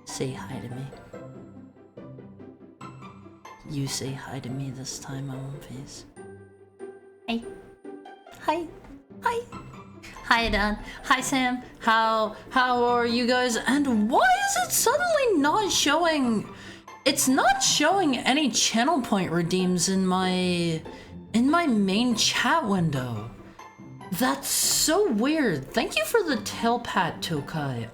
Say hi to me. You say hi to me this time, Moonface. Hey. Hi. Hi. Hi, Dan. Hi, Sam. How are you guys? And why is it suddenly not showing? It's not showing any channel point redeems in my main chat window. That's so weird. Thank you for the tail pat, Tokai.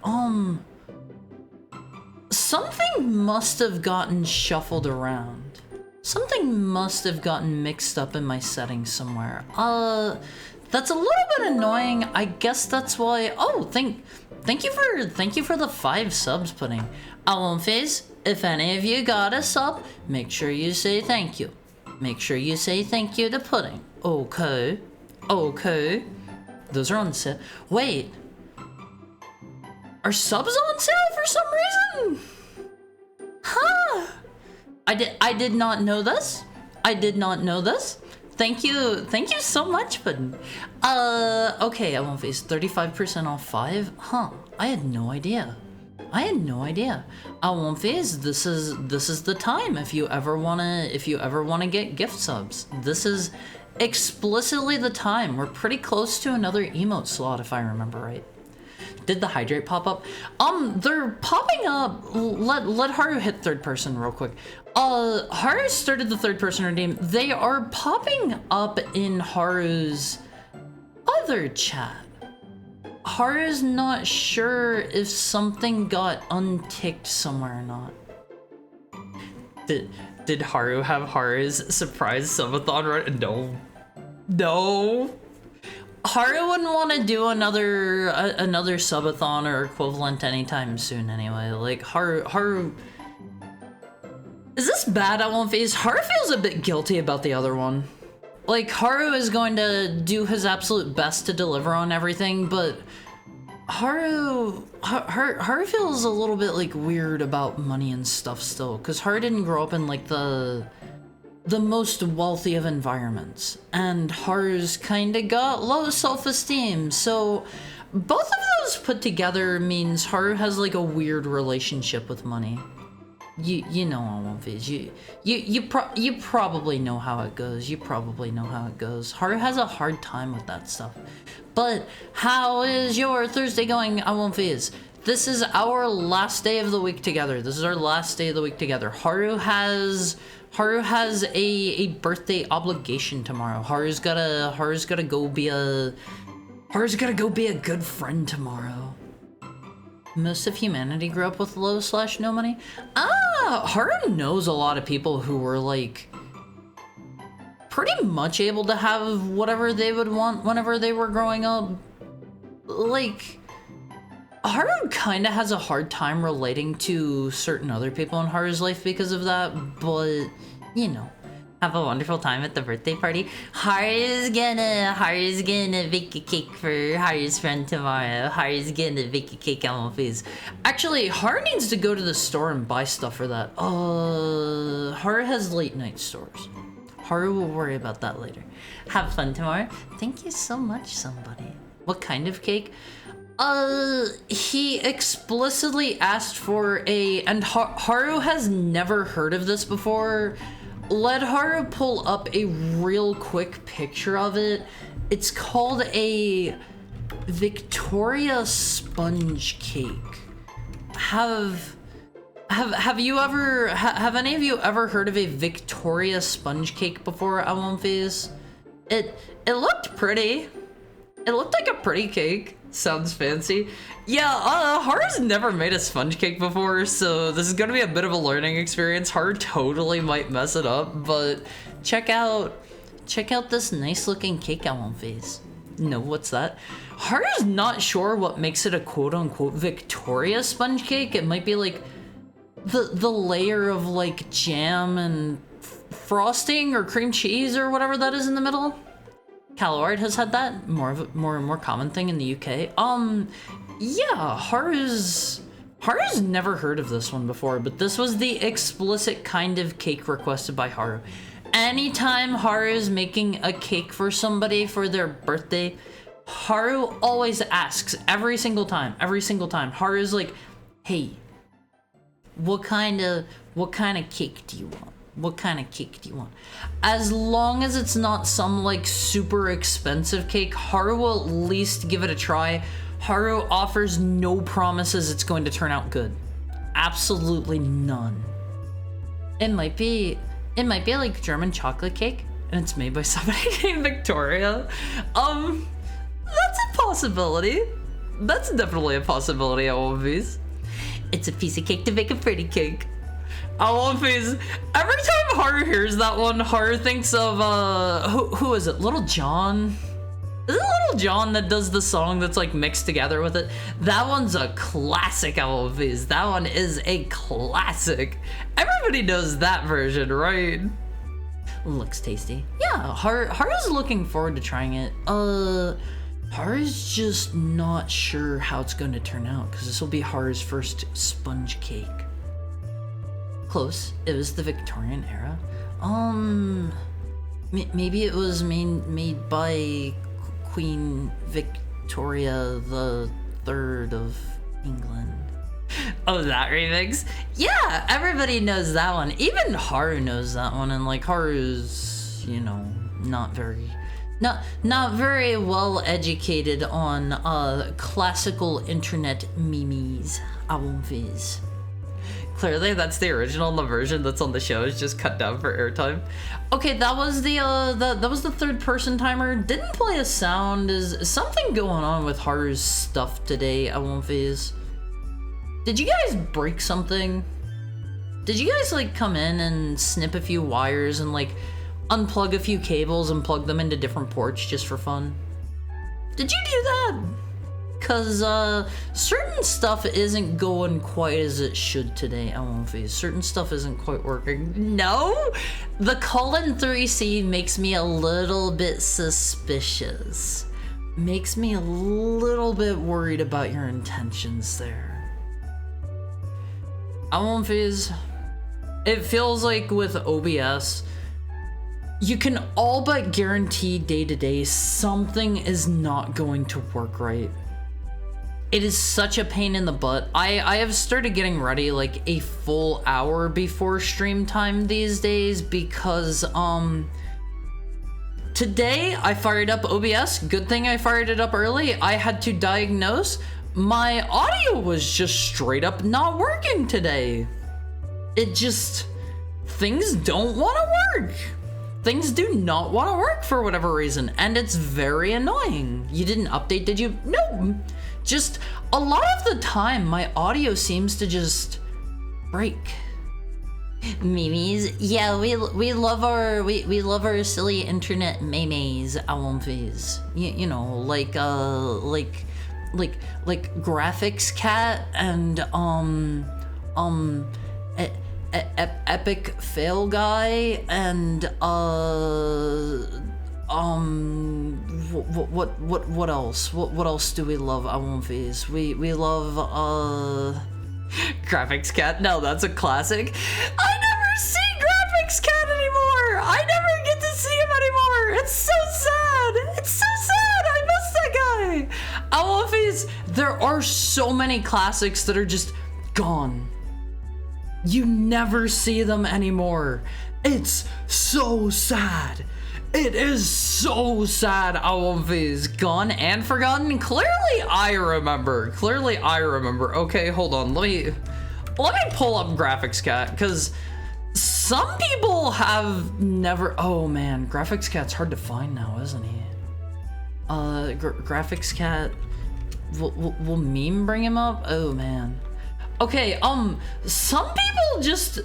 Something must have gotten shuffled around. Something must have gotten mixed up in my settings somewhere. That's a little bit annoying. I guess that's why. Oh, thank you for the 5 subs, Pudding. Phase, if any of you got a sub, make sure you say thank you. Make sure you say thank you to Pudding. Okay. Okay. Those are on sale. Wait. Are subs on sale for some reason? Huh. I did not know this. I did not know this. Thank you so much, Puddin'. Okay, I won't face 35% off 5. Huh? I had no idea. I had no idea. I won't face. This is the time if you ever wanna get gift subs. This is explicitly the time. We're pretty close to another emote slot if I remember right. Did the hydrate pop up? They're popping up. Let Haru hit third person real quick. Haru started the third person redeem. They are popping up in Haru's other chat. Haru's not sure if something got unticked somewhere or not. Did Haru have Haru's surprise subathon right? No. Haru wouldn't want to do another subathon or equivalent anytime soon anyway. Like, Haru... Is this bad? I won't face. Haru feels a bit guilty about the other one. Like, Haru is going to do his absolute best to deliver on everything, but Haru feels a little bit, like, weird about money and stuff still, because Haru didn't grow up in, like, the most wealthy of environments, and Haru's kinda got low self-esteem, so both of those put together means Haru has like a weird relationship with money. You know I won't face. You probably know how it goes. You probably know how it goes. Haru has a hard time with that stuff. But how is your Thursday going? I won't face. This is our last day of the week together. This is our last day of the week together. Haru has a birthday obligation tomorrow. Haru's gotta go be a good friend tomorrow. Most of humanity grew up with low/no money. Haru knows a lot of people who were like pretty much able to have whatever they would want whenever they were growing up. Like, Haru kind of has a hard time relating to certain other people in Haru's life because of that, but, you know, have a wonderful time at the birthday party. Haru's gonna bake a cake for Haru's friend tomorrow. Haru's gonna bake a cake on my face. Actually, Haru needs to go to the store and buy stuff for that. Haru has late night stores. Haru will worry about that later. Have fun tomorrow. Thank you so much, somebody. What kind of cake? He explicitly asked for and Haru has never heard of this before. Let Haru pull up a real quick picture of it. It's called a Victoria sponge cake. Have any of you ever heard of a Victoria sponge cake before, Alonphase? It looked pretty. It looked like a pretty cake. Sounds fancy. Yeah, Haru's never made a sponge cake before, so this is gonna be a bit of a learning experience. Haru totally might mess it up, but check out this nice looking cake Alonphase. No, what's that? Haru's not sure what makes it a quote-unquote Victoria sponge cake. It might be like the layer of like jam and frosting or cream cheese or whatever that is in the middle. Calord has had that, more common thing in the UK. Yeah, Haru's never heard of this one before, but this was the explicit kind of cake requested by Haru. Anytime Haru is making a cake for somebody for their birthday, Haru always asks every single time. Haru's like, hey, what kind of cake do you want? What kind of cake do you want? As long as it's not some like super expensive cake, Haru will at least give it a try. Haru offers no promises it's going to turn out good. Absolutely none. It might be like German chocolate cake and it's made by somebody named Victoria. That's a possibility. That's definitely a possibility, Alonphase. It's a piece of cake to make a pretty cake. Alonphase, every time Haru hears that one, Haru thinks of, who is it? Little John? Is it Little John that does the song that's like mixed together with it? That one's a classic, Alonphase. That one is a classic. Everybody knows that version, right? Looks tasty. Yeah, Haru's looking forward to trying it. Haru's just not sure how it's going to turn out because this will be Haru's first sponge cake. close. It was the Victorian era. Maybe it was made by Queen Victoria the Third of England. Oh, that remix? Yeah, everybody knows that one. Even Haru knows that one, and like Haru's, you know, not very well educated on classical internet memes. I won't fizz. Clearly, that's the original, and the version that's on the show is just cut down for airtime. Okay, that was the third person timer. Didn't play a sound. Is something going on with Haru's stuff today? I won't fizz. Did you guys break something? Did you guys like come in and snip a few wires and like unplug a few cables and plug them into different ports just for fun? Did you do that? Cause certain stuff isn't going quite as it should today. I won't face. Certain stuff isn't quite working. No? The colon 3C makes me a little bit suspicious. Makes me a little bit worried about your intentions there. I won't face. It feels like with OBS, you can all but guarantee day to day something is not going to work right. It is such a pain in the butt. I have started getting ready like a full hour before stream time these days because today I fired up OBS. Good thing I fired it up early. I had to diagnose my audio was just straight up not working today. It just, things don't want to work. Things do not want to work for whatever reason, and it's very annoying. You didn't update, did you? No. Just a lot of the time, my audio seems to just break. Memes, yeah, we love our silly internet memes. I won't fizz. You know, like Graphics Cat and Epic Fail Guy and what else? What else do we love? I won't fizz. We love Graphics Cat. No, that's a classic. I never see Graphics Cat anymore. I never get to see him anymore. It's so sad. It's so sad. I miss that guy. I won't fizz. There are so many classics that are just gone. You never see them anymore. It's so sad. It is so sad. Awolf is gone and forgotten. Clearly I remember. Okay, hold on. Let me pull up Graphics Cat, because some people have never. Oh man, Graphics Cat's hard to find now, isn't he? Graphics Cat. Will Meme bring him up? Oh man. Okay, some people just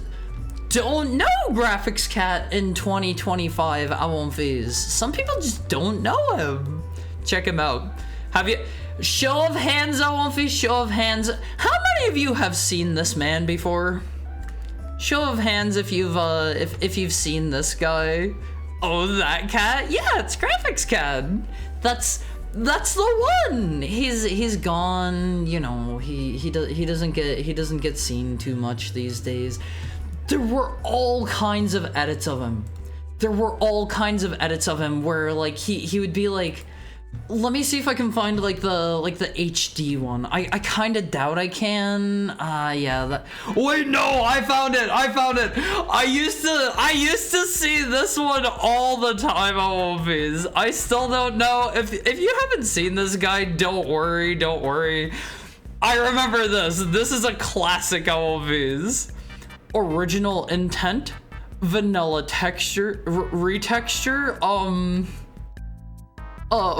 don't know Graphics Cat in 2025. I won't fizz. Some people just don't know him. Check him out. Have you? Show of hands, I won't fizz. Show of hands. How many of you have seen this man before? Show of hands if you've if you've seen this guy. Oh, that cat? Yeah, it's Graphics Cat. That's the one. He's gone. You know, he doesn't get seen too much these days. There were all kinds of edits of him. Where like he would be like, let me see if I can find like the HD one. I kind of doubt I can. Yeah. Wait, no, I found it. I used to see this one all the time on Wolfies. I still don't know if you haven't seen this guy. Don't worry. I remember this. This is a classic on Wolfies. Original intent, vanilla texture, retexture,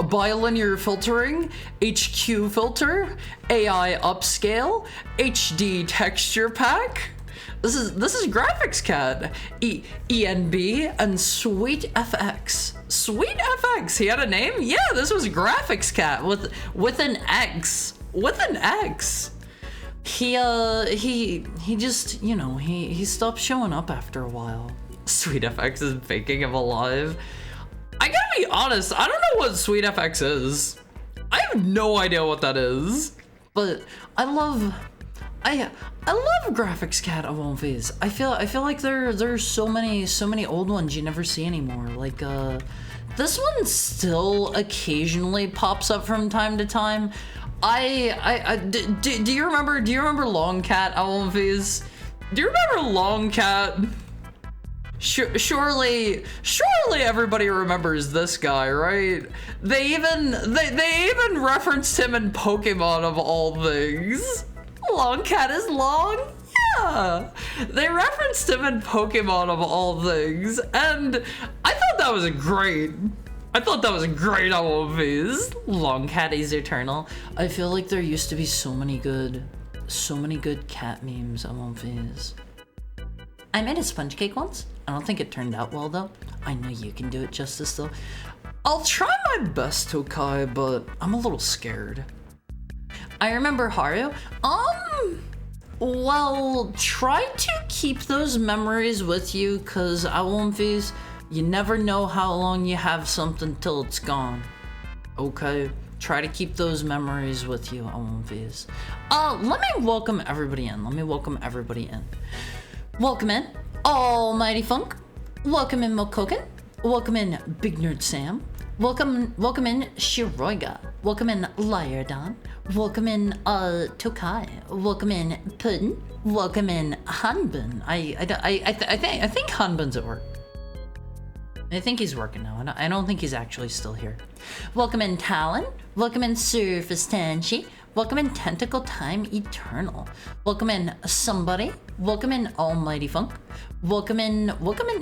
bilinear filtering, HQ filter, AI upscale, HD texture pack. This is Graphics Cat, ENB, and Sweet FX. Sweet FX. He had a name? Yeah, this was Graphics Cat with an X. With an X. He just, you know, he stopped showing up after a while. Sweet FX is making him alive. I gotta be honest, I don't know what Sweet FX is. I have no idea what that is. But I love I love Graphics Cat Awonfies. I feel like there's so many old ones you never see anymore. Like this one still occasionally pops up from time to time. Do you remember Long Cat Awonfies? Do you remember Long Cat? Surely everybody remembers this guy, right? They even referenced him in Pokemon of all things. Long Cat is long? Yeah. They referenced him in Pokemon of all things, and I thought that was great. I thought that was great Awonfies. Long Cat is eternal. I feel like there used to be so many good cat memes Awonfies. I made a sponge cake once. I don't think it turned out well though. I know you can do it justice though. I'll try my best, Tokai, but I'm a little scared. I remember Haru. Well, try to keep those memories with you, cause Awonfies, you never know how long you have something till it's gone. Okay? Try to keep those memories with you, Awonfies. Let me welcome everybody in. Welcome in, Almighty Funk. Welcome in, Mokoken. Welcome in, Big Nerd Sam. Welcome in, Shiroiga. Welcome in, Lyrdon. Welcome in, Tokai. Welcome in, Puddin. Welcome in, Hanbin. I think Hanbin's at work. I think he's working now. I don't think he's actually still here. Welcome in, Talon. Welcome in, Surface Tenchi. Welcome in, Tentacle Time Eternal. Welcome in, Somebody. Welcome in, Almighty Funk. Welcome in,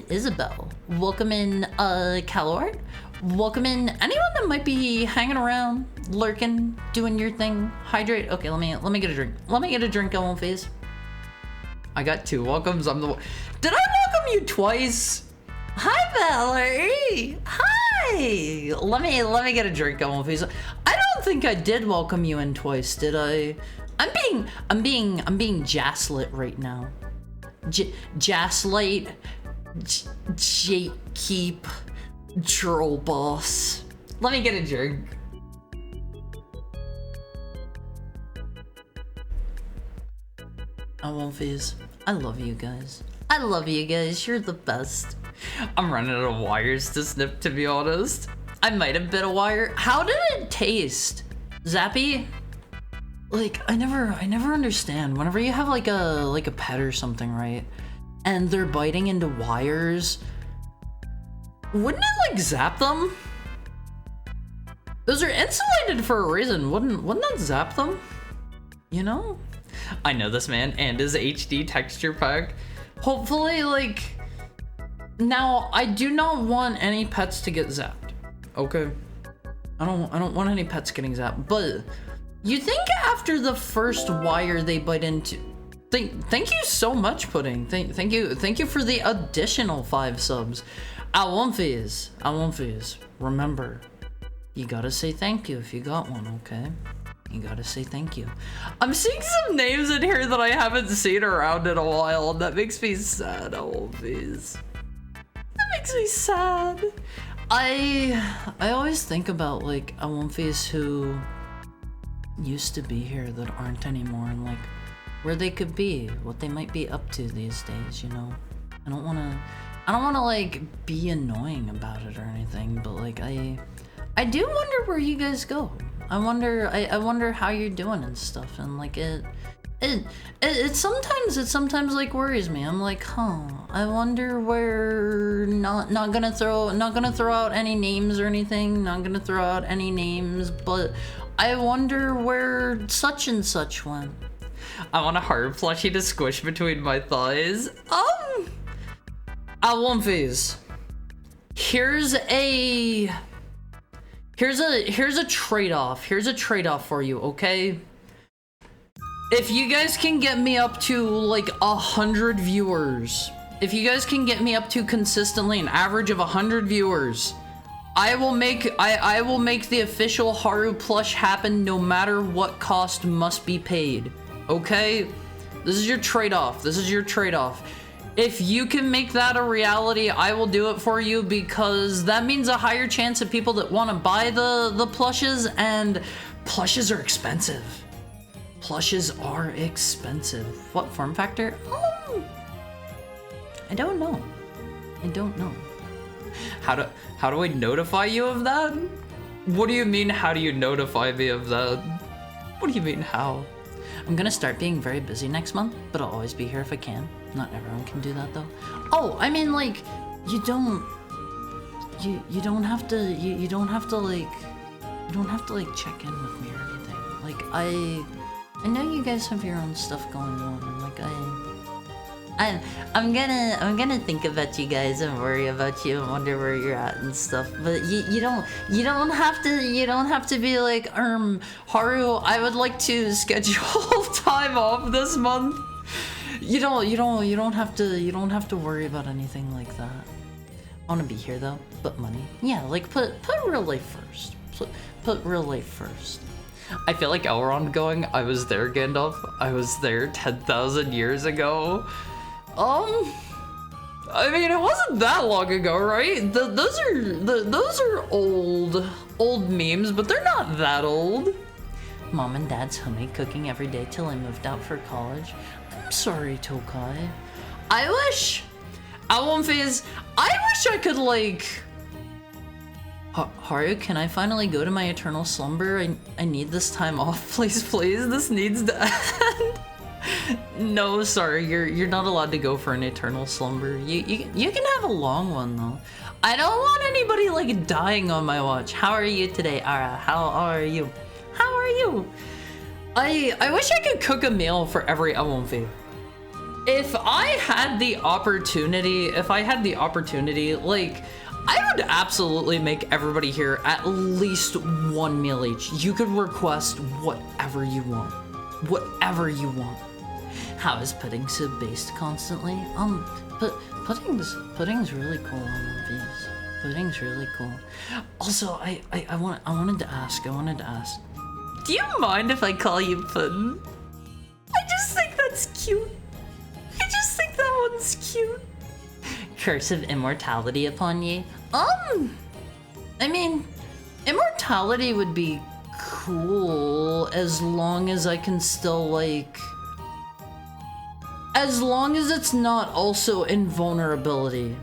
Isabel. Welcome in, Calord. Welcome in anyone that might be hanging around, lurking, doing your thing. Hydrate. Okay, let me get a drink. Awonfies. I got 2 welcomes. Did I welcome you twice? Hi, Valerie. Hi. Let me get a drink, Awonfies. I don't think I did welcome you in twice, did I? I'm being Jaslit right now. Jaslite. Keep. Troll boss. Let me get a drink. Awonfies. I love you guys. You're the best. I'm running out of wires to snip, to be honest. I might have bit a wire. How did it taste? Zappy? Like, I never understand. Whenever you have like a pet or something, right? And they're biting into wires, wouldn't it like zap them? Those are insulated for a reason. Wouldn't that zap them? You know? I know this man and his HD texture pack. Hopefully, like, now I do not want any pets to get zapped. Okay. I don't want any pets getting zapped, but you think after the first wire they bite into, thank you so much, Pudding. Thank you for the additional 5 subs. Awonfies, remember, you gotta say thank you if you got one, okay? You gotta say thank you. I'm seeing some names in here that I haven't seen around in a while, and that makes me sad, Awonfies. That makes me sad. I always think about like Awonfies who used to be here that aren't anymore, and like where they could be, what they might be up to these days, you know? I don't wanna like be annoying about it or anything, but like I do wonder where you guys go. I wonder how you're doing and stuff, and like it sometimes like worries me. I'm like, I wonder where, not gonna throw out any names or anything, but I wonder where such and such went. I want a hard plushie to squish between my thighs. Awonfies. Here's a trade-off. Here's a trade-off for you, okay? If you guys can get me up to like 100 viewers, if you guys can get me up to consistently an average of 100 viewers, I will make the official Haru plush happen no matter what cost must be paid. Okay? This is your trade-off. If you can make that a reality, I will do it for you, because that means a higher chance of people that want to buy the plushes, and plushes are expensive. Plushes are expensive. What form factor? I don't know. I don't know. How do I notify you of that? What do you mean, how do you notify me of that? What do you mean, how? I'm gonna start being very busy next month, but I'll always be here if I can. Not everyone can do that though. Oh, I mean, like, you don't have to check in with me or anything. Like, I know you guys have your own stuff going on, and like I'm gonna think about you guys and worry about you and wonder where you're at and stuff. But you don't have to be like, Haru, I would like to schedule time off this month. You don't have to worry about anything like that. I want to be here though, but money. Yeah, like put real life first. Put real life first. I feel like Elrond going, I was there, Gandalf. I was there 10,000 years ago. I mean, it wasn't that long ago, right? Those are old memes, but they're not that old. Mom and Dad's homemade cooking every day till I moved out for college. I'm sorry, Tokai. I wish I could, like... Haru, can I finally go to my eternal slumber? I need this time off, please. This needs to end. No, sorry, you're not allowed to go for an eternal slumber. You can have a long one though. I don't want anybody like dying on my watch. How are you today, Ara? How are you? How are you? I wish I could cook a meal for every Elwynfi. If I had the opportunity, like, I would absolutely make everybody here at least one meal each. You could request whatever you want. Whatever you want. How is pudding so based constantly? But pudding's really cool on One Piece. Pudding's really cool. Also, I wanted to ask. Do you mind if I call you Puddin'? I just think that's cute. I just think that one's cute. Curse of immortality upon ye. I mean, immortality would be cool as long as I can still, like, as long as it's not also invulnerability,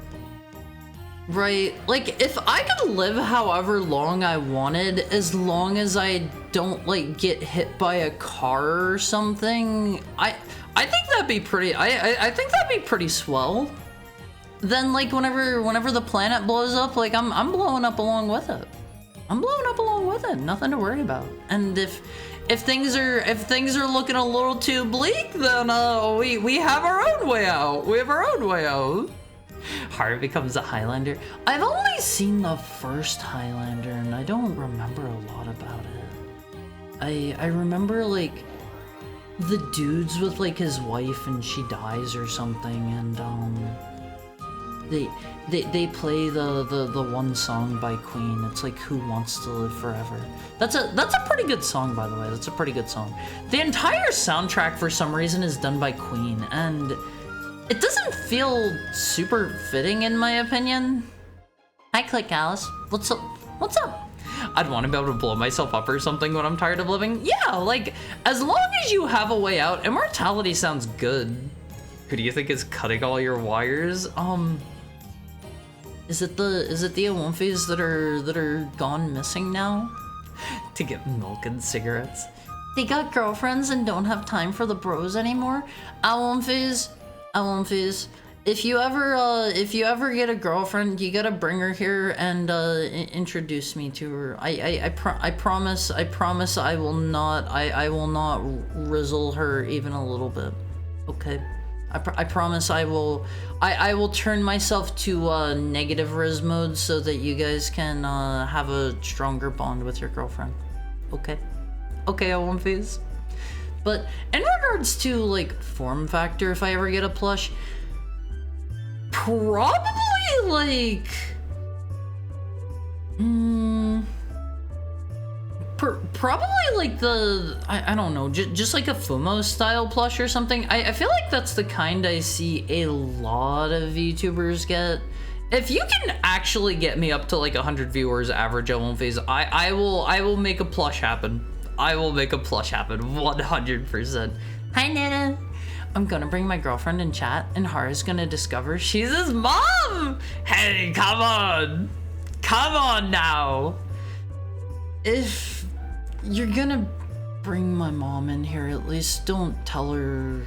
right? Like, if I could live however long I wanted, as long as I don't, like, get hit by a car or something, I think that'd be pretty, I think that'd be pretty swell. Then, like, whenever the planet blows up, like, I'm blowing up along with it. Nothing to worry about. And if things are looking a little too bleak, then we have our own way out. Haru becomes a Highlander. I've only seen the first Highlander, and I don't remember a lot about it. I remember, like, the dudes with, like, his wife and she dies or something, and they play the one song by Queen. It's like Who Wants to Live Forever. That's a pretty good song, by the way. That's a pretty good song. The entire soundtrack for some reason is done by Queen, and it doesn't feel super fitting in my opinion. Hi, Click Alice. What's up? I'd want to be able to blow myself up or something when I'm tired of living. Yeah, like, as long as you have a way out, immortality sounds good. Who do you think is cutting all your wires? Is it the Awomfis that are gone missing now? To get milk and cigarettes. They got girlfriends and don't have time for the bros anymore. Awomfis, if you ever get a girlfriend, you gotta bring her here and introduce me to her. I promise I will not rizzle her even a little bit. Okay. I promise I will turn myself to negative Riz mode so that you guys can have a stronger bond with your girlfriend. Okay? Okay, Awomfis. But in regards to, like, form factor, if I ever get a plush, probably, like, probably like the, I don't know, just like a Fumo style plush or something. I feel like that's the kind I see a lot of YouTubers get. If you can actually get me up to like 100 viewers average Elwynfis, I will make a plush happen. I will make a plush happen 100%. Hi, Nana. I'm gonna bring my girlfriend in chat, and Haru's gonna discover she's his mom! Hey, come on! Come on now! If you're gonna bring my mom in here, at least don't tell her.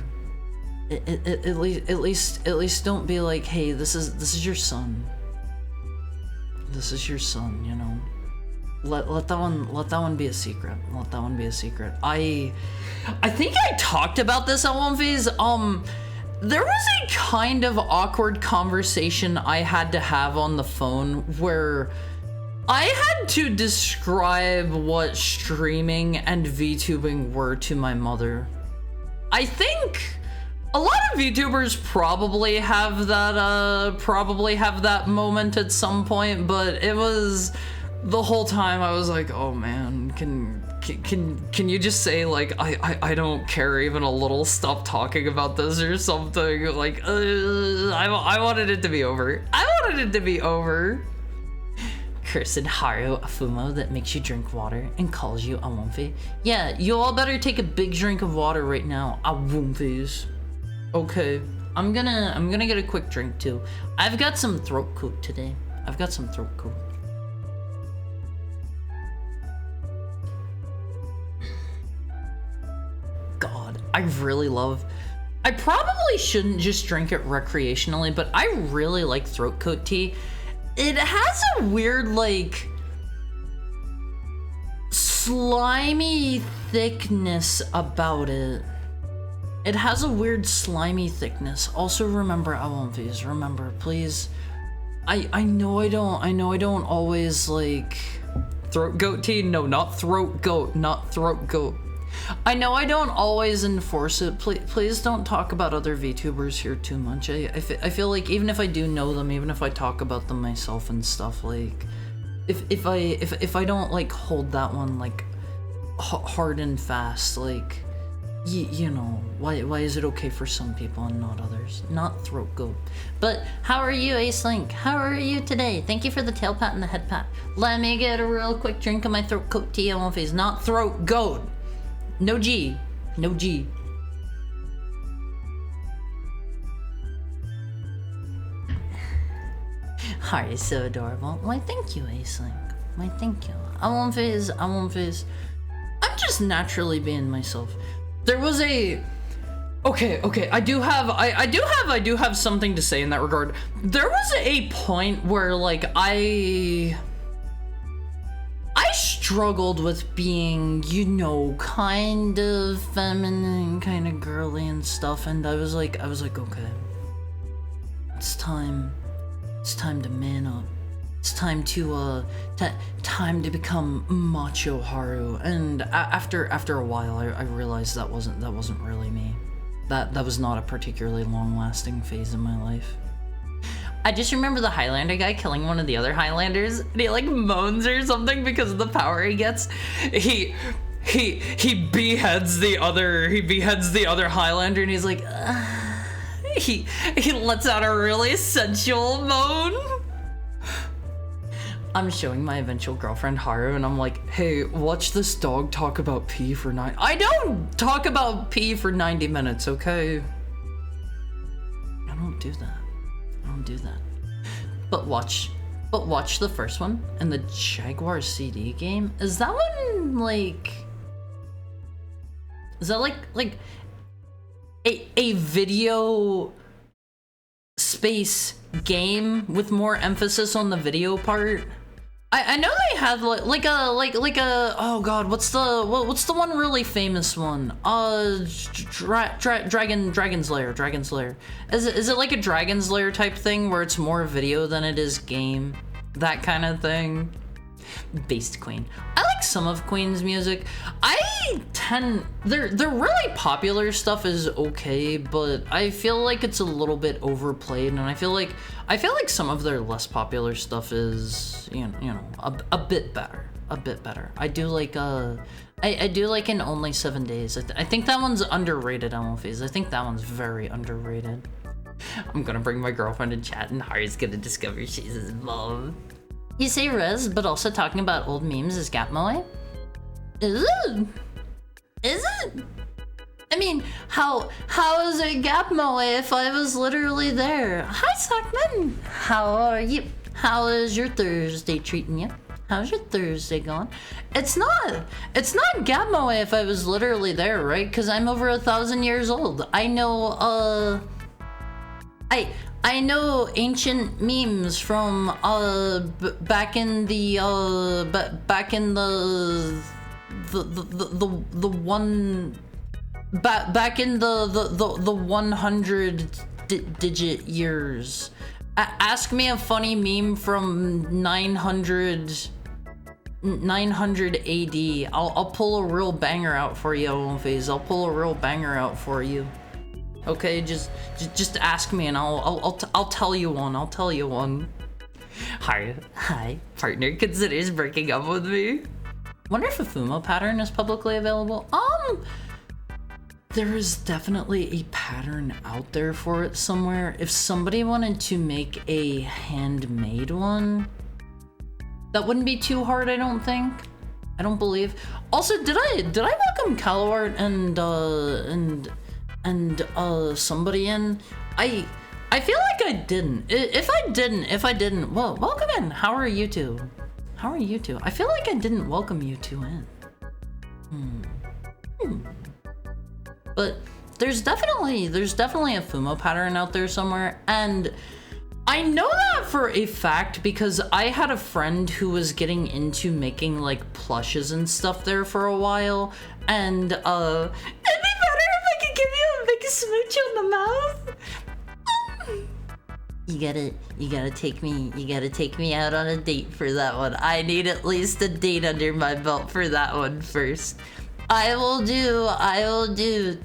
At least don't be like, hey, this is your son. This is your son, you know. Let that one be a secret. Let that one be a secret. I think I talked about this at one phase. There was a kind of awkward conversation I had to have on the phone where I had to describe what streaming and VTubing were to my mother. I think a lot of VTubers probably have that moment at some point, but it was the whole time I was like, oh man, can you just say like I don't care even a little, stop talking about this or something? Like I wanted it to be over. I wanted it to be over. Cursed Haru Afumo that makes you drink water and calls you a Womfie. Yeah, you all better take a big drink of water right now, a Womfies. Okay, I'm gonna get a quick drink too. I've got some throat coat today. I've got some throat coat. God, I probably shouldn't just drink it recreationally, but I really like throat coat tea. It has a weird, like, slimy thickness about it. It has a weird slimy thickness. Also remember, Awonfies, remember, please. I know I don't always, like... Throat goat tea? No, not throat goat, not throat goat. I know I don't always enforce it. Please don't talk about other VTubers here too much. I feel like even if I do know them, even if I talk about them myself and stuff, like if I don't like hold that one like hard and fast, like you know, why is it okay for some people and not others? Not throat goat. But how are you, Ace Link? How are you today? Thank you for the tail pat and the head pat. Let me get a real quick drink of my throat coat tea on my face. Not throat goat. No G. No G. Heart is so adorable. Why, thank you, Ace Link. Why, thank you. I won't phase. I'm just naturally being myself. There was a... Okay, I do have something to say in that regard. There was a point where, like, I struggled with being, you know, kind of feminine, kind of girly and stuff, and I was like, okay, it's time to man up. It's time to time to become macho Haru. And after a while, I realized that wasn't really me. That was not a particularly long-lasting phase in my life. I just remember the Highlander guy killing one of the other Highlanders, and he like moans or something because of the power he gets. He beheads the other Highlander, and he's like, he lets out a really sensual moan. I'm showing my eventual girlfriend Haru, and I'm like, hey, watch this dog talk about pee for I don't talk about pee for 90 minutes, okay? I don't do that. But watch the first one and the Jaguar CD game. Is that one like a video space game with more emphasis on the video part? I know they had like a oh god, what's the one really famous one? Dragon's Lair. Is it like a Dragon's Lair type thing where it's more video than it is game? That kind of thing. Based Queen. I like some of Queen's music. Their really popular stuff is okay, but I feel like it's a little bit overplayed, and I feel like some of their less popular stuff is, you know, a bit better. I do like I do like In Only 7 Days. I think that one's underrated, Elmophase. I think that one's very underrated. I'm gonna bring my girlfriend in chat, and Hari's gonna discover she's his mom. You say res, but also talking about old memes is Gapmoe? Is it? Is it? I mean, how is it Gap Moe if I was literally there? Hi, Sockman. How are you? How is your Thursday treating you? How's your Thursday going? It's not Gap Moe if I was literally there, right? Because I'm over 1,000 years old. I know, I know ancient memes from back in the back in the one back in the 100 digit years. Ask me a funny meme from 900 AD. I'll pull a real banger out for you, Phase. I'll pull a real banger out for you. Okay, just ask me and I'll tell you one. I'll tell you one. Hi, partner considers breaking up with me. Wonder if a Fumo pattern is publicly available. There is definitely a pattern out there for it somewhere. If somebody wanted to make a handmade one, that wouldn't be too hard, I don't think. I don't believe. Also, did I welcome Calowart and somebody in? I feel like I didn't. If I didn't, well, welcome in. How are you two? How are you two? I feel like I didn't welcome you two in. But there's definitely a Fumo pattern out there somewhere, and I know that for a fact because I had a friend who was getting into making like plushes and stuff there for a while, and it'd be better if I could give you a big smooch on the mouth. You gotta take me out on a date for that one. I need at least a date under my belt for that one first. I will do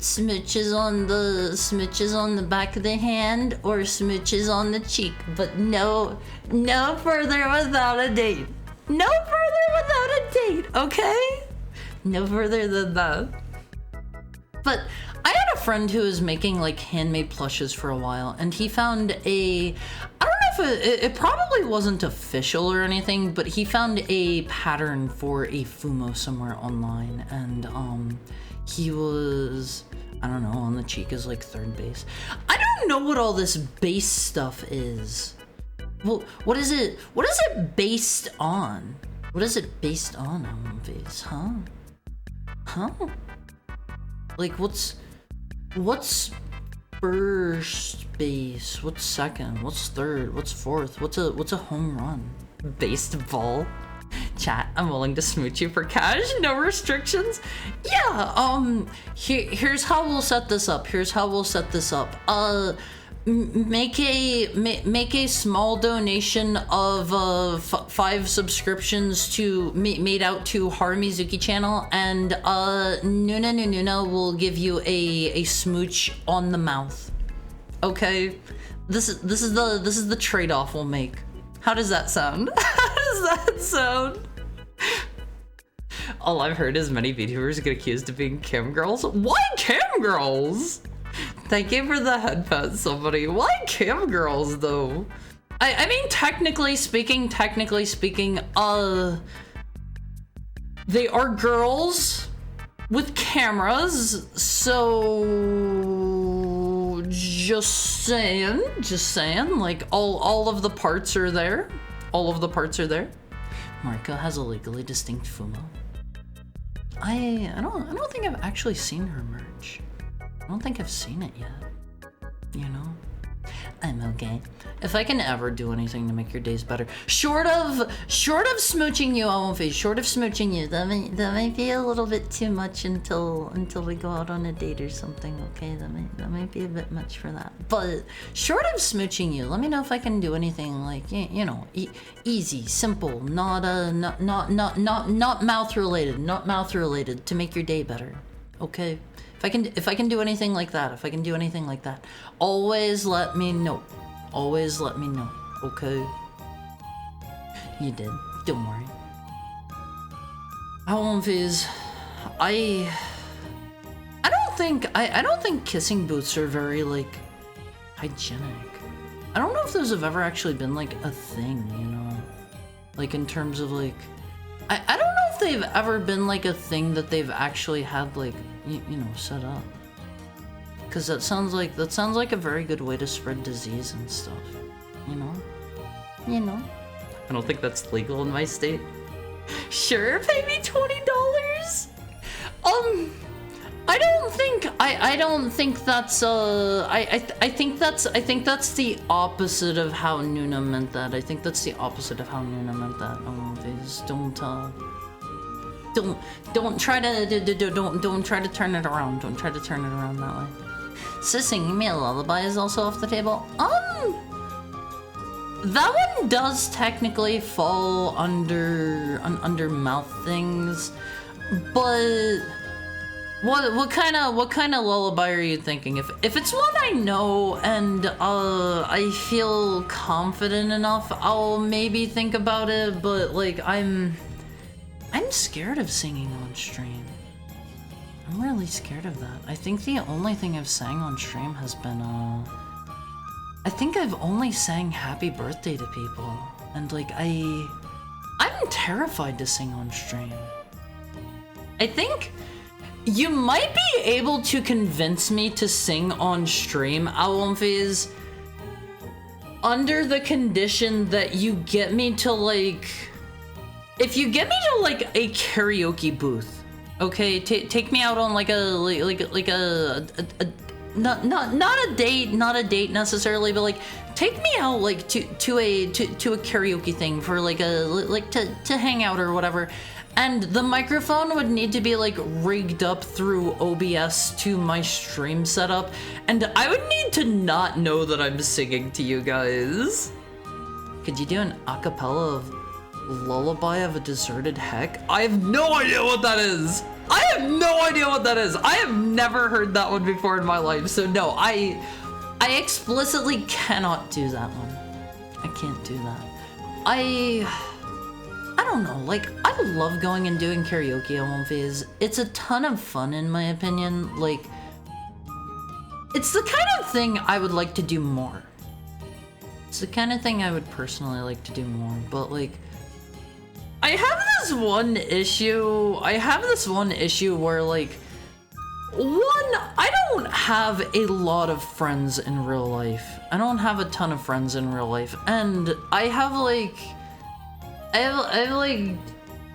smooches on the back of the hand or smooches on the cheek, but no further without a date. No further without a date, okay? No further than that. But I had a friend who was making like handmade plushes for a while, and he found I don't know if it probably wasn't official or anything, but he found a pattern for a Fumo somewhere online, and he was, I don't know, on the cheek is like third base. I don't know what all this base stuff is. Well, what is it based on? What is it based on base, huh? Like what's first base? What's second? What's third? What's fourth? What's a home run? Baseball. Chat, I'm willing to smooch you for cash, no restrictions. Yeah, here's how we'll set this up. Make a small donation of 5 subscriptions to made out to Harumizuki channel, and Nuna will give you a smooch on the mouth. Okay, this is the trade-off we'll make. How does that sound? All I've heard is many VTubers get accused of being cam girls. Why cam girls? Thank you for the head pat, somebody. Why cam girls, though? I mean, technically speaking, they are girls with cameras, so just saying, like all of the parts are there. Mariko has a legally distinct Fumo. I don't think I've actually seen her merch. I don't think I've seen it yet. You know? I'm okay. If I can ever do anything to make your days better, short of smooching you, I won't be. Short of smooching you, that might be a little bit too much until we go out on a date or something. Okay, that might be a bit much for that. But short of smooching you, let me know if I can do anything like easy, simple, not mouth related, to make your day better. Okay. If I can do anything like that, always let me know. Okay? You did. Don't worry. How long is I don't think kissing booths are very like hygienic. I don't know if those have ever actually been like a thing, you know? Like in terms of like I don't know if if they've ever been like a thing that they've actually had like you know set up. Cause that sounds like a very good way to spread disease and stuff. You know? You know? I don't think that's legal in my state. Sure, pay me $20. I don't think that's I think that's the opposite of how Nuna meant that. I think that's the opposite of how Nuna meant that. Is don't try to turn it around. Don't try to turn it around that way. So singing me a lullaby is also off the table. That one does technically fall under mouth things, but what kind of lullaby are you thinking? If it's one I know and I feel confident enough, I'll maybe think about it. But like I'm scared of singing on stream. I'm really scared of that. I think the only thing I've sang on stream has been I think I've only sang happy birthday to people, and like I'm terrified to sing on stream. I think you might be able to convince me to sing on stream, Owlumphase, under the condition that you get me to like, if you get me to like a karaoke booth, okay, take me out on like a not a date necessarily, but like take me out like to a karaoke thing for like to hang out or whatever, and the microphone would need to be like rigged up through OBS to my stream setup, and I would need to not know that I'm singing to you guys. Could you do an acapella of Lullaby of a Deserted Heck? I have no idea what that is. I have no idea what that is. I have never heard that one before in my life. So no, I explicitly cannot do that one. I can't do that. I don't know, like, I love going and doing karaoke on Owlumphase. It's a ton of fun in my opinion. Like, it's the kind of thing I would like to do more. It's the kind of thing I would personally like to do more, but like, I have this one issue where like, one, I don't have a lot of friends in real life. I don't have a ton of friends in real life, and I have like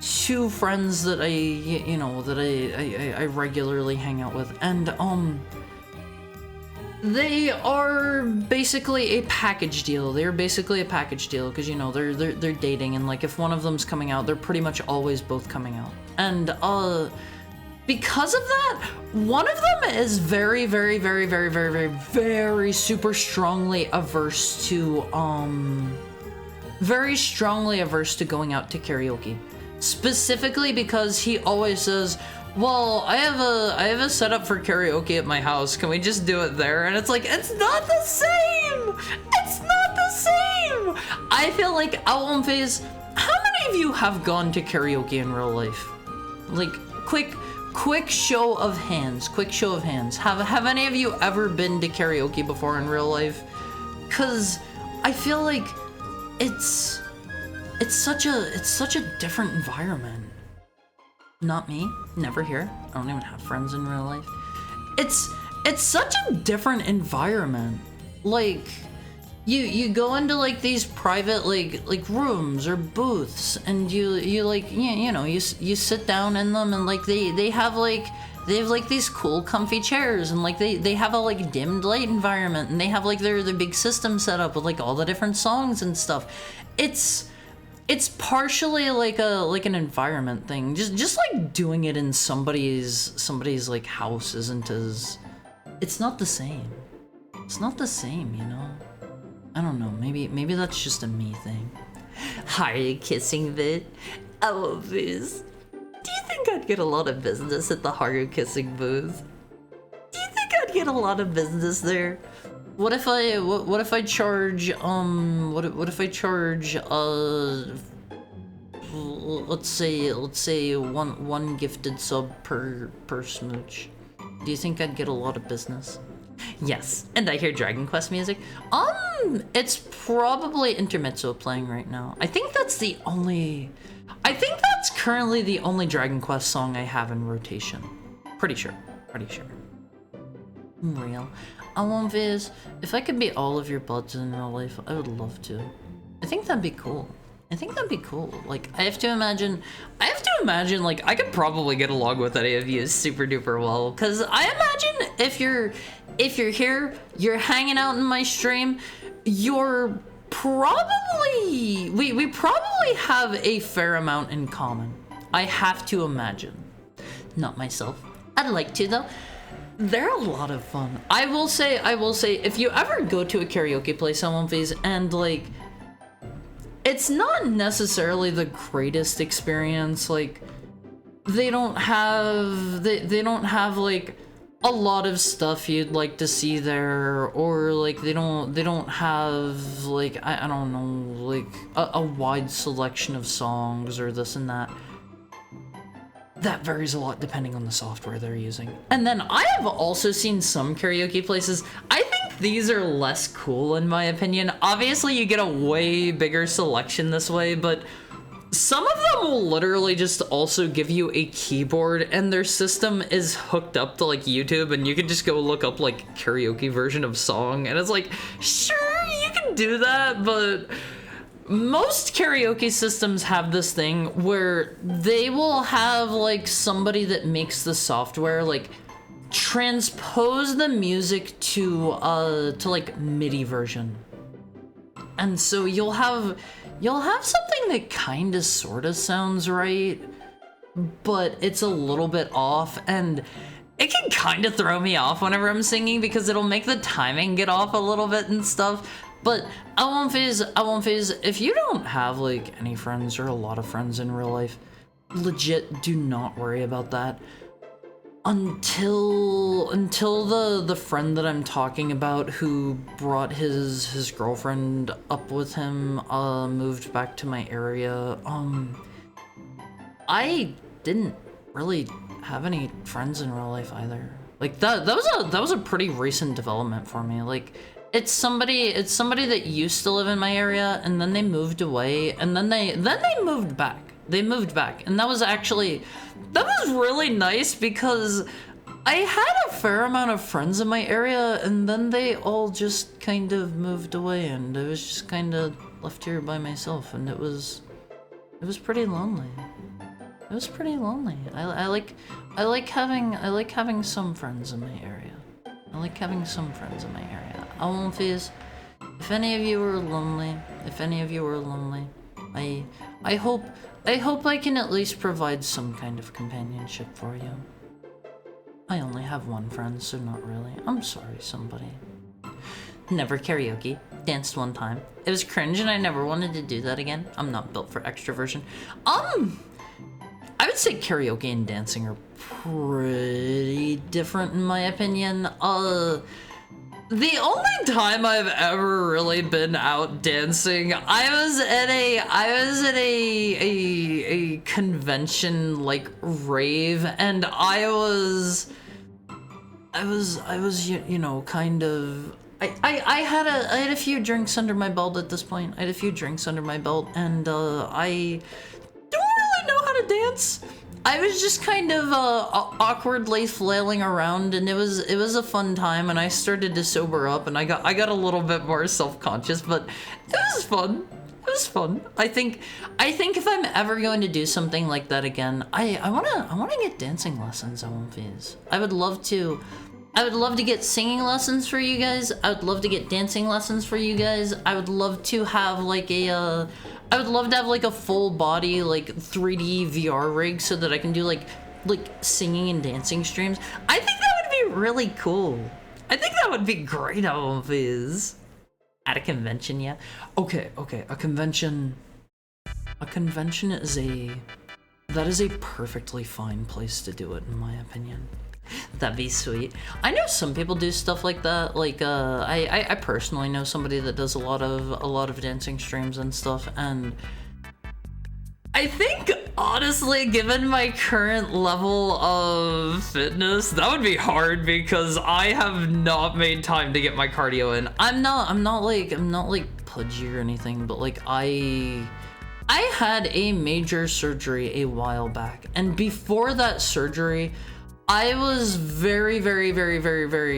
two friends that I regularly hang out with, and they are basically a package deal. They're basically a package deal because, you know, they're dating, and like if one of them's coming out, they're pretty much always both coming out. And because of that, one of them is very super strongly averse to going out to karaoke. Specifically because he always says, well, I have a setup for karaoke at my house. Can we just do it there? And it's like, it's not the same! It's not the same! I feel like Owlumphase, how many of you have gone to karaoke in real life? Like, quick show of hands. Quick show of hands. Have any of you ever been to karaoke before in real life? 'Cause I feel like it's such a different environment. Not me, never here. I don't even have friends in real life. It's such a different environment. Like, you go into like these private like rooms or booths, and you like you sit down in them, and like they have these cool comfy chairs, and like they have a like dimmed light environment, and they have like their big system set up with like all the different songs and stuff. It's partially like an environment thing. Just like doing it in somebody's like house isn't as, it's not the same. It's not the same, you know? I don't know, maybe that's just a me thing. Haru kissing bit. I love this. Do you think I'd get a lot of business at the Haru kissing booth? Do you think I'd get a lot of business there? What if I charge let's say one gifted sub per smooch? Do you think I'd get a lot of business? Yes, and I hear Dragon Quest music. It's probably Intermezzo playing right now. I think that's currently the only Dragon Quest song I have in rotation. Pretty sure. Real. I want Viz. If I could be all of your buds in real life, I would love to. I think that'd be cool. Like, I have to imagine, like, I could probably get along with any of you super duper well. Cause I imagine if you're here, you're hanging out in my stream, you're probably, we probably have a fair amount in common. I have to imagine. Not myself. I'd like to though. They're a lot of fun. I will say, if you ever go to a karaoke place on one of these and like, it's not necessarily the greatest experience. Like, they don't have like a lot of stuff you'd like to see there, or like they don't have like I don't know, like a wide selection of songs or this and that. That varies a lot depending on the software they're using. And then I have also seen some karaoke places. I think these are less cool in my opinion. Obviously you get a way bigger selection this way, but some of them will literally just also give you a keyboard and their system is hooked up to like YouTube and you can just go look up like karaoke version of song and it's like, sure, you can do that, but most karaoke systems have this thing where they will have like somebody that makes the software like transpose the music to like MIDI version. And so you'll have something that kind of sort of sounds right, but it's a little bit off, and it can kind of throw me off whenever I'm singing because it'll make the timing get off a little bit and stuff. But I won't phase, if you don't have like any friends or a lot of friends in real life, legit do not worry about that. Until the friend that I'm talking about who brought his girlfriend up with him moved back to my area. I didn't really have any friends in real life either. Like that was a pretty recent development for me. Like it's somebody that used to live in my area and then they moved away and then they moved back. They moved back, and that was really nice because I had a fair amount of friends in my area and then they all just kind of moved away and I was just kind of left here by myself, and it was pretty lonely. It was pretty lonely. I like having some friends in my area. I won't phase. If any of you are lonely, I hope I can at least provide some kind of companionship for you. I only have one friend, so not really. I'm sorry, somebody. Never karaoke. Danced one time. It was cringe and I never wanted to do that again. I'm not built for extroversion. I would say karaoke and dancing are pretty different in my opinion. The only time I've ever really been out dancing, I was at a convention like rave, and I was you know kind of I had a few drinks under my belt at this point. and I don't really know how to dance. I was just kind of awkwardly flailing around, and it was a fun time, and I started to sober up, and I got a little bit more self-conscious, but it was fun. It was fun. I think if I'm ever going to do something like that again, I wanna get dancing lessons on One Piece. I would love to get singing lessons for you guys. I would love to get dancing lessons for you guys. I would love to have like a full body like 3D VR rig so that I can do like singing and dancing streams. I think that would be really cool. I think that would be great on Viz. At a convention, yeah. Okay. A convention is a perfectly fine place to do it in my opinion. That'd be sweet. I know some people do stuff like that. Like I personally know somebody that does a lot of dancing streams and stuff, and I think Honestly, given my current level of fitness, that would be hard because I have not made time to get my cardio in. I'm not like pudgy or anything, but like I had a major surgery a while back, and before that surgery, I was very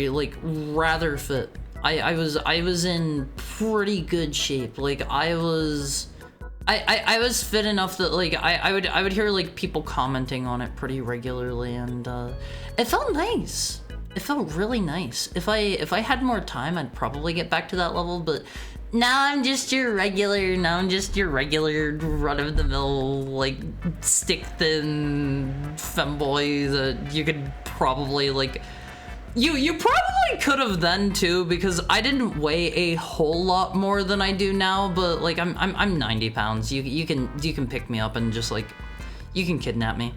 like rather fit. I was in pretty good shape. Like I was fit enough that like I would hear like people commenting on it pretty regularly, and it felt nice. It felt really nice. If I had more time, I'd probably get back to that level, but now I'm just your regular run-of-the-mill like stick thin femboy that you could probably like you probably could have then too, because I didn't weigh a whole lot more than I do now, but like I'm 90 pounds. You can pick me up and just like you can kidnap me.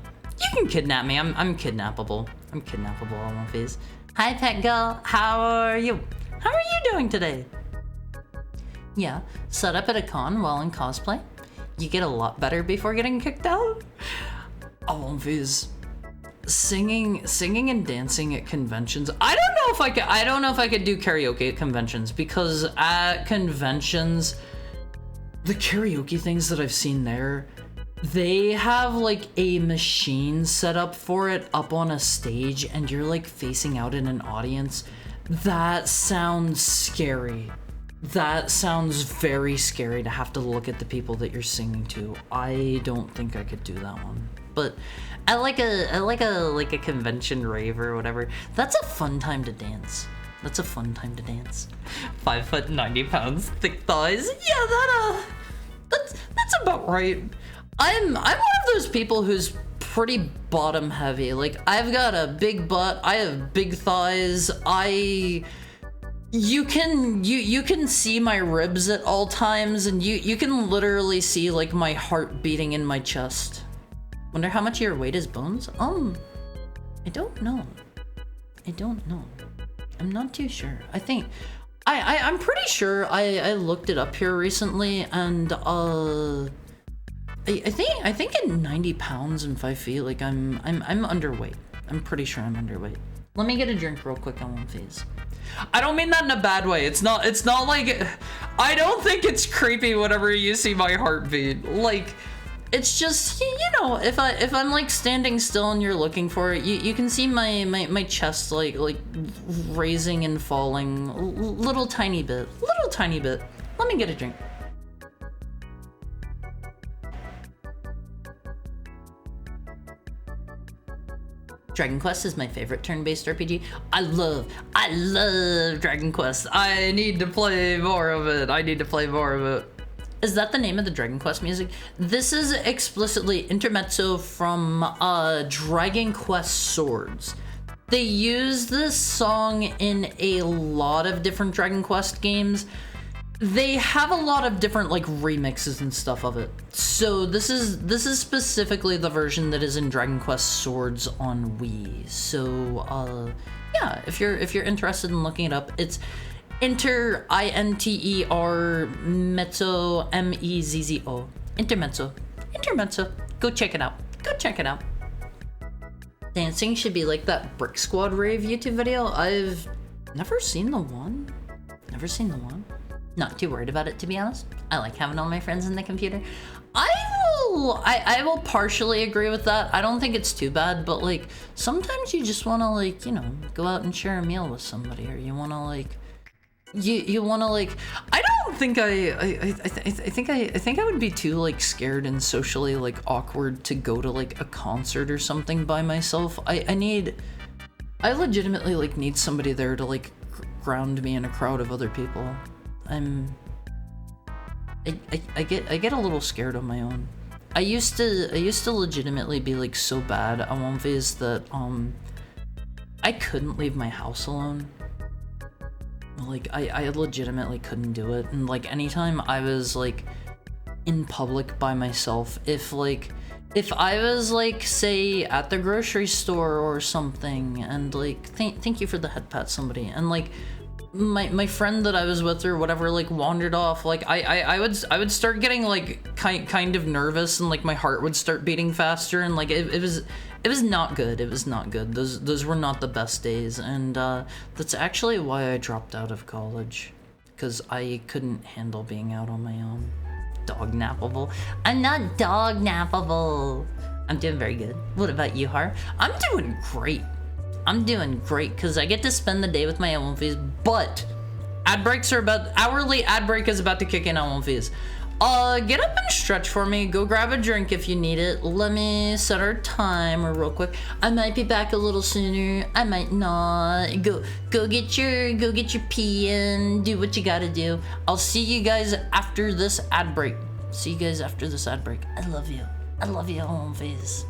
I'm kidnappable. I'm kidnappable on one phase. Hi pet girl, how are you? How are you doing today? Yeah, set up at a con while in cosplay. You get a lot better before getting kicked out. Oh, Viz. Singing and dancing at conventions. I don't know if I could do karaoke at conventions, because at conventions, the karaoke things that I've seen there, they have like a machine set up for it up on a stage, and you're like facing out in an audience. That sounds scary. That sounds very scary to have to look at the people that you're singing to. I don't think I could do that one. But I like a convention rave or whatever. That's a fun time to dance. 5 foot 90 pounds, thick thighs. Yeah, that's about right. I'm one of those people who's pretty bottom heavy. Like I've got a big butt. I have big thighs. You can see my ribs at all times, and you can literally see like my heart beating in my chest. Wonder how much of your weight is bones? I don't know. I'm not too sure. I think I'm pretty sure I looked it up here recently, and I think at 90 pounds and 5 feet, like I'm underweight. I'm pretty sure I'm underweight. Let me get a drink real quick on one phase. I don't mean that in a bad way. It's not like, I don't think it's creepy whenever you see my heartbeat. Like, it's just, you know, if I'm like standing still and you're looking for it, you can see my chest like raising and falling little tiny bit. Let me get a drink. Dragon Quest is my favorite turn-based RPG. I love Dragon Quest. I need to play more of it. Is that the name of the Dragon Quest music? This is explicitly intermezzo from Dragon Quest Swords. They use this song in a lot of different Dragon Quest games. They have a lot of different like remixes and stuff of it. So this is specifically the version that is in Dragon Quest Swords on Wii. So yeah, if you're interested in looking it up, it's Inter mezzo mezzo. Intermezzo. Go check it out. Dancing should be like that Brick Squad rave YouTube video. I've never seen the one. Not too worried about it, to be honest. I like having all my friends in the computer. I will partially agree with that. I don't think it's too bad, but like sometimes you just want to like, you know, go out and share a meal with somebody, or you want to like you want to like, I don't think I think I would be too like scared and socially like awkward to go to like a concert or something by myself. I legitimately like need somebody there to like ground me in a crowd of other people. I get a little scared on my own. I used to legitimately be like so bad at one phase that I couldn't leave my house alone. Like I legitimately couldn't do it, and like anytime I was like in public by myself, if I was like say at the grocery store or something, and like thank you for the head pat, somebody, and like my friend that I was with or whatever like wandered off, like I would start getting like kind of nervous, and like my heart would start beating faster, and like it was not good. It was not good. Those were not the best days, and that's actually why I dropped out of college, because I couldn't handle being out on my own. Dog nappable. I'm not dog nappable. I'm doing very good. What about you, Har? I'm doing great. I'm doing great because I get to spend the day with my L1 fees, but hourly ad break is about to kick in L1 fees. Get up and stretch for me. Go grab a drink if you need it. Let me set our timer real quick. I might be back a little sooner. I might not. Go get your pee in. Do what you gotta do. I'll see you guys after this ad break. See you guys after this ad break. I love you. I love you, L1 fees.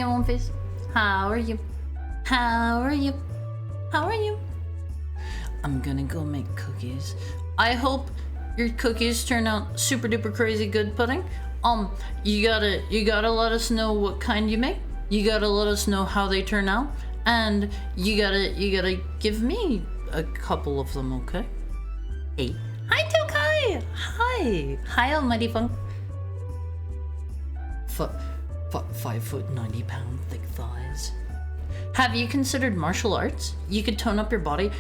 Hey, One Face. How are you? How are you? How are you? I'm gonna go make cookies. I hope your cookies turn out super duper crazy good, Pudding. You gotta let us know what kind you make. You gotta let us know how they turn out, and you gotta give me a couple of them, okay? Hey, hi Tokai. Hi, Almighty Funk. 5 foot 90 pound thick thighs. Have you considered martial arts? You could tone up your body.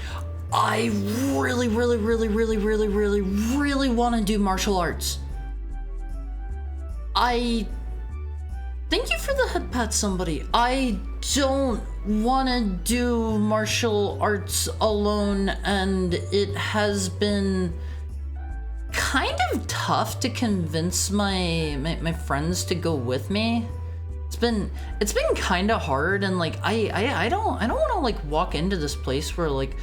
I really want to do martial arts. Thank you for the head pat, somebody. I don't want to do martial arts alone, and it has been kind of tough to convince my friends to go with me. It's been kind of hard, and like I don't want to like walk into this place where like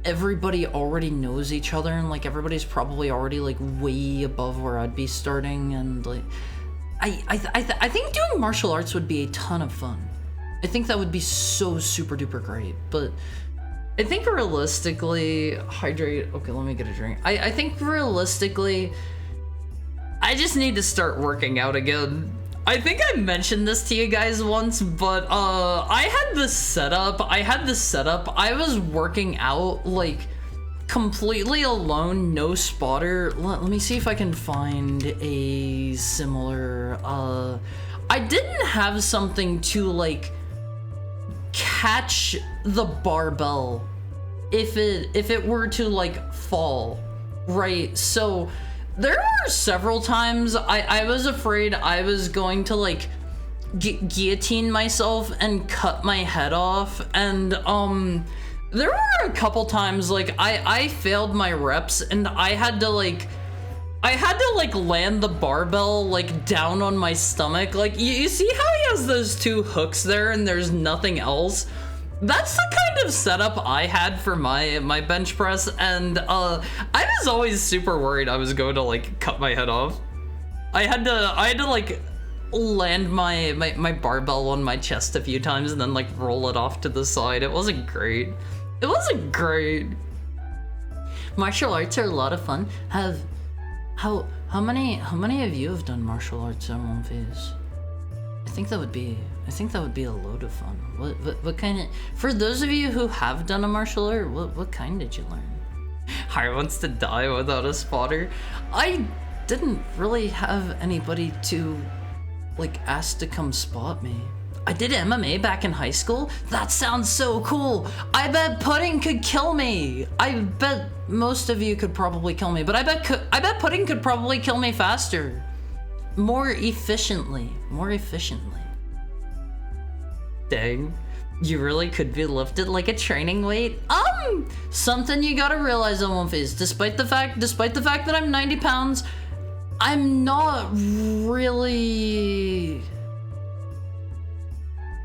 everybody already knows each other, and like everybody's probably already like way above where I'd be starting, and like I think doing martial arts would be a ton of fun. I think that would be so super duper great, but I think realistically, hydrate. Okay, let me get a drink. I think realistically, I just need to start working out again. I think I mentioned this to you guys once, but I had this setup. I was working out like completely alone, no spotter. Let me see if I can find a similar. I didn't have something to like catch the barbell if it were to like fall, right? So there were several times I was afraid I was going to like guillotine myself and cut my head off, and there were a couple times like I failed my reps, and I had to like land the barbell like down on my stomach. Like you see how he has those two hooks there and there's nothing else? That's the kind of setup I had for my bench press, and I was always super worried I was going to like cut my head off. I had to like land my barbell on my chest a few times and then like roll it off to the side. It wasn't great. It wasn't great. Martial arts are a lot of fun. How many of you have done martial arts at one phase? I think that would be a load of fun. What kind of, for those of you who have done a martial art, what kind did you learn? Hire wants to die without a spotter. I didn't really have anybody to like ask to come spot me. I did MMA back in high school. That sounds so cool. I bet Pudding could kill me. I bet most of you could probably kill me, but I bet Pudding could probably kill me faster. More efficiently. Dang, you really could be lifted like a training weight? Something you gotta realize on One Phase, despite the fact that I'm 90 pounds, I'm not really,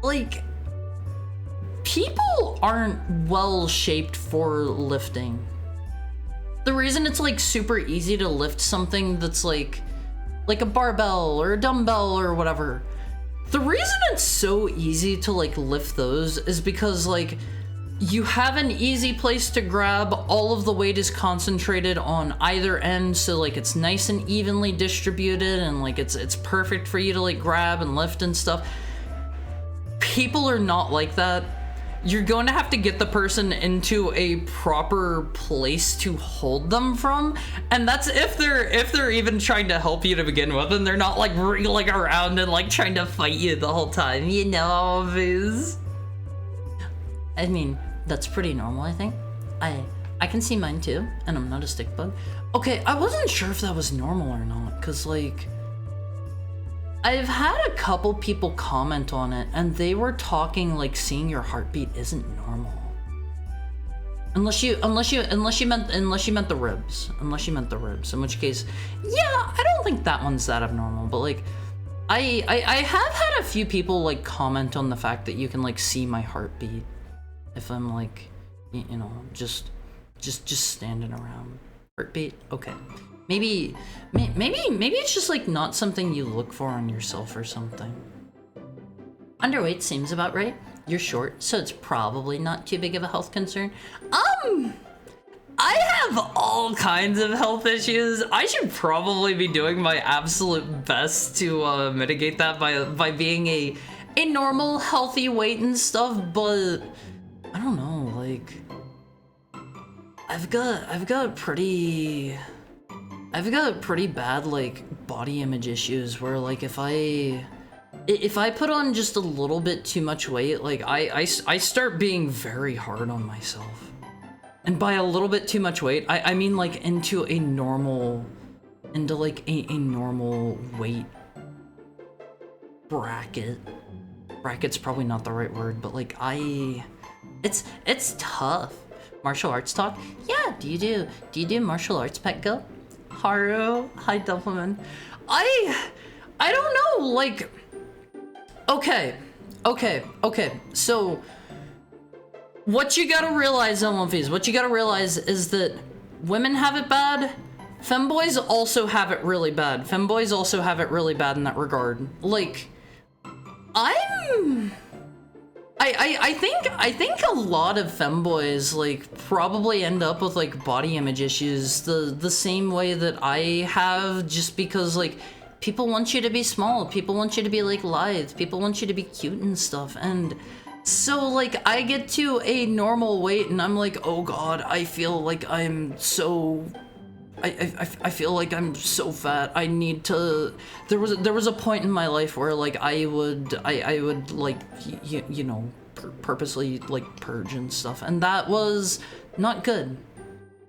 like, people aren't well shaped for lifting. The reason it's like super easy to lift something that's like a barbell or a dumbbell or whatever, the reason it's so easy to like lift those is because like you have an easy place to grab. All of the weight is concentrated on either end, so like it's nice and evenly distributed, and like it's perfect for you to like grab and lift and stuff. People are not like that. You're going to have to get the person into a proper place to hold them from, and that's if they're even trying to help you to begin with, and they're not like wriggling around and like trying to fight you the whole time, you know, Viz. I mean, that's pretty normal, I think. I can see mine too, and I'm not a stick bug. Okay, I wasn't sure if that was normal or not, cause like I've had a couple people comment on it, and they were talking like seeing your heartbeat isn't normal. Unless you meant the ribs. In which case, yeah, I don't think that one's that abnormal. But like, I have had a few people like comment on the fact that you can like see my heartbeat if I'm like, you know, just standing around. Heartbeat, okay. Maybe it's just like not something you look for on yourself or something. Underweight seems about right. You're short, so it's probably not too big of a health concern. I have all kinds of health issues. I should probably be doing my absolute best to mitigate that by being a normal, healthy weight and stuff, but I don't know, like I've got pretty bad like body image issues where like if I put on just a little bit too much weight, like I start being very hard on myself. And by a little bit too much weight, I mean like into a normal weight bracket. Bracket's probably not the right word, but like it's tough. Martial arts talk? Yeah, do you do martial arts, Pet Go? Haru, hi Doubleman. I don't know, like okay. So what you gotta realize, LMVs, what you gotta realize is that women have it bad. Femboys also have it really bad. Femboys also have it really bad in that regard. Like, I think a lot of femboys like probably end up with like body image issues the same way that I have, just because like people want you to be small, people want you to be like lithe, people want you to be cute and stuff, and so like I get to a normal weight and I'm like, oh god, I feel like I'm so I feel like I'm so fat. I need to. There was a point in my life where like I would like you know purposely like purge and stuff, and that was not good.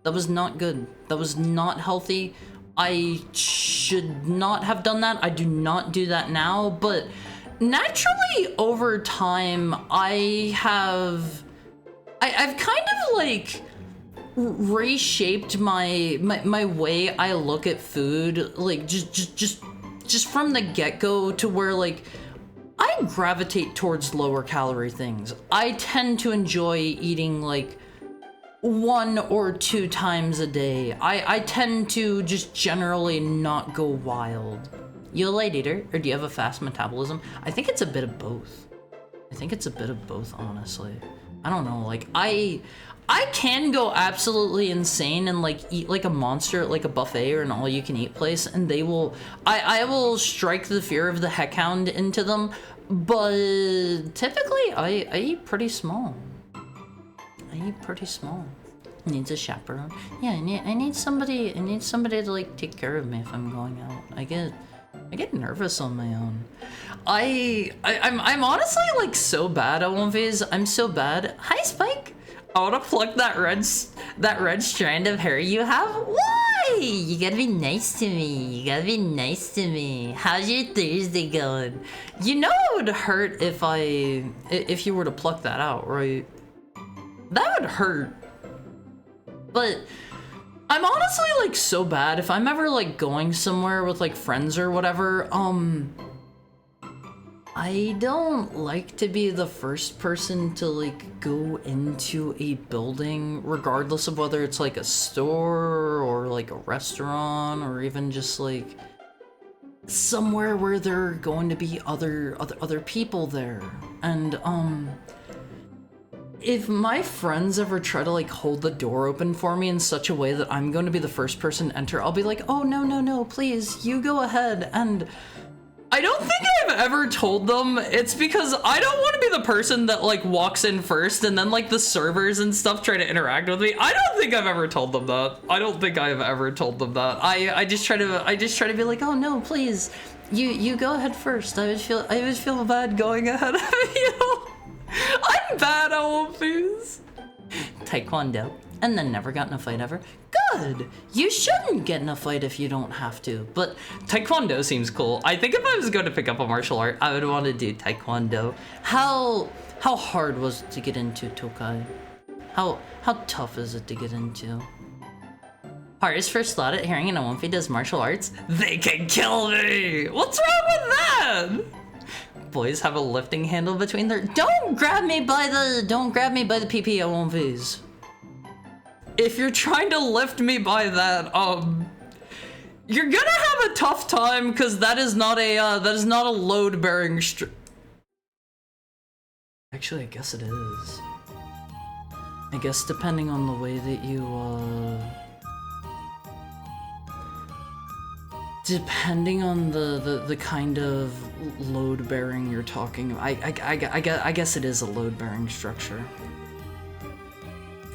That was not good. That was not healthy. I should not have done that. I do not do that now, but naturally over time I've kind of like reshaped my way I look at food, like just from the get-go, to where like I gravitate towards lower calorie things. I tend to enjoy eating like 1 or 2 times a day. I tend to just generally not go wild. You a light eater, or do you have a fast metabolism? I think it's a bit of both. Honestly. I don't know, like I can go absolutely insane and like eat like a monster at like a buffet or an all-you-can-eat place, and they will I will strike the fear of the heckhound into them, but typically I eat pretty small. Needs a chaperone. Yeah, I need somebody to like take care of me if I'm going out. I get nervous on my own. I'm honestly like so bad at one phase. I'm so bad. Hi Spike. I wanna pluck that red strand of hair you have. Why? You gotta be nice to me. How's your Thursday going? You know it would hurt if you were to pluck that out, right? That would hurt. But I'm honestly like so bad. If I'm ever like going somewhere with like friends or whatever, I don't like to be the first person to like go into a building, regardless of whether it's like a store or like a restaurant or even just like somewhere where there are going to be other people there. And if my friends ever try to like hold the door open for me in such a way that I'm going to be the first person to enter, I'll be like, oh no, please, you go ahead. And I don't think I've ever told them. It's because I don't want to be the person that like walks in first and then like the servers and stuff try to interact with me. I don't think I've ever told them that. I just try to be like, oh no, please, you go ahead first. I would feel bad going ahead of you. I'm bad at all things. Taekwondo, and then never got in a fight ever. Good. You shouldn't get in a fight if you don't have to, but Taekwondo seems cool. I think if I was going to pick up a martial art, I would want to do Taekwondo. How hard was it to get into, Tokai? How tough is it to get into? Hardest first thought at hearing an Awamfi does martial arts? They can kill me! What's wrong with that? Boys have a lifting handle between their— Don't grab me by the PP, Awamfis. If you're trying to lift me by that, you're gonna have a tough time, because that is not a load-bearing Actually, I guess it is. I guess depending on the way that you, depending on the kind of load bearing you're talking, I guess it is a load bearing structure.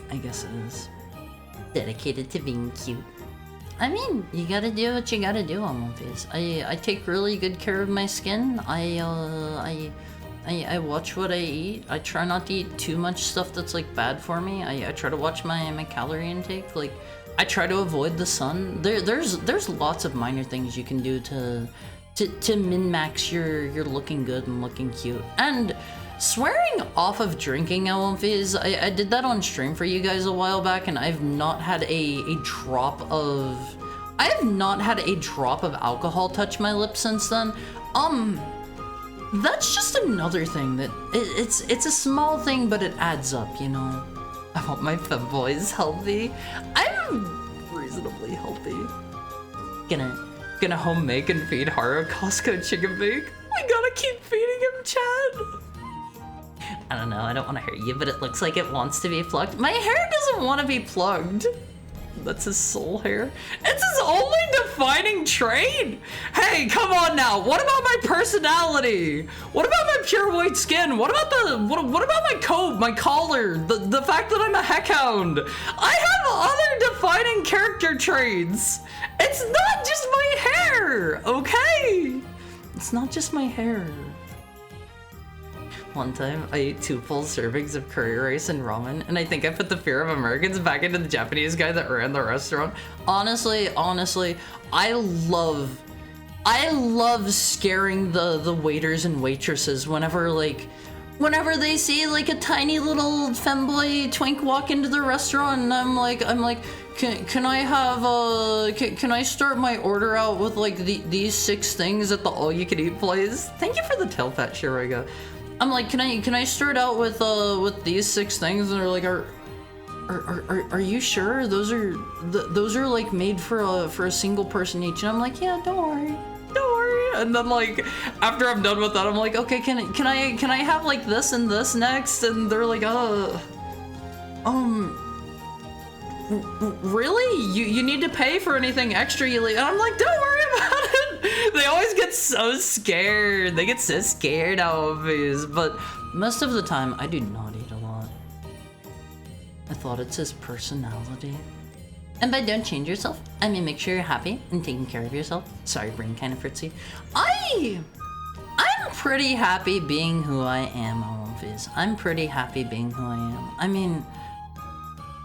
I guess it is. Dedicated to being cute. I mean, you gotta do what you gotta do on One Piece. I take really good care of my skin. I watch what I eat. I try not to eat too much stuff that's like bad for me. I try to watch my calorie intake. Like, I try to avoid the sun. There's lots of minor things you can do to min-max your looking good and looking cute. And swearing off of drinking at One Piece, I did that on stream for you guys a while back, and I've not had a drop of alcohol touch my lips since then. That's just another thing that it's a small thing, but it adds up, you know. I want my femboys healthy. I'm reasonably healthy. Gonna home make and feed Haru Costco chicken bake. We gotta keep feeding him, Chad. I don't know, I don't want to hurt you, but it looks like it wants to be plucked. My hair doesn't want to be plugged. That's his soul hair. It's his only defining trait. Hey, come on now. What about my personality? What about my pure white skin? What about what about my coat, my collar, the fact that I'm a heckhound? I have other defining character traits. It's not just my hair, okay? It's not just my hair. One time, I ate 2 full servings of curry rice and ramen, and I think I put the fear of Americans back into the Japanese guy that ran the restaurant. Honestly, I love scaring the waiters and waitresses whenever they see like a tiny little femboy twink walk into the restaurant, and I'm like, can I have can I start my order out with like these 6 things at the all-you-can-eat place? Thank you for the tail pat, Shiraiga. I'm like, can I start out with these 6 things? And they're like, are you sure those are like made for a single person each? And I'm like, yeah, don't worry. And then like after I'm done with that, I'm like, okay, can I have like this and this next? And they're like, really? You need to pay for anything extra? And I'm like, don't worry about it. They always get so scared. They get so scared of these, but most of the time I do not eat a lot. I thought it's his personality. And by don't change yourself, I mean make sure you're happy and taking care of yourself. Sorry, brain kind of fritzy. I'm pretty happy being who I am on One Piece. I'm pretty happy being who I am. I mean,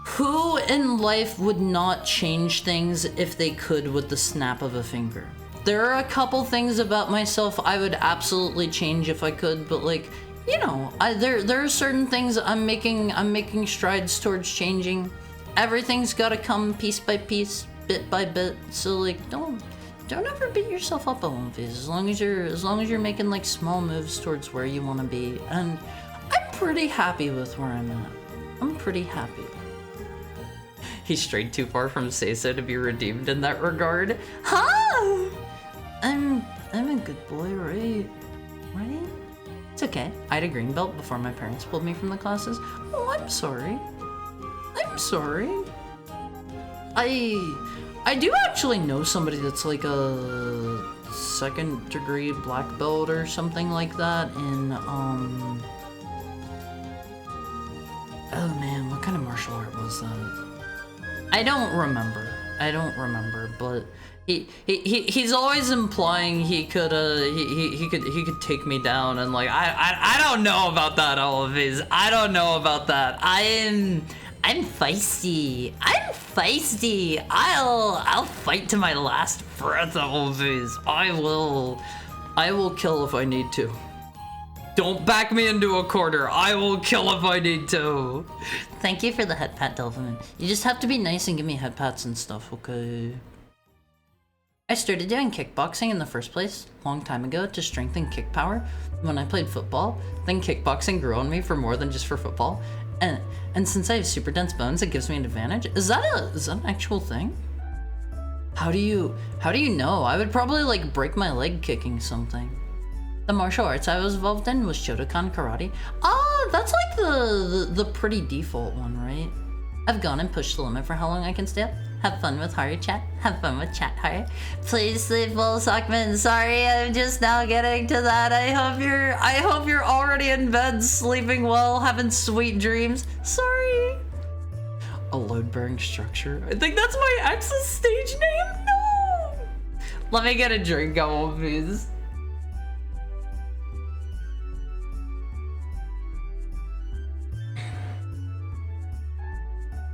who in life would not change things if they could with the snap of a finger? There are a couple things about myself I would absolutely change if I could, but like, you know, there are certain things I'm making strides towards changing. Everything's gotta come piece by piece, bit by bit. So like, don't ever beat yourself up on One Piece. As long as you're making like small moves towards where you want to be, and I'm pretty happy with where I'm at. I'm pretty happy. He strayed too far from Seiso to be redeemed in that regard. Huh? I'm a good boy, right? Right? It's okay. I had a green belt before my parents pulled me from the classes. Oh, I'm sorry. I'm sorry. I do actually know somebody that's like a 2nd degree black belt or something like that in oh man, what kind of martial art was that? I don't remember, but he's always implying he could take me down, and like I don't know about that, all of his. I don't know about that. I'm feisty. I'll fight to my last breath, all of his. I will kill if I need to. Don't back me into a corner. I will kill if I need to. Thank you for the head pat, Delvin. You just have to be nice and give me head pats and stuff, okay? I started doing kickboxing in the first place, long time ago, to strengthen kick power when I played football. Then kickboxing grew on me for more than just for football. And since I have super dense bones, it gives me an advantage. Is that an actual thing? How do you know? I would probably like break my leg kicking something. The martial arts I was involved in was Shotokan karate. that's like the pretty default one, right? I've gone and pushed the limit for how long I can stay up. Have fun with Haru chat. Have fun with chat, Haru. Please sleep well, Sockman. Sorry, I'm just now getting to that. I hope you're already in bed, sleeping well, having sweet dreams. Sorry. A load-bearing structure? I think that's my ex's stage name? No! Let me get a drink going, please.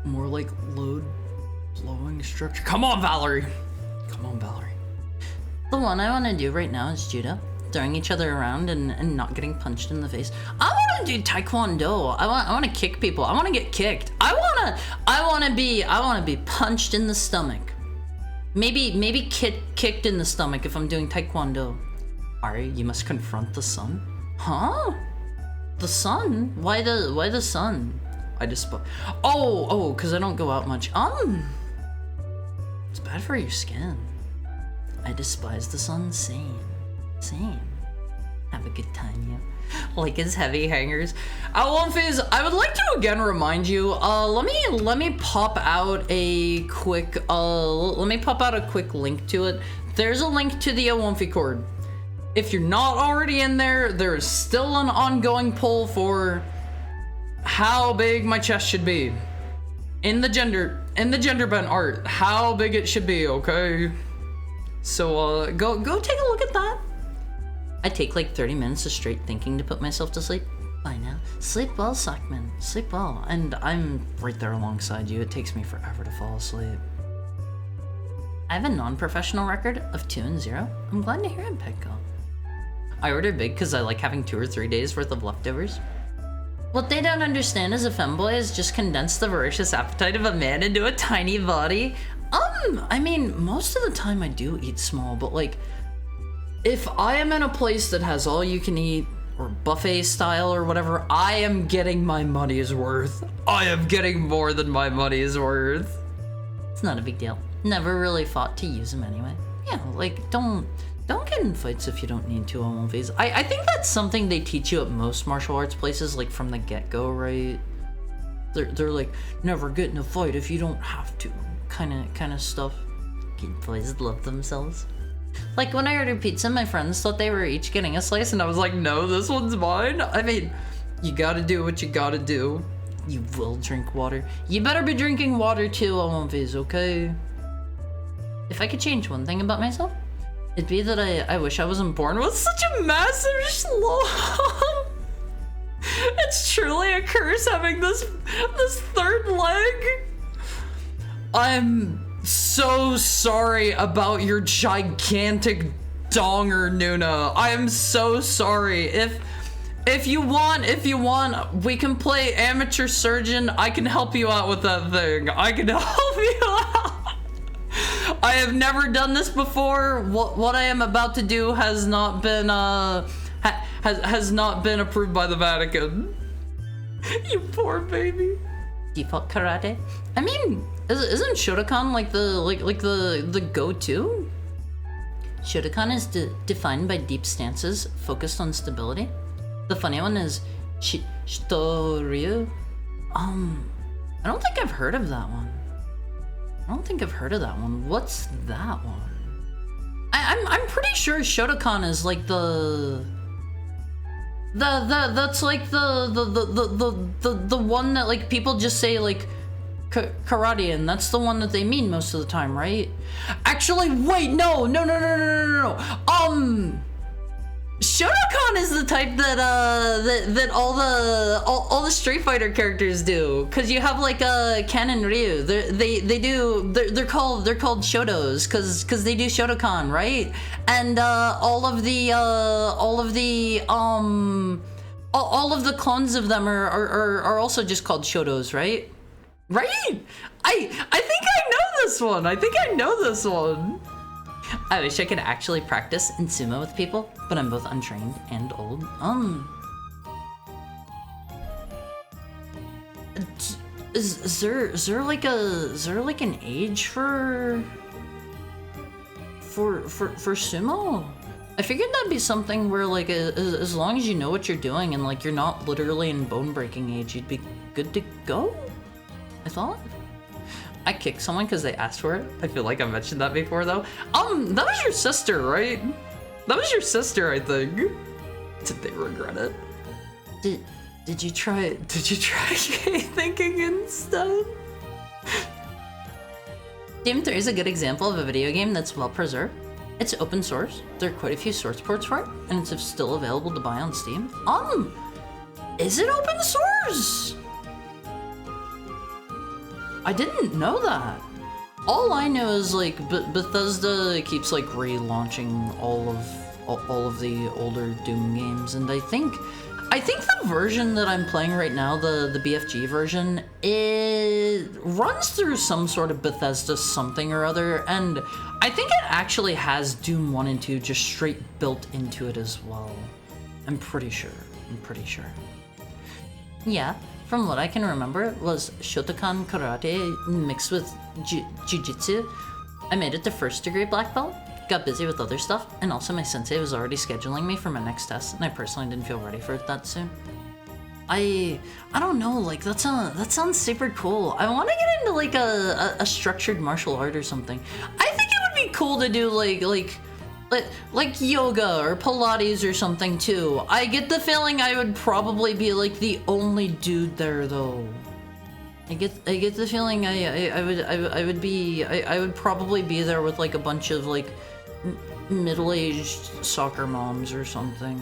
More like load-blowing structure. Come on, Valerie! Come on, Valerie. The one I want to do right now is judo. Throwing each other around and not getting punched in the face. I want to do taekwondo. I want to kick people. I want to get kicked. I want to be punched in the stomach. Maybe kicked in the stomach if I'm doing taekwondo. Ari, you must confront the sun. Huh? The sun? Why the sun? I just because I don't go out much. It's bad for your skin. I despise the sun. Same. Have a good time, you. Like his heavy hangers. Alonfiz, I would like to again remind you. Let me pop out a quick. Let me pop out a quick link to it. There's a link to the Awomfi Cord. If you're not already in there, there is still an ongoing poll for how big my chest should be. In the gender bent art, how big it should be. Okay. So go take a look at that. I take like 30 minutes of straight thinking to put myself to sleep. Bye now. Sleep well, Sockman. Sleep well. And I'm right there alongside you. It takes me forever to fall asleep. I have a non-professional record of 2-0. I'm glad to hear it, Petco. I ordered big because I like having 2 or 3 days worth of leftovers. What they don't understand is a femboy is just condensed the voracious appetite of a man into a tiny body. I mean, most of the time I do eat small, but like, if I am in a place that has all you can eat, or buffet style or whatever, I am getting my money's worth. I am getting more than my money's worth. It's not a big deal. Never really fought to use them anyway. Yeah, like, don't get in fights if you don't need to on movies. I think that's something they teach you at most martial arts places, like from the get-go, right? They're like, never get in a fight if you don't have to, kind of stuff. Kid boys love themselves. Like when I ordered pizza, my friends thought they were each getting a slice, and I was like, no, this one's mine. I mean, you gotta do what you gotta do. You will drink water. You better be drinking water too, Alonfiz, okay? If I could change one thing about myself, it'd be that I wish I wasn't born with such a massive schlong. It's truly a curse having this third leg. I'm so sorry about your gigantic donger, Nuna. I am so sorry. If you want, we can play amateur surgeon. I can help you out with that thing. I can help you out. I have never done this before. What I am about to do has not been has not been approved by the Vatican. You poor baby. Default karate. I mean, isn't Shotokan like the go-to? Shotokan is defined by deep stances focused on stability. The funny one is Shitoryu. I don't think I've heard of that one. What's that one? I'm pretty sure Shotokan is like that's like the one that like people just say like karate, and that's the one that they mean most of the time, right? Actually, wait, no. Shotokan is the type that all the Street Fighter characters do, cause you have like Ken and Ryu. They're called Shotos, cause they do Shotokan, right? And all of the clones of them are also just called Shotos, right? Right? I think I know this one. I wish I could actually practice in sumo with people, but I'm both untrained and old. Is there like an age for sumo? I figured that'd be something where, like, as long as you know what you're doing and, like, you're not literally in bone-breaking age, you'd be good to go, I thought. I kicked someone because they asked for it. I feel like I mentioned that before, though. That was your sister, right? That was your sister, I think. Did they regret it? Did you try thinking instead? Doom 3 is a good example of a video game that's well preserved. It's open source. There are quite a few source ports for it, and it's still available to buy on Steam. Is it open source? I didn't know that. All I know is, like, Bethesda keeps, like, relaunching all of the older Doom games, and I think the version that I'm playing right now, the BFG version, it runs through some sort of Bethesda something or other, and I think it actually has Doom 1 and 2 just straight built into it as well. I'm pretty sure. Yeah, from what I can remember, it was Shotokan Karate mixed with Jiu-Jitsu. I made it to first degree black belt, got busy with other stuff, and also my sensei was already scheduling me for my next test, and I personally didn't feel ready for it that soon. I don't know, like, that sounds super cool. I want to get into, like, a structured martial art or something. I think it would be cool to do, like yoga or Pilates or something, too. I get the feeling I would probably be, like, the only dude there, though. I get the feeling I would probably be there with, like, a bunch of, like, middle-aged soccer moms or something.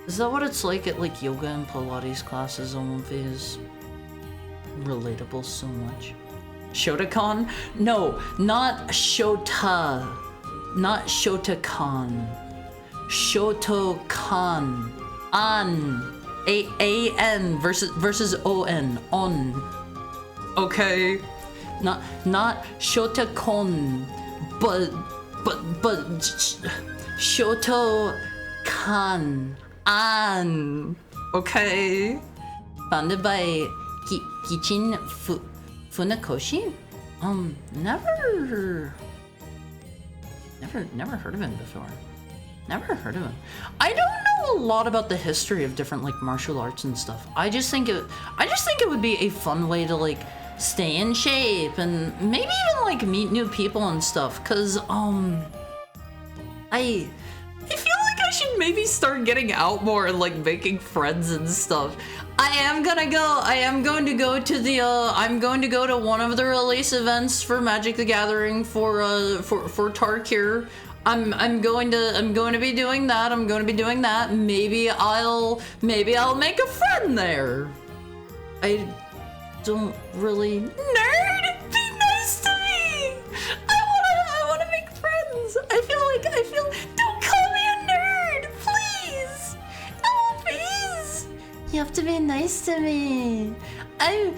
Is that what it's like at, like, yoga and Pilates classes on Phase? Relatable so much. Shotokan? No, not Shota. Not Shotokan. Shotokan. An. A-N versus O-N. On. Okay. Not Shotakon. But Shotokan. An. Okay. Founded by Kichin Funakoshi? Never heard of him before. Never heard of him. I don't know a lot about the history of different, like, martial arts and stuff. I just think it would be a fun way to, like, stay in shape and maybe even, like, meet new people and stuff, cause I feel like I should maybe start getting out more and, like, making friends and stuff. I'm going to go to one of the release events for Magic the Gathering for Tarkir. I'm going to be doing that. Maybe I'll make a friend there. I don't really. Nerd, be nice to me. I want to make friends. I feel. Don't call me a nerd, please. Oh, please. You have to be nice to me. I'm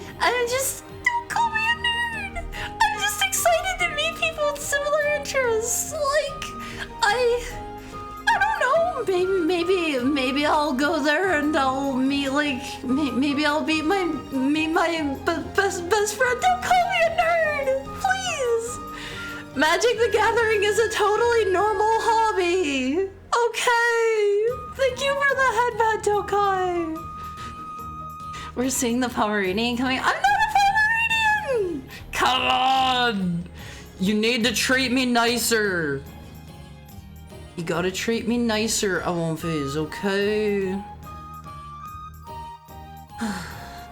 just. Don't call me a nerd. I'm just excited to meet people with similar interests. Like, I don't know. Maybe I'll go there and I'll meet, like, maybe I'll meet my best friend. Don't call me a nerd, please. Magic the Gathering is a totally normal hobby. Okay. Thank you for the headband, Tokai. We're seeing the Pomeranian coming. I'm not a Pomeranian. Come on. You need to treat me nicer. You gotta treat me nicer, Awonphase, okay?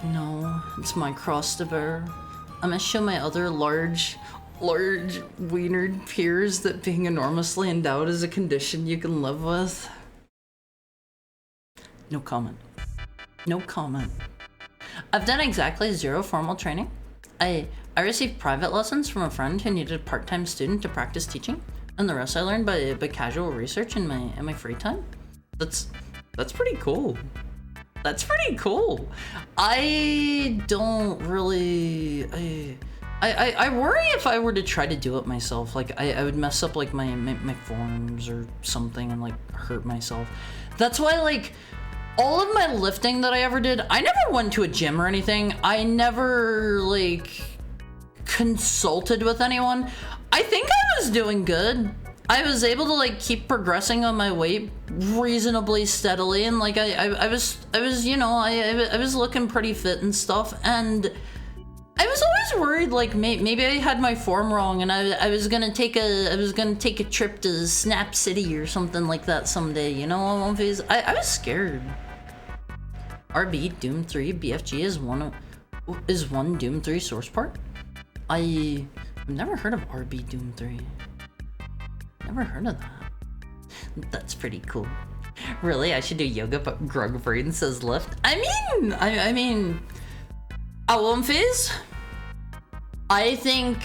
No, it's my cross to bear. I'm gonna show my other large wienered peers that being enormously endowed is a condition you can live with. No comment. No comment. I've done exactly 0 formal training. I received private lessons from a friend who needed a part-time student to practice teaching. And the rest I learned by casual research in my free time. That's pretty cool. That's pretty cool. I don't really. I worry if I were to try to do it myself. Like I would mess up like my forearms or something and like hurt myself. That's why like all of my lifting that I ever did, I never went to a gym or anything. I never like consulted with anyone. I think I was doing good. I was able to like keep progressing on my weight reasonably steadily, and like I was you know I was looking pretty fit and stuff, and I was always worried like maybe I had my form wrong, and I was gonna take a trip to Snap City or something like that someday, you know. I was scared. RB Doom 3 BFG is one Doom 3 source part. I've never heard of RB Doom 3. Never heard of that. That's pretty cool. Really, I should do yoga, but Grug Brain says lift. I mean, Alumphase. I think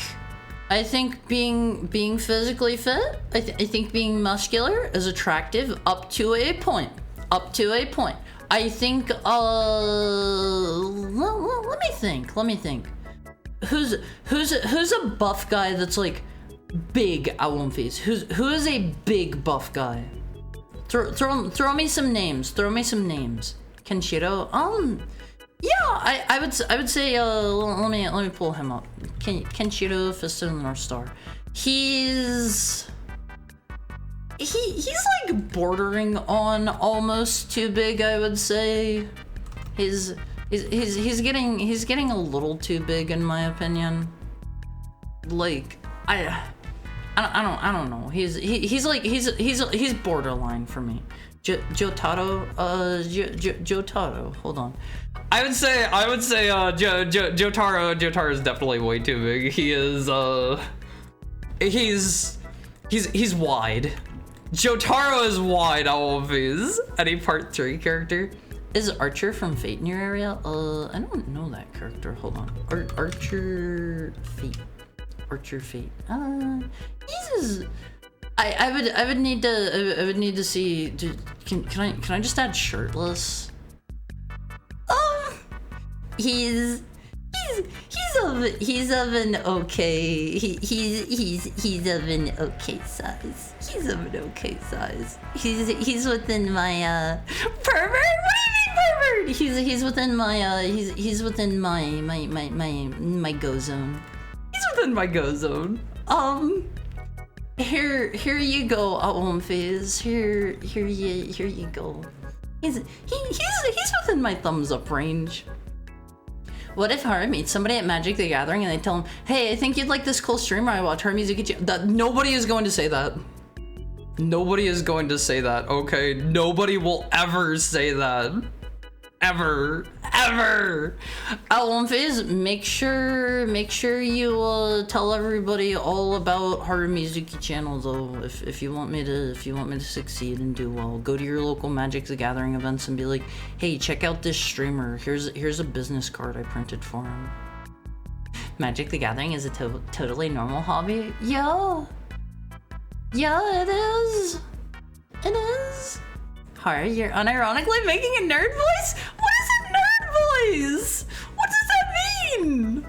being physically fit. I think being muscular is attractive up to a point. I think. Let me think. Who's a buff guy that's like big Alumphase? Who is a big buff guy? Throw me some names. Kenshiro. Yeah, I would say let me pull him up. Kenshiro, Fist of the North Star. He's like bordering on almost too big, I would say. He's getting a little too big in my opinion. Like I don't know. He's borderline for me. Jotaro, Jotaro. Hold on. I would say Jotaro is definitely way too big. He is he's wide. Jotaro is wide, all of his. Any part 3 character. Is Archer from Fate in your area? I don't know that character. Hold on. Archer Fate. He's. I would need to see. Can I just add shirtless? He's of an okay. He's of an okay size. He's within my pervert. What do you mean pervert? He's within my he's within my go zone. He's within my go zone. Here you go, Alumphase. Here you go. He's within my thumbs up range. What if Haru meets somebody at Magic the Gathering and they tell him, hey, I think you'd like this cool streamer I watch, her music. That nobody is going to say that. Nobody is going to say that, okay? Nobody will ever say that. Ever. Alumphase, make sure you tell everybody all about Haru Mizuki channel though. If you want me to succeed and do well, go to your local Magic the Gathering events and be like, hey, check out this streamer. Here's a business card I printed for him. Magic the Gathering is a totally normal hobby. Yeah, it is. Haru, you're unironically making a nerd voice? What is a nerd voice? What does that mean?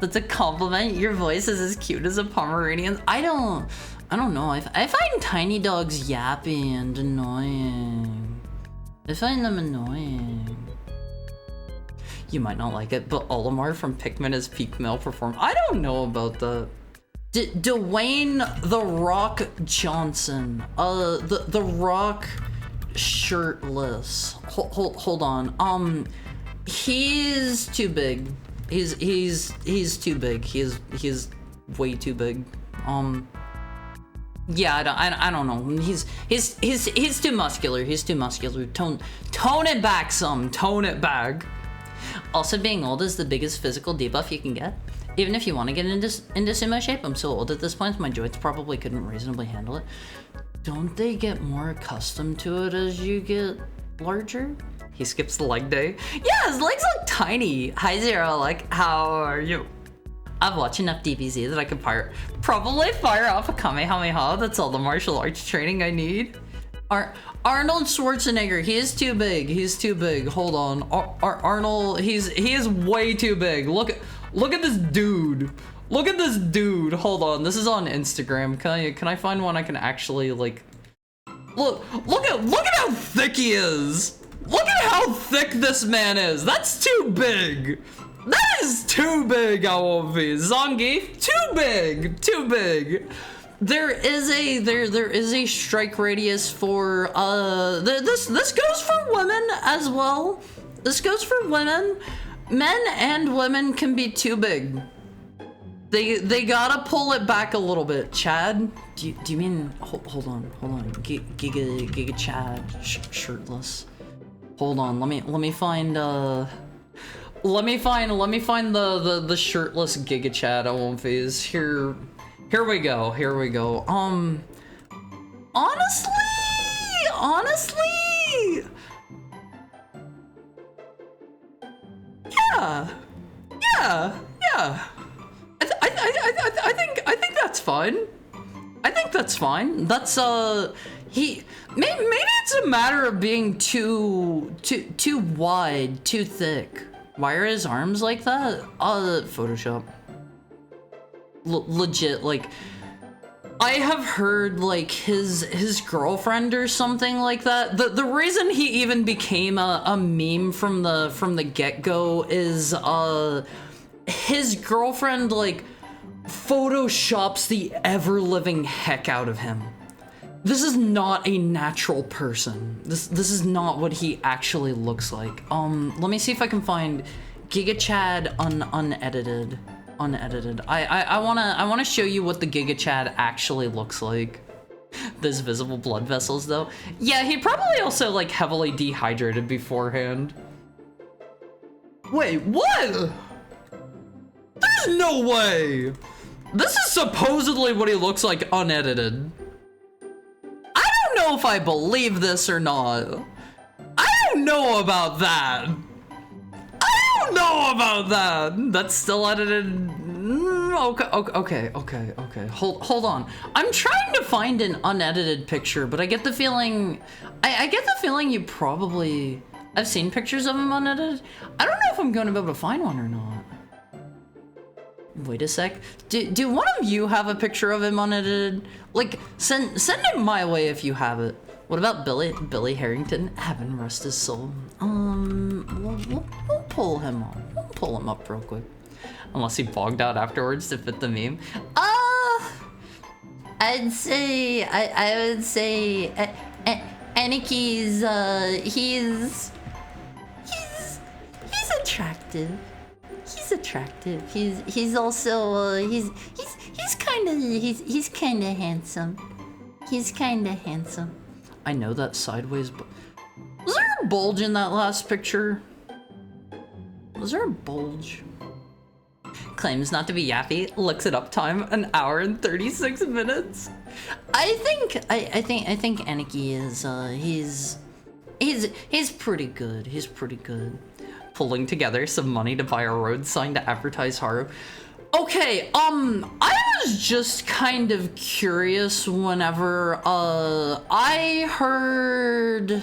That's a compliment. Your voice is as cute as a Pomeranian's. I don't know. I find tiny dogs yappy and annoying. I find them annoying. You might not like it, but Olimar from Pikmin is peak male perform. I don't know about that. Dwayne The Rock Johnson. The Rock shirtless. Hold on. He's too big. He's too big. He's way too big. Yeah, I don't know. He's too muscular. Tone it back some. Tone it back. Also, being old is the biggest physical debuff you can get. Even if you want to get into sumo shape, I'm so old at this point, my joints probably couldn't reasonably handle it. Don't they get more accustomed to it as you get larger? He skips the leg day. Yeah, his legs look tiny. Hi Zero, like, how are you? I've watched enough DBZ that I could probably fire off a Kamehameha. That's all the martial arts training I need. Arnold Schwarzenegger, he is too big. Hold on. Arnold, he is way too big. Look at this dude. Hold on. This is on Instagram. Can I find one I can actually like look at how thick he is. Look at how thick this man is. That's too big. That is too big, Awolfi. Zangief, too big. There is a strike radius for this goes for women as well. This goes for women. Men and women can be too big. They gotta pull it back a little bit. Chad, do you mean hold on Giga Chad shirtless? Hold on, let me find the shirtless Giga Chad Awolfi's here. Here we go. Honestly, yeah. I think that's fine. That's maybe it's a matter of being too wide, too thick. Why are his arms like that? Photoshop. Legit, like, I have heard like his girlfriend or something like that. The reason he even became a meme from the get-go is his girlfriend like photoshops the ever-living heck out of him. This is not a natural person. This is not what he actually looks like. Let me see if I can find Giga Chad unedited. I wanna show you what the Giga Chad actually looks like. There's visible blood vessels though. Yeah, he probably also like heavily dehydrated beforehand. Wait, what? There's no way! This is supposedly what he looks like unedited. I don't know if I believe this or not. I don't know about that. That's still edited. Okay. Hold on. I'm trying to find an unedited picture, but I get the feeling I get the feeling you probably I've seen pictures of him unedited. I don't know if I'm going to be able to find one or not. Wait a sec. Do one of you have a picture of him unedited? Like, send it my way if you have it. What about Billy Harrington? Heaven rest his soul. We'll pull him up. We'll pull him up real quick. Unless he bogged out afterwards to fit the meme. I'd say I would say Aniki's he's attractive. He's attractive. He's also he's kind of handsome. He's kind of handsome. I know that sideways, but was there a bulge in that last picture? Was there a bulge? Claims not to be yappy. Looks it up time 1 hour and 36 minutes. I think Aniki is he's pretty good. He's pretty good. Pulling together some money to buy a road sign to advertise Haru. Okay, I was just kind of curious whenever I heard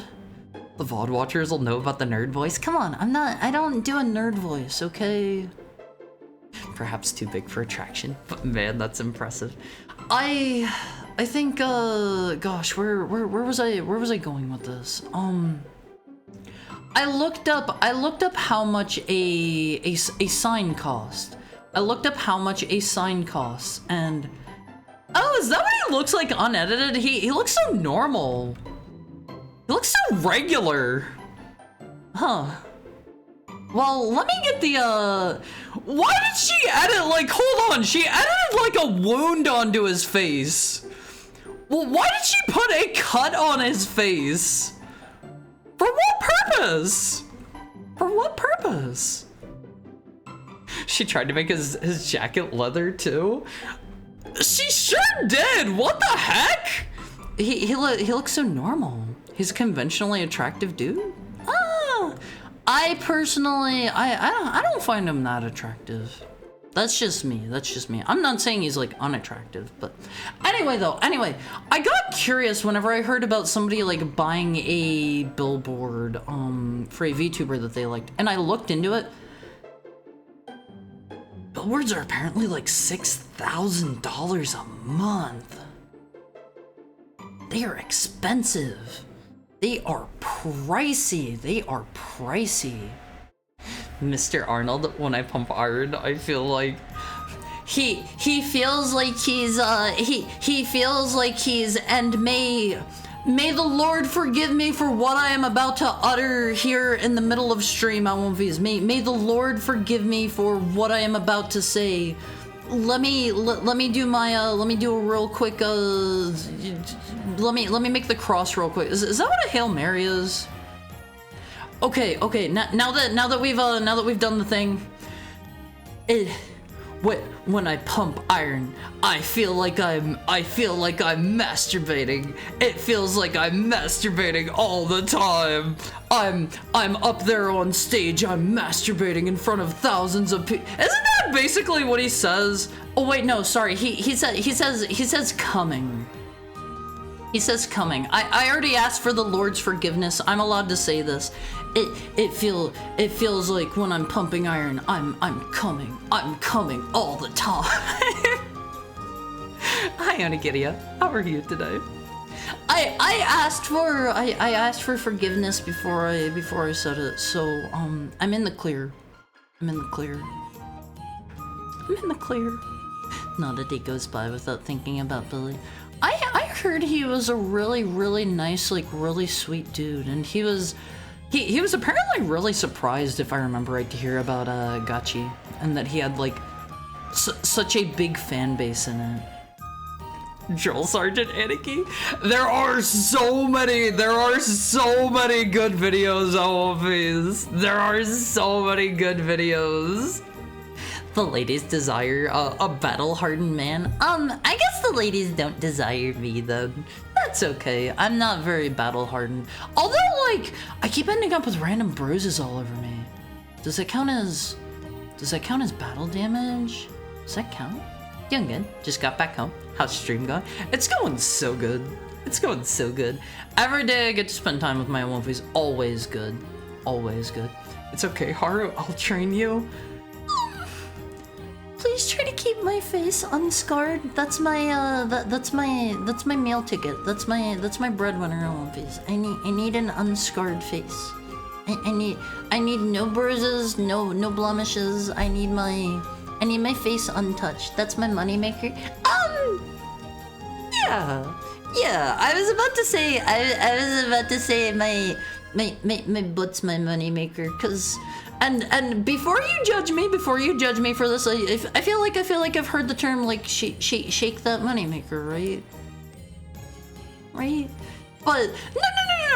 the VOD watchers will know about the nerd voice. Come on, I don't do a nerd voice, okay? Perhaps too big for attraction, but man, that's impressive. I think gosh, where was I going with this? I looked up how much a sign cost. I looked up how much a sign costs, and oh, is that what he looks like unedited? He looks so normal. He looks so regular. Huh. Well, let me get the why did she edit, like, hold on, she edited like a wound onto his face. Well, why did she put a cut on his face? For what purpose? For what purpose? She tried to make his jacket leather too? She sure did! What the heck? He looks so normal. He's a conventionally attractive dude? I personally, I don't find him that attractive. That's just me. I'm not saying he's like unattractive, but anyway, I got curious whenever I heard about somebody like buying a billboard for a VTuber that they liked, and I looked into it. Billboards are apparently like $6,000 a month. They are expensive. They are pricey. Mr. Arnold, when I pump iron, I feel like he feels like he's he feels like he's, and may the Lord forgive me for what I am about to utter here in the middle of stream. I won't be. May the Lord forgive me for what I am about to say. Let me do my let me do a real quick let me make the cross real quick. Is that what a Hail Mary is? Okay, now that we've done the thing, when I pump iron, I feel like I'm masturbating. It feels like I'm masturbating all the time. I'm up there on stage. I'm masturbating in front of thousands of people. Isn't that basically what he says? Oh wait, no, sorry. He says coming. He says coming. I already asked for the Lord's forgiveness. I'm allowed to say this. It feels like when I'm pumping iron, I'm coming all the time. Hi, Onigidia. How are you today? I asked for forgiveness before I said it. So I'm in the clear. I'm in the clear. Not a day goes by without thinking about Billy. I heard he was a really, really nice, like really sweet dude, and he was apparently really surprised, if I remember right, to hear about Gachi, and that he had like such a big fan base in it. Drill Sergeant Aniki? There are so many good videos of these. There are so many good videos. The ladies desire a battle-hardened man. I guess the ladies don't desire me, though. That's okay. I'm not very battle-hardened. Although, like, I keep ending up with random bruises all over me. Does that count as battle damage? Does that count? Doing good. Just got back home. How's stream going? It's going so good. It's going so good. Every day I get to spend time with my Womfies. Always good. Always good. It's okay, Haru. I'll train you. Please try to keep my face unscarred. That's my that's my meal ticket. That's my breadwinner on Womfies. I need an unscarred face. I need no bruises, no blemishes. I need my face untouched. That's my moneymaker. Yeah. I was about to say my butt's my moneymaker, cause and before you judge me for this, I feel like I've heard the term like shake that moneymaker, right? Right? But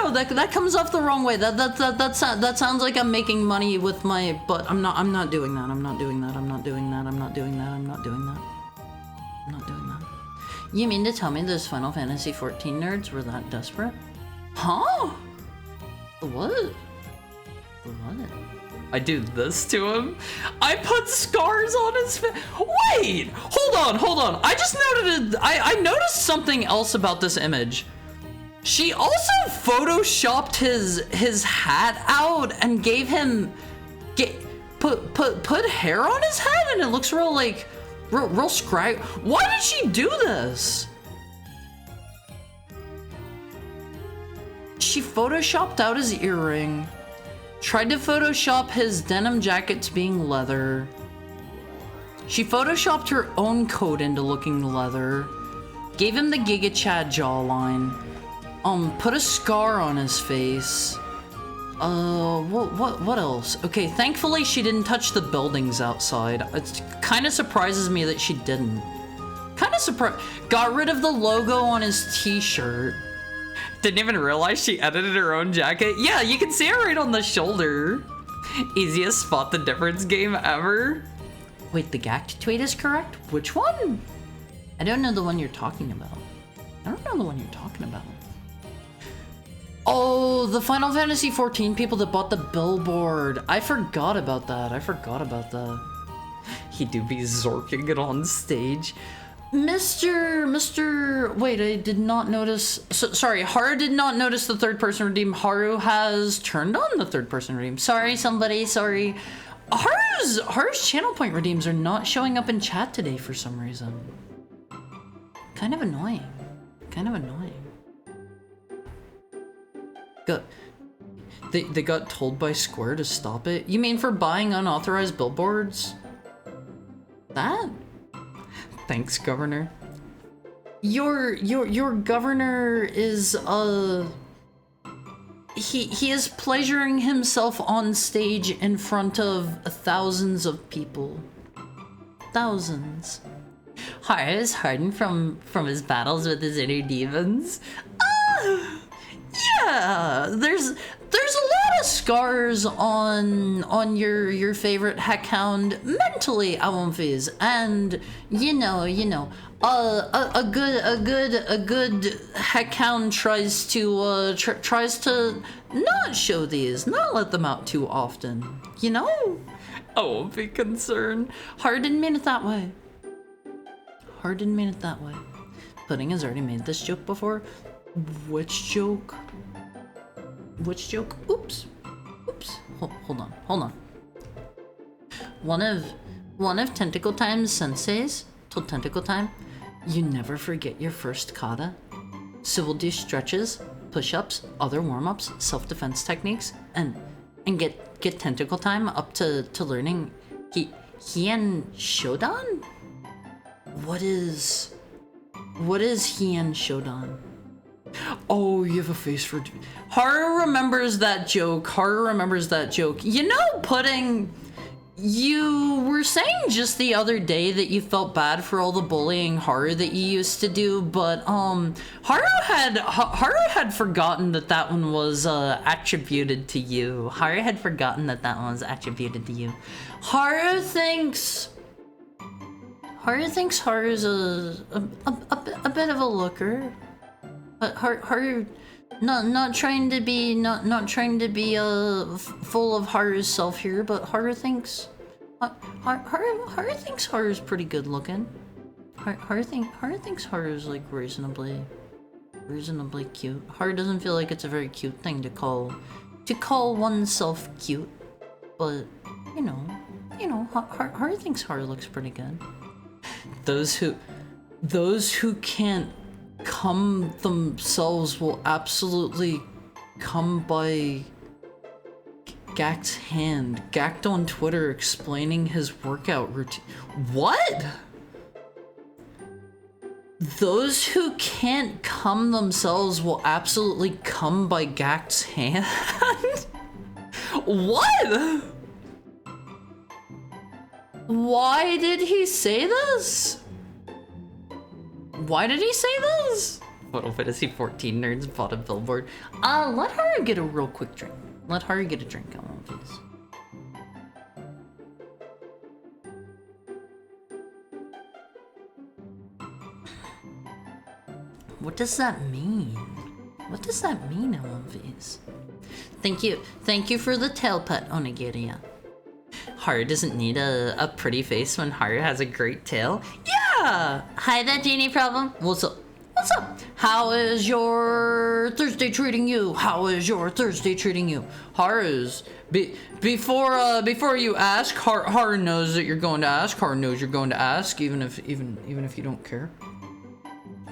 no, that comes off the wrong way. That sounds like I'm making money with my butt. I'm not doing that. You mean to tell me those Final Fantasy XIV nerds were that desperate? Huh? What? I do this to him? I put scars on his face. Wait! Hold on. I just noted I noticed something else about this image. She also photoshopped his hat out and gave him put hair on his head, and it looks real scrag. Why did she do this? She photoshopped out his earring, tried to photoshop his denim jacket to being leather. She photoshopped her own coat into looking leather, gave him the Giga Chad jawline, put a scar on his face. What else? Okay, thankfully she didn't touch the buildings outside. It kind of surprises me that she didn't. Got rid of the logo on his t-shirt. Didn't even realize she edited her own jacket. Yeah, you can see it right on the shoulder. Easiest spot the difference game ever. Wait, the Gact tweet is correct? Which one? I don't know the one you're talking about. Oh, the Final Fantasy XIV people that bought the billboard. I forgot about that. He do be zorking it on stage. Mr. Wait, I did not notice. Sorry, Haru did not notice the third person redeem. Haru has turned on the third person redeem. Sorry. Haru's channel point redeems are not showing up in chat today for some reason. Kind of annoying. Good. They got told by Square to stop it? You mean for buying unauthorized billboards? That? Thanks, Governor. Your governor is he is pleasuring himself on stage in front of thousands of people. Thousands. Har is hardened from his battles with his inner demons. Yeah, there's a lot of scars on your favorite heckhound mentally, Awumfies, and you know, a good heckhound tries to not show these, not let them out too often, you know. I won't be concerned. Hard didn't mean it that way. Hard didn't mean it that way. Pudding has already made this joke before. Which joke? Which joke? Oops. Hold on. One of Tentacle Time's senseis told Tentacle Time, you never forget your first kata. So we'll do stretches, push-ups, other warm-ups, self-defense techniques, and get Tentacle Time up to learning Hien Shodan? What is Hien Shodan? Oh, you have a face for... Haru remembers that joke. You know, Pudding, you were saying just the other day that you felt bad for all the bullying Haru that you used to do, but Haru had forgotten that one was attributed to you. Haru thinks Haru's a bit of a looker. But Haru, not trying to be full of Haru's self here, but Haru thinks Haru's pretty good looking. Haru thinks Haru's like reasonably cute. Haru doesn't feel like it's a very cute thing to call oneself cute, but you know, Haru thinks Haru looks pretty good. Those who can't come themselves will absolutely come by Gak's hand. Gacked on Twitter explaining his workout routine. What? Those who can't come themselves will absolutely come by Gack's hand? What? Why did he say this? Photo Fantasy 14 nerds bought a billboard. Let Haru get a real quick drink. I want this. What does that mean? I want these. Thank you for the tail pet, Onigiri. Haru doesn't need a pretty face when Haru has a great tail. Yeah! Hi, that genie problem. What's up? How is your Thursday treating you? Haru's... Before you ask, Haru knows that you're going to ask. Haru knows you're going to ask, even if you don't care.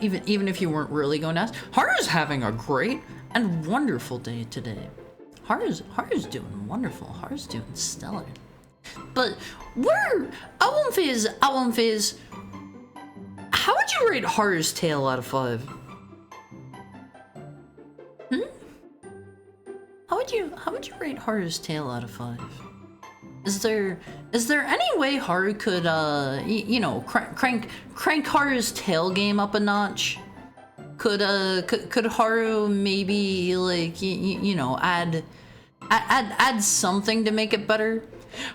Even if you weren't really going to ask. Haru's having a great and wonderful day today. Haru's doing wonderful. Haru's doing stellar. But Awumfies, how would you rate Haru's tail out of 5? How would you rate Haru's tail out of 5? Is there any way Haru could crank Haru's tail game up a notch? Could Haru maybe like add something to make it better?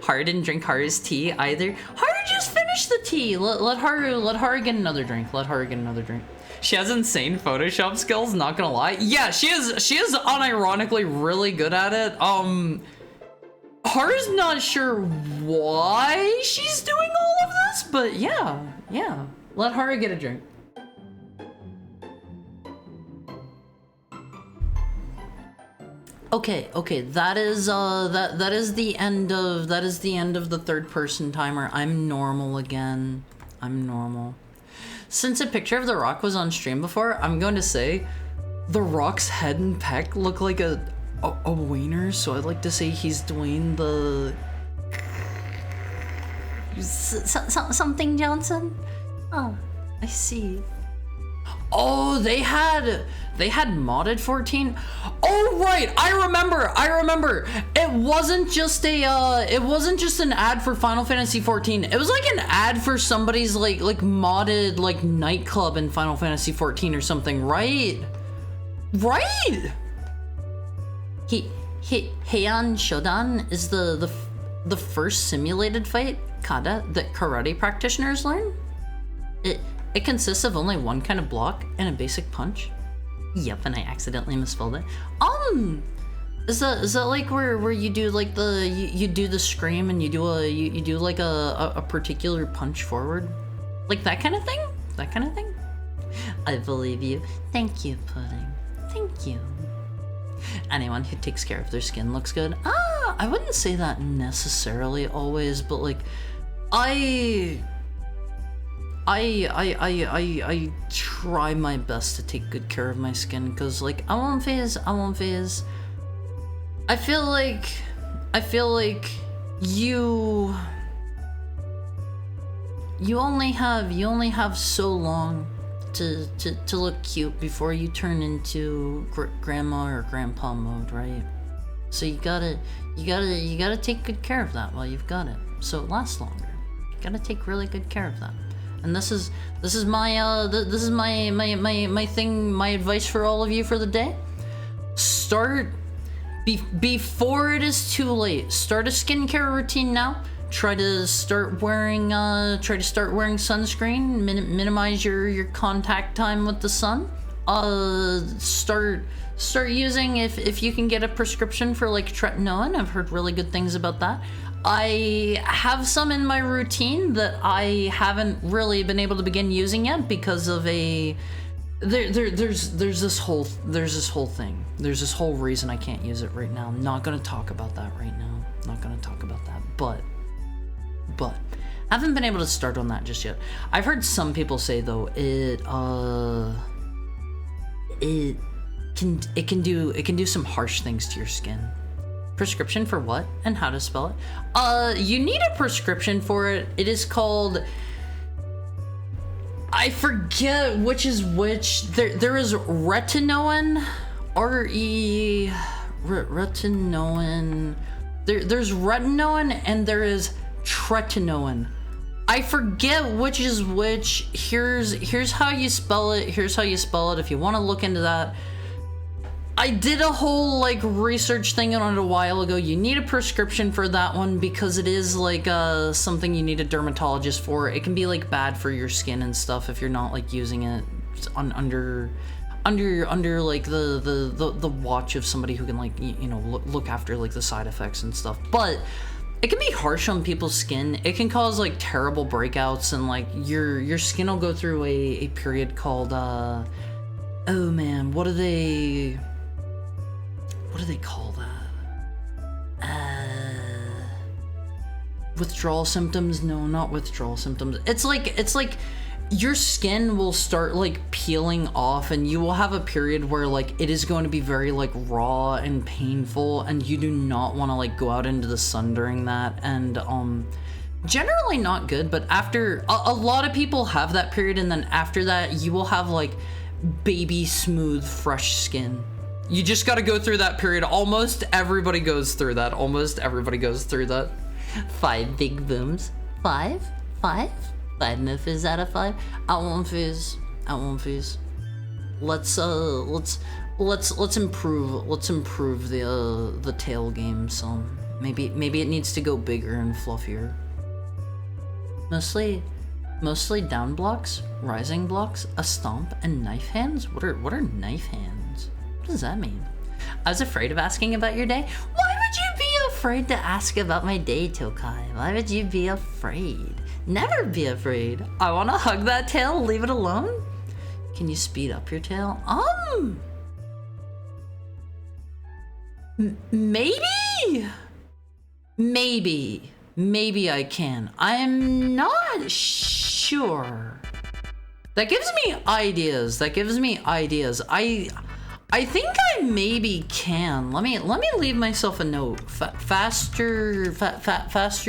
Haru didn't drink Haru's tea either. Haru just finished the tea. Let Haru get another drink. She has insane Photoshop skills, not gonna lie. Yeah, she is unironically really good at it. Haru's not sure why she's doing all of this, but yeah. Let Haru get a drink. Okay, that is the end of the third person timer. I'm normal again. Since a picture of The Rock was on stream before, I'm going to say The Rock's head and pec look like a a wiener, so I'd like to say he's doing the something Johnson. Oh, I see. Oh, they had modded 14. Oh right, I remember. It wasn't just an ad for Final Fantasy 14. It was like an ad for somebody's like modded like nightclub in Final Fantasy 14 or something, right? Right. Heian Shodan is the first simulated fight kata that karate practitioners learn. It consists of only one kind of block and a basic punch. Yep, and I accidentally misspelled it. Is that like where you do like you do the scream and you do like a particular punch forward? Like that kind of thing? That kind of thing? I believe you. Thank you, Pudding. Thank you. Anyone who takes care of their skin looks good. I wouldn't say that necessarily always, but like I try my best to take good care of my skin, because like I won't phase. I feel like you only have so long to look cute before you turn into grandma or grandpa mode, right? So you gotta take good care of that while you've got it, so it lasts longer. You gotta take really good care of that. And this is my thing, my advice for all of you for the day. Start before it is too late. Start a skincare routine now. Try to start wearing sunscreen. Minimize your contact time with the sun. Start using, if you can get a prescription for like tretinoin. I've heard really good things about that. I have some in my routine that I haven't really been able to begin using yet because of there's this whole thing. There's this whole reason I can't use it right now. I'm not gonna talk about that right now. But haven't been able to start on that just yet. I've heard some people say though it can do some harsh things to your skin. Prescription for what and how to spell it? You need a prescription for it. It is called, I forget which is which. There is retinoin, retinoin. There's retinoin and there is tretinoin. I forget which is which. Here's how you spell it. If you want to look into that. I did a whole like research thing on it a while ago. You need a prescription for that one because it is like something you need a dermatologist for. It can be like bad for your skin and stuff if you're not like using it under like the watch of somebody who can like look after like the side effects and stuff. But it can be harsh on people's skin. It can cause like terrible breakouts, and like your skin will go through a period called oh man, what do they call that? Withdrawal symptoms? No, not withdrawal symptoms. It's like your skin will start like peeling off, and you will have a period where like it is going to be very like raw and painful, and you do not want to like go out into the sun during that. And generally not good, but after a lot of people have that period, and then after that you will have like baby smooth fresh skin. You just got to go through that period. Almost everybody goes through that. 5 big booms. 5 myths out of 5. I won't fizz. Let's improve the tail game some. Maybe it needs to go bigger and fluffier. Mostly down blocks, rising blocks, a stomp, and knife hands. What are knife hands? What does that mean? I was afraid of asking about your day. Why would you be afraid to ask about my day, Tokai? Why would you be afraid? Never be afraid. I want to hug that tail, leave it alone. Can you speed up your tail? Maybe I can. I'm not sure. That gives me ideas. I I think I maybe can. Let me leave myself a note. Faster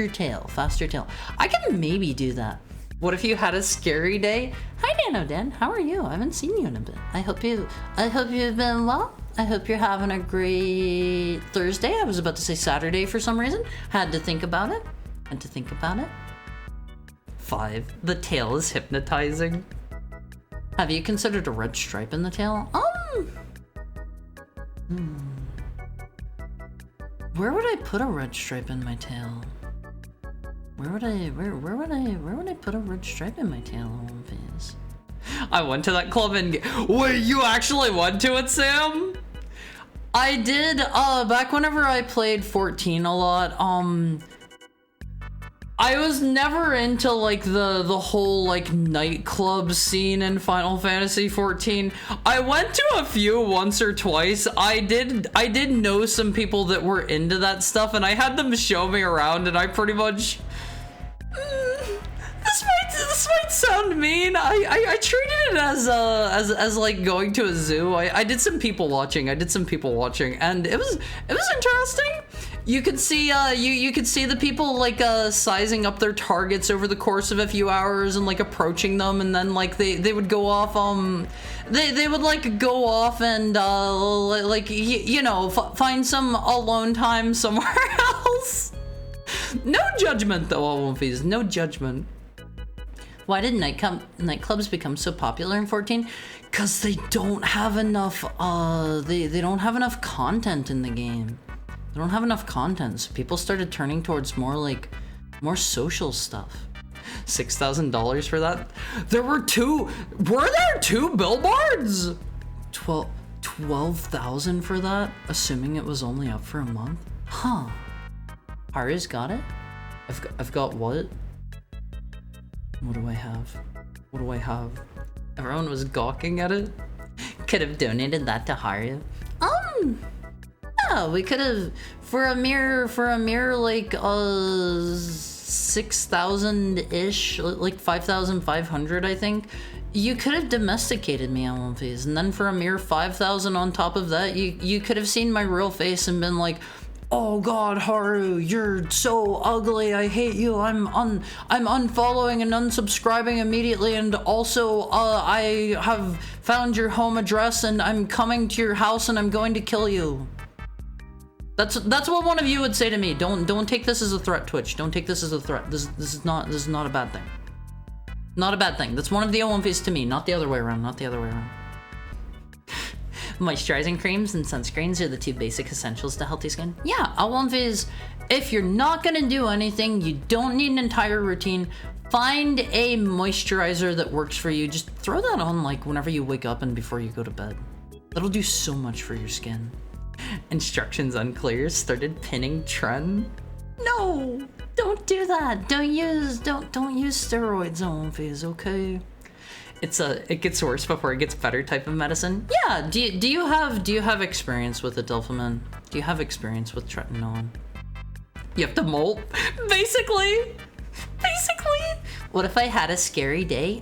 tail. I can maybe do that. What if you had a scary day? Hi Dan. How are you? I haven't seen you in a bit. I hope you've been well. I hope you're having a great Thursday. I was about to say Saturday for some reason. Had to think about it. 5. The tail is hypnotizing. Have you considered a red stripe in the tail? Where would I put a red stripe in my tail? Where would I put a red stripe in my tail, Phase? I went to that club and wait, you actually went to it, Sam? I did, back whenever I played 14 a lot, I was never into like the whole like nightclub scene in Final Fantasy 14. I went to a few once or twice. I did know some people that were into that stuff, and I had them show me around, and I pretty much this might sound mean. I treated it as like going to a zoo. I did some people watching, and it was interesting. You could see you could see the people like sizing up their targets over the course of a few hours and like approaching them, and then like they would go off they would like go off and like you know, find some alone time somewhere else. No judgment though, Alwonfies, no judgment. Why did nightclubs become so popular in 14? Cause they don't have enough they don't have enough content in the game. They don't have enough content, so people started turning towards more social stuff. $6,000 for that? Were there two billboards? 12,000 for that? Assuming it was only up for a month? Huh. Haru's got it? I've got what? What do I have? Everyone was gawking at it. Could have donated that to Haru. Yeah, we could have for a mere like 6,000-ish, like 5,500 I think. You could have domesticated me on one phase, and then for a mere 5,000 on top of that, you could have seen my real face and been like, oh god, Haru, you're so ugly, I hate you, I'm unfollowing and unsubscribing immediately, and also I have found your home address and I'm coming to your house and I'm going to kill you. That's what one of you would say to me. Don't take this as a threat, Twitch. Don't take this as a threat. This is not a bad thing. Not a bad thing. That's one of the Olympians to me, not the other way around. Moisturizing creams and sunscreens are the two basic essentials to healthy skin. Yeah, Olympians, if you're not gonna do anything, you don't need an entire routine. Find a moisturizer that works for you. Just throw that on like whenever you wake up and before you go to bed. That'll do so much for your skin. Instructions unclear. Started pinning Tren. No, don't do that. Don't use steroids on phase, okay? It gets worse before it gets better type of medicine. Yeah. Do you have experience with Adelphamin? Do you have experience with tretinoin? You have to molt, basically. What if I had a scary day?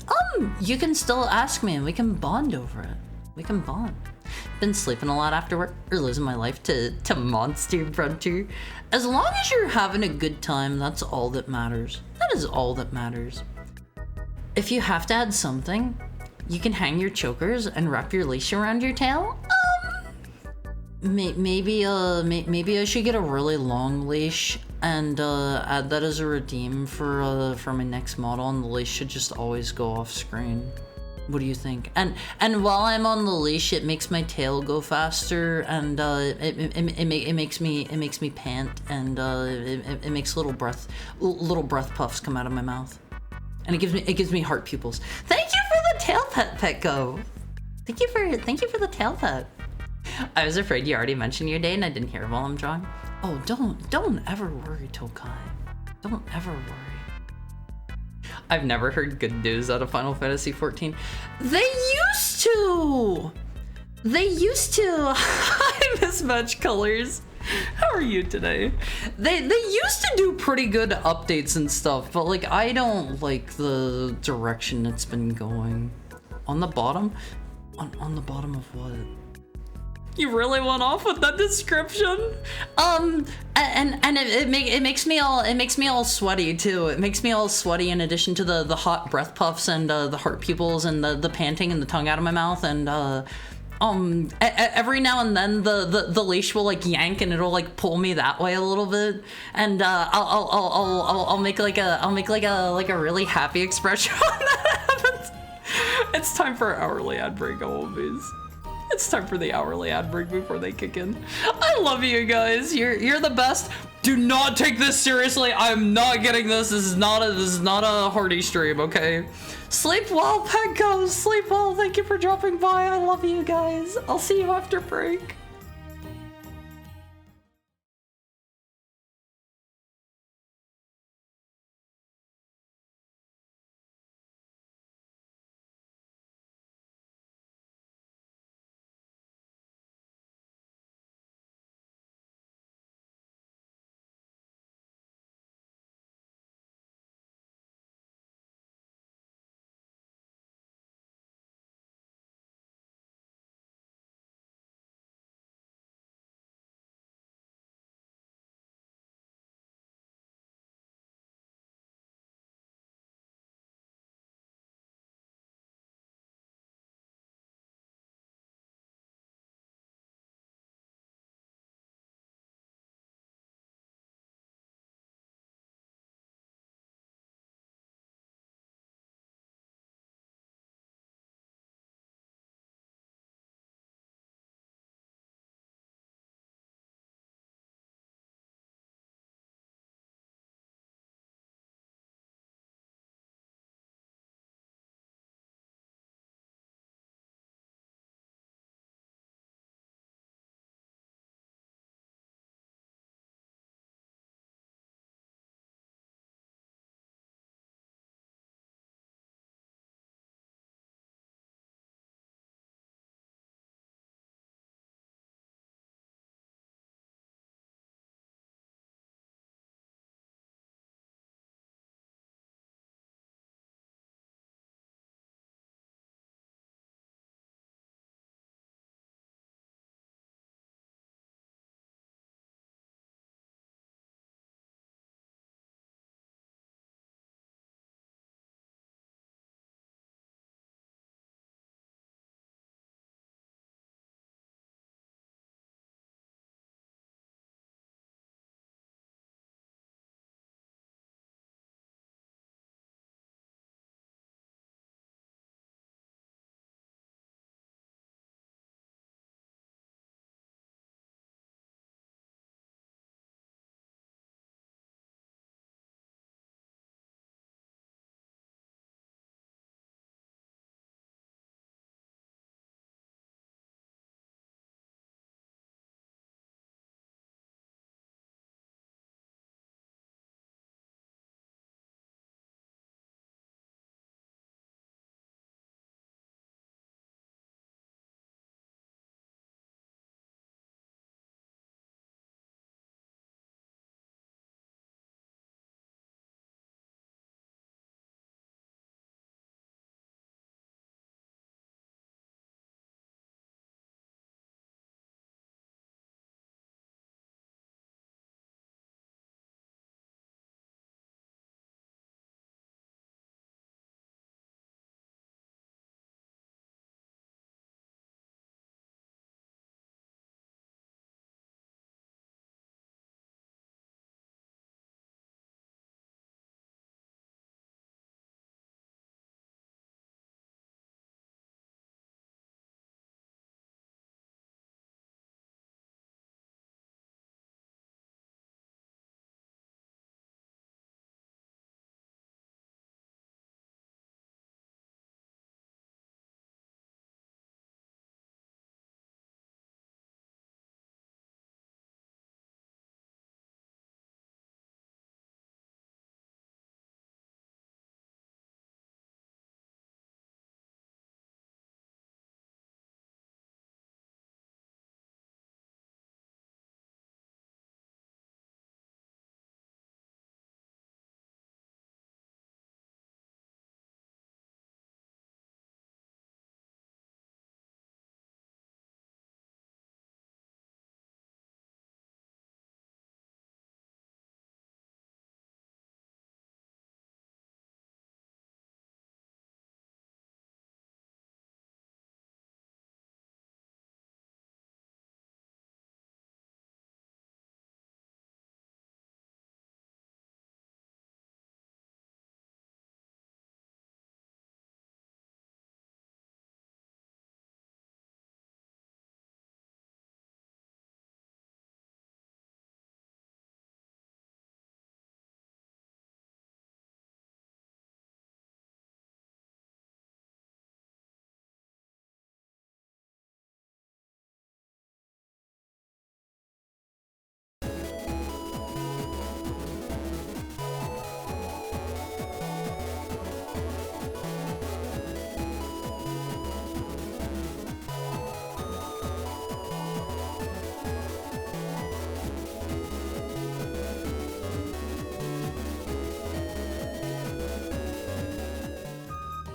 You can still ask me and we can bond over it. We can bond. Been sleeping a lot after work or losing my life to Monster Hunter. As long as you're having a good time, that's all that matters. That is all that matters. If you have to add something, you can hang your chokers and wrap your leash around your tail. Maybe I should get a really long leash and add that as a redeem for my next model, and the leash should just always go off screen. What do you think? And while I'm on the leash, it makes my tail go faster, and it makes me pant, and it makes little breath puffs come out of my mouth, and it gives me heart pupils. Thank you for the tail pet, Petco. Thank you for the tail pet. I was afraid you already mentioned your day and I didn't hear it while I'm drawing. Oh, don't ever worry, Tokai. Don't ever worry. I've never heard good news out of Final Fantasy XIV. They used to! Hi, Mismatch Colors. How are you today? They used to do pretty good updates and stuff, but like I don't like the direction it's been going. On the bottom? On the bottom of what? You really went off with that description? And it makes me all sweaty too. It makes me all sweaty in addition to the hot breath puffs and the heart pupils and the panting and the tongue out of my mouth and every now and then the leash will like yank and it'll like pull me that way a little bit, and I'll make like a really happy expression when that happens. It's time for hourly ad break, homies. It's time for the hourly ad break before they kick in. I love you guys. You're the best. Do not take this seriously. I'm not getting this. This is not a Hardy stream, okay? Sleep well, Peggo. Sleep well. Thank you for dropping by. I love you guys. I'll see you after break.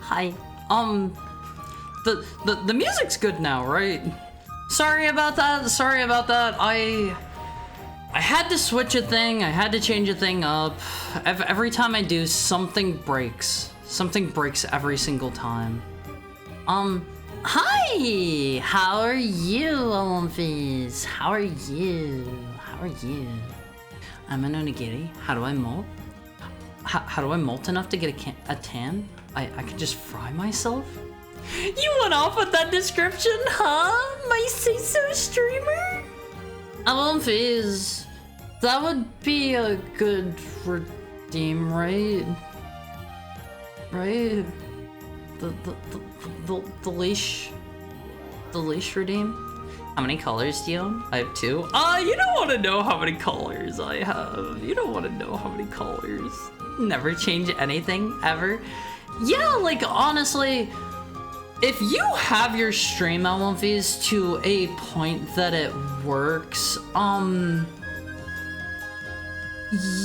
Hi. The music's good now, right? Sorry about that. I had to switch a thing. I had to change a thing up. Every time I do, something breaks. Something breaks every single time. Hi! How are you, Olympies? How are you? I'm an onigiri. How do I molt? How do I molt enough to get a tan? I can just fry myself? You went off with that description, huh? My say-so streamer? Olympies. That would be a good redeem, right? Right? The leash redeem? How many colors do you own? I have 2. You don't want to know how many colors I have. You don't want to know how many colors. Never change anything, ever. Yeah, like, honestly, if you have your stream LMVs to a point that it works,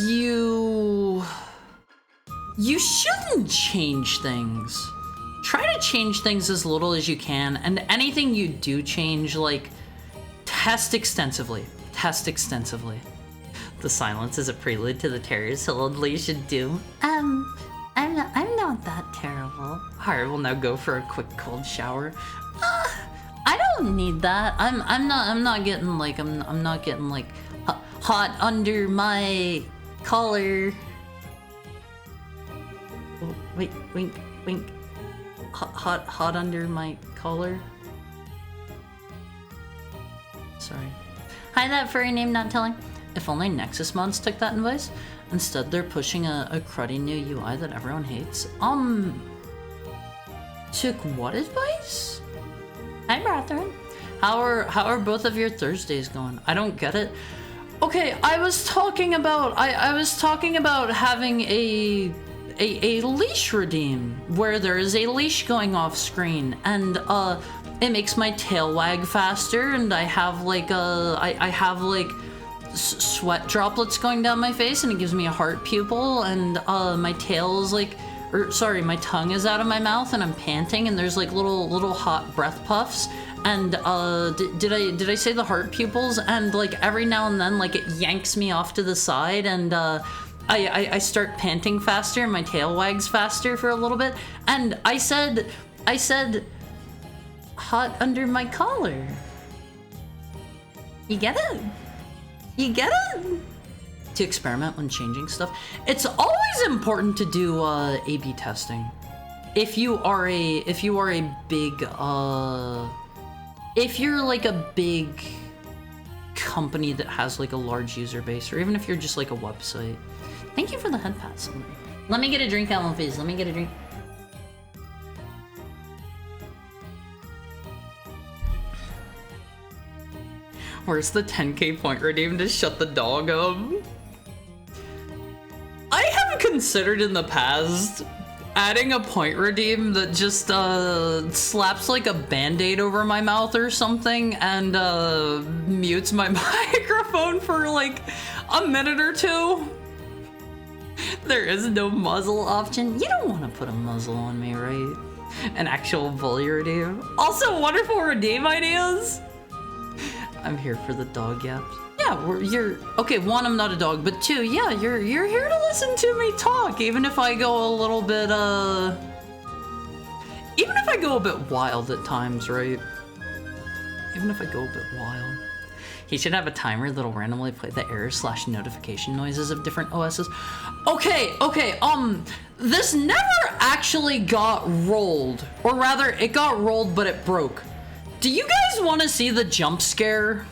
you shouldn't change things. Try to change things as little as you can, and anything you do change, like, test extensively. The silence is a prelude to the terrors he'll unleash and doom. I'm not that terrible. Alright, we'll now go for a quick cold shower. I don't need that. I'm not getting like hot under my collar. Oh, wait, wink. Hot under my collar. Sorry. Hi, that furry name not telling. If only Nexus mods took that advice. Instead, they're pushing a cruddy new UI that everyone hates. Took what advice? Hi, Brathren. How are both of your Thursdays going? I don't get it. Okay, I was talking about having a leash redeem where there is a leash going off screen, and it makes my tail wag faster, and I have like sweat droplets going down my face, and it gives me a heart pupil, and my tail is like, my tongue is out of my mouth, and I'm panting, and there's like little hot breath puffs, and did I say the heart pupils? And like every now and then, like it yanks me off to the side, and I start panting faster, and my tail wags faster for a little bit, and I said hot under my collar. You get it? To experiment when changing stuff. It's always important to do A/B testing. If you're like a big company that has like a large user base, or even if you're just like a website. Thank you for the head pat, somebody. Let me get a drink, Alan, please. Let me get a drink. Where's the 10k point redeem to shut the dog up? I have considered in the past adding a point redeem that just slaps like a band-aid over my mouth or something and mutes my microphone for like a minute or 2. There is no muzzle option. You don't want to put a muzzle on me, right? An actual bully redeem. Also, wonderful redeem ideas. I'm here for the dog yaps. Yeah, you're okay. 1, I'm not a dog, but 2, yeah, you're here to listen to me talk, even if I go a little bit even if I go a bit wild at times, right? Even if I go a bit wild. He should have a timer that'll randomly play the error/notification noises of different OSs. Okay, this never actually got rolled, or rather, it got rolled, but it broke. Do you guys want to see the jump scare?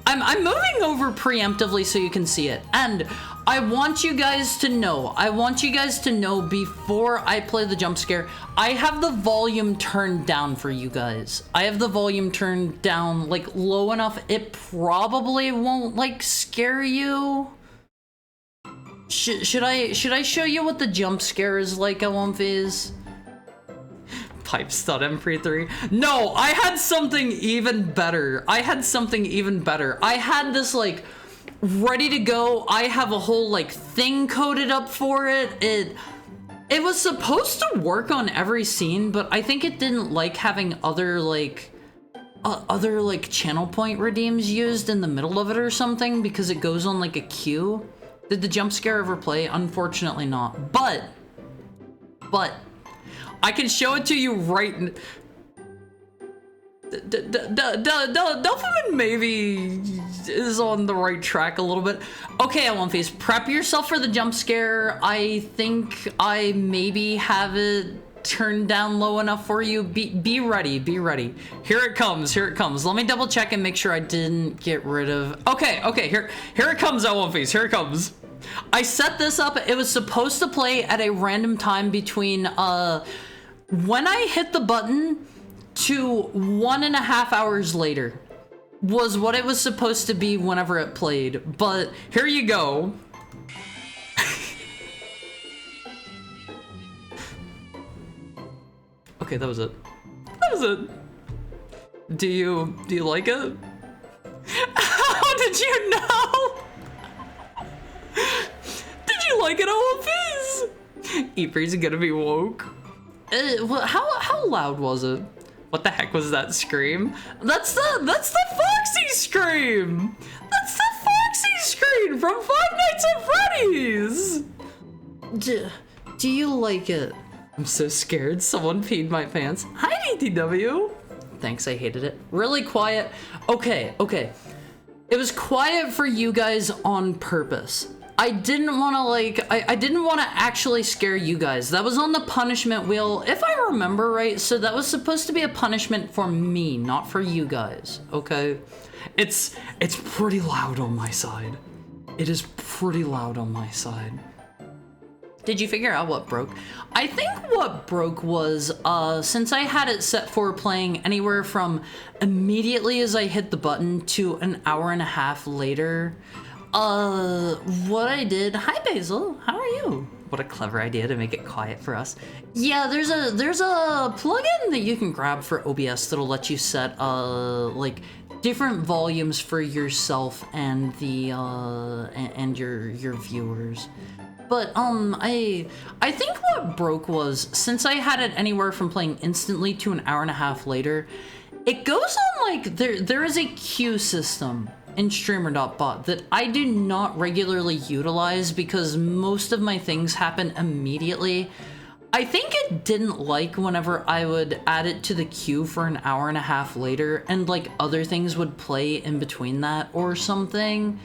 I'm moving over preemptively so you can see it. And I want you guys to know before I play the jump scare, I have the volume turned down for you guys. I have the volume turned down like low enough it probably won't like scare you. Should I show you what the jump scare is like, Alumphys? Pipes.mp3. No, I had something even better. I had this like ready to go. I have a whole like thing coded up for it. It was supposed to work on every scene, but I think it didn't like having other channel point redeems used in the middle of it or something because it goes on like a queue. Did the jump scare ever play? Unfortunately not. But I can show it to you right. Delphiman maybe is on the right track a little bit. Okay, Face, prep yourself for the jump scare. I think I maybe have it turned down low enough for you. Be ready, be ready. Here it comes, here it comes. Let me double check and make sure I didn't get rid of. Okay, here it comes, Face, here it comes. I set this up. It was supposed to play at a random time between when I hit the button to 1.5 hours later was what it was supposed to be whenever it played. But here you go. Okay, that was it. That was it. Do you like it? How did you know? Did you like it, OLPs? Eatbree's gonna be woke. How loud was it? What the heck was that scream? That's the Foxy scream! That's the Foxy scream from Five Nights at Freddy's! Do you like it? I'm so scared. Someone peed my pants. Hi, DTW. Thanks, I hated it. Really quiet. Okay. It was quiet for you guys on purpose. I didn't want to I didn't want to actually scare you guys. That was on the punishment wheel, if I remember right. So that was supposed to be a punishment for me, not for you guys, okay? It's pretty loud on my side. It is pretty loud on my side. Did you figure out what broke? I think what broke was, since I had it set for playing anywhere from immediately as I hit the button to an hour and a half later, what I did, hi Basil, how are you? What a clever idea to make it quiet for us. Yeah, there's a plugin that you can grab for OBS that'll let you set, like, different volumes for yourself and the, and your viewers. But, I think what broke was, since I had it anywhere from playing instantly to an hour and a half later, it goes on, like, there is a queue system in Streamer.bot that I do not regularly utilize because most of my things happen immediately. I think it didn't like whenever I would add it to the queue for an hour and a half later and, like, other things would play in between that or something.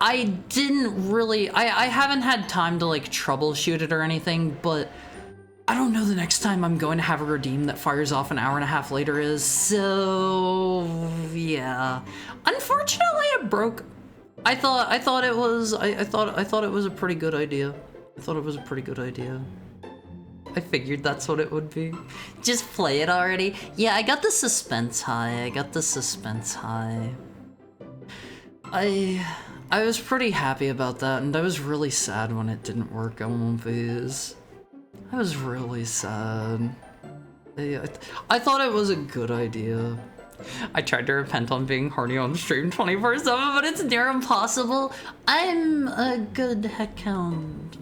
I didn't really, I haven't had time to, like, troubleshoot it or anything, but I don't know the next time I'm going to have a redeem that fires off an hour and a half later is, so yeah. Unfortunately, it broke. I thought it was a pretty good idea. I thought it was a pretty good idea. I figured that's what it would be. Just play it already. Yeah, I got the suspense high. I was pretty happy about that, and I was really sad when it didn't work on V's. I was really sad. I thought it was a good idea. I tried to repent on being horny on stream 24/7, but it's near impossible. I'm a good heckhound.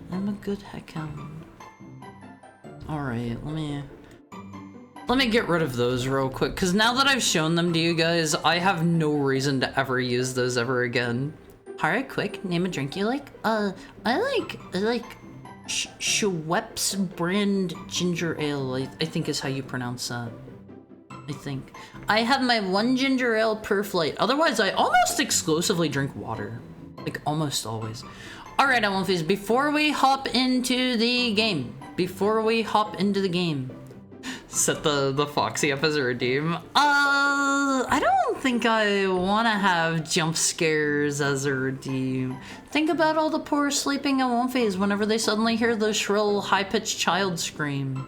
Alright, let me get rid of those real quick, because now that I've shown them to you guys, I have no reason to ever use those ever again. Alright, quick, name a drink you like? I like Schweppes brand ginger ale, I think is how you pronounce that. I think. I have my one ginger ale per flight. Otherwise, I almost exclusively drink water. Like, almost always. Alright, Elmonface, before we hop into the game. Set the Foxy up as a redeem. I don't think I want to have jump scares as a redeem. Think about all the poor sleeping Elmonface whenever they suddenly hear the shrill, high-pitched child scream.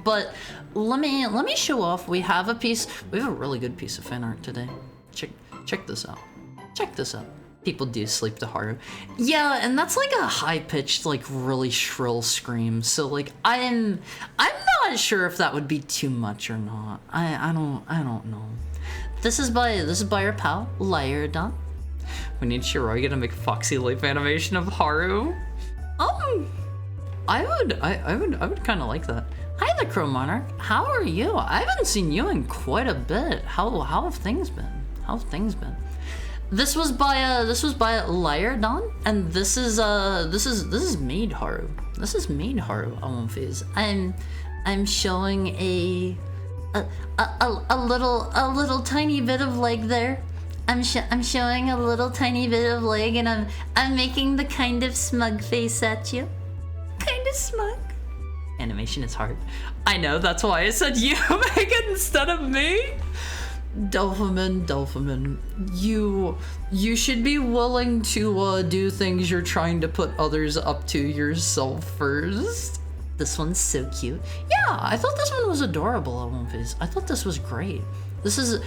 But let me show off. We have a really good piece of fan art today. Check this out. People do sleep to Haru. Yeah, and that's like a high-pitched, like really shrill scream. So like I'm not sure if that would be too much or not. I don't know. This is by our pal Lyrdon. We need Shiroya to make Foxy life animation of Haru. I would kind of like that. Hi, the Crow Monarch. How are you? I haven't seen you in quite a bit. How have things been? How have things been? This was by Lyredon, and this is Maid Haru. This is Maid Haru Alonphys. I'm showing a little tiny bit of leg there. I'm showing a little tiny bit of leg, and I'm making the kind of smug face at you. Kind of smug. Animation is hard. I know, that's why I said you make it instead of me. Delphiman, you should be willing to do things you're trying to put others up to yourself first. This one's so cute. Yeah, I thought this one was adorable, Alonphys. I thought this was great. This is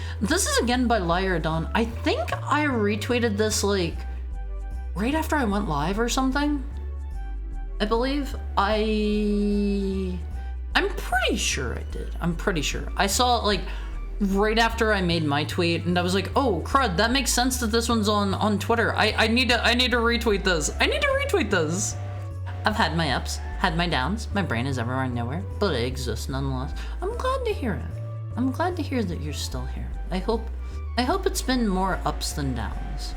again by Lyredon. I think I retweeted this like right after I went live or something. I believe I'm pretty sure I did. I'm pretty sure. I saw it like right after I made my tweet, and I was like, oh crud, that makes sense that this one's on Twitter. I need to retweet this. I need to retweet this. I've had my ups, had my downs. My brain is everywhere and nowhere, but I exist nonetheless. I'm glad to hear it. I'm glad to hear that you're still here. I hope it's been more ups than downs.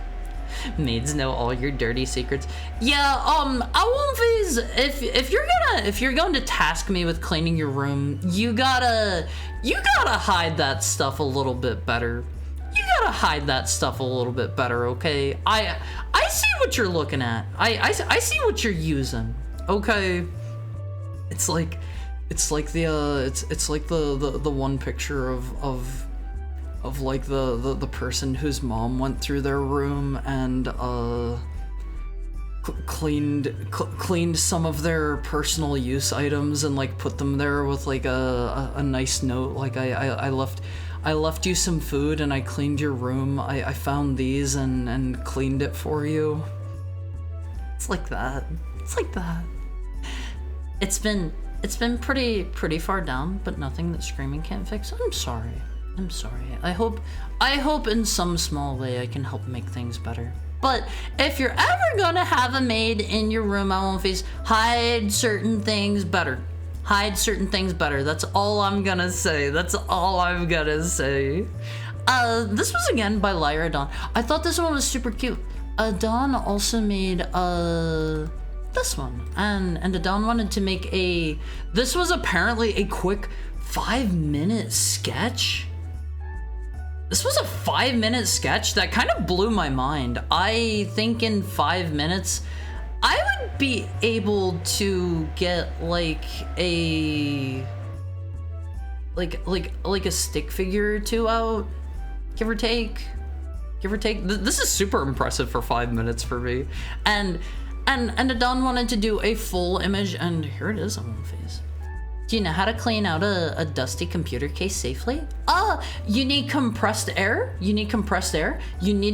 Maids know all your dirty secrets. Yeah, Alonphys, if you're going to task me with cleaning your room, you gotta hide that stuff a little bit better. You gotta hide that stuff a little bit better, okay? I see what you're looking at. I see what you're using. Okay. It's like the one picture of like the person whose mom went through their room and cleaned some of their personal use items and like put them there with like a nice note, like I left you some food and I cleaned your room. I found these and cleaned it for you. It's like that. It's like that. It's been pretty far down, but nothing that screaming can't fix. I'm sorry. I hope in some small way I can help make things better. But if you're ever gonna have a maid in your room, Alonphys, hide certain things better. Hide certain things better. That's all I'm gonna say. This was again by Lyredon. I thought this one was super cute. Dawn also made this one, and Dawn wanted to make this was apparently a quick 5-minute sketch. This was a 5-minute sketch that kind of blew my mind. I think in 5 minutes, I would be able to get like a stick figure or two out, give or take. This is super impressive for 5 minutes for me. And Adon wanted to do a full image, and here it is on one face. Do you know how to clean out a dusty computer case safely? You need compressed air. You need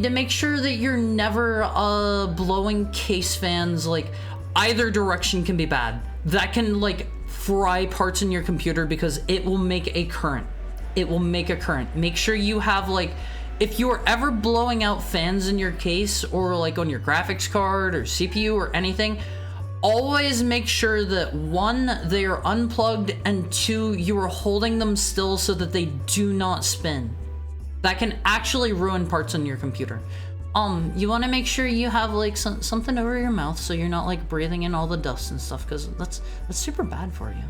to make sure that you're never blowing case fans. Like, either direction can be bad. That can like fry parts in your computer because it will make a current. Make sure you have like, if you are ever blowing out fans in your case or like on your graphics card or CPU or anything, always make sure that 1, they are unplugged, and 2, you are holding them still so that they do not spin. That can actually ruin parts on your computer. You want to make sure you have like something over your mouth so you're not like breathing in all the dust and stuff, because that's super bad for you.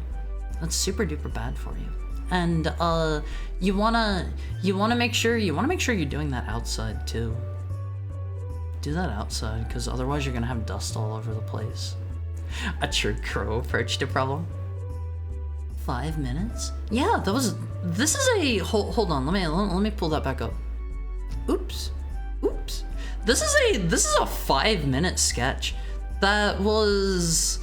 That's super duper bad for you. And you wanna make sure you're doing that outside too. Do that outside, because otherwise you're gonna have dust all over the place. A true crow approach to problem. 5 minutes? Yeah, this is a hold on, let me pull that back up. Oops. This is a 5-minute sketch. That was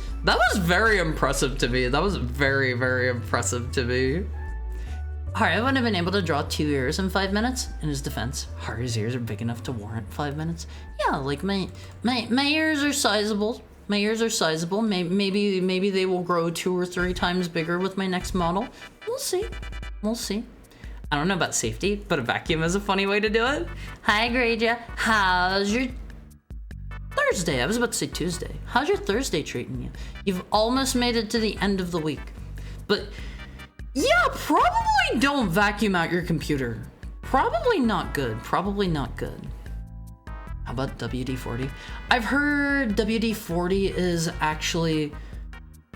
very impressive to me. That was very, very impressive to me. Alright, I wouldn't have been able to draw 2 ears in 5 minutes. In his defense, Haru's ears are big enough to warrant 5 minutes. Yeah, like my ears are sizable. Maybe they will grow 2 or 3 times bigger with my next model. We'll see. I don't know about safety, but a vacuum is a funny way to do it. Hi, Gradia. How's your Thursday. I was about to say Tuesday. How's your Thursday treating you? You've almost made it to the end of the week. But yeah, probably don't vacuum out your computer. Probably not good. Probably not good. How about WD-40? I've heard WD-40 is actually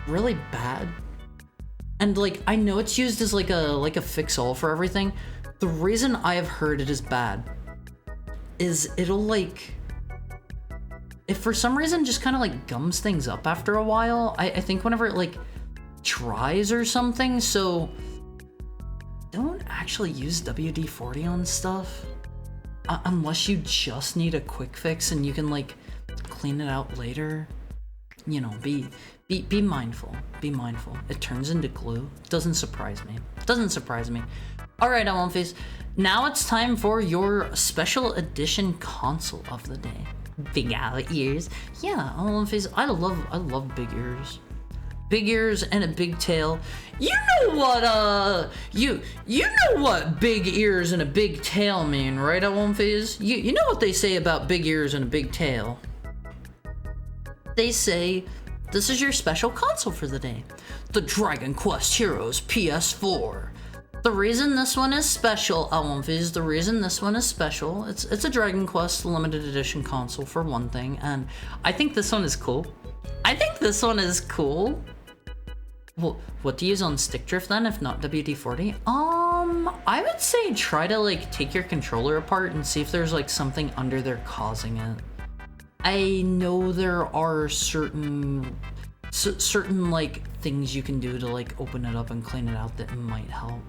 really bad. And like, I know it's used as like a fix-all for everything. The reason I have heard it is bad is it'll like, if for some reason just kind of like gums things up after a while, I think whenever it like dries or something, so don't actually use WD-40 on stuff unless you just need a quick fix and you can like clean it out later. You know, be mindful. Be mindful. It turns into glue. Doesn't surprise me. Doesn't surprise me. All right, Ellumface. Now it's time for your special edition console of the day. Big owl ears. Yeah, Ellumface. I love big ears. Big ears and a big tail. You know what? You know what big ears and a big tail mean, right, Ellumface? You know what they say about big ears and a big tail. They say, this is your special console for the day. The Dragon Quest Heroes PS4. The reason this one is special, Ellumface, the reason this one is special, it's a Dragon Quest limited edition console for one thing, and I think this one is cool. I think this one is cool. Well, what to use on stick drift then, if not WD-40? I would say try to like take your controller apart and see if there's like something under there causing it. I know there are certain like things you can do to like open it up and clean it out that might help.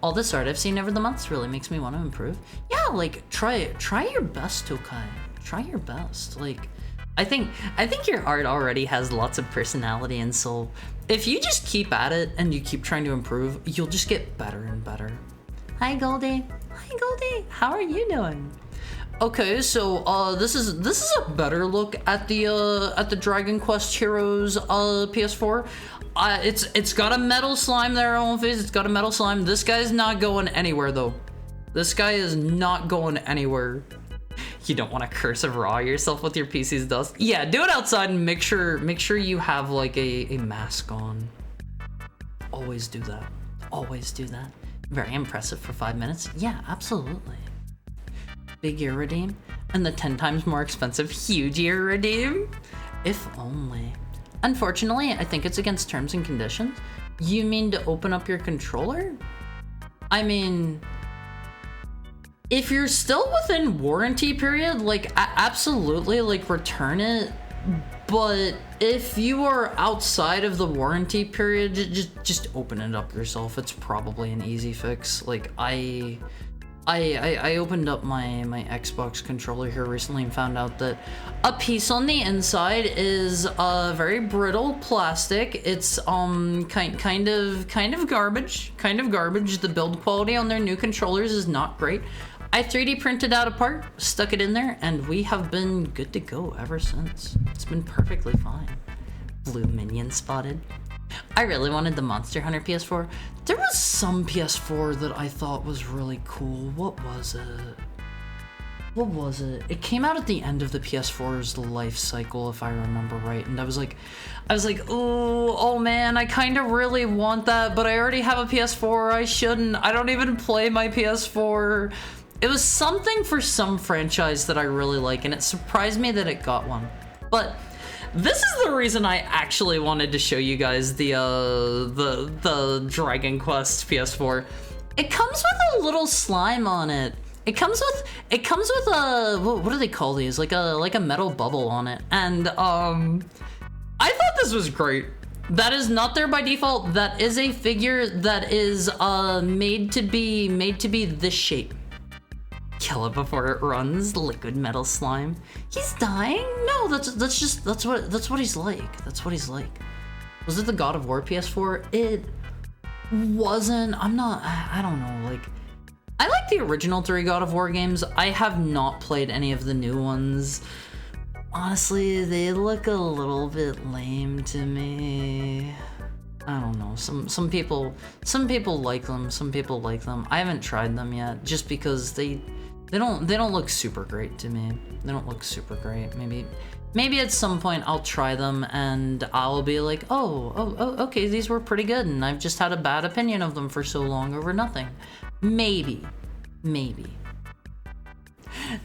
All this art I've seen over the months really makes me want to improve. Yeah, like try your best, Tokai. Try your best. Like I think your art already has lots of personality and soul. If you just keep at it and you keep trying to improve, you'll just get better and better. Hi Goldie. Hi Goldie. How are you doing? Okay, so this is a better look at the Dragon Quest Heroes PS4. It's got a metal slime there on face. It's got a metal slime. This guy's not going anywhere though. This guy is not going anywhere. You don't want to cursive raw yourself with your PC's dust. Yeah, do it outside and make sure you have like a mask on. Always do that. Always do that. Very impressive for 5 minutes. Yeah, absolutely. Big ear redeem and the 10 times more expensive huge ear redeem. If only. Unfortunately, I think it's against terms and conditions. You mean to open up your controller? I mean, if you're still within warranty period, like absolutely, like return it. But if you are outside of the warranty period, just open it up yourself. It's probably an easy fix. Like I opened up my Xbox controller here recently and found out that a piece on the inside is very brittle plastic. It's kind of garbage. The build quality on their new controllers is not great. I 3D printed out a part, stuck it in there, and we have been good to go ever since. It's been perfectly fine. Blue minion spotted. I really wanted the Monster Hunter PS4. There was some PS4 that I thought was really cool. What was it? It came out at the end of the PS4's life cycle, if I remember right. And I was like, oh man, I kind of really want that, but I already have a PS4. I shouldn't. I don't even play my PS4. It was something for some franchise that I really like, and it surprised me that it got one. But this is the reason I actually wanted to show you guys the Dragon Quest PS4. It comes with a little slime on it. It comes with a what do they call these? Like a metal bubble on it. And I thought this was great. That is not there by default. That is a figure that is made to be this shape. Kill it before it runs. Liquid metal slime. He's dying? No, that's what he's like. That's what he's like. Was it the God of War PS4? It wasn't. I don't know, like, I like the original 3 God of War games. I have not played any of the new ones. Honestly, they look a little bit lame to me. I don't know. Some people like them. Some people like them. I haven't tried them yet, just because they They don't look super great to me. They don't look super great. Maybe at some point I'll try them and I'll be like, oh, okay, these were pretty good, and I've just had a bad opinion of them for so long over nothing. Maybe.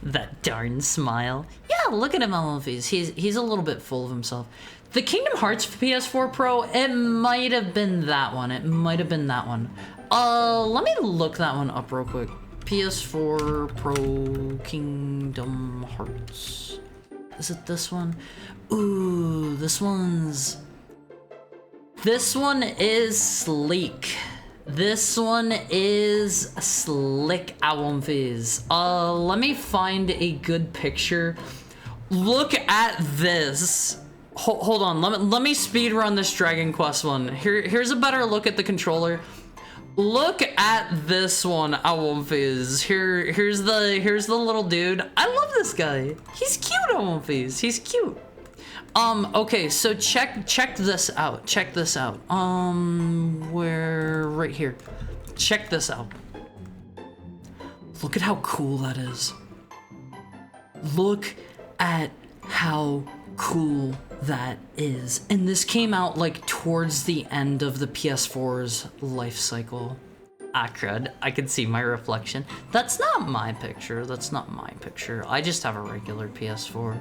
That darn smile. Yeah, look at him on face. He's a little bit full of himself. The Kingdom Hearts PS4 Pro, it might have been that one. Let me look that one up real quick. PS4 Pro Kingdom Hearts. Is it this one? Ooh, this one is sleek. This one is slick, Awumfies. Let me find a good picture. Look at this. Hold on, let me speed run this Dragon Quest one. Here's a better look at the controller. Look at this one, Awumfies. Here's the little dude. I love this guy. He's cute, Awumfies. He's cute. Okay, so check this out. Check this out. Where right here. Check this out. Look at how cool that is. Look at how cool that is. And this came out like towards the end of the PS4's life cycle. Ah, crud. I can see my reflection. That's not my picture. I just have a regular PS4.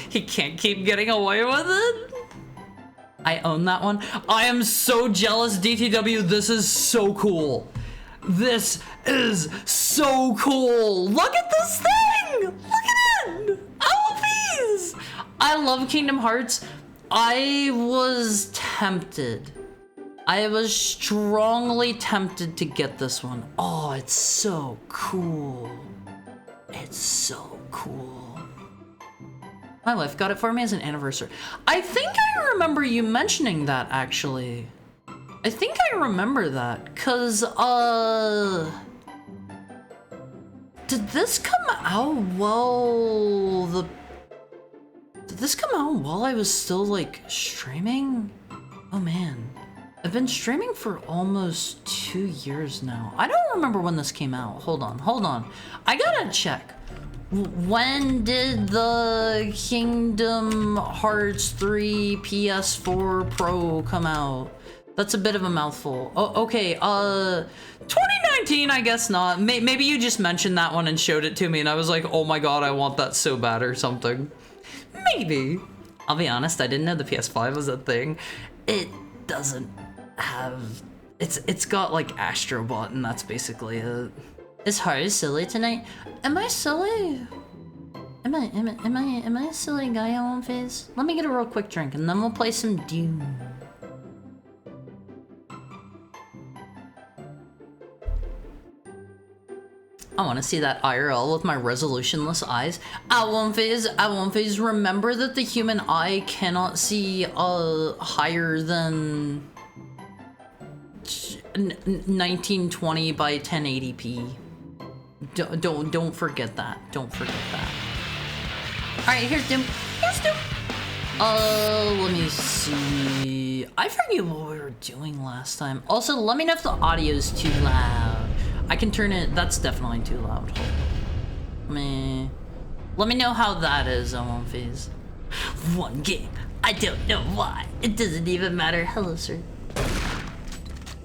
He can't keep getting away with it. I own that one. I am so jealous, DTW. This is so cool. This is so cool. Look at this thing. Look at it. All of these. I love Kingdom Hearts. I was tempted. I was strongly tempted to get this one. Oh, it's so cool. It's so cool. My wife got it for me as an anniversary. I think I remember you mentioning that, actually. I think I remember that, cause, did this come out while I was still, like, streaming? Oh, man. I've been streaming for almost 2 years now. I don't remember when this came out. Hold on. I gotta check. When did the Kingdom Hearts 3 PS4 Pro come out? That's a bit of a mouthful. Oh, okay, 2019, I guess not. Maybe you just mentioned that one and showed it to me and I was like, oh my god, I want that so bad or something. Maybe. I'll be honest, I didn't know the PS5 was a thing. It doesn't have... It's got like Astrobot and that's basically it. Is Haru silly tonight? Am I silly? Am I a silly guy on face? Let me get a real quick drink and then we'll play some Doom. I want to see that IRL with my resolutionless eyes. Awumfies, remember that the human eye cannot see higher than 1920 by 1080p. Don't forget that. Don't forget that. Alright, here's Doom. Let me see. I forget what we were doing last time. Also, let me know if the audio's too loud. I can turn it. That's definitely too loud. Let me know how that is, Awumfies. One game. I don't know why. It doesn't even matter. Hello, sir.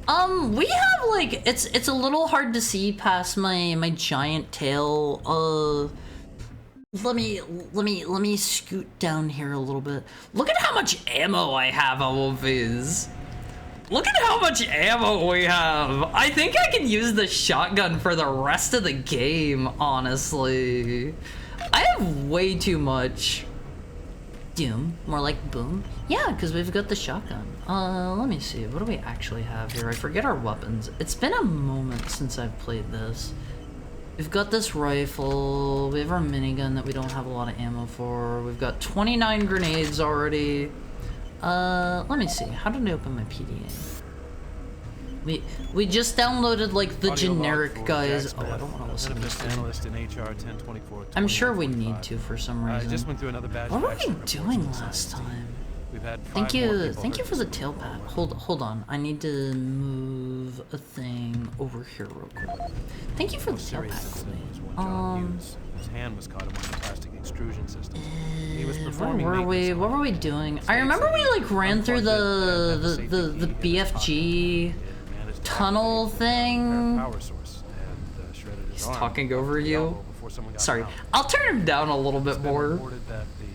We have like it's a little hard to see past my giant tail. Let me scoot down here a little bit. Look at how much ammo I have, Awumfies. Look at how much ammo we have. I think I can use the shotgun for the rest of the game, honestly. I have way too much. Doom, more like boom. Yeah, because we've got the shotgun. Let me see, what do we actually have here? I forget our weapons. It's been a moment since I've played this. We've got this rifle, we have our minigun that we don't have a lot of ammo for. We've got 29 grenades already. Let me see, how did I open my PDA? We just downloaded like the generic guys. Oh, I don't want to listen to this thing. I'm sure we need to for some reason. Just went through another badge. What were we doing last time? Thank you for the tail pat. Hold on. I need to move a thing over here real quick. Thank you for the tail pat, Colby. John Hughes, whose hand was caught in one of the plastic extrusion systems. He was performing What were we doing? I remember we like ran through the BFG tunnel thing. power source and shredded his He's arm talking over you. elbow before someone got Sorry, him out. I'll turn him down a little bit It's been more. reported that the,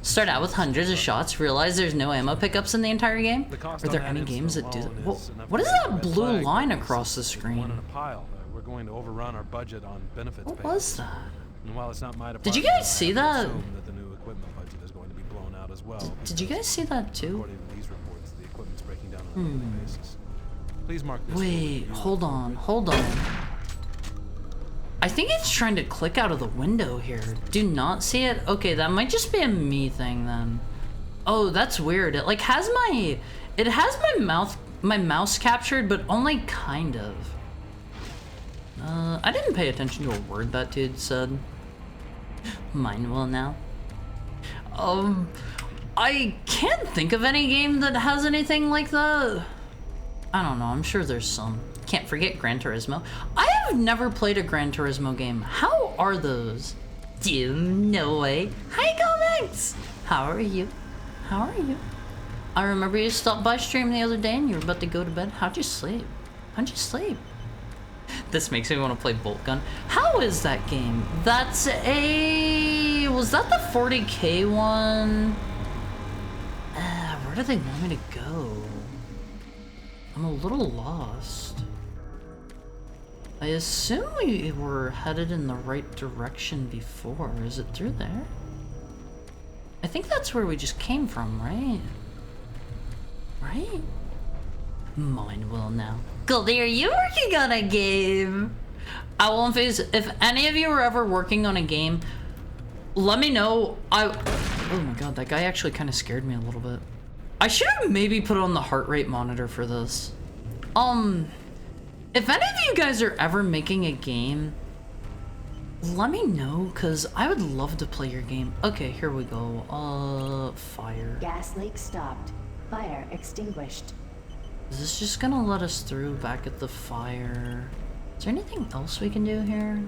Start out with hundreds of shots, realize there's no ammo pickups in the entire game? the cost Are on there that any games that incident do that? alone is enough What is to raise a that red blue flag, line but across the it's screen? one in a pile. We're going to overrun our budget on benefits What payments. was that? And while it's not my Did you department, guys see I have to that? assume that the new equipment budget is going to be blown out as well. Did you guys see that too? According to these reports, the equipment's breaking down on a monthly basis. Please mark this. Wait, hold on. I think it's trying to click out of the window here. Do not see it? Okay, that might just be a me thing then. Oh, that's weird. It like has my mouse captured, but only kind of. I didn't pay attention to a word that dude said. Mine will now. I can't think of any game that has anything like that. I don't know, I'm sure there's some. Can't forget Gran Turismo. I have never played a Gran Turismo game. How are those? No way. Hi, Comics! How are you? How are you? I remember you stopped by stream the other day and you were about to go to bed. How'd you sleep? How'd you sleep? This makes me want to play Bolt Gun. How is that game? That's a... Was that the 40K one? Where do they want me to go? I'm a little lost. I assume we were headed in the right direction before. Is it through there? I think that's where we just came from, right? Right? Mine will now. Goldie, are you working on a game? Owlonface, if any of you are ever working on a game, let me know. Oh my god, that guy actually kind of scared me a little bit. I should have maybe put on the heart rate monitor for this. If any of you guys are ever making a game, let me know, because I would love to play your game. Okay, here we go. Fire. Gas leak stopped. Fire extinguished. Is this just gonna let us through back at the fire? Is there anything else we can do here?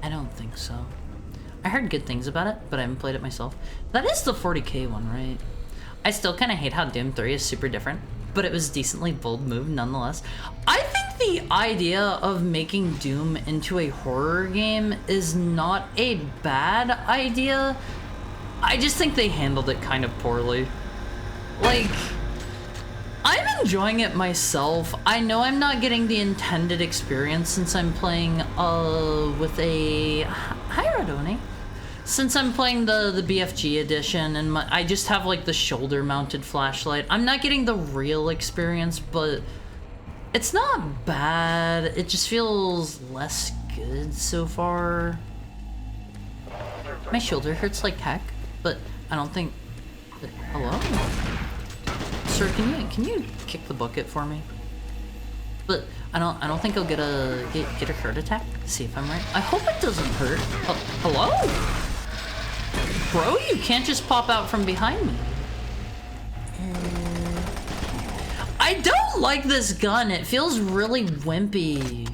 I don't think so. I heard good things about it, but I haven't played it myself. That is the 40K one, right? I still kind of hate how Doom 3 is super different, but it was a decently bold move nonetheless. I think the idea of making Doom into a horror game is not a bad idea. I just think they handled it kind of poorly. Like, I'm enjoying it myself. I know I'm not getting the intended experience since I'm playing with a... Hi, Radoni. Since I'm playing the BFG edition and I just have like the shoulder mounted flashlight, I'm not getting the real experience, but it's not bad. It just feels less good so far. My shoulder hurts like heck, but I don't think... Hello? Sir, can you kick the bucket for me? But I don't think I'll get a hurt attack. See if I'm right. I hope it doesn't hurt. Oh, hello? Bro, you can't just pop out from behind me. I don't like this gun. It feels really wimpy.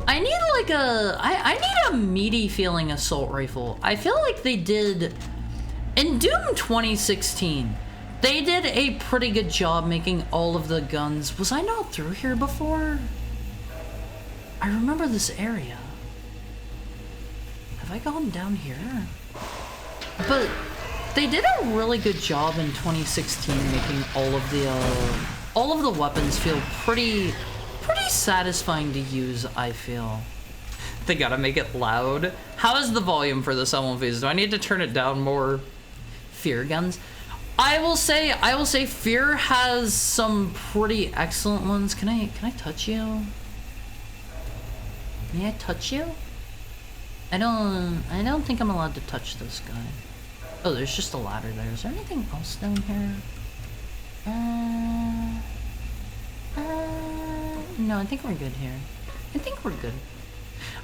I need like I need a meaty feeling assault rifle. I feel like they did in Doom 2016. They did a pretty good job making all of the guns. Was I not through here before? I remember this area. Have I gone down here? But they did a really good job in 2016 making all of the weapons feel pretty satisfying to use, I feel. They gotta make it loud. How is the volume for this Owlonface? Do I need to turn it down more? Fear guns? I will say Fear has some pretty excellent ones. Can I touch you? May I touch you? I don't think I'm allowed to touch this guy. Oh, there's just a ladder there. Is there anything else down here? No, I think we're good here. I think we're good.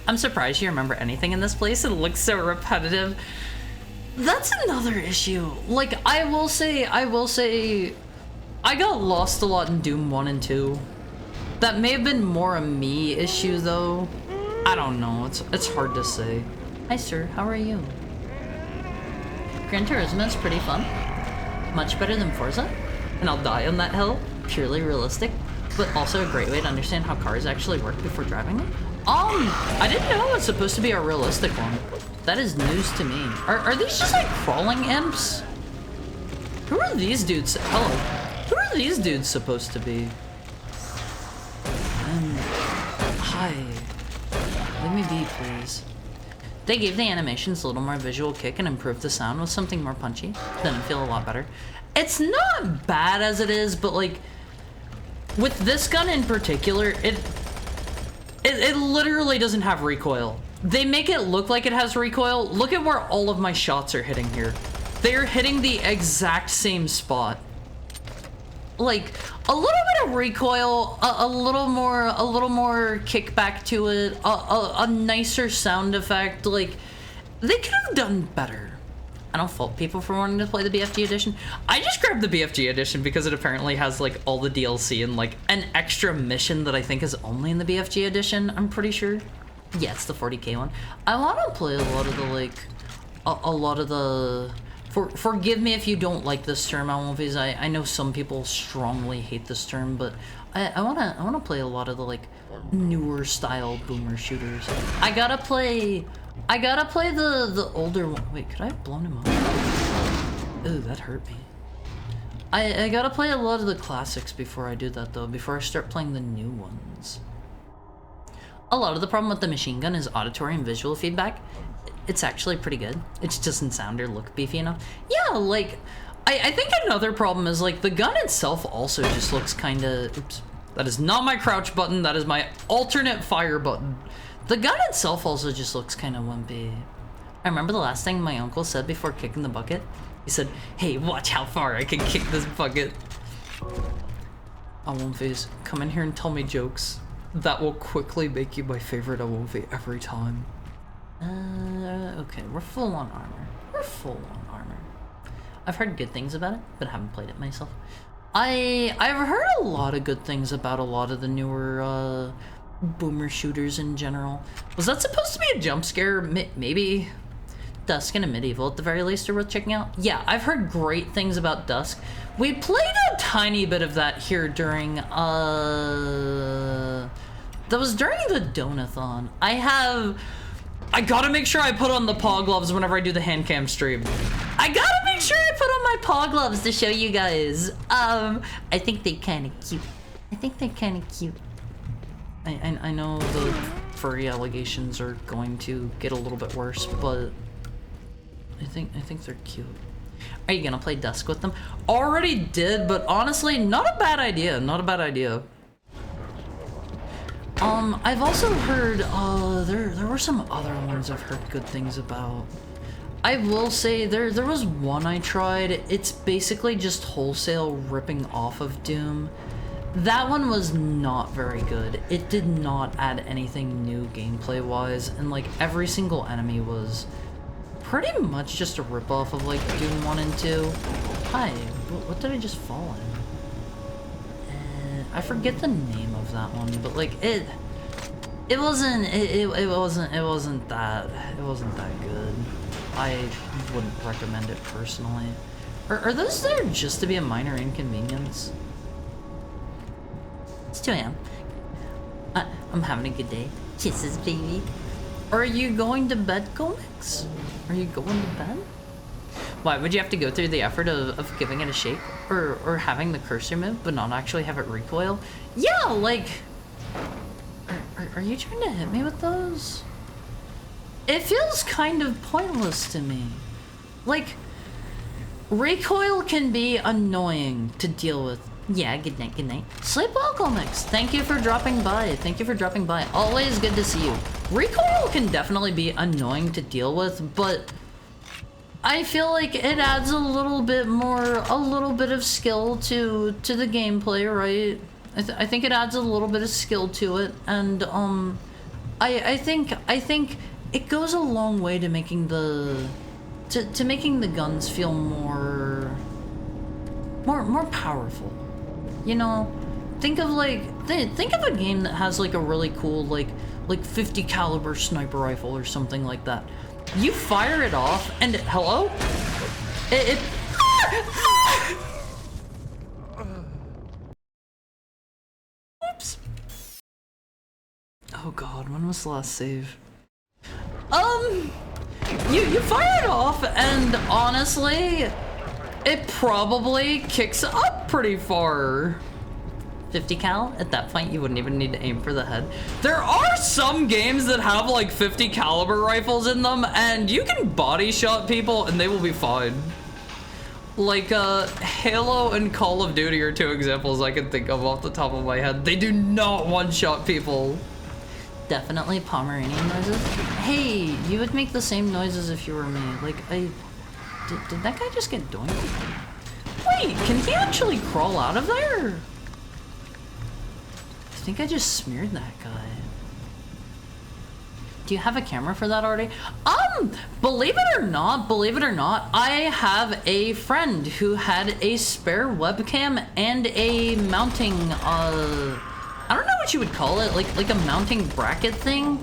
I'm surprised you remember anything in this place. It looks so repetitive. That's another issue. Like, I will say, I got lost a lot in Doom 1 and 2. That may have been more a me issue, though. I don't know. It's hard to say. Hi, sir. How are you? Gran Turismo is pretty fun. Much better than Forza. And I'll die on that hill. Purely realistic. But also a great way to understand how cars actually work before driving them. I didn't know it's supposed to be a realistic one. That is news to me. Are these just like crawling imps? Who are these dudes? Hello. Who are these dudes supposed to be? Hi. Leave me be, please. They gave the animations a little more visual kick and improved the sound with something more punchy. Then it feel a lot better. It's not bad as it is, but like with this gun in particular, it literally doesn't have recoil. They make it look like it has recoil. Look at where all of my shots are hitting here. They're hitting the exact same spot. Like a little bit of recoil, a little more kickback to it, a nicer sound effect. Like they could have done better. I don't fault people for wanting to play the BFG edition. I just grabbed the BFG edition because it apparently has like all the DLC and like an extra mission that I think is only in the BFG edition. I'm pretty sure. Yeah, it's the 40k one. I want to play a lot of the like, a lot of the. Forgive me if you don't like this term, Almovies. I know some people strongly hate this term, but I wanna play a lot of the like newer style boomer shooters. I gotta play the older one. Wait, could I have blown him up? Ooh, that hurt me. I gotta play a lot of the classics before I do that though, before I start playing the new ones. A lot of the problem with the machine gun is auditory and visual feedback. It's actually pretty good. It just doesn't sound or look beefy enough. Yeah, like, I think another problem is, like, the gun itself also just looks kind of... Oops. That is not my crouch button. That is my alternate fire button. The gun itself also just looks kind of wimpy. I remember the last thing my uncle said before kicking the bucket. He said, hey, watch how far I can kick this bucket. Awomfes, come in here and tell me jokes. That will quickly make you my favorite Awomfe every time. Okay, we're full on armor. We're full on armor. I've heard good things about it, but haven't played it myself. I've heard a lot of good things about a lot of the newer boomer shooters in general. Was that supposed to be a jump scare? Maybe. Dusk and a Medieval at the very least are worth checking out. Yeah, I've heard great things about Dusk. We played a tiny bit of that here during that was during the Donathon. I gotta make sure I put on the paw gloves whenever I do the hand cam stream. I gotta make sure I put on my paw gloves to show you guys. I think they're kind of cute. I know the furry allegations are going to get a little bit worse, but I think they're cute. Are you gonna play Dusk with them? Already did, but honestly, not a bad idea. Not a bad idea. I've also heard, there were some other ones I've heard good things about. I will say, there was one I tried. It's basically just wholesale ripping off of Doom. That one was not very good. It did not add anything new gameplay-wise, and like every single enemy was pretty much just a ripoff of like Doom 1 and 2. Hi, what did I just fall in? I forget the name of that one, but like it wasn't that good. I wouldn't recommend it personally. Are those there just to be a minor inconvenience? It's 2 a.m. I'm having a good day. Kisses, baby. Are you going to bed, Comics? Are you going to bed? Why would you have to go through the effort of giving it a shake? Or having the cursor move, but not actually have it recoil? Yeah, like... Are you trying to hit me with those? It feels kind of pointless to me. Like, recoil can be annoying to deal with. Yeah, good night, good night. Sleep well, Comics. Thank you for dropping by. Thank you for dropping by. Always good to see you. Recoil can definitely be annoying to deal with, but I feel like it adds a little bit of skill to the gameplay, right? I think it adds a little bit of skill to it, and I think it goes a long way to making the guns feel more powerful. You know, think of like, think of a game that has like a really cool like 50 caliber sniper rifle or something like that. You fire it off and hello? It Oops. Oh god, when was the last save? You fire it off and honestly, it probably kicks up pretty far. 50 cal? At that point, you wouldn't even need to aim for the head. There are some games that have like 50 caliber rifles in them, and you can body shot people and they will be fine. Like, Halo and Call of Duty are two examples I can think of off the top of my head. They do not one-shot people. Definitely Pomeranian noises. Hey, you would make the same noises if you were me. Like, did that guy just get doinked? Wait, can he actually crawl out of there? I think I just smeared that guy. Do you have a camera for that already? Believe it or not, I have a friend who had a spare webcam and a mounting, I don't know what you would call it, like a mounting bracket thing.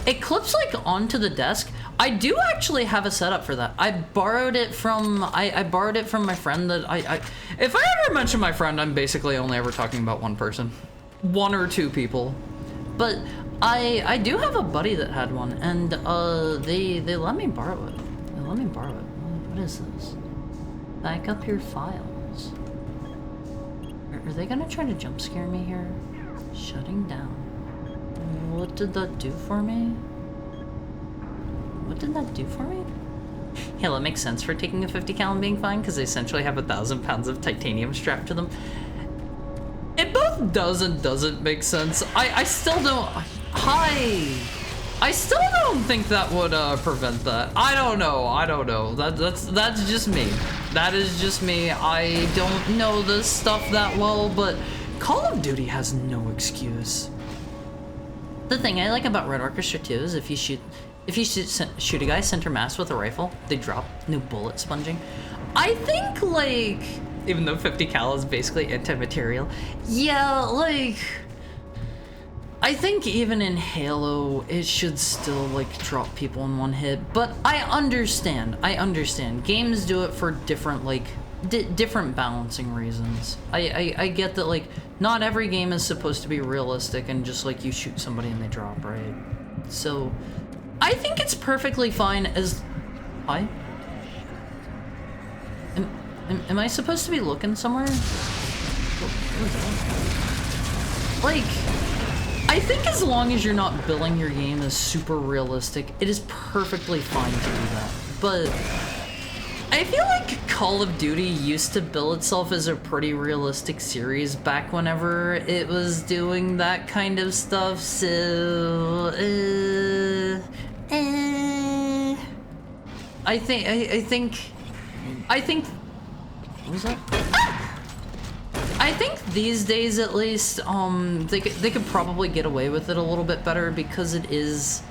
It clips like onto the desk. I do actually have a setup for that. I borrowed it from, I borrowed it from my friend that if I ever mention my friend, I'm basically only ever talking about one person. One or two people. But I do have a buddy that had one, and they let me borrow it. They let me borrow it. What is this? Back up your files. Are they gonna try to jump scare me here? Shutting down. What did that do for me? What did that do for me? Hell, it makes sense for taking a 50 cal and being fine, because they essentially have 1,000 pounds of titanium strapped to them. It both does and doesn't make sense. I still don't... I still don't think that would prevent that. I don't know. That's just me. That is just me. I don't know this stuff that well, but Call of Duty has no excuse. The thing I like about Red Orchestra 2 is if you shoot a guy center mass with a rifle, they drop new bullet sponging. I think like, even though 50 cal is basically anti-material, yeah, like, I think even in Halo, it should still like drop people in one hit, but I understand. Games do it for different like, different balancing reasons. I get that like, not every game is supposed to be realistic and just like you shoot somebody and they drop, right? So, I think it's perfectly fine as... Hi? Am I supposed to be looking somewhere? Like, I think as long as you're not billing your game as super realistic, it is perfectly fine to do that. But I feel like Call of Duty used to bill itself as a pretty realistic series back whenever it was doing that kind of stuff, so... I think what was that? I think these days at least, they could probably get away with it a little bit better because it is,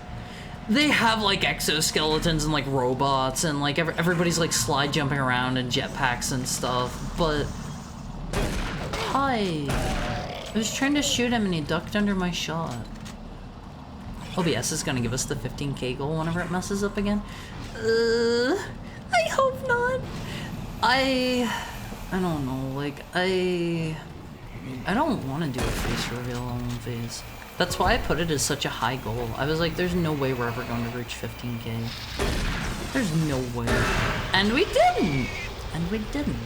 they have like exoskeletons and like robots and like everybody's like slide jumping around and jetpacks and stuff, but hi, I was trying to shoot him and he ducked under my shot. OBS is gonna give us the 15k goal whenever it messes up again. I hope not. I don't know, like, I don't want to do a face reveal on one phase. That's why I put it as such a high goal. I was like, there's no way we're ever going to reach 15k. There's no way. And we didn't.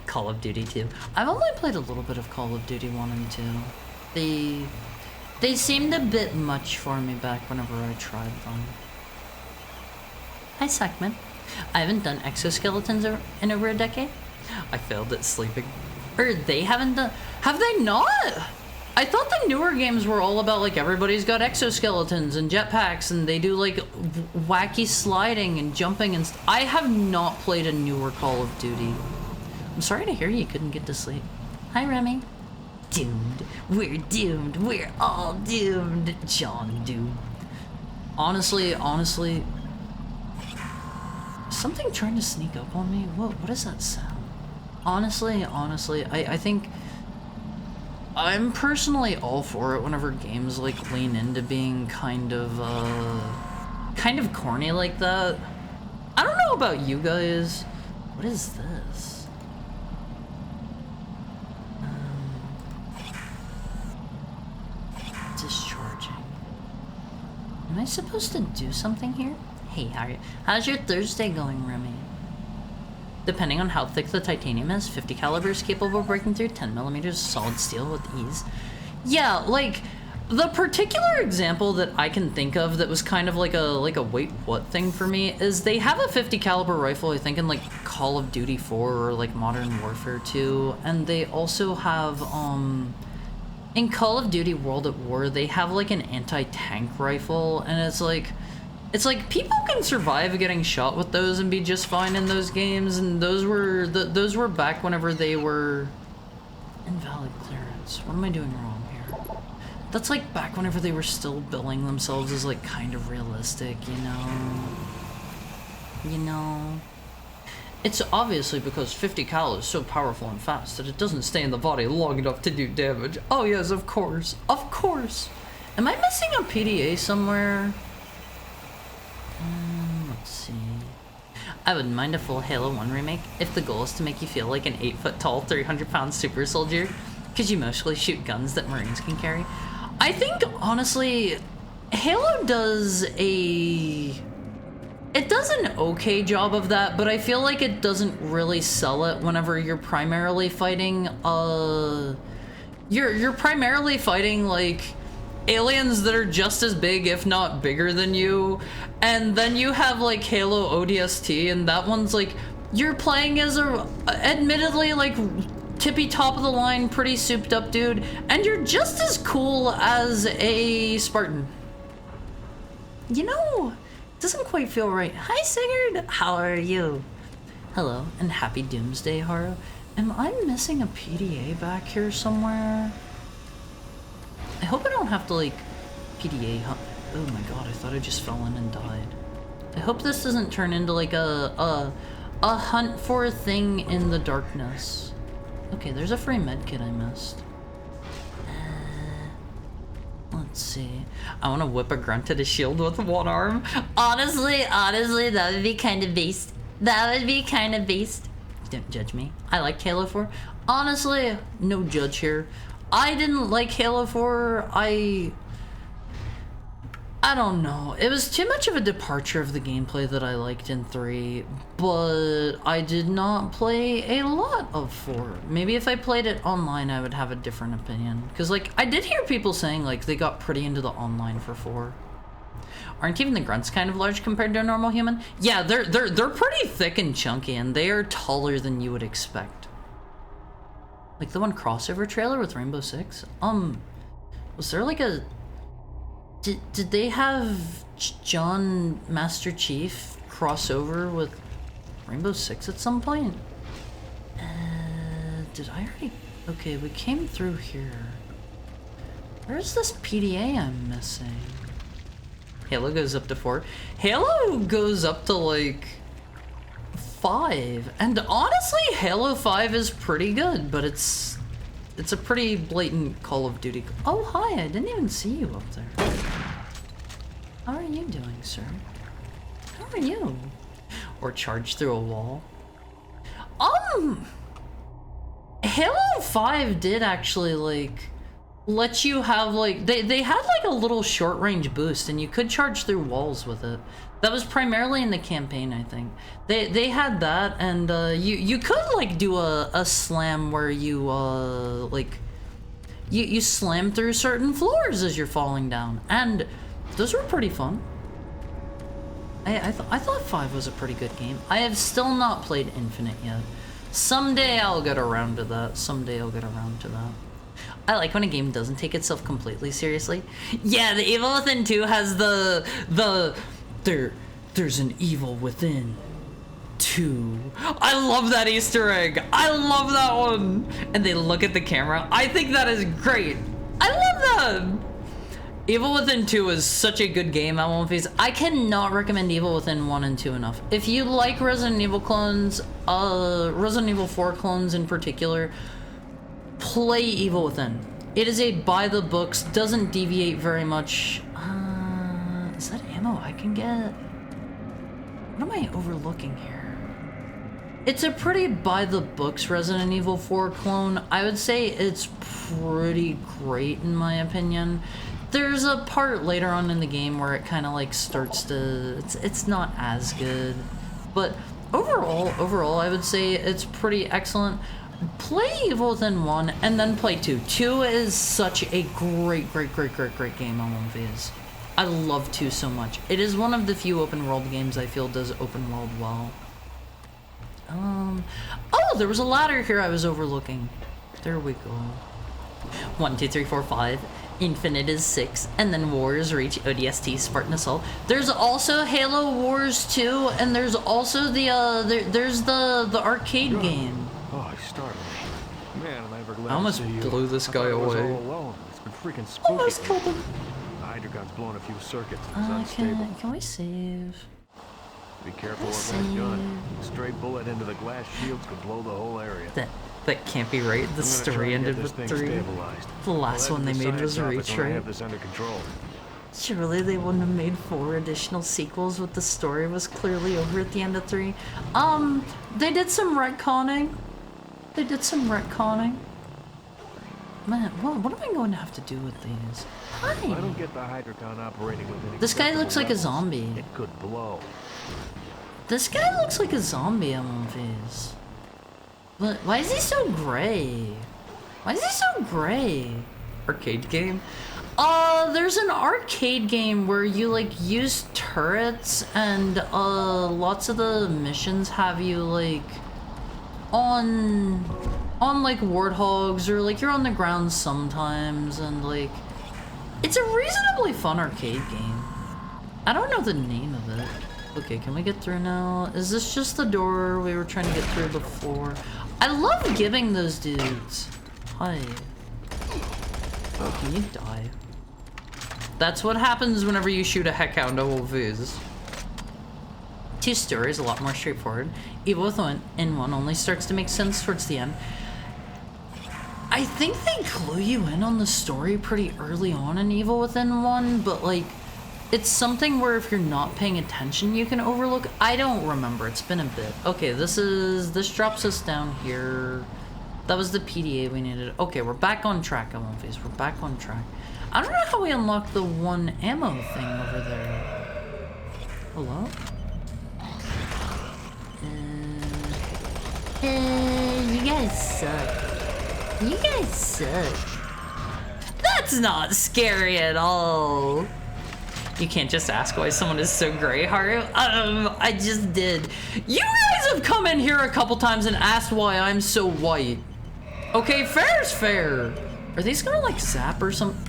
Call of Duty 2. I've only played a little bit of Call of Duty 1 and 2. They seemed a bit much for me back whenever I tried them. Hi, Sackman. I haven't done exoskeletons in over a decade. I failed at sleeping. Or they haven't done... Have they not? I thought the newer games were all about, like, everybody's got exoskeletons and jetpacks and they do, like, wacky sliding and jumping and I have not played a newer Call of Duty. I'm sorry to hear you couldn't get to sleep. Hi, Remy. Doomed. We're doomed. We're all doomed. John Doom. Honestly... Something trying to sneak up on me? What is that sound? Honestly, I think I'm personally all for it whenever games like lean into being kind of corny like that. I don't know about you guys. What is this? Discharging. Am I supposed to do something here? Hey, how's your Thursday going, Remy? Depending on how thick the titanium is, 50 caliber is capable of breaking through 10 millimeters solid steel with ease. Yeah, like, the particular example that I can think of that was kind of like a wait what thing for me is they have a 50 caliber rifle, I think in like Call of Duty 4 or like Modern Warfare 2, and they also have in Call of Duty World at War they have like an anti-tank rifle, and it's like people can survive getting shot with those and be just fine in those games, and those were back whenever they were invalid clearance. What am I doing wrong here? That's like back whenever they were still billing themselves as like kind of realistic, you know? You know? It's obviously because 50 cal is so powerful and fast that it doesn't stay in the body long enough to do damage. Oh yes, of course. Of course. Am I missing a PDA somewhere? Let's see. I wouldn't mind a full Halo 1 remake if the goal is to make you feel like an 8-foot tall, 300-pound super soldier, because you mostly shoot guns that Marines can carry. I think, honestly, Halo does an okay job of that, but I feel like it doesn't really sell it whenever you're primarily fighting, you're primarily fighting, like, aliens that are just as big, if not bigger than you, and then you have like Halo ODST, and that one's like you're playing as a admittedly like tippy top of the line, pretty souped up dude, and you're just as cool as a Spartan. You know, it doesn't quite feel right. Hi Sigurd, how are you? Hello, and happy Doomsday, Haru. Am I missing a PDA back here somewhere? I hope I don't have to, like, PDA hunt. Oh my god, I thought I just fell in and died. I hope this doesn't turn into, like, a hunt for a thing in the darkness. Okay, there's a free medkit I missed. Let's see. I want to whip a grunt at a shield with one arm. Honestly, that would be kind of beast. That would be kind of beast. Don't judge me. I like Halo 4. Honestly, no judge here. I didn't like Halo 4. I don't know. It was too much of a departure of the gameplay that I liked in 3, but I did not play a lot of 4. Maybe if I played it online, I would have a different opinion. Because, like, I did hear people saying, like, they got pretty into the online for 4. Aren't even the grunts kind of large compared to a normal human? Yeah, they're pretty thick and chunky, and they are taller than you would expect. Like the one crossover trailer with Rainbow Six? Was there like a... Did they have John Master Chief crossover with Rainbow Six at some point? Did I already... Okay, we came through here. Where's this PDA I'm missing? Halo goes up to 4. Halo goes up to like... 5, and honestly Halo 5 is pretty good, but it's a pretty blatant Call of Duty. Oh hi, I didn't even see you up there. How are you doing, sir? How are you? Or charge through a wall. Halo 5 did actually like let you have like they had like a little short range boost, and you could charge through walls with it. That was primarily in the campaign, I think. They had that, and you could like do a slam where you like you slam through certain floors as you're falling down, and those were pretty fun. I thought 5 was a pretty good game. I have still not played Infinite yet. Someday I'll get around to that. I like when a game doesn't take itself completely seriously. Yeah, the Evil Within 2 has there's an evil within 2. I love that Easter egg. I love that one. And they look at the camera. I think that is great. I love that. Evil Within 2 is such a good game, I cannot recommend Evil Within 1 and 2 enough. If you like Resident Evil clones, Resident Evil 4 clones in particular, play Evil Within. It is a by the books, doesn't deviate very much. Is that ammo I can get? What am I overlooking here? It's a pretty by the books Resident Evil 4 clone. I would say it's pretty great in my opinion. There's a part later on in the game where it kind of like starts to, it's not as good, but overall I would say it's pretty excellent. Play Evil Within 1 and then play 2. 2 is such a great game on one of these. I love 2 so much. It is one of the few open world games I feel does open world well. Oh, there was a ladder here I was overlooking. There we go. 1, 2, 3, 4, 5. Infinite is 6, and then Warriors Reach, ODST, Spartan Assault. There's also Halo Wars 2, and there's also the there's the arcade game. Oh, you startled me. Man, am I ever glad I almost to see you. blew this guy I thought I was away. all alone. It's been freaking spooky. Almost killed him. The Hydrogon's blown a few circuits. It's unstable. Can we save? Be careful with that gun. A stray bullet into the glass shields could blow the whole area. That can't be right. The I'm gonna try story and get ended this with thing 3. stabilized. The last We'll one head they to the made was science office Reach, when I right? have this under control. Surely they wouldn't have made 4 additional sequels with the story was clearly over at the end of 3. They did some retconning. Man, what am I going to have to do with these? If I Hi. don't get the Hydrogon operating with any This guy looks like a acceptable levels, zombie. It could blow. This guy looks like a zombie on one of these. But why is he so gray? Arcade game? There's an arcade game where you like use turrets and lots of the missions have you like on like warthogs or like you're on the ground sometimes and like it's a reasonably fun arcade game. I don't know the name of it. Okay, can we get through now? Is this just the door we were trying to get through before? I love giving those dudes. Hi. Oh, can you die? That's what happens whenever you shoot a heck out of Viz. 2 story is a lot more straightforward. Evil Within 1 only starts to make sense towards the end. I think they clue you in on the story pretty early on in Evil Within 1, but like, it's something where if you're not paying attention, you can overlook. I don't remember, it's been a bit. Okay, this drops us down here. That was the PDA we needed. Okay, we're back on track, One Phase. We're back on track. I don't know how we unlocked the 1 ammo thing over there. Hello? You guys suck. That's not scary at all. You can't just ask why someone is so gray, Haru. I just did. You guys have come in here a couple times and asked why I'm so white. Okay, fair's fair. Are these gonna like zap or something?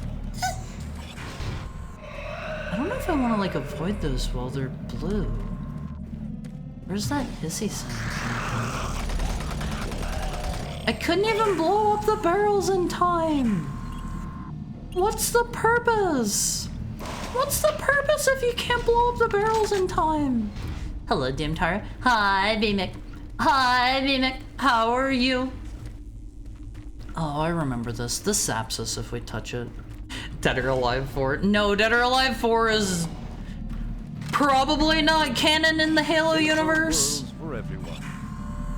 I don't know if I want to like avoid those while they're blue. Where's that hissy sound? I couldn't even blow up the barrels in time. What's the purpose? What's the purpose if you can't blow up the barrels in time? Hello, Dimtara. Hi, Vimic. How are you? Oh, I remember this. This zaps us if we touch it. Dead or Alive 4? No, Dead or Alive 4 is probably not canon in the Halo universe. Worlds for everyone.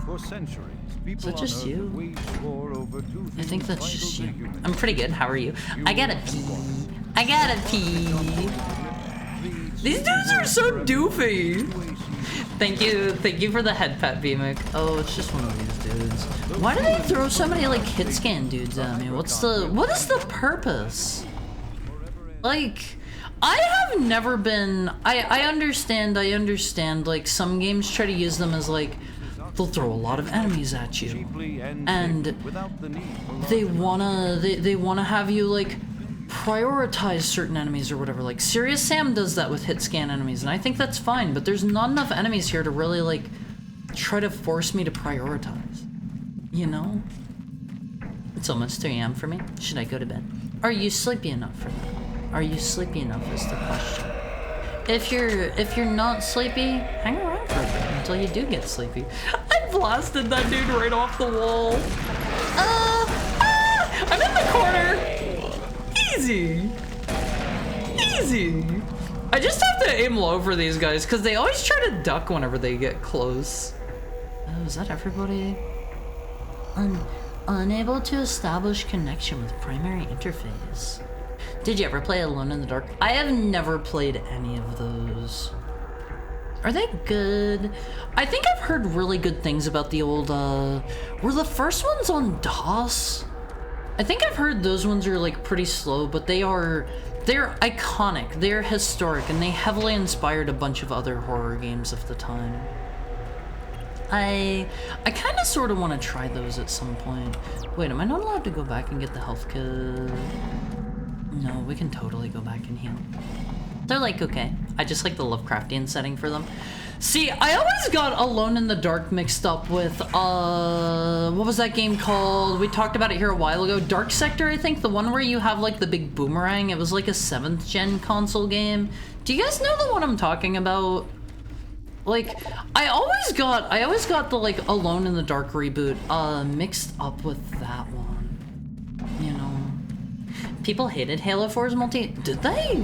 For centuries, people Is that just on Earth you? have waged war over two I think things that's vital just to you. humanity. I'm pretty good. How are you? I gotta pee. These dudes are so doofy. Thank you for the head pet, Vimic. Oh, it's just one of these dudes. Why do they throw so many like hit scan dudes at me? What is the purpose? Like, I have never been. I understand. Like some games try to use them as like they'll throw a lot of enemies at you, Cheaply and safely, without the need for they large wanna have you like prioritize certain enemies or whatever. Like Serious Sam does that with hit scan enemies, and I think that's fine, but there's not enough enemies here to really like try to force me to prioritize, you know? It's almost 3 a.m. for me. Should I go to bed? Are you sleepy enough for that? Are you sleepy enough is the question. If you're not sleepy, hang around for a bit until you do get sleepy. I blasted that dude right off the wall. I'm in the corner. Easy. Easy. I just have to aim low for these guys because they always try to duck whenever they get close. Oh, is that everybody? Unable to establish connection with primary interface. Did you ever play Alone in the Dark? I have never played any of those. Are they good? I think I've heard really good things about the old, were the first ones on DOS? I think I've heard those ones are like pretty slow, but they're iconic, they're historic, and they heavily inspired a bunch of other horror games of the time. I kind of sort of want to try those at some point. Wait, am I not allowed to go back and get the health kit? No, we can totally go back and heal. They're like, okay. I just like the Lovecraftian setting for them. See, I always got Alone in the Dark mixed up with, what was that game called? We talked about it here a while ago. Dark Sector, I think. The one where you have, like, the big boomerang. It was, like, a 7th gen console game. Do you guys know the one I'm talking about? Like, I always got the, like, Alone in the Dark reboot, mixed up with that one. You know? People hated Halo 4's multi... Did they?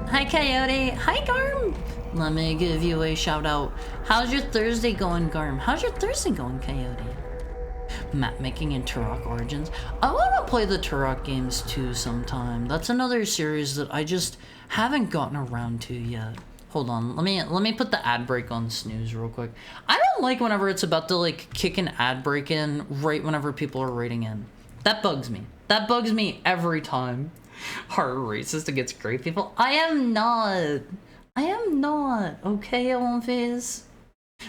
Hi, Coyote. Hi, Garm. Let me give you a shout out. How's your Thursday going, Garm? How's your Thursday going, Coyote? Map making in Turok Origins. I want to play the Turok games too sometime. That's another series that I just haven't gotten around to yet. Hold on, let me put the ad break on snooze real quick. I don't like whenever it's about to like kick an ad break in right whenever people are raiding in. That bugs me. That bugs me every time. Horror racist against great people. I am not. Okay, Olympies.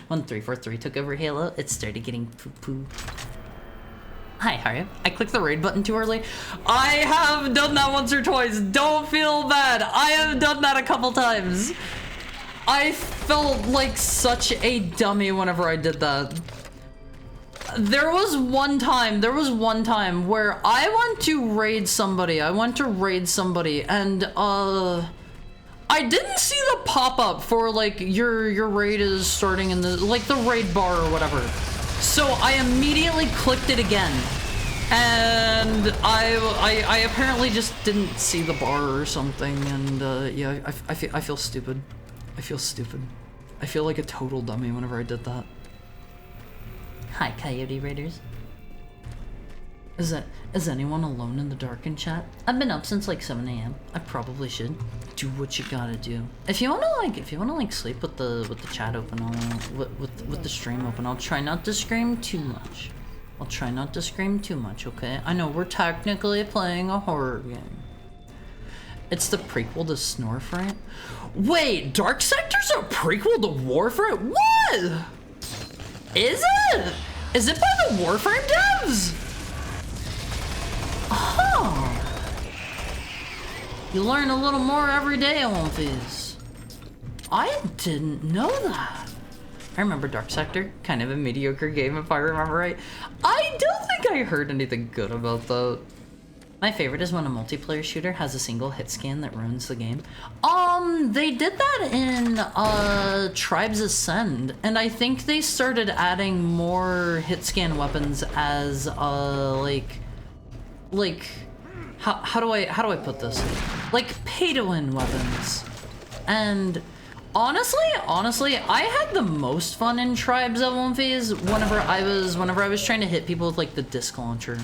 1343 took over Halo. It started getting poo-poo. Hi, how are you? I clicked the raid button too early. I have done that once or twice. Don't feel bad. I have done that a couple times. I felt like such a dummy whenever I did that. There was one time where I went to raid somebody. And I didn't see the pop-up for like your raid is starting in the like the raid bar or whatever. So I immediately clicked it again. And I apparently just didn't see the bar or something, and yeah, I feel stupid. I feel like a total dummy whenever I did that. Hi, Coyote Raiders. Is anyone alone in the dark in chat? I've been up since like 7 a.m. I probably should. Do what you gotta do. If you wanna sleep with the chat open, with the stream open, I'll try not to scream too much. Okay? I know we're technically playing a horror game. It's the prequel to Snorefront. Wait, Dark Sector's a prequel to Warframe? What? Is it? Is it by the Warframe devs? Huh. You learn a little more every day, Olympies. I didn't know that. I remember Dark Sector, kind of a mediocre game if I remember right. I don't think I heard anything good about that. My favorite is when a multiplayer shooter has a single hit scan that ruins the game. They did that in Tribes Ascend, and I think they started adding more hit scan weapons as like how do I put this? Like pay to win weapons. And honestly, I had the most fun in Tribes at one phase whenever I was trying to hit people with like the disc launcher.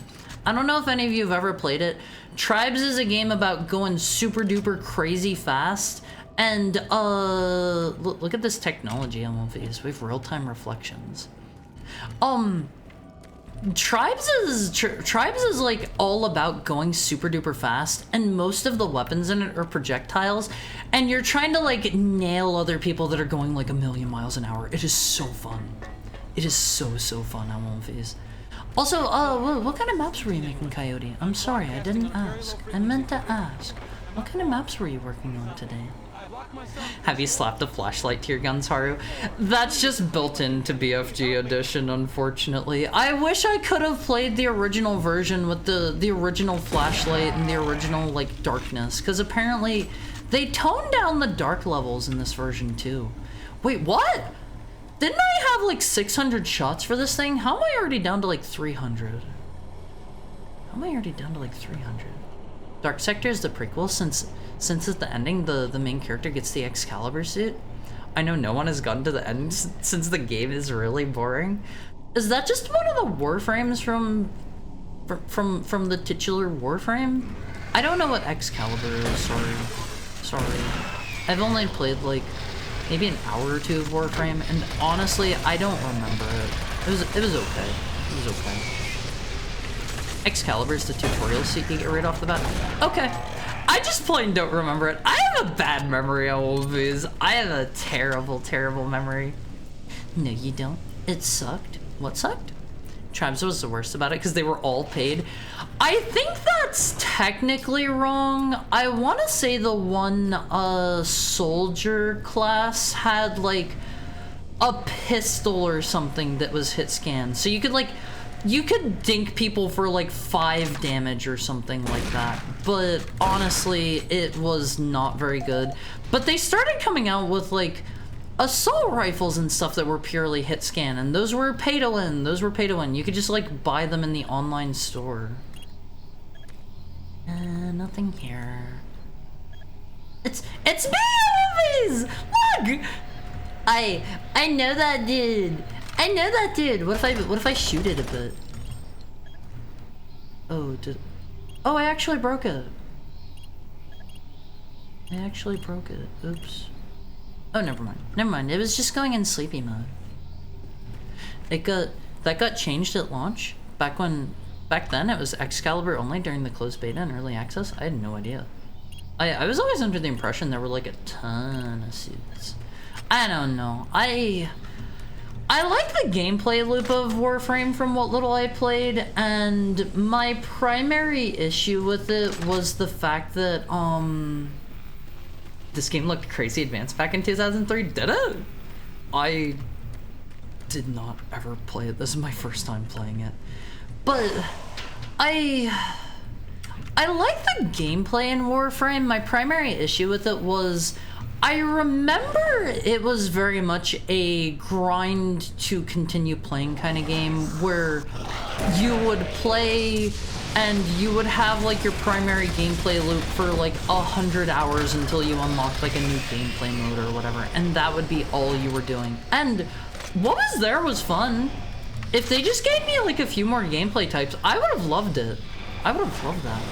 I don't know if any of you have ever played it. Tribes is a game about going super duper crazy fast, and look at this technology on one phase. We have real-time reflections. Tribes is like all about going super duper fast, and most of the weapons in it are projectiles, and you're trying to like nail other people that are going like 1,000,000 miles an hour. It is so fun. It is so fun on one phase. Also, what kind of maps were you making, Coyote? I'm sorry, I didn't ask. I meant to ask. What kind of maps were you working on today? Have you slapped a flashlight to your guns, Haru? That's just built into BFG Edition, unfortunately. I wish I could have played the original version with the original flashlight and the original, like, darkness, because apparently they toned down the dark levels in this version, too. Wait, what? Didn't I have like 600 shots for this thing? How am I already down to like 300? Dark Sector is the prequel since at the ending the main character gets the Excalibur suit. I know no one has gotten to the end since the game is really boring. Is that just one of the warframes from the titular warframe? I don't know what Excalibur is, sorry. I've only played like maybe an hour or two of Warframe, and honestly, I don't remember it. It was okay. It was okay. Excalibur is the tutorial suit you get right off the bat. Okay. I just plain don't remember it. I have a bad memory on movies. I have a terrible, terrible memory. No, you don't. It sucked. What sucked? Tribes was the worst about it because they were all paid. I think that's technically wrong. I want to say the one soldier class had like a pistol or something that was hit scan. So you could dink people for like 5 damage or something like that. But honestly, it was not very good. But they started coming out with like assault rifles and stuff that were purely hit scan, and those were pay to win. You could just like buy them in the online store. Nothing here. It's me, movies. Look, I know that dude. What if I shoot it a bit? Oh, I actually broke it. Oops. Oh, never mind. It was just going in sleepy mode. That got changed at launch. Back then it was Excalibur only during the closed beta and early access. I had no idea. I was always under the impression there were like a ton of suits. I don't know. I like the gameplay loop of Warframe from what little I played, and my primary issue with it was the fact that this game looked crazy advanced back in 2003. Did it? I did not ever play it. This is my first time playing it. But I like the gameplay in Warframe. My primary issue with it was I remember it was very much a grind to continue playing kind of game where you would play and you would have like your primary gameplay loop for like 100 hours until you unlocked like a new gameplay mode or whatever, and that would be all you were doing. And what was there was fun. If they just gave me like a few more gameplay types, I would have loved it. I would have loved that.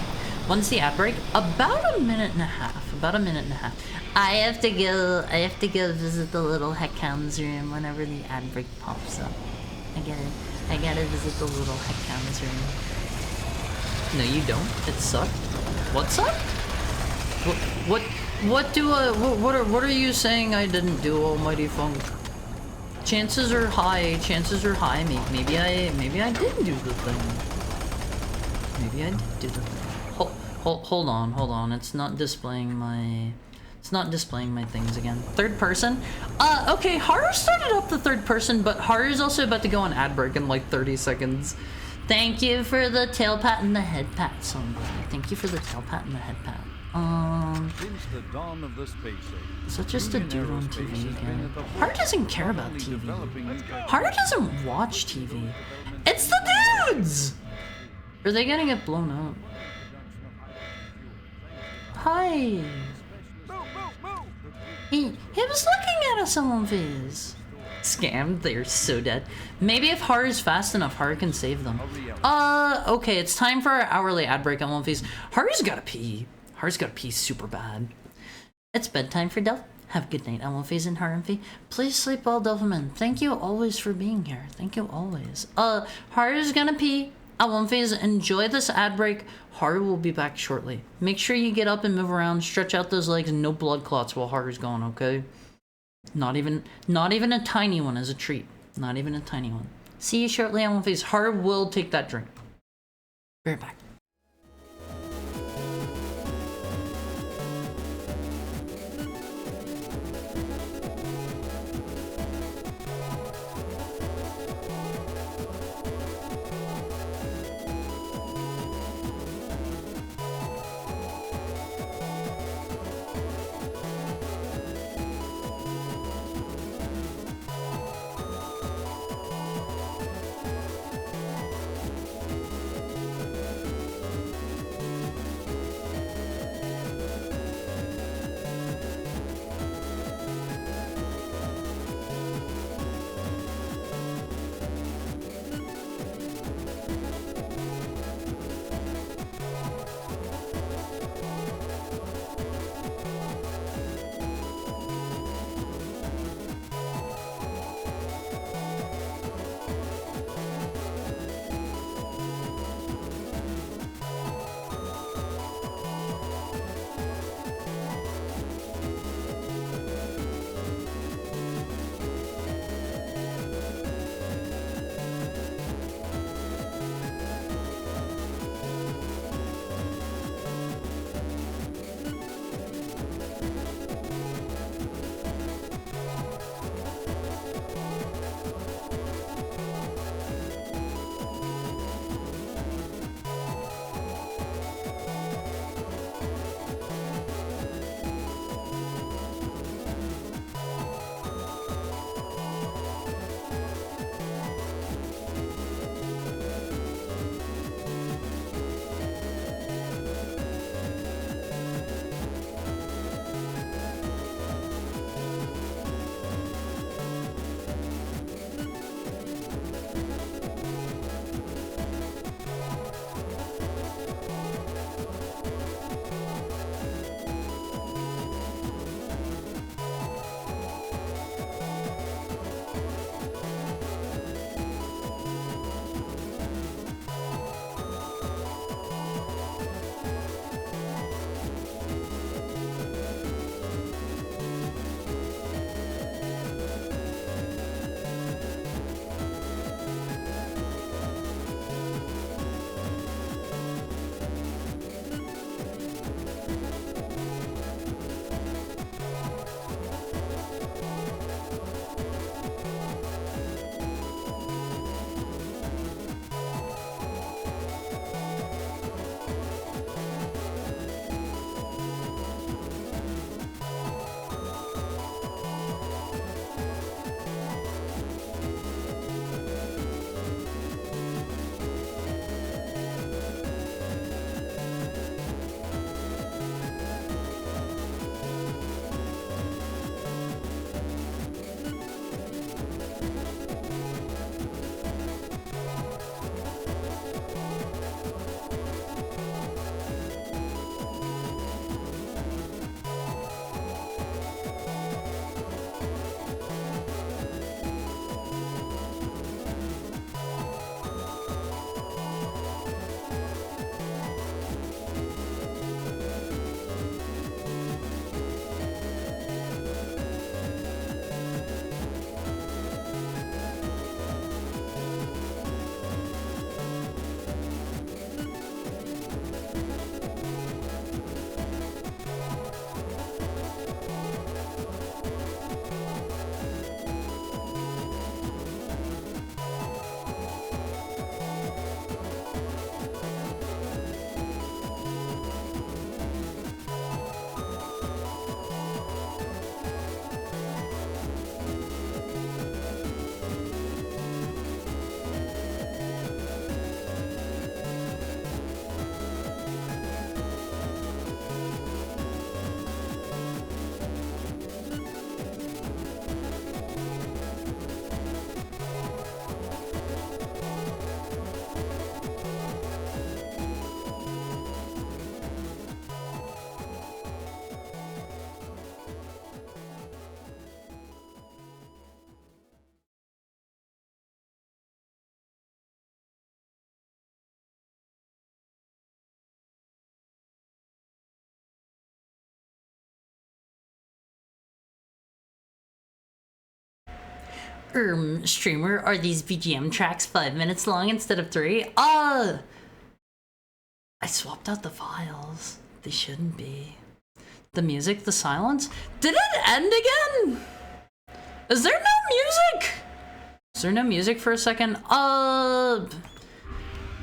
When's the ad break? About a minute and a half. I have to go visit the little Heckhounds room whenever the ad break pops up. I gotta visit the little Heckhounds room. No, you don't. It sucked. What sucked? What are you saying I didn't do, Almighty Funk? Chances are high. Maybe I didn't do the thing. Maybe I did do the thing. Hold on. It's not displaying my things again. Third person? Okay, Haru started up the third person, but Haru's also about to go on ad break in like 30 seconds. Thank you for the tail pat and the head pat, somebody. Thank you for the tail pat and the head pat. Since the dawn of the space age, is that just a dude on TV again? Haru doesn't care about TV. Haru doesn't watch TV. It's the dudes! Are they gonna get blown up? Hi. He was looking at us on Viz. Scammed, they're so dead. Maybe if Haru's fast enough, Haru can save them. Okay, it's time for our hourly ad break on One Piece. Haru's gotta pee. Haru's gotta pee super bad. It's bedtime for Delph. Have a good night, Elmophies and Harumphy. Please sleep well, Delphiman. Thank you always for being here. Thank you always. Haru's gonna pee. Elmophies, enjoy this ad break. Haru will be back shortly. Make sure you get up and move around, stretch out those legs, and no blood clots while Haru's gone, okay? Not even a tiny one as a treat. Not even a tiny one. See you shortly, Elmophies. Haru will take that drink. Be right back. Streamer, are these BGM tracks 5 minutes long instead of 3? I swapped out the files. They shouldn't be. The music, the silence. Did it end again? Is there no music? Is there no music for a second?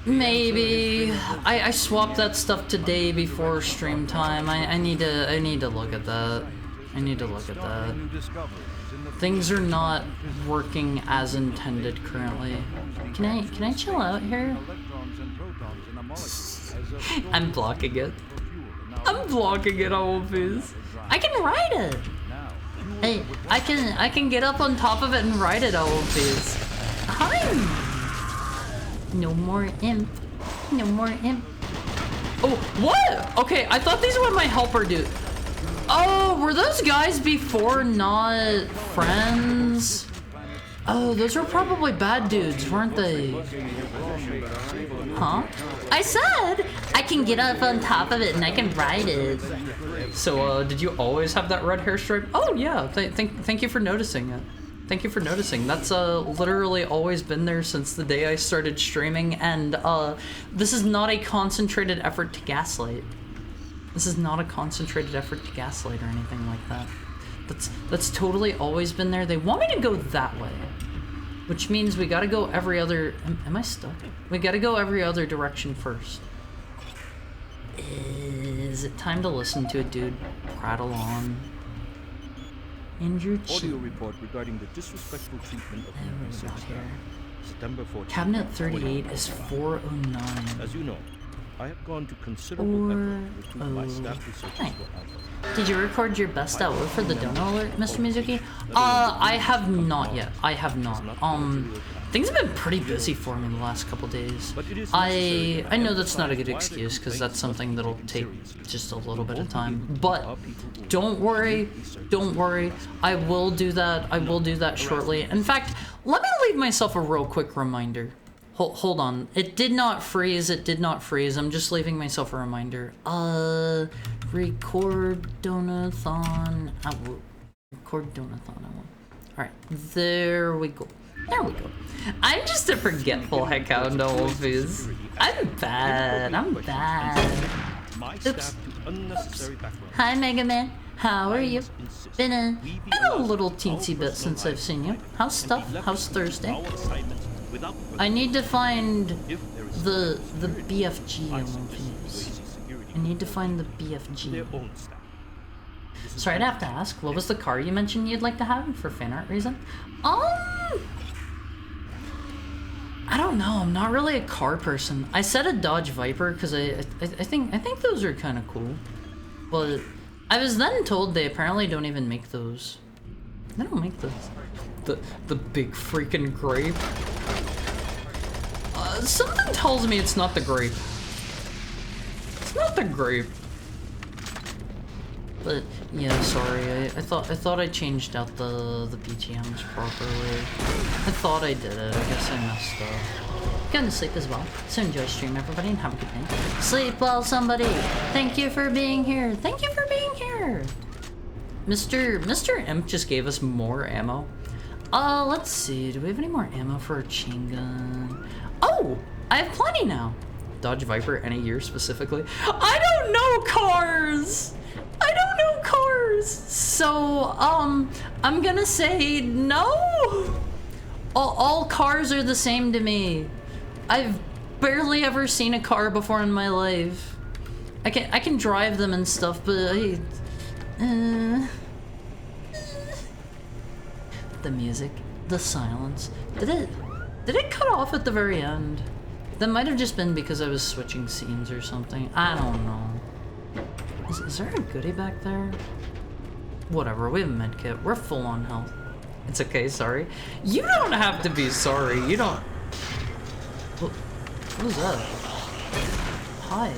Maybe. I swapped that stuff today before stream time. I need to look at that. I need to look at that. Things are not working as intended currently. Can I chill out here? I'm blocking it. I'm blocking it, Always. I can ride it. Hey, I can get up on top of it and ride it, Always. Hi. No more imp. No more imp. Oh, what? Okay, I thought these were my helper dude. Oh, were those guys before not friends? Oh, those were probably bad dudes, weren't they? Huh? I said I can get up on top of it and I can ride it. So, did you always have that red hair stripe? Oh, yeah. Thank you for noticing it. Thank you for noticing. That's literally always been there since the day I started streaming, and this is not a concentrated effort to gaslight. This is not a concentrated effort to gaslight or anything like that. That's totally always been there. They want me to go that way, which means we gotta go every other... Am I stuck? We gotta go every other direction first. Is it time to listen to a dude prattle on? Andrew Audio report regarding the disrespectful treatment of not here. September 14th. Cabinet 38 is 409. As you know, I have gone to considerable effort to recruit my staff researchers Hi. for Alpha. Did you record your best outlook for the dono alert, Mr. Mizuki? I have not yet. I have not. Things have been pretty busy for me the last couple days. I know that's not a good excuse, because that's something that'll take just a little bit of time. But don't worry, I will do that. I will do that shortly. In fact, let me leave myself a real quick reminder. Hold on. It did not freeze. It did not freeze. I'm just leaving myself a reminder. Record donathon. Record donathon. Alright. There we go. There we go. I'm just a forgetful heckhound, always. I'm bad. I'm bad. Oops. Hi, Mega Man. How are you? Been a little teensy bit since I've seen you. How's stuff? How's Thursday? I need to find the BFG I want to use. I need to find the BFG. Sorry, I'd have to ask, what was the car you mentioned you'd like to have for fan art reason? I don't know. I'm not really a car person. I said a Dodge Viper because I think those are kind of cool, but I was then told they apparently don't even make those. They don't make those. The big freaking grape. Something tells me it's not the grape. It's not the grape. But yeah, sorry. I thought I changed out the BGMs properly. I thought I did it. I guess I messed up. Going to sleep as well. So enjoy stream, everybody, and have a good night. Sleep well, somebody. Thank you for being here. Thank you for being here. Mr. Imp just gave us more ammo. Let's see. Do we have any more ammo for a chain gun? Oh, I have plenty now. Dodge Viper, any year specifically? I don't know cars. I don't know cars. So, I'm gonna say no. All cars are the same to me. I've barely ever seen a car before in my life. I can drive them and stuff, but the music, the silence. Did it cut off at the very end? That might have just been because I was switching scenes or something. I don't know. Is there a goodie back there? Whatever, we have a medkit. We're full on health. It's okay, sorry. You don't have to be sorry. You don't... What was that? Hi.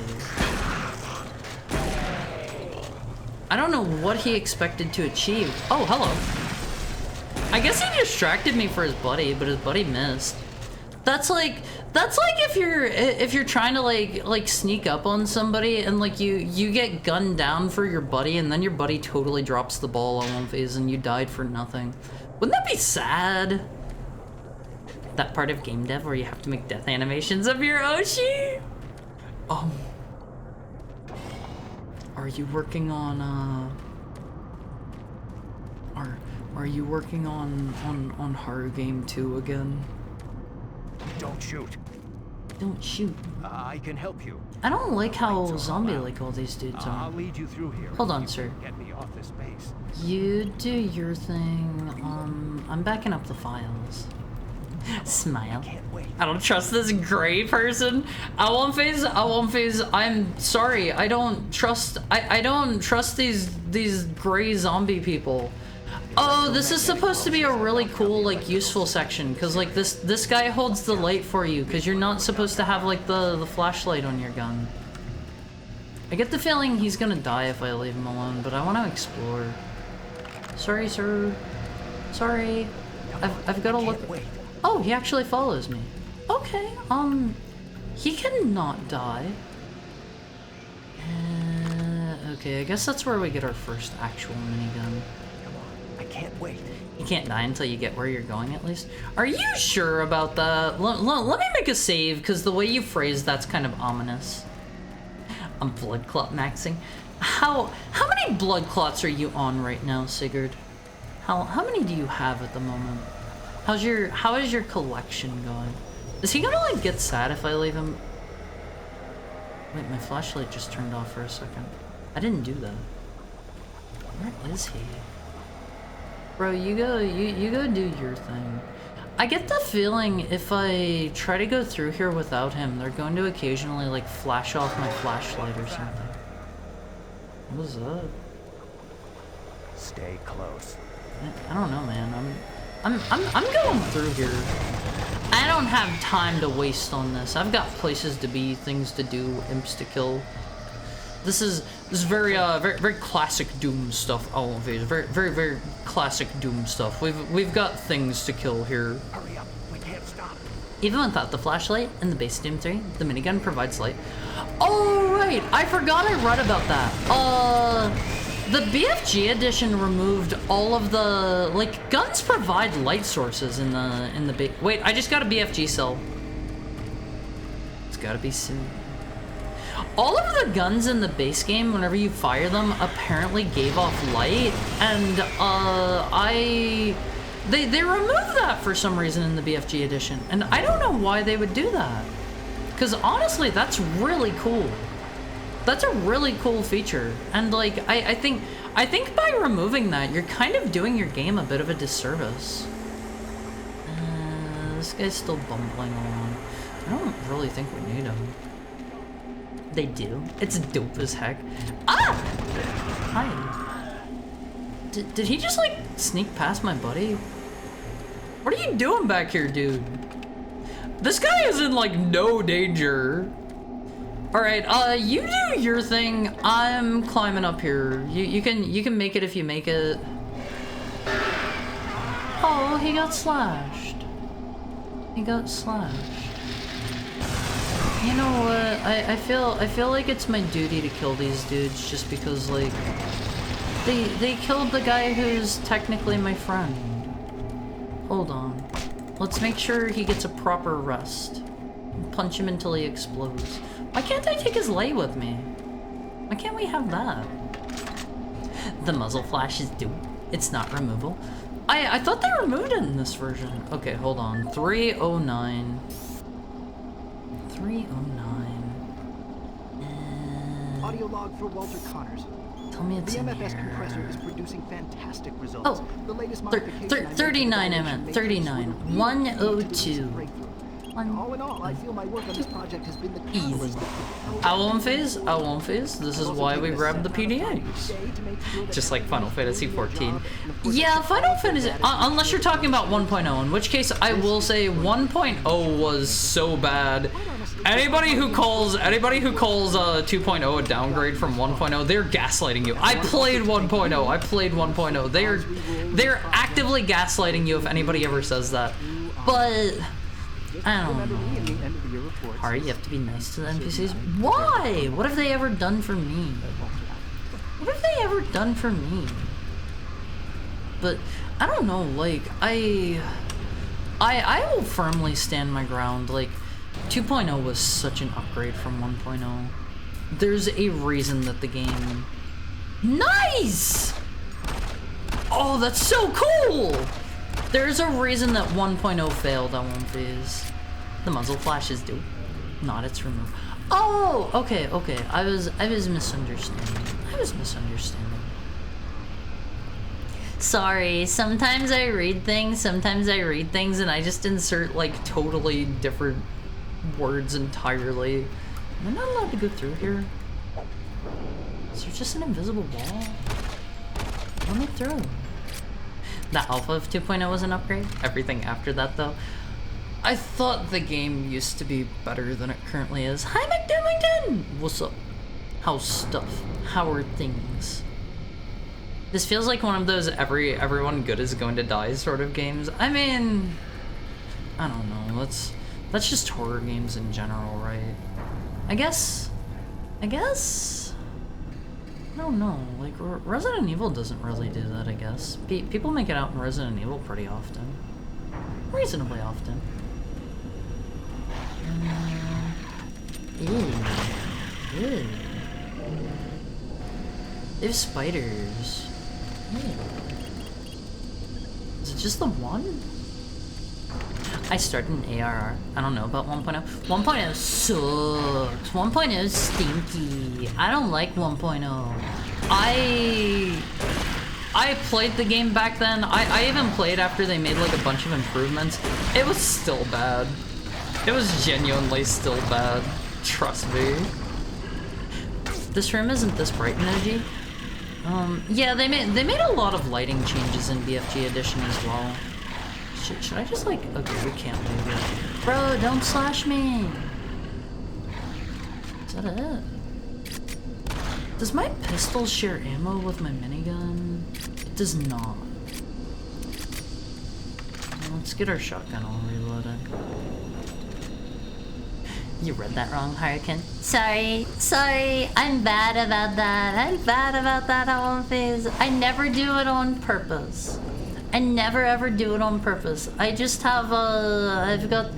I don't know what he expected to achieve. Oh, hello. I guess he distracted me for his buddy, but his buddy missed. That's like if you're trying to like sneak up on somebody and like you get gunned down for your buddy and then your buddy totally drops the ball on one phase and you died for nothing. Wouldn't that be sad? That part of game dev where you have to make death animations of your Oshi? Are you working on, are you working on Haru Game 2 again? Don't shoot. Don't shoot. I can help you. I don't like how zombie-like all these dudes I'll are. lead you through here. Hold on, You sir. can Get me off this base. You do your thing. I'm backing up the files. Smile. Can't wait. I don't trust this gray person. I won't phase. I'm sorry. I don't trust these gray zombie people. Oh, this is supposed to be a really cool, like, useful section, because, like, this guy holds the light for you, because you're not supposed to have, like, the flashlight on your gun. I get the feeling he's gonna die if I leave him alone, but I want to explore. Sorry, sir. Sorry. I've got to look. Oh, he actually follows me. Okay, he can not die. Okay, I guess that's where we get our first actual minigun. I can't wait. You can't die until you get where you're going, at least. Are you sure about that? Let me make a save, because the way you phrase that's kind of ominous. I'm blood clot maxing. How many blood clots are you on right now, Sigurd? How many do you have at the moment? How is your collection going? Is he gonna, like, get sad if I leave him? Wait, my flashlight just turned off for a second. I didn't do that. Where is he? Bro, you go do your thing. I get the feeling if I try to go through here without him, they're going to occasionally, like, flash off my flashlight or something. What was that? Stay close. I don't know, man. I'm going through here. I don't have time to waste on this. I've got places to be, things to do, imps to kill. This is very classic Doom stuff. Oh, very classic Doom stuff. We've got things to kill here. Hurry up. We can't stop. Even without the flashlight in the base Doom 3, the minigun provides light. Oh right, I forgot I read about that. The BFG edition removed all of the, like, guns provide light sources in the wait, I just got a BFG cell. It's gotta be soon. All of the guns in the base game, whenever you fire them, apparently gave off light, and they removed that for some reason in the BFG edition, and I don't know why they would do that. Because honestly, that's really cool. That's a really cool feature, and like I think by removing that, you're kind of doing your game a bit of a disservice. This guy's still bumbling along. I don't really think we need him. They do. It's dope as heck. Ah! Hi. Did he just, like, sneak past my buddy? What are you doing back here, dude? This guy is in, like, no danger. Alright, you do your thing. I'm climbing up here. You can make it if you make it. Oh, he got slashed. He got slashed. You know what? I feel like it's my duty to kill these dudes just because, like, they killed the guy who's technically my friend. Hold on. Let's make sure he gets a proper rest. Punch him until he explodes. Why can't I take his lay with me? Why can't we have that? The muzzle flash is dope. It's not removable. I thought they removed it in this version. Okay, hold on. 309. 309. Audio log for Walter Connors. Tell me it's the in MFS here. compressor is producing fantastic results. Oh, the latest modification 39 I meant. 39. 102. All in all, I feel my work on this project has been the Easy. catalyst. I won't phase. This is why we grabbed the PDAs. Just like Final Fantasy 14. Yeah, Final Fantasy, unless you're talking about 1.0, in which case I will say 1.0 was so bad. Anybody who calls 2.0 a downgrade from 1.0, they're gaslighting you. I played 1.0. They're actively gaslighting you if anybody ever says that. But I don't know. Ari, you have to be nice to the NPCs. Why? What have they ever done for me? What have they ever done for me? But I don't know, like, I will firmly stand my ground. Like, 2.0 was such an upgrade from 1.0. There's a reason that the game... Nice! Oh, that's so cool! There's a reason that 1.0 failed on One Phase. The muzzle flash is dope. Not its removed. Oh, okay. I was misunderstanding. Sorry, sometimes I read things and I just insert like totally different words entirely. Am I not allowed to go through here? Is there just an invisible wall? Let me through. The alpha of 2.0 was an upgrade. Everything after that though. I thought the game used to be better than it currently is. Hi McDermington! What's up? How's stuff? How are things? This feels like one of those everyone good is going to die sort of games. I mean, I don't know. That's just horror games in general, right? I guess. I don't know. Like Resident Evil doesn't really do that. I guess people make it out in Resident Evil pretty often, reasonably often. Ew. There's spiders. Is it just the one? I started an ARR. I don't know about 1.0. 1.0 sucks. 1.0 is stinky. I don't like 1.0. I played the game back then. I even played after they made like a bunch of improvements. It was still bad. It was genuinely still bad. Trust me. This room isn't this bright in OG. Yeah, they made a lot of lighting changes in BFG Edition as well. Should I just like... Okay, we can't leave it. Bro, don't slash me! Is that it? Does my pistol share ammo with my minigun? It does not. Let's get our shotgun all reloaded. You read that wrong, Hurricane. Sorry. I'm bad about that on Phase. I never do it on purpose. I never ever do it on purpose. I just have I've got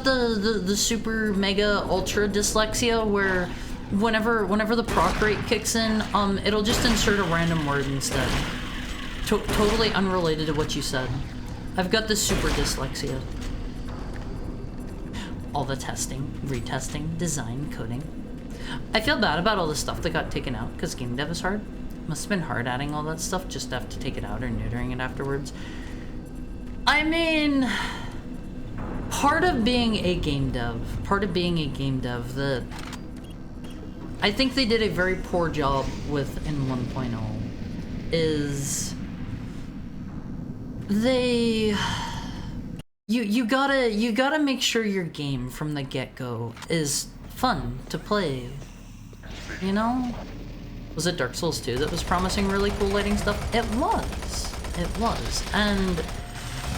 the super mega ultra dyslexia where whenever the proc rate kicks in, it'll just insert a random word instead. Totally unrelated to what you said. I've got the super dyslexia. All the testing, retesting, design, coding. I feel bad about all the stuff that got taken out because game dev is hard. Must have been hard adding all that stuff just to have to take it out or neutering it afterwards. I mean, part of being a game dev, that I think they did a very poor job with in 1.0 is you gotta make sure your game from the get-go is fun to play, you know? Was it Dark Souls 2 that was promising really cool lighting stuff? It was. And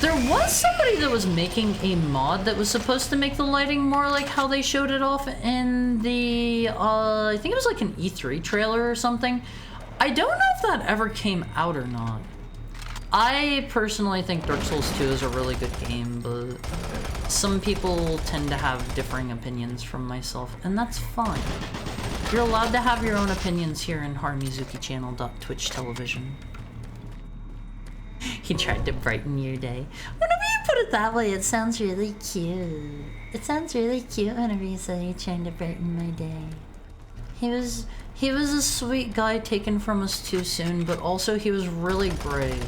there was somebody that was making a mod that was supposed to make the lighting more like how they showed it off in the, I think it was like an E3 trailer or something. I don't know if that ever came out or not. I personally think Dark Souls 2 is a really good game, but some people tend to have differing opinions from myself, and that's fine. You're allowed to have your own opinions here in HarMizukiChannel.Twitch television. He tried to brighten your day. Whenever you put it that way, it sounds really cute. It sounds really cute whenever you say you're trying to brighten my day. He was a sweet guy taken from us too soon, but also he was really brave.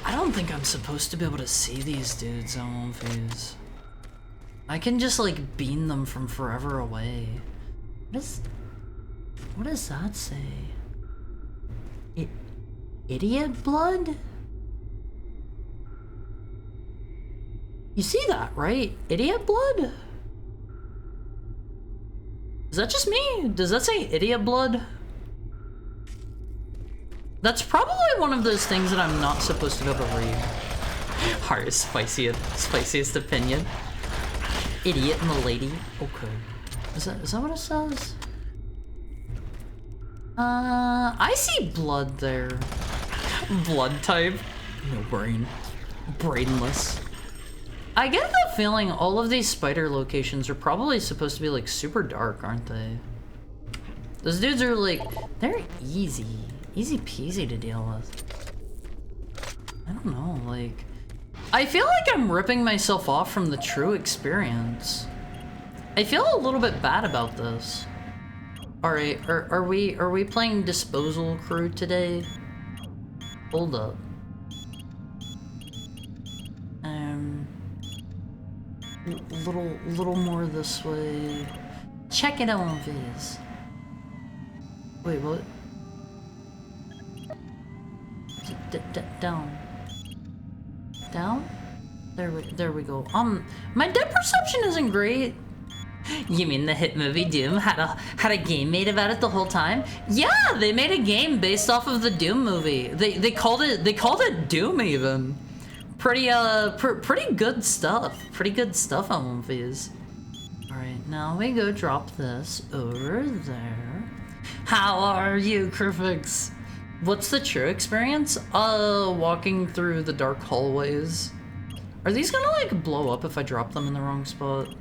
I don't think I'm supposed to be able to see these dudes on One Phase. I can just like beam them from forever away. What does that say? Idiot blood? You see that, right? Idiot blood? Is that just me? Does that say idiot blood? That's probably one of those things that I'm not supposed to be able to read. Hardest, spiciest opinion. Idiot and the lady. Okay. Is that what it says? I see blood there. Blood type. No brain. brainless. I get the feeling all of these spider locations are probably supposed to be like super dark, aren't they? Those dudes are like, they're easy peasy to deal with. I don't know, like, I feel like I'm ripping myself off from the true experience. I feel a little bit bad about this. All right, are we playing Disposal Crew today? Hold up. Little more this way. Check it out, Viz. Wait, what? Down. Down? There we go. My depth perception isn't great. You mean the hit movie Doom had a game made about it the whole time? Yeah, they made a game based off of the Doom movie. They called it Doom even. Pretty good stuff. Pretty good stuff on movies. All right, now we go drop this over there. How are you, Kerfix? What's the true experience? Walking through the dark hallways. Are these gonna like blow up if I drop them in the wrong spot?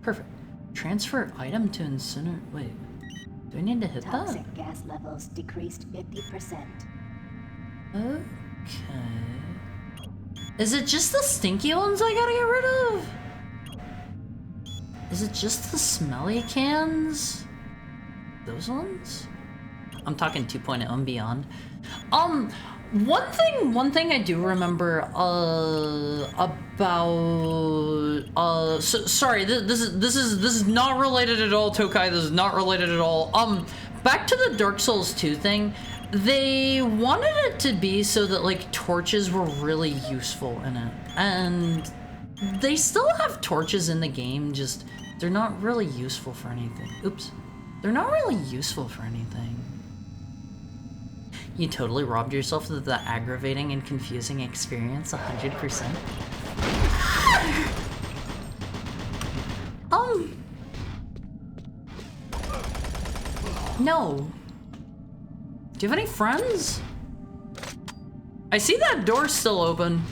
Perfect. Transfer item to incinerate. Wait, do I need to hit that? Toxic gas levels decreased 50%. Okay. Is it just the stinky ones I gotta get rid of? Is it just the smelly cans? Those ones? I'm talking 2.0 and beyond. One thing I do remember about sorry, this is not related at all, Tokai. This is not related at all. Back to the Dark Souls 2 thing. They wanted it to be so that like torches were really useful in it, and they still have torches in the game, just they're not really useful for anything. Oops. They're not really useful for anything. You totally robbed yourself of the aggravating and confusing experience 100%. No. Do you have any friends? I see that door still open.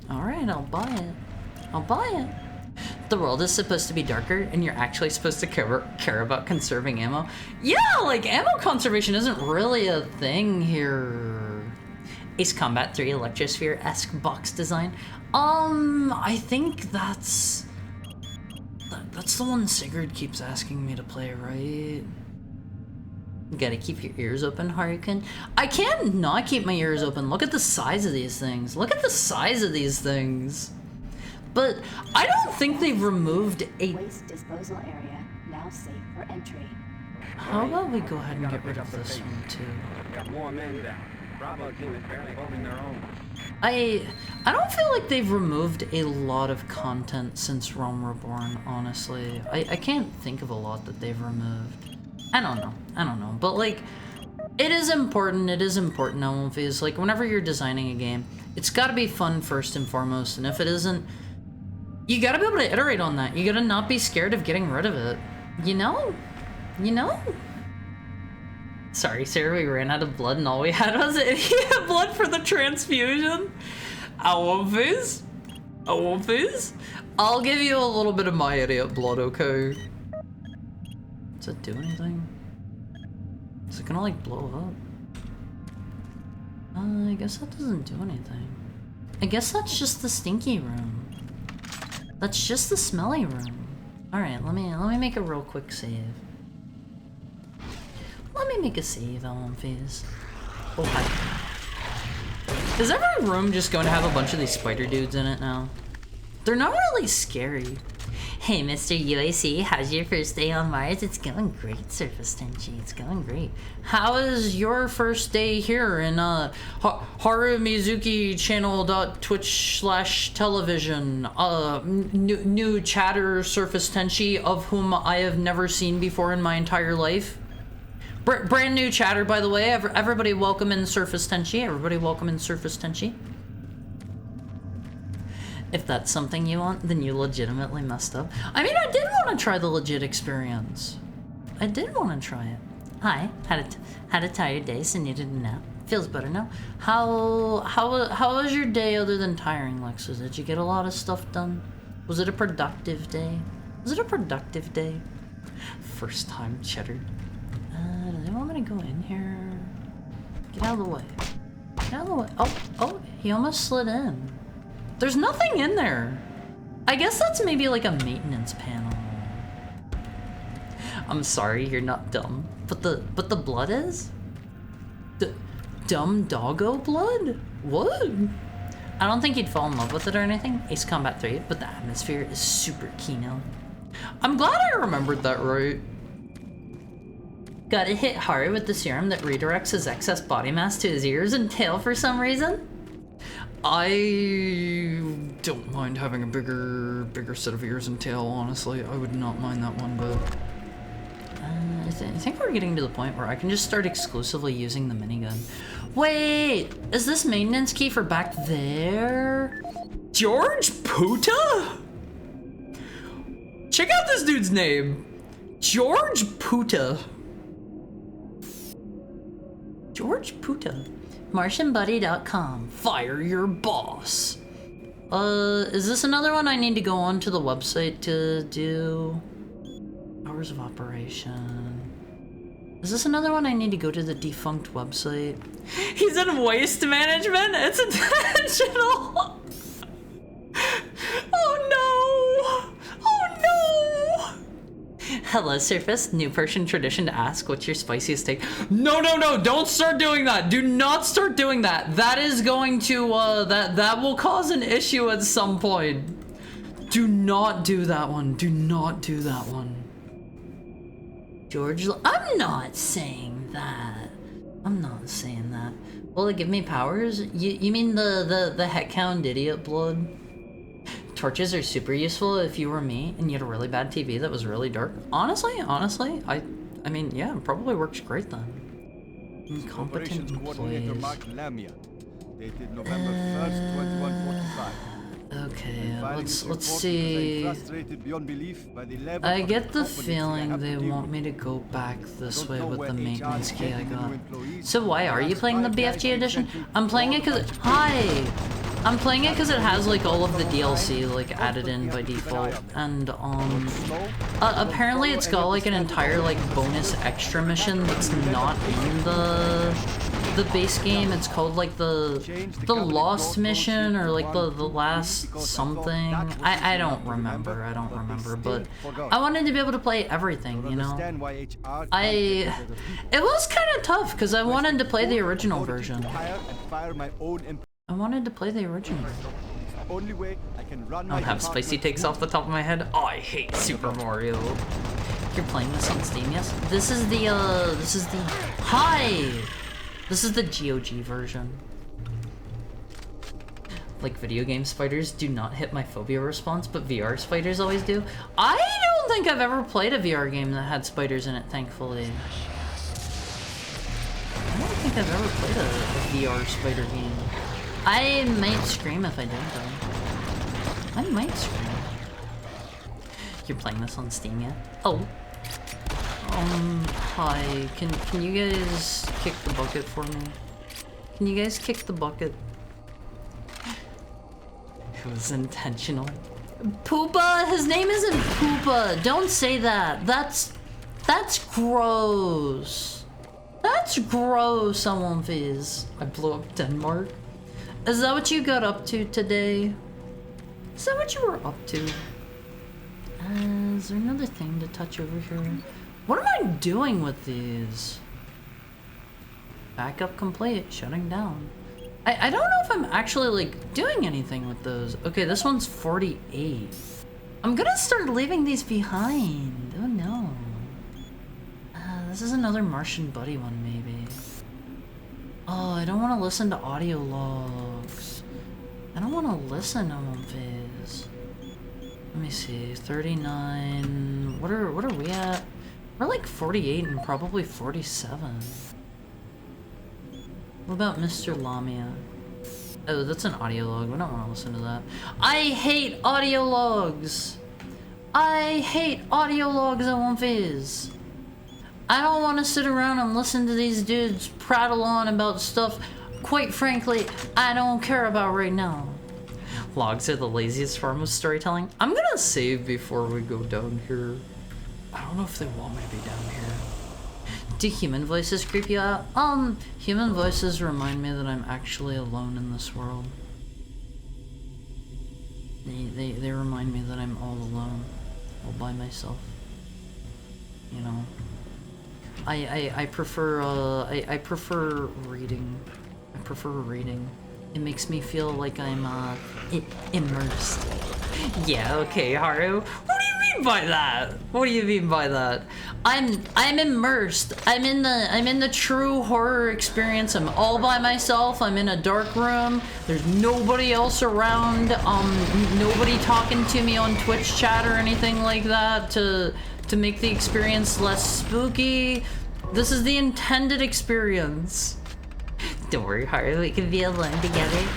Alright, I'll buy it. I'll buy it. The world is supposed to be darker, and you're actually supposed to care about conserving ammo. Yeah, like, ammo conservation isn't really a thing here. Ace Combat 3 Electrosphere-esque box design. I think that's the one Sigurd keeps asking me to play, right? You gotta keep your ears open, Haruken. I can't not keep my ears open. Look at the size of these things. Look at the size of these things. But I don't think they've removed a... Waste disposal area, now safe for entry. How about we go ahead and get rid of this one, too? Got more men down. Bravo team is barely holding their own. I don't feel like they've removed a lot of content since Realm Reborn, honestly. I can't think of a lot that they've removed. I don't know. But, like, it is important, Elmphase. Like, whenever you're designing a game, it's gotta be fun first and foremost, and if it isn't, you gotta be able to iterate on that. You gotta not be scared of getting rid of it. You know? Sorry, sir, we ran out of blood and all we had was blood for the transfusion. Elmphase? I'll give you a little bit of my idiot blood, okay? Does it do anything? Is it gonna like blow up? I guess that doesn't do anything. I guess that's just the stinky room. That's just the smelly room. Alright, let me make a real quick save. Let me make a save, Elmphase. Oh, hi. Is every room just going to have a bunch of these spider dudes in it now? They're not really scary. Hey, Mr. UAC, how's your first day on Mars? It's going great, Surface Tenchi. It's going great. How is your first day here in Haru Mizuki channel.twitch/television? New chatter, Surface Tenchi, of whom I have never seen before in my entire life. Brand new chatter, by the way. Everybody welcome in Surface Tenchi. If that's something you want, then you legitimately messed up. I mean, I did want to try the legit experience. I did want to try it. Hi, had a tired day, so needed a nap. Feels better now. How was your day other than tiring, Lexus? Did you get a lot of stuff done? Was it a productive day? Was it a productive day? First time cheddar. Do they want me to go in here? Get out of the way. Get out of the way. Oh, he almost slid in. There's nothing in there. I guess that's maybe like a maintenance panel. I'm sorry, you're not dumb. But the blood is? Dumb doggo blood? What? I don't think you'd fall in love with it or anything, Ace Combat 3, but the atmosphere is super keen. I'm glad I remembered that right. Gotta hit hard with the serum that redirects his excess body mass to his ears and tail for some reason? I don't mind having a bigger set of ears and tail, honestly. I would not mind that one, but... I think we're getting to the point where I can just start exclusively using the minigun. Wait! Is this maintenance key for back there? George Puta? Check out this dude's name! George Puta. George Puta. MartianBuddy.com. Fire your boss. Is this another one I need to go onto the website to do? Hours of operation. Is this another one I need to go to the defunct website? He's in waste management? It's intentional! Oh no! Oh no! Hello, Surface. New Persian tradition to ask what's your spiciest take. No, don't start doing that. Do not start doing that. That is going to, that will cause an issue at some point. Do not do that one. Do not do that one. George, I'm not saying that. I'm not saying that. Will it give me powers? You mean the heckhound idiot blood? Torches are super useful if you were me and you had a really bad TV that was really dark. Honestly, I mean, yeah, it probably works great then. Incompetent employees. Dated November 1st, 2145. Okay, let's see. I get the feeling they want me to go back this way with the maintenance key I got. So why are you playing the BFG edition? I'm playing it because I'm playing it because it has like all of the DLC like added in by default, and apparently it's got like an entire like bonus extra mission that's not in the base game. It's called like the Lost mission or like the last something. I don't remember. But I wanted to be able to play everything, you know. It was kind of tough because I wanted to play the original version. I wanted to play the original. I don't have spicy takes off the top of my head. Oh, I hate Super Mario. You're playing this on Steam, yes? This is the This is the GOG version. Like video game spiders do not hit my phobia response, but VR spiders always do. I don't think I've ever played a VR game that had spiders in it, thankfully. I don't think I've ever played a VR spider game. I might scream if I did, though. I might scream. You're playing this on Steam yet? Oh. Hi. Can you guys kick the bucket for me? Can you guys kick the bucket? It was intentional. Poopa? His name isn't Poopa. Don't say that. That's gross. That's gross, someone fizz. I blew up Denmark. Is that what you got up to today? Is that what you were up to? Is there another thing to touch over here? What am I doing with these? Backup complete, shutting down. I don't know if I'm actually like doing anything with those. Okay, this one's 48. I'm gonna start leaving these behind. Oh no. This is another Martian Buddy one, maybe. Oh, I don't want to listen to audio logs. I don't want to listen to one phase. Let me see, 39. What are we at? We're like 48 and probably 47. What about Mr. Lamia? Oh, that's an audio log. We don't want to listen to that. I hate audio logs. I hate audio logs on One Phase. I don't want to sit around and listen to these dudes prattle on about stuff, quite frankly, I don't care about right now. Logs are the laziest form of storytelling. I'm gonna save before we go down here. I don't know if they want me to be down here. Do human voices creep you out? Human voices remind me that I'm actually alone in this world. They remind me that I'm all alone, all by myself. You know, I prefer I prefer reading. I prefer reading. It makes me feel like I'm immersed. Yeah, okay, Haru. What do you mean by that? What do you mean by that? I'm immersed. I'm in the true horror experience. I'm all by myself. I'm in a dark room. There's nobody else around. Nobody talking to me on Twitch chat or anything like that to make the experience less spooky. This is the intended experience. Don't worry, Haru, we can be alone together.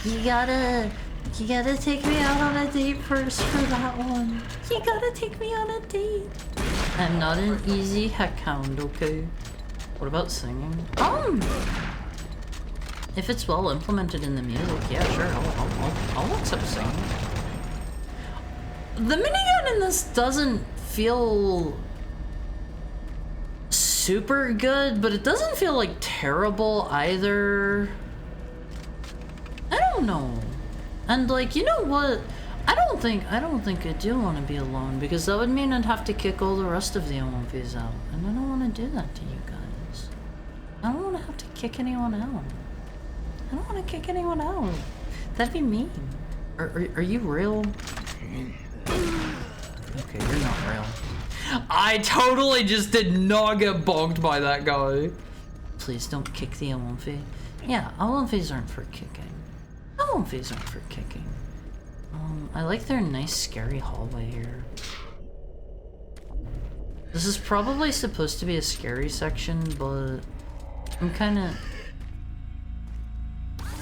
You gotta take me out on a date first for that one. You gotta take me on a date. I'm not an easy heckhound, okay? What about singing? If it's well implemented in the music, yeah, sure, I'll accept singing. The minigun in this doesn't feel super good, but it doesn't feel like terrible either. I don't know. And like, you know what? I don't think I do want to be alone, because that would mean I'd have to kick all the rest of the L1Vs out, and I don't want to do that to you guys. I don't want to have to kick anyone out. I don't want to kick anyone out. That'd be mean. Are you real? Okay, you're not real. I totally just did not get bonked by that guy. Please don't kick the L1V. Yeah, L1Vs aren't for kicking. L1Vs aren't for kicking. I like their nice scary hallway here. This is probably supposed to be a scary section, but I'm kinda...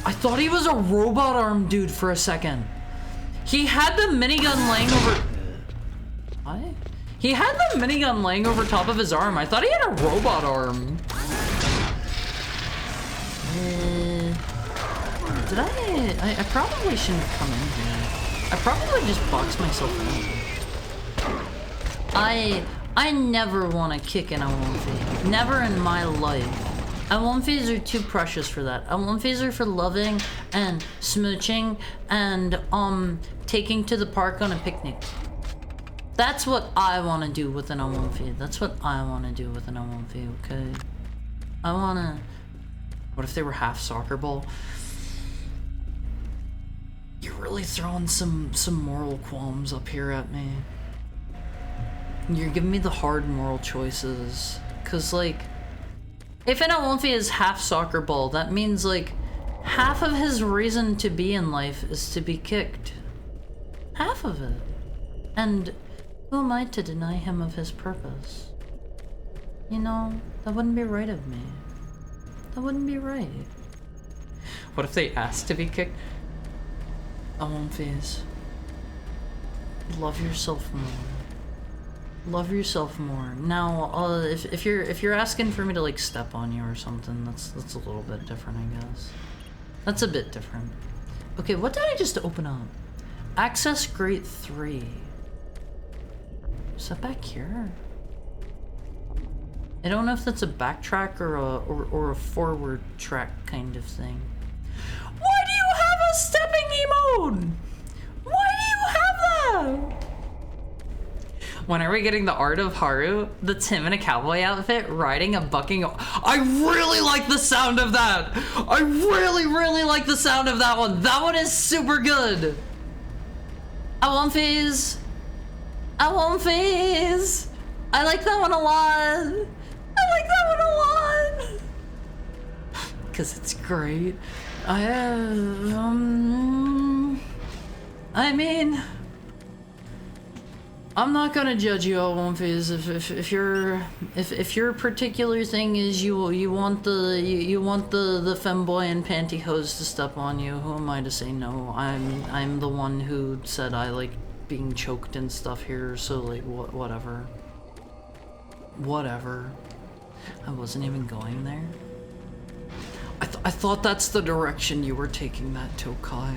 I thought he was a robot arm dude for a second. He had the minigun laying over... What? He had the minigun laying over top of his arm. I thought he had a robot arm. Did I probably shouldn't have come in here. I probably just boxed myself in. I never want to kick an L1V. Never in my life. L1Vs are too precious for that. L1Vs are for loving and smooching and taking to the park on a picnic. That's what I want to do with an L1V. That's what I want to do with an L1V, okay? I want to... What if they were half soccer ball? You're really throwing some moral qualms up here at me. You're giving me the hard moral choices. Cause like, if an L1V is half soccer ball, that means like, half of his reason to be in life is to be kicked. Half of it. And who am I to deny him of his purpose? You know, that wouldn't be right of me. That wouldn't be right. What if they asked to be kicked? L1Vs. Love yourself more. Love yourself more. Now, if you're asking for me to like step on you or something, that's a little bit different, I guess. That's a bit different. Okay, what did I just open up? Access Grate 3. Is that back here? I don't know if that's a backtrack or a forward track kind of thing. Why do you have a stepping emote? Why do you have that? When are we getting the art of Haru? That's him in a cowboy outfit riding a bucking. I really like the sound of that. I really like the sound of that one. That one is super good. L1Vs. L1Vs. I like that one a lot. I like that one a lot. Cause it's great. I mean, I'm not gonna judge you all, Womfies. If your particular thing is you want the femboy and pantyhose to step on you, who am I to say no? I'm the one who said I like being choked and stuff here, so like whatever. Whatever. I wasn't even going there. I thought that's the direction you were taking that, Tokai.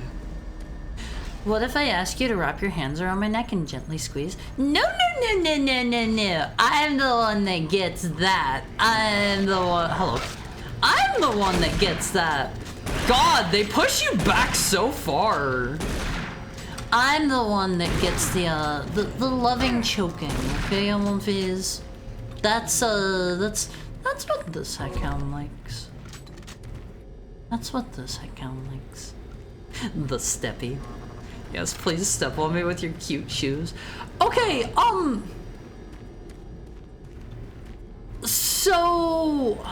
What if I ask you to wrap your hands around my neck and gently squeeze? No. I'm the one that gets that. I'm the one. Hello. I'm the one that gets that. God, they push you back so far. I'm the one that gets the loving choking. Okay, Womfies. That's what this account likes. That's what this account likes. The steppy. Yes, please step on me with your cute shoes. Okay, so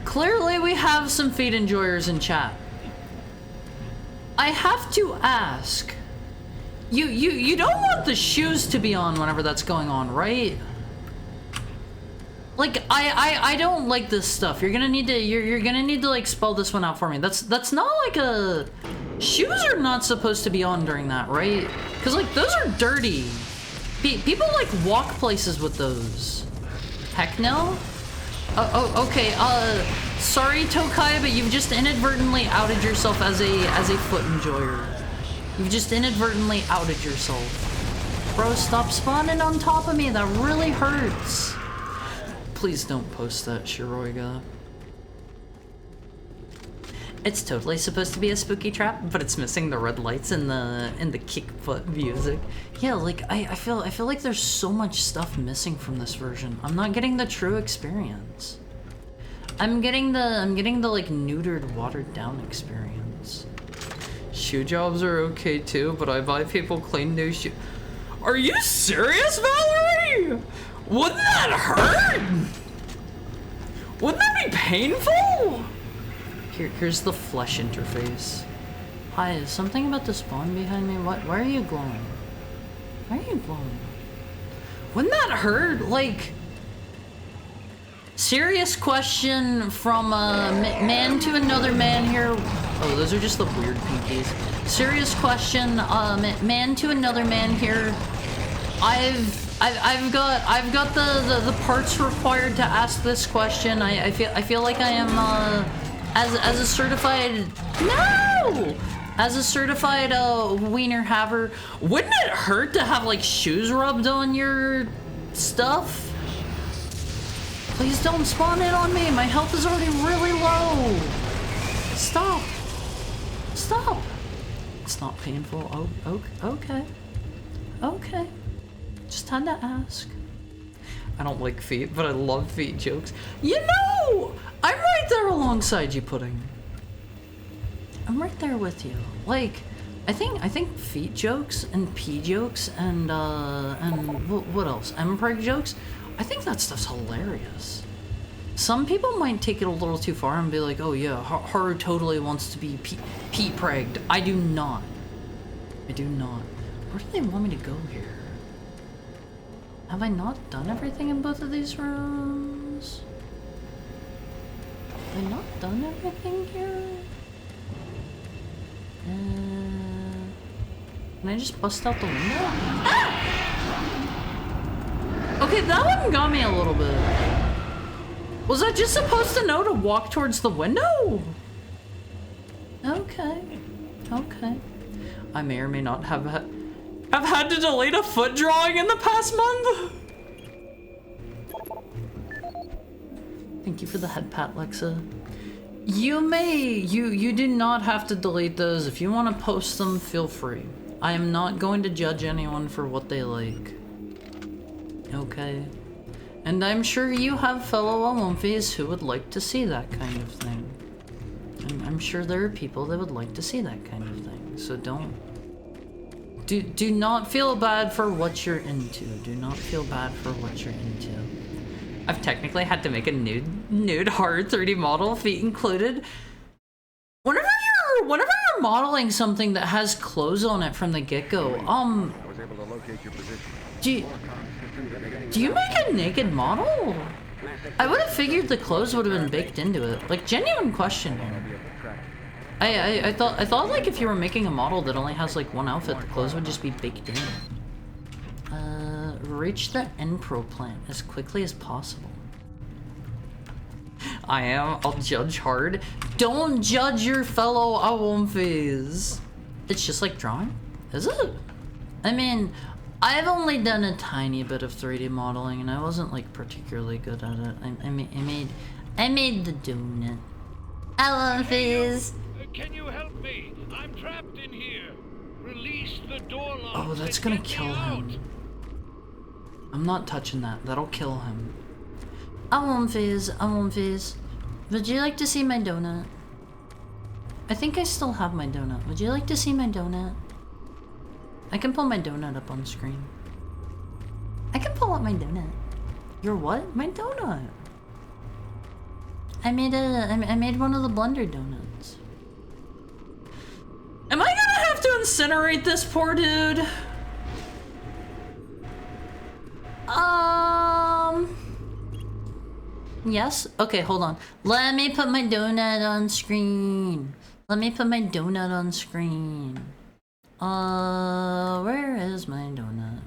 clearly we have some feet enjoyers in chat. I have to ask, you don't want the shoes to be on whenever that's going on, right? Like I don't like this stuff. You're gonna need to like spell this one out for me. That's not like a. Shoes are not supposed to be on during that, right? Because like those are dirty. People like walk places with those. Heck no. Oh, okay. Sorry Tokai, but you've just inadvertently outed yourself as a foot enjoyer. You've just inadvertently outed yourself. Bro, stop spawning on top of me. That really hurts. Please don't post that, Shiroiga. It's totally supposed to be a spooky trap, but it's missing the red lights and the kick foot music. Yeah, like I feel like there's so much stuff missing from this version. I'm not getting the true experience. I'm getting the like neutered, watered down experience. Shoe jobs are okay too, but I buy people clean new shoes. Are you serious, Valerie? Wouldn't that hurt? Wouldn't that be painful? Here's the flesh interface. Hi, is something about to spawn behind me? Why are you glowing? Why are you glowing? Wouldn't that hurt? Like, serious question from a man to another man here. Oh, those are just the weird pinkies. Serious question, man to another man here. I've got the parts required to ask this question. I feel like I am as a certified wiener haver. Wouldn't it hurt to have like shoes rubbed on your stuff? Please don't spawn it on me. My health is already really low. Stop. It's not painful. Oh, okay. Just had to ask. I don't like feet, but I love feet jokes. You know, I'm right there alongside you, Pudding. I'm right there with you. Like, I think feet jokes and pee jokes and what else? Mpreg jokes. I think that stuff's hilarious. Some people might take it a little too far and be like, oh yeah, Haru totally wants to be pee-pregged. I do not. Where do they want me to go here? Have I not done everything in both of these rooms? Have I not done everything here? Can I just bust out the window? Ah! Okay, that one got me a little bit. Was I just supposed to know to walk towards the window? Okay. I may or may not have had to delete a foot drawing in the past month. Thank you for the head pat, Lexa. You do not have to delete those. If you want to post them, feel free. I am not going to judge anyone for what they like. Okay. And I'm sure you have fellow Womfies who would like to see that kind of thing. I'm sure there are people that would like to see that kind of thing. So do not feel bad for what you're into. Do not feel bad for what you're into. I've technically had to make a nude hard 3D model, feet included. Whenever you're modeling something that has clothes on it from the get-go, able to locate your position. Do you make a naked model? I would have figured the clothes would have been baked into it. Like, genuine question here. I thought like if you were making a model that only has like one outfit, the clothes would just be baked in. Reach the Enpro plant as quickly as possible. I'll judge hard. Don't judge your fellow Awomfis. It's just like drawing? Is it? I mean, I've only done a tiny bit of 3D modeling and I wasn't like particularly good at it. I made the donut. Awomfis. Can you help me? I'm trapped in here. Release the door locks. Oh, that's gonna kill him. I'm not touching that. That'll kill him. Awomfis. Would you like to see my donut? I think I still have my donut. Would you like to see my donut? I can pull my donut up on screen. I can pull up my donut. Your what? My donut. I made one of the Blender donuts. Am I gonna have to incinerate this poor dude? Yes? Okay, hold on. Let me put my donut on screen. Where is my donut?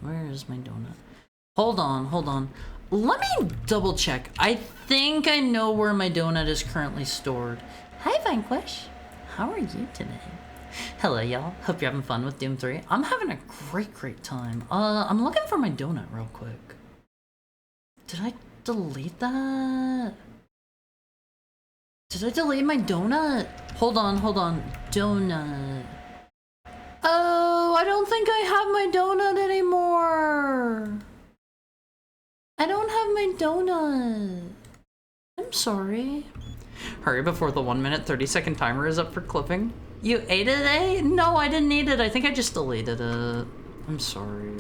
Hold on. Let me double check. I think I know where my donut is currently stored. Hi, Vanquish. How are you today? Hello, y'all. Hope you're having fun with Doom 3. I'm having a great time. I'm looking for my donut real quick. Did I delete that? Did I delete my donut? Hold on. Donut. Oh, I don't think I have my donut anymore. I don't have my donut. I'm sorry. Hurry before the 1 minute 30-second timer is up for clipping. You ate it, eh? No, I didn't eat it. I think I just deleted it. I'm sorry.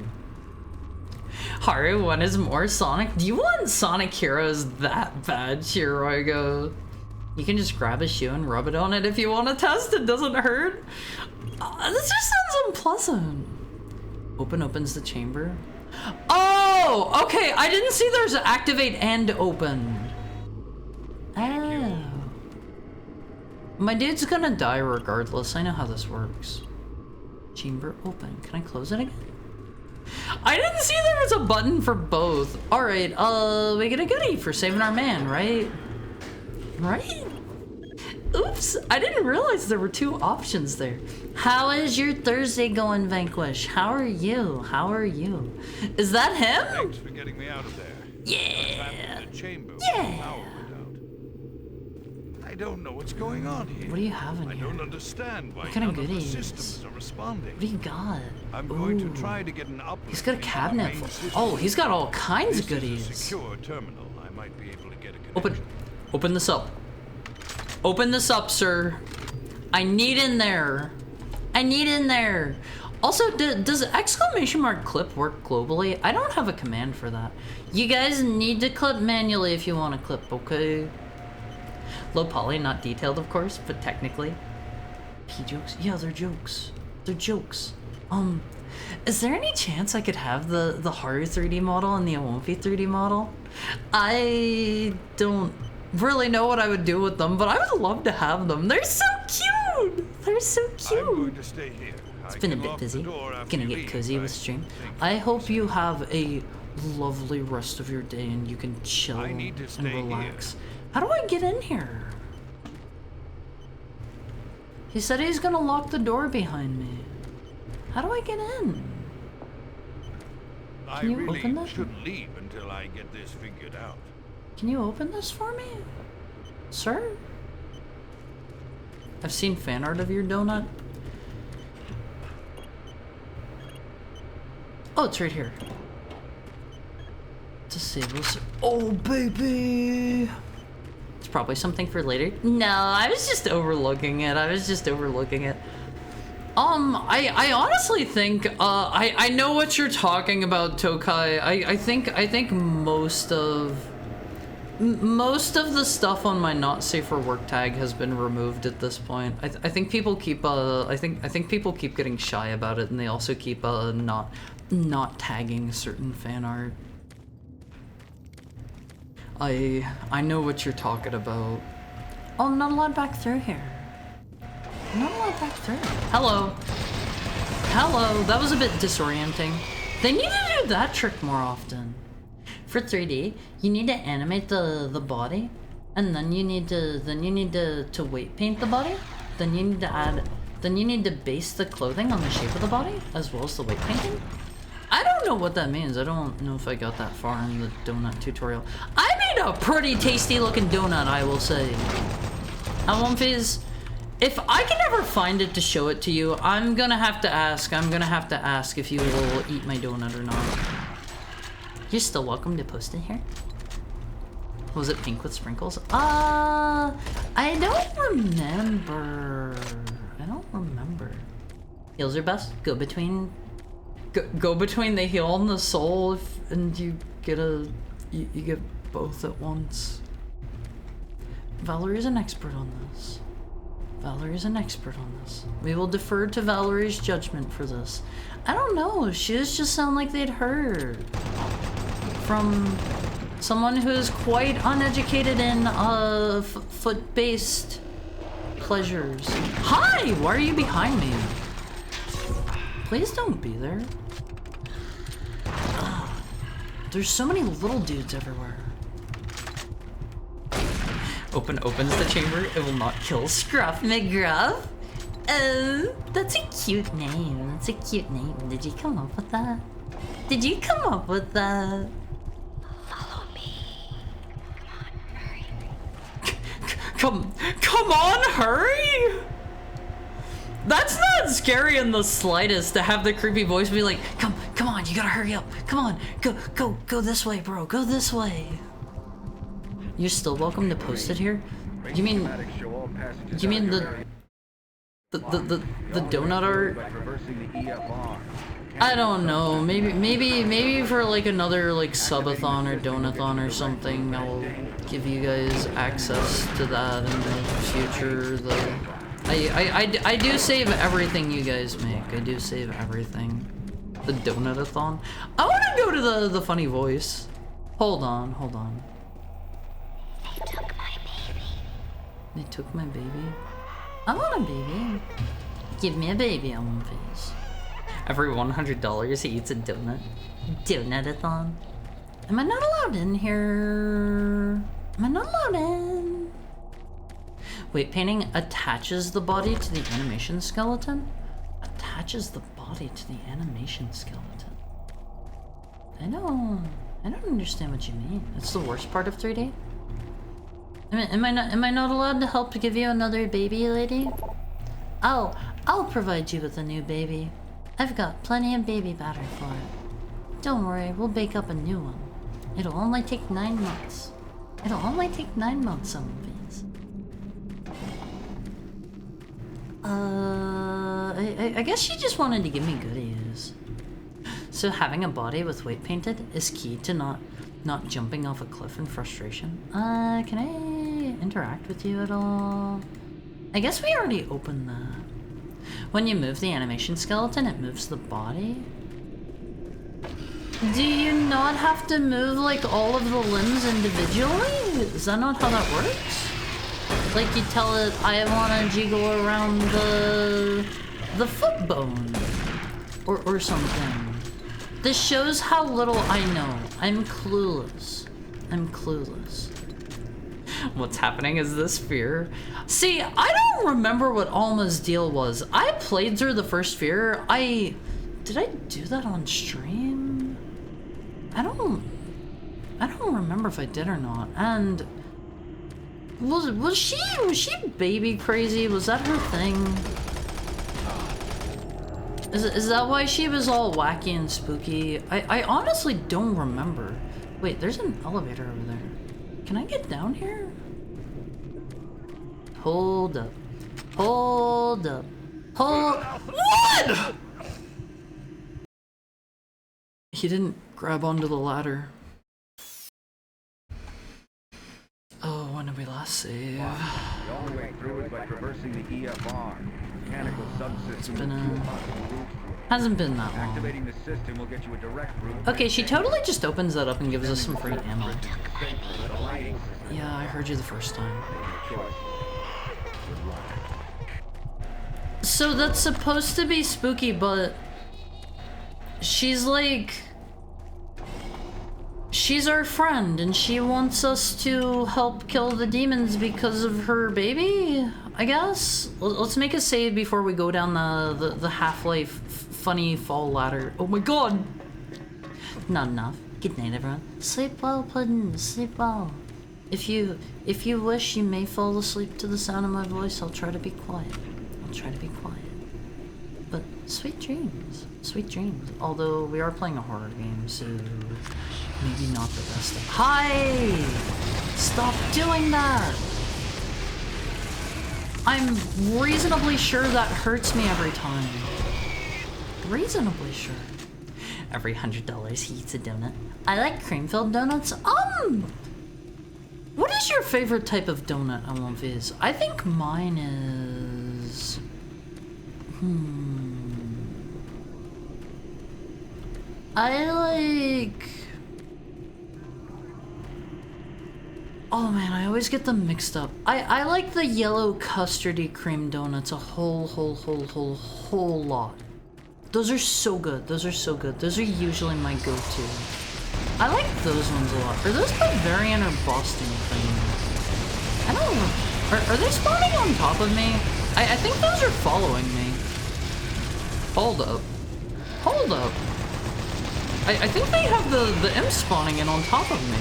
Haru, when is more Sonic? Do you want Sonic Heroes that bad, Shiroigo? You can just grab a shoe and rub it on it if you want to test. It doesn't hurt. This just sounds unpleasant. Opens the chamber. Oh, okay. I didn't see there's activate and open. Oh. My dude's gonna die regardless. I know how this works. Chamber open. Can I close it again? I didn't see there was a button for both. Alright, we get a goodie for saving our man, right? Right? Oops, I didn't realize there were two options there. How is your Thursday going, Vanquish? How are you? Is that him? Thanks for getting me out of there. Yeah. The chamber Yeah. I don't know what's going on here. What do you have in I here? don't understand why What kind of none goodies? the systems are responding. What do you got? I'm going to try to get an uplink. He's got a into the cabinet main full. system. Oh, he's got all kinds of This is a goodies. secure terminal. I might be able to get a connection. Open this up. Open this up, sir. I need in there. Also, does exclamation mark clip work globally? I don't have a command for that. You guys need to clip manually if you want to clip, okay? Low poly, not detailed, of course, but technically. P jokes? Yeah, they're jokes. Is there any chance I could have the Haru 3D model and the Awomfi 3D model? I don't really know what I would do with them, but I would love to have them. They're so cute! I'm going to stay here. It's been a bit busy. Gonna get cozy with stream. I hope you have a lovely rest of your day and you can chill I need to and stay relax. How do I get in here? He said he's gonna lock the door behind me. How do I get in? Can you open this? should leave until I get this figured out. Can you open this for me? Sir? I've seen fan art of your donut. Oh, it's right here. Disable. Oh, baby! It's probably something for later. No, I was just overlooking it. I honestly think, I know what you're talking about, Tokai. I think most of the stuff on my not safe for work tag has been removed at this point. I think people keep I think people keep getting shy about it, and they also keep not not tagging certain fan art. I know what you're talking about. Oh, I'm not allowed back through here. I'm not allowed back through. Hello. Hello. That was a bit disorienting. They need to do that trick more often. For 3D, you need to animate the body, and then you need to weight paint the body. Then you need to base the clothing on the shape of the body as well as the weight painting. I don't know what that means. I don't know if I got that far in the donut tutorial. I made a pretty tasty looking donut, I will say. Alonphase, if I can ever find it to show it to you, I'm gonna have to ask if you will eat my donut or not. You're still welcome to post it here. Was it pink with sprinkles? I don't remember. Heals are best. Go between the heel and the soul, and you get you get both at once. Valerie's an expert on this. We will defer to Valerie's judgment for this. I don't know. Shoes just sound like they'd heard from someone who is quite uneducated in foot-based pleasures. Hi! Why are you behind me? Please don't be there. There's so many little dudes everywhere. Opens the chamber. It will not kill Scruff McGruff. Oh, that's a cute name. Did you come up with that? Follow me. Come on, hurry! That's not scary in the slightest to have the creepy voice be like, come on, you gotta hurry up. Come on, go this way, bro. Go this way. You're still welcome to post it here? You mean the donut art? I don't know. Maybe for like another like subathon or donathon or something, I'll give you guys access to that in the future. I do save everything you guys make. I do save everything. The donut-a-thon. I want to go to the funny voice. Hold on. They took my baby. They took my baby? I want a baby. Give me a baby, I want face. Every $100 he eats a donut. Donut-a-thon. Am I not allowed in here? Am I not allowed in? Weight painting attaches the body to the animation skeleton? Attaches the body to the animation skeleton. I don't understand what you mean. It's the worst part of 3D? Am I not allowed to help give you another baby, lady? Oh, I'll provide you with a new baby. I've got plenty of baby batter for it. Don't worry, we'll bake up a new one. It'll only take 9 months. Some of these. I guess she just wanted to give me goodies. So having a body with weight painted is key to not jumping off a cliff in frustration. Can I interact with you at all? I guess we already opened that. When you move the animation skeleton, it moves the body. Do you not have to move like all of the limbs individually? Is that not how that works? Like you tell it, I want to jiggle around the foot bone or something. This shows how little I know. I'm clueless. What's happening is this sphere. See, I don't remember what Alma's deal was. I played through the first sphere. Did I do that on stream? I don't remember if I did or not. And was she baby crazy? Was that her thing? Is that why she was all wacky and spooky? I honestly don't remember. Wait, there's an elevator over there. Can I get down here? Hold up. What? He didn't grab onto the ladder. Oh, when did we last save? The only way through is by traversing the EFR. Mechanical subsystem. It's been a Hasn't been that long. Activating the system will get you a direct route. Okay, she totally just opens that up and gives us some free ammo. Yeah, I heard you the first time. So that's supposed to be spooky, but she's like... She's our friend, and she wants us to help kill the demons because of her baby, I guess? Let's make a save before we go down the Half-Life funny fall ladder. Oh my god! Not enough. Good night, everyone. Sleep well, Puddin'. Sleep well. If you wish, you may fall asleep to the sound of my voice. I'll try to be quiet. I'll try to be quiet. But sweet dreams. Sweet dreams. Although we are playing a horror game, so maybe not the best of... Hi! Stop doing that! I'm reasonably sure that hurts me every time. Reasonably sure. Every $100 he eats a donut. I like cream-filled donuts. What is your favorite type of donut, Alonviz? I think mine is... I like... Oh man, I always get them mixed up. I like the yellow custardy cream donuts a whole lot. Those are so good. Those are so good. Those are usually my go-to. I like those ones a lot. Are those Bavarian or Boston cream? I don't know. Are they spawning on top of me? I think those are following me. Hold up. Hold up. I think they have the imps spawning in on top of me.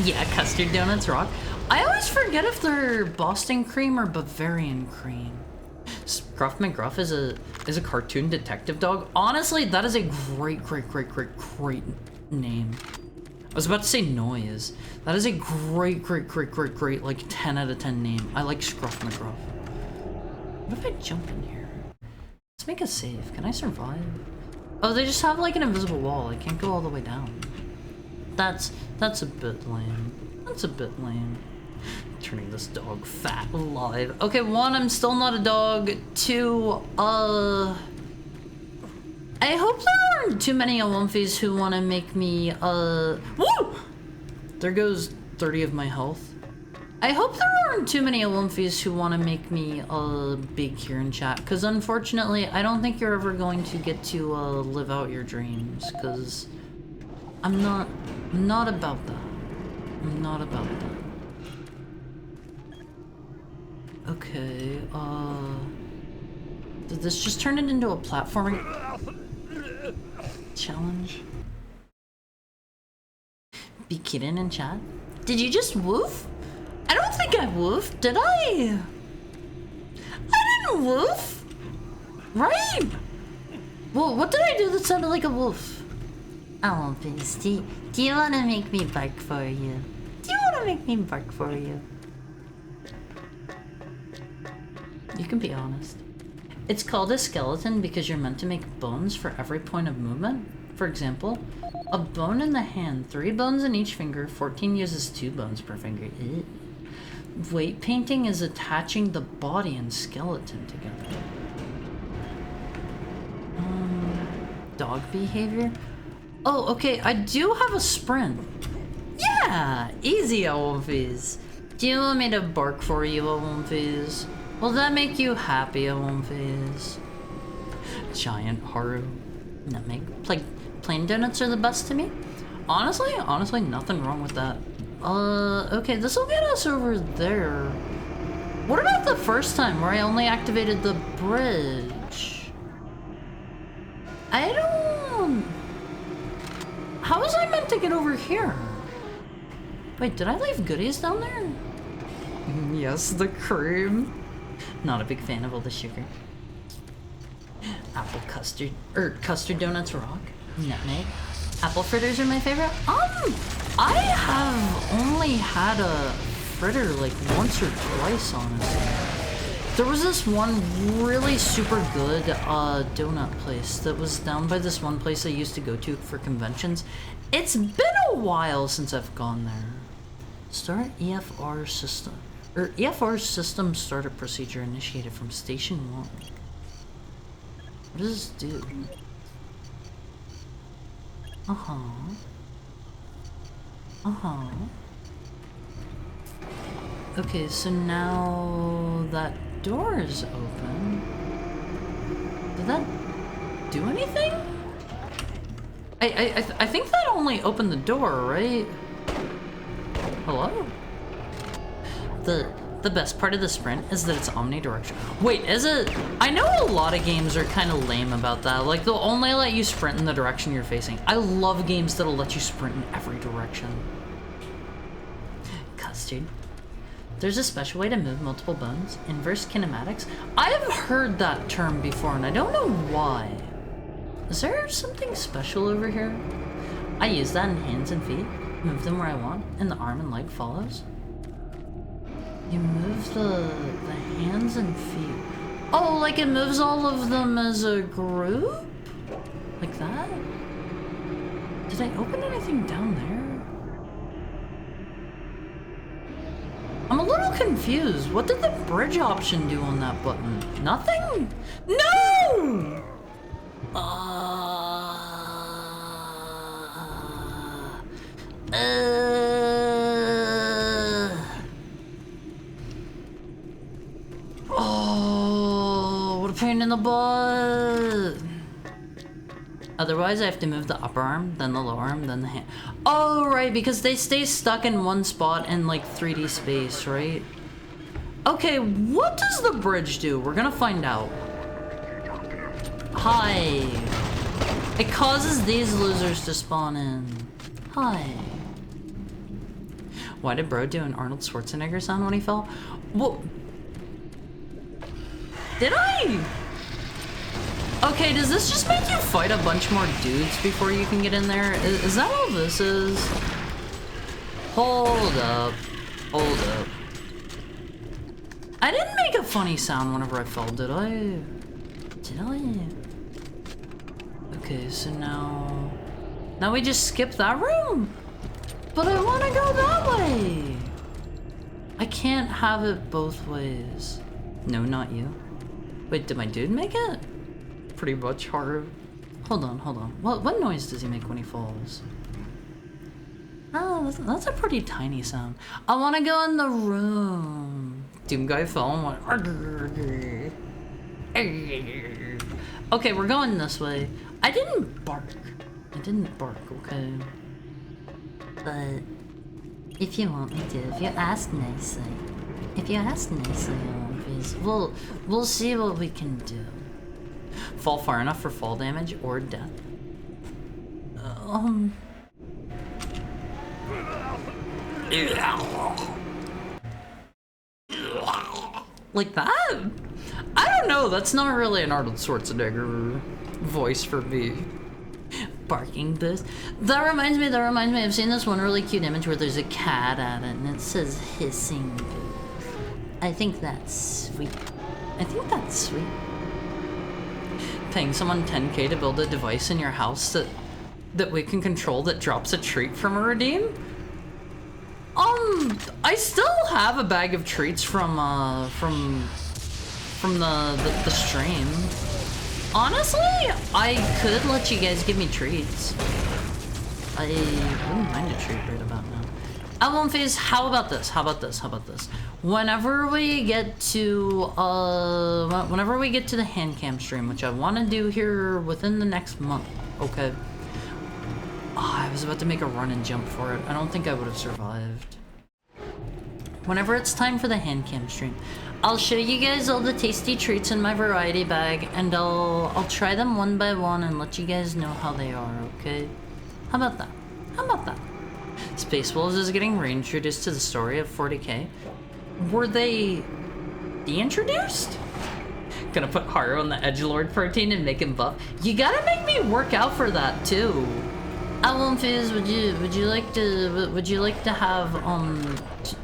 Yeah, custard donuts rock. I always forget if they're Boston cream or Bavarian cream. Gruff McGruff is a cartoon detective dog. Honestly, that is a great name. I was about to say noise. That is a great, like 10 out of 10 name. I like Scruff McGruff. What if I jump in here? Let's make a save. Can I survive? Oh, they just have like an invisible wall. I can't go all the way down. That's a bit lame. That's a bit lame. Turning this dog fat alive. Okay, 1, I'm still not a dog. 2, I hope there aren't too many Awumfies who want to make me, Woo! There goes 30 of my health. I hope there aren't too many Awumfies who want to make me, big here in chat. Because unfortunately, I don't think you're ever going to get to, live out your dreams. Because I'm not about that. I'm not about that. Okay, did this just turn it into a platforming challenge? Be kidding in chat? Did you just woof? I don't think I woofed, did I? I didn't woof! Right? Well, what did I do that sounded like a woof? Oh, Beastie, do you want to make me bark for you? Do you want to make me bark for you? You can be honest. It's called a skeleton because you're meant to make bones for every point of movement. For example, a bone in the hand, 3 bones in each finger, 14 uses 2 bones per finger. Ew. Weight painting is attaching the body and skeleton together. Dog behavior? Oh, okay, I do have a sprint. Yeah, easy, Awumfies. Do you want me to bark for you, Awumfies? Will that make you happy, Awumfies? Giant Haru. Nutmeg. Plain donuts are the best to me? Honestly, nothing wrong with that. Okay, this will get us over there. What about the first time where I only activated the bridge? I don't... How was I meant to get over here? Wait, did I leave goodies down there? Yes, the cream. Not a big fan of all the sugar. Apple custard, custard donuts rock. Nutmeg. Apple fritters are my favorite. I have only had a fritter like once or twice, honestly. There was this one really super good donut place that was down by this one place I used to go to for conventions. It's been a while since I've gone there. Start EFR system. EFR system startup procedure initiated from station 1. What does this do? Uh-huh. Uh-huh. Okay, so now that door is open. Did that do anything? I think that only opened the door, right? Hello? The best part of the sprint is that it's omnidirectional. Wait, is it? I know a lot of games are kind of lame about that. Like, they'll only let you sprint in the direction you're facing. I love games that'll let you sprint in every direction. Custard. There's a special way to move multiple bones. Inverse kinematics. I have heard that term before, and I don't know why. Is there something special over here? I use that in hands and feet. Move them where I want, and the arm and leg follows. You move the hands and feet. Oh, like it moves all of them as a group? Like that? Did I open anything down there? I'm a little confused. What did the bridge option do on that button? Nothing? No! Oh, what a pain in the butt. Otherwise, I have to move the upper arm, then the lower arm, then the hand. Oh, right, because they stay stuck in one spot in, like, 3D space, right? Okay, what does the bridge do? We're gonna find out. Hi. It causes these losers to spawn in. Hi. Why did bro do an Arnold Schwarzenegger sound when he fell? What? Did I? Okay, does this just make you fight a bunch more dudes before you can get in there? Is that all this is? Hold up. Hold up. I didn't make a funny sound whenever I fell, did I? Did I? Okay, so now we just skip that room. But I want to go that way. I can't have it both ways. No, not you. Wait, did my dude make it? Pretty much hard. Hold on. What noise does he make when he falls? Oh, that's a pretty tiny sound. I want to go in the room. Doom guy fell and went. Okay, we're going this way. I didn't bark, okay? But if you want me to, if you ask nicely, please, we'll see what we can do. Fall far enough for fall damage or death. Like that? I don't know, that's not really an Arnold Schwarzenegger voice for me. Barking booth. That reminds me, I've seen this one really cute image where there's a cat at it and it says hissing booth. I think that's sweet. Paying someone 10K to build a device in your house that we can control that drops a treat from a redeem? I still have a bag of treats from the stream. Honestly, I could let you guys give me treats. I wouldn't mind a treat right about now. Album phase, how about this? Whenever we get to the hand cam stream, which I want to do here within the next month, okay? Oh, I was about to make a run and jump for it. I don't think I would have survived. Whenever it's time for the hand cam stream, I'll show you guys all the tasty treats in my variety bag, and I'll try them one by one and let you guys know how they are, okay? How about that? Space Wolves is getting reintroduced to the story of 40K. Were they de-introduced? Gonna put Haru on the Edgelord protein and make him buff. You gotta make me work out for that too. Album Fizz, would you like to have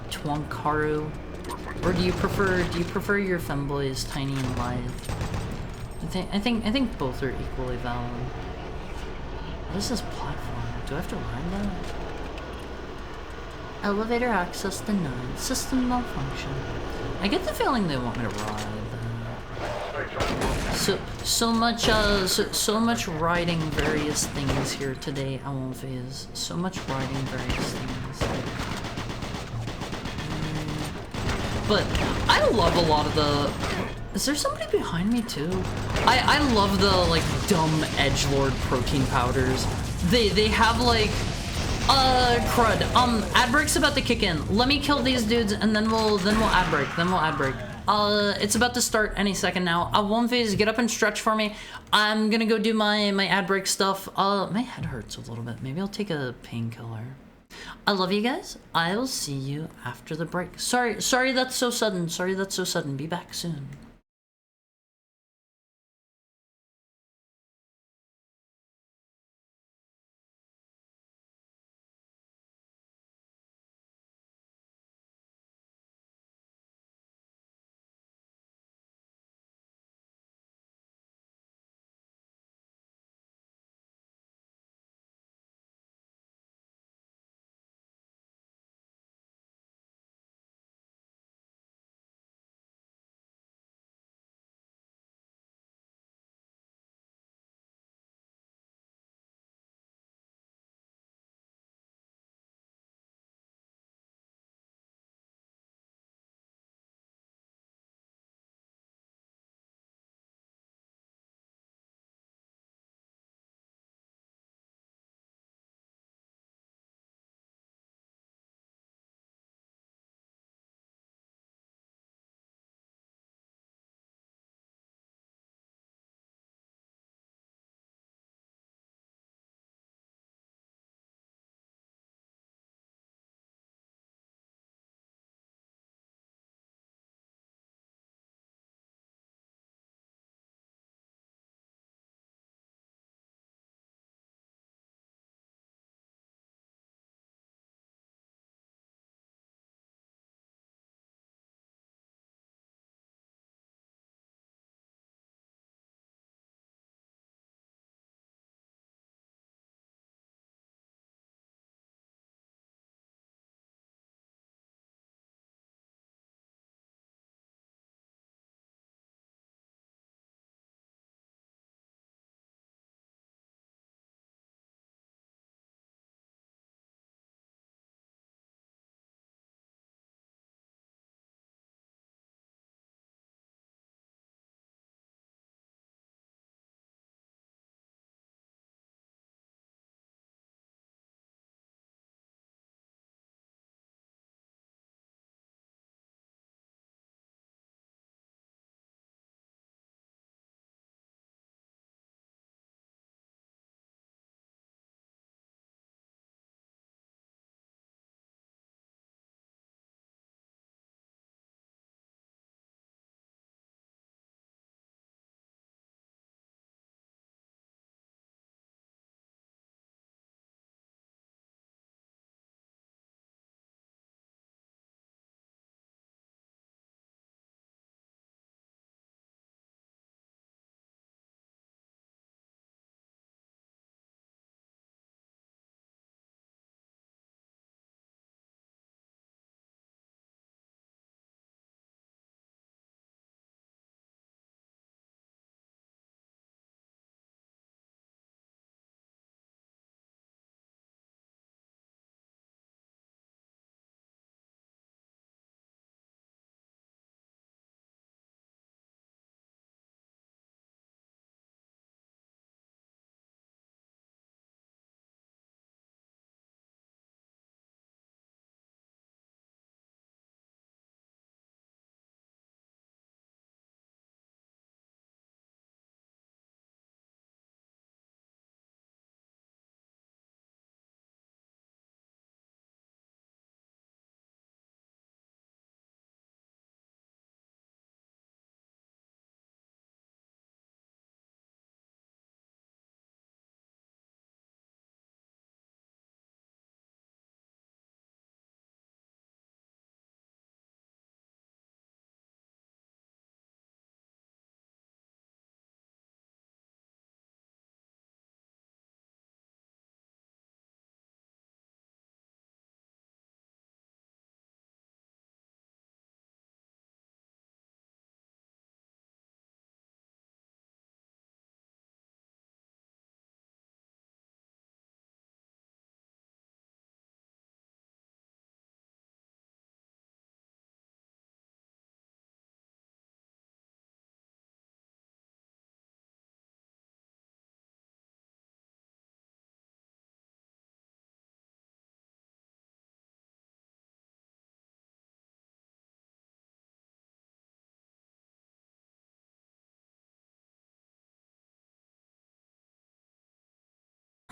Twunk Haru? Or do you prefer your femboys tiny and lithe? I think both are equally valid. What is this platform? Do I have to ride that? Elevator access denied. System malfunction. I get the feeling they want me to ride that. So much riding various things here today, Owl Phase. So much riding various things. But I love a lot of the... Is there somebody behind me too? I love the like dumb edgelord protein powders. They have like crud. Ad break's about to kick in. Let me kill these dudes and then we'll ad break. It's about to start any second now. One Phase, get up and stretch for me. I'm gonna go do my ad break stuff. My head hurts a little bit. Maybe I'll take a painkiller. I love you guys. I will see you after the break. Sorry that's so sudden. Be back soon.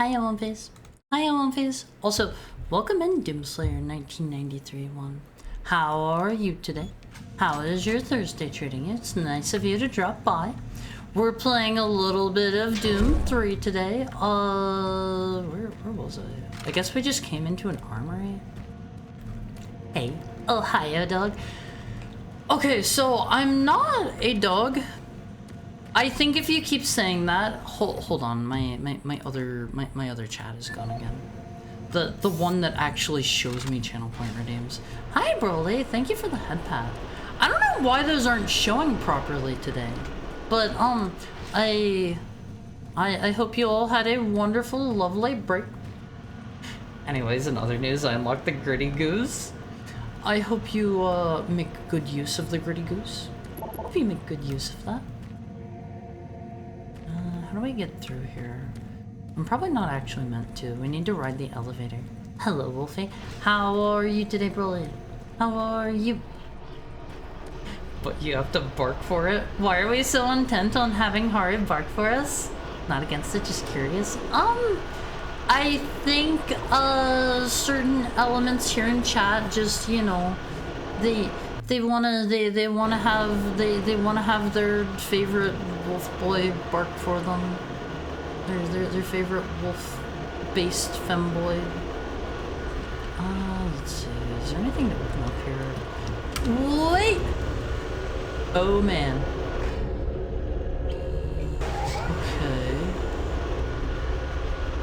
Hi, Owen Face. Hi, Owen Face. Also, welcome in, Doomslayer 1993-1. How are you today? How is your Thursday treating you? It's nice of you to drop by. We're playing a little bit of Doom 3 today. Where was I? I guess we just came into an armory. Hey. Oh, hiya, dog. Okay, so I'm not a dog. I think if you keep saying that, hold on, my other chat is gone again. The one that actually shows me channel point redeems. Hi, Broly. Thank you for the head pat. I don't know why those aren't showing properly today, but I hope you all had a wonderful, lovely break. Anyways, in other news, I unlocked the Gritty Goose. I hope you make good use of the Gritty Goose. Hope you make good use of that. How do I get through here? I'm probably not actually meant to. We need to ride the elevator. Hello, Wolfie. How are you today, Broly? How are you? But you have to bark for it? Why are we so intent on having Haru bark for us? Not against it, just curious. I think certain elements here in chat just, you know, they wanna have their favorite wolf boy bark for them. Their favorite wolf-based femboy. Let's see. Is there anything to open up here? Wait! Oh man. Okay.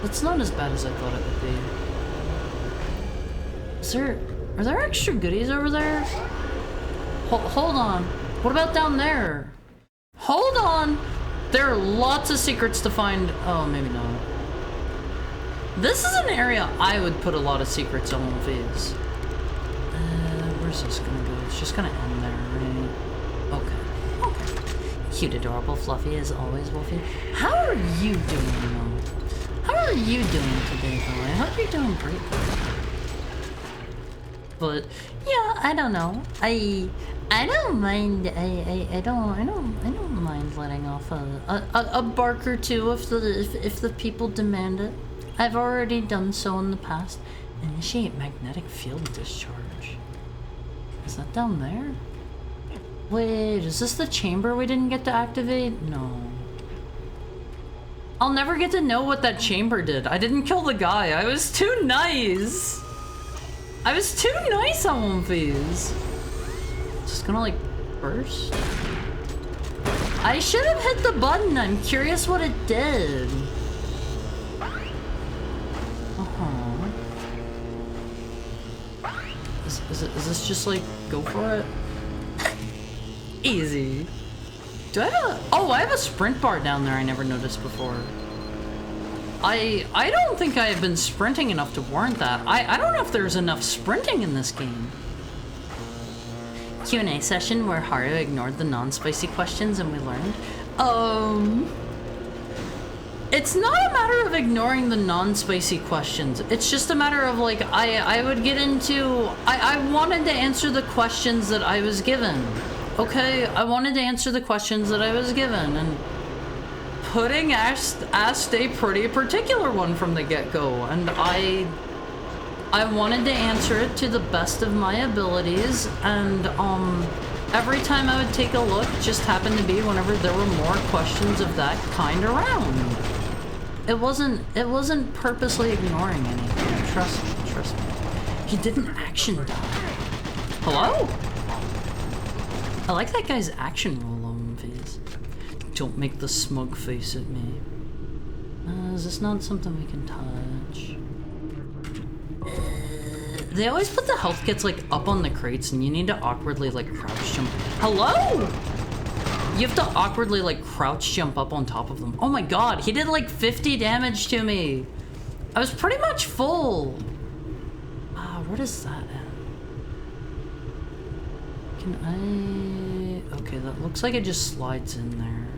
That's not as bad as I thought it would be. Are there extra goodies over there? Hold on. What about down there? Hold on! There are lots of secrets to find. Oh, maybe not. This is an area I would put a lot of secrets on Wolfie's. Where's this gonna go? It's just gonna end there, right? Okay. Okay. Cute, adorable, fluffy as always, Wolfie. How are you doing, though? How are you doing today, though? I hope you're doing great. But yeah, I don't know. I don't mind. I don't mind letting off a bark or two if the people demand it. I've already done so in the past. Initiate magnetic field discharge. Is that down there? Wait, is this the chamber we didn't get to activate? No. I'll never get to know what that chamber did. I didn't kill the guy. I was too nice. I was too nice on one of these. Just gonna like burst. I should have hit the button. I'm curious what it did. Is this just like go for it? Easy. Do I have a... Oh, I have a sprint bar down there I never noticed before. I don't think I have been sprinting enough to warrant that. I don't know if there's enough sprinting in this game. Q&A session where Haru ignored the non-spicy questions and we learned. It's not a matter of ignoring the non-spicy questions. It's just a matter of like, I would get into... I wanted to answer the questions that I was given. Okay, I wanted to answer the questions that I was given, and Pudding asked a pretty particular one from the get-go, and I wanted to answer it to the best of my abilities, and every time I would take a look, just happened to be whenever there were more questions of that kind around. It wasn't purposely ignoring anything. Trust me. He didn't action die. Hello? I like that guy's action roll on face. Don't make the smug face at me. Is this not something we can touch? They always put the health kits like up on the crates and you need to awkwardly like crouch jump. Hello? You have to awkwardly like crouch jump up on top of them. Oh my god, he did like 50 damage to me. I was pretty much full. What is that at? Can I... Okay, that looks like it just slides in there.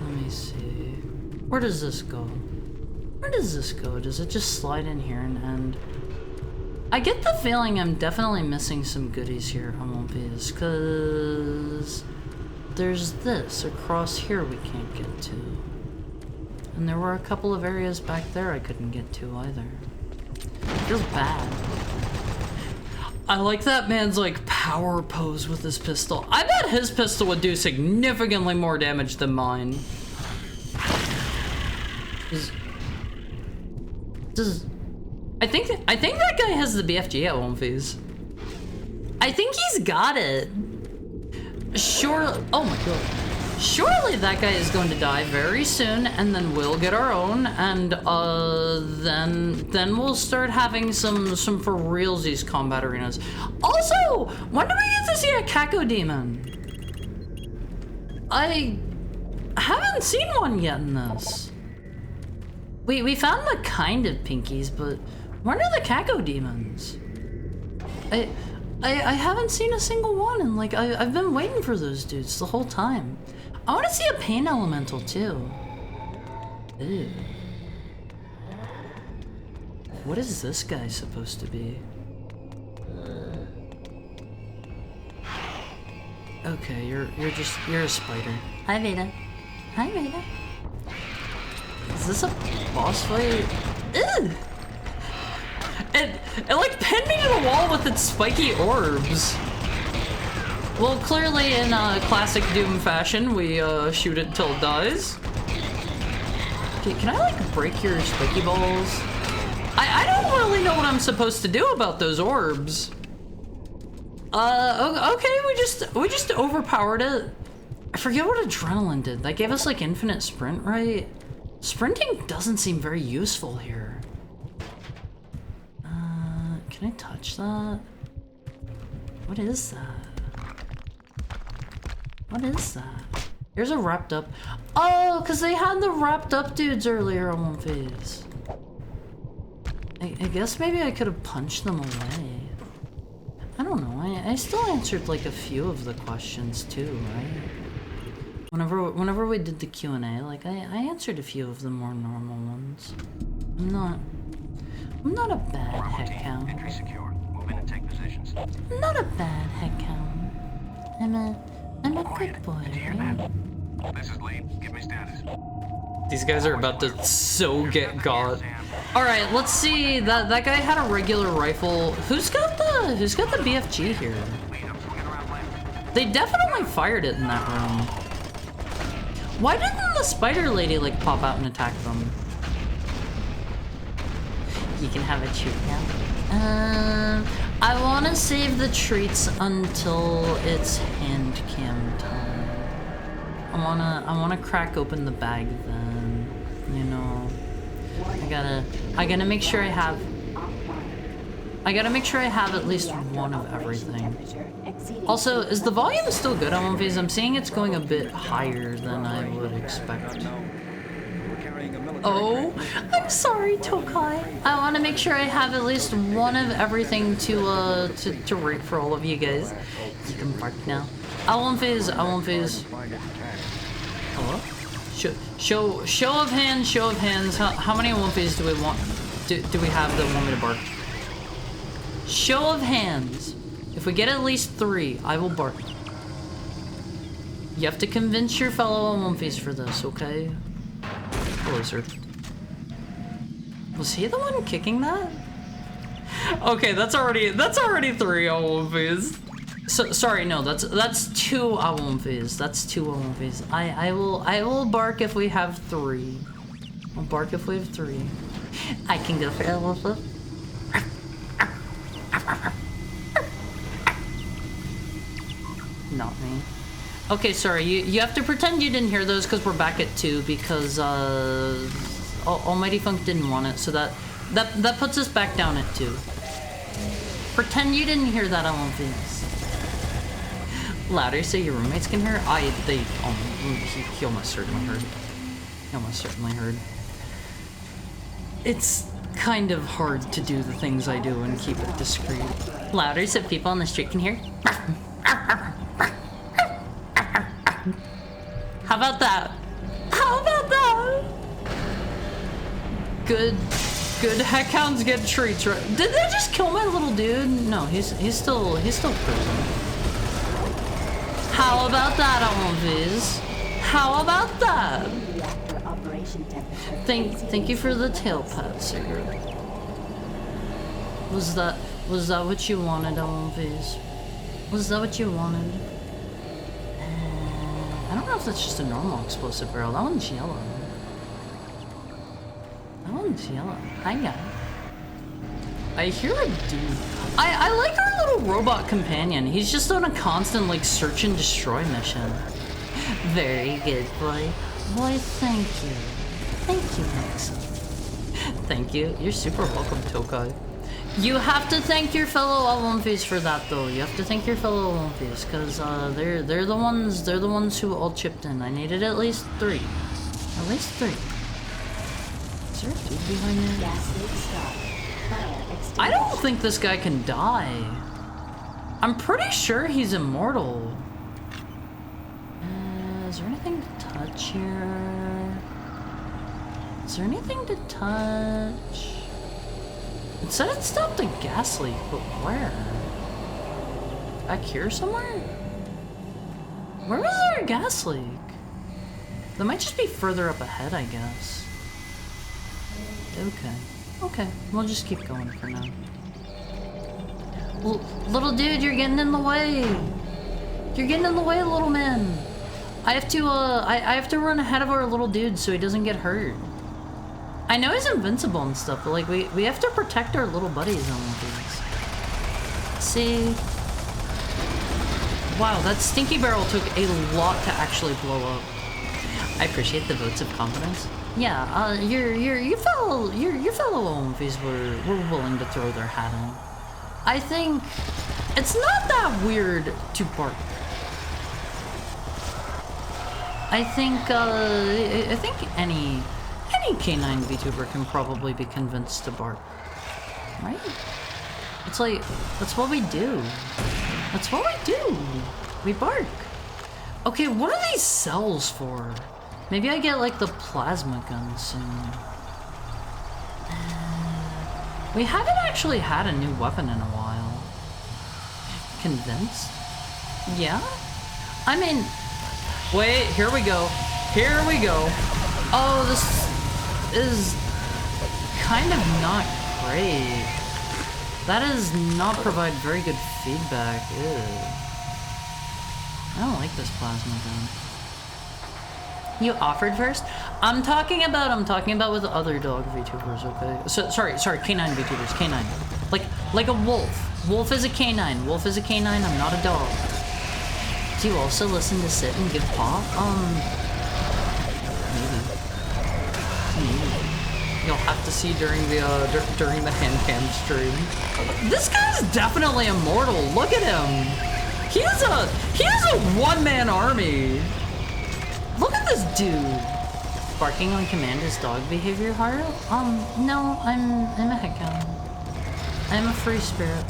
Let me see. Where does this go? Where does this go? Does it just slide in here and end? I get the feeling I'm definitely missing some goodies here on One Piece, because there's this across here we can't get to. And there were a couple of areas back there I couldn't get to either. Feels bad. I like that man's like power pose with his pistol. I bet his pistol would do significantly more damage than mine. I think that guy has the BFG at one phase. I think he's got it. Sure. Oh my god. Surely that guy is going to die very soon, and then we'll get our own, and then we'll start having some for realsies combat arenas. Also, when do we get to see a Cacodemon? I haven't seen one yet in this. We found the kind of pinkies, but when are the Cacodemons? I haven't seen a single one, and like I've been waiting for those dudes the whole time. I want to see a pain elemental too. Ew. What is this guy supposed to be? Okay, you're a spider. Hi Veda. Hi Veda. Is this a boss fight? Ew. It like pinned me to the wall with its spiky orbs. Well, clearly in classic Doom fashion, we shoot it until it dies. Okay, can I like break your spiky balls? I don't really know what I'm supposed to do about those orbs. Okay, we just overpowered it. I forget what adrenaline did. That gave us like infinite sprint, right? Sprinting doesn't seem very useful here. Can I touch that? What is that? What is that? Here's a wrapped up. Oh, because they had the wrapped up dudes earlier on one phase. I guess maybe I could have punched them away. I don't know. I still answered like a few of the questions too, right? Whenever we did the Q&A, like I answered a few of the more normal ones. I'm not a bad head count. Entry secure. Move in and take positions. I'm not a bad head count. I'm a good boy, right? This is Lee. Give me status. These guys are about to so get got. All right, let's see. That guy had a regular rifle. Who's got the BFG here? They definitely fired it in that room. Why didn't the spider lady like pop out and attack them? You can have a treat now. I want to save the treats until it's hand cam time. I wanna crack open the bag then. You know, I gotta make sure I have at least one of everything. Also, is the volume still good on One Phase? I'm seeing it's going a bit higher than I would expect. Oh, I'm sorry, Tokai. I want to make sure I have at least one of everything to rate for all of you guys. You can bark now. I won't phase. Hello? Show of hands. How many one phase do we want? Do we have that want me to bark? Show of hands. If we get at least 3, I will bark. You have to convince your fellow One Phase for this, okay? Hello, sir. Was he the one kicking that? Okay, that's already 3 on One Phase. So sorry, no, that's 2 on One Phase. That's 2 on One Phase. I will bark if we have 3. I'll bark if we have 3. I can go for Elsa. Not me. Okay, sorry, you have to pretend you didn't hear those because we're back at 2 because Almighty Funk didn't want it, so that puts us back down at 2. Pretend you didn't hear that on One Phase. Louder so your roommates can hear? He almost certainly heard. He almost certainly heard. It's kind of hard to do the things I do and keep it discreet. Louder so people on the street can hear? How about that? How about that? Good heckhounds get treats, right? Did they just kill my little dude? No, he's still prison. How about that, Alviz? How about that? Thank you for the tail pat, cigarette. Was that what you wanted, Elvis? Was that what you wanted? I don't know if that's just a normal explosive barrel. That one's yellow. That one's yellow. Hi, guy. I hear a dude. I like our little robot companion. He's just on a constant, like, search and destroy mission. Very good, boy. Boy, thank you. Thank you, Nixon. Thank you. You're super welcome, Tokai. You have to thank your fellow Alonfis for that, though. You have to thank your fellow Alonfis, because they're the ones who all chipped in. I needed at least 3. At least 3. Is there a dude behind me? I don't think this guy can die. I'm pretty sure he's immortal. Is there anything to touch here? Is there anything to touch? It said it stopped a gas leak, but where? Back here somewhere? Where was there a gas leak? That might just be further up ahead, I guess. Okay. Okay, we'll just keep going for now. Little dude, you're getting in the way! You're getting in the way, little man! I have to, I have to run ahead of our little dude so he doesn't get hurt. I know he's invincible and stuff, but like, we have to protect our little buddies on these. See? Wow, that stinky barrel took a lot to actually blow up. I appreciate the votes of confidence. Yeah, your fellow OMVs were willing to throw their hat in. I think it's not that weird to bark. I think any canine VTuber can probably be convinced to bark, right? It's like, that's what we do. That's what we do. We bark. Okay, what are these cells for? Maybe I get like the plasma gun soon. We haven't actually had a new weapon in a while. Convinced? Yeah? I mean, wait, here we go. Here we go. Oh, this is kind of not great. That does not provide very good feedback. Ew. I don't like this plasma gun. You offered first? I'm talking about with other dog VTubers, okay? So, sorry, canine VTubers, canine. Like a wolf. Wolf is a canine. Wolf is a canine, I'm not a dog. Do you also listen to Sit and Give Paw? Maybe. You'll have to see during the hand cam stream. This guy's definitely immortal. Look at him. He has a one-man army. Look at this dude. Barking on command is dog behavior, Haru? No, I'm a heckhound. I'm a free spirit.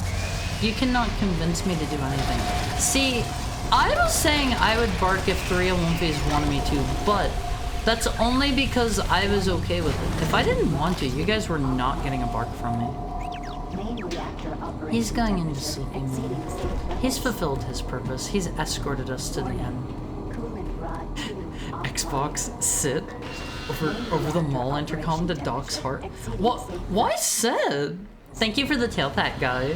You cannot convince me to do anything. See, I was saying I would bark if 3 Olympians wanted me to, but that's only because I was okay with it. If I didn't want to, you guys were not getting a bark from me. He's going into sleeping mode. He's fulfilled his purpose. He's escorted us to the end. Xbox sit over the mall intercom to Doc's heart. What? Why said? Thank you for the tail pat, guy.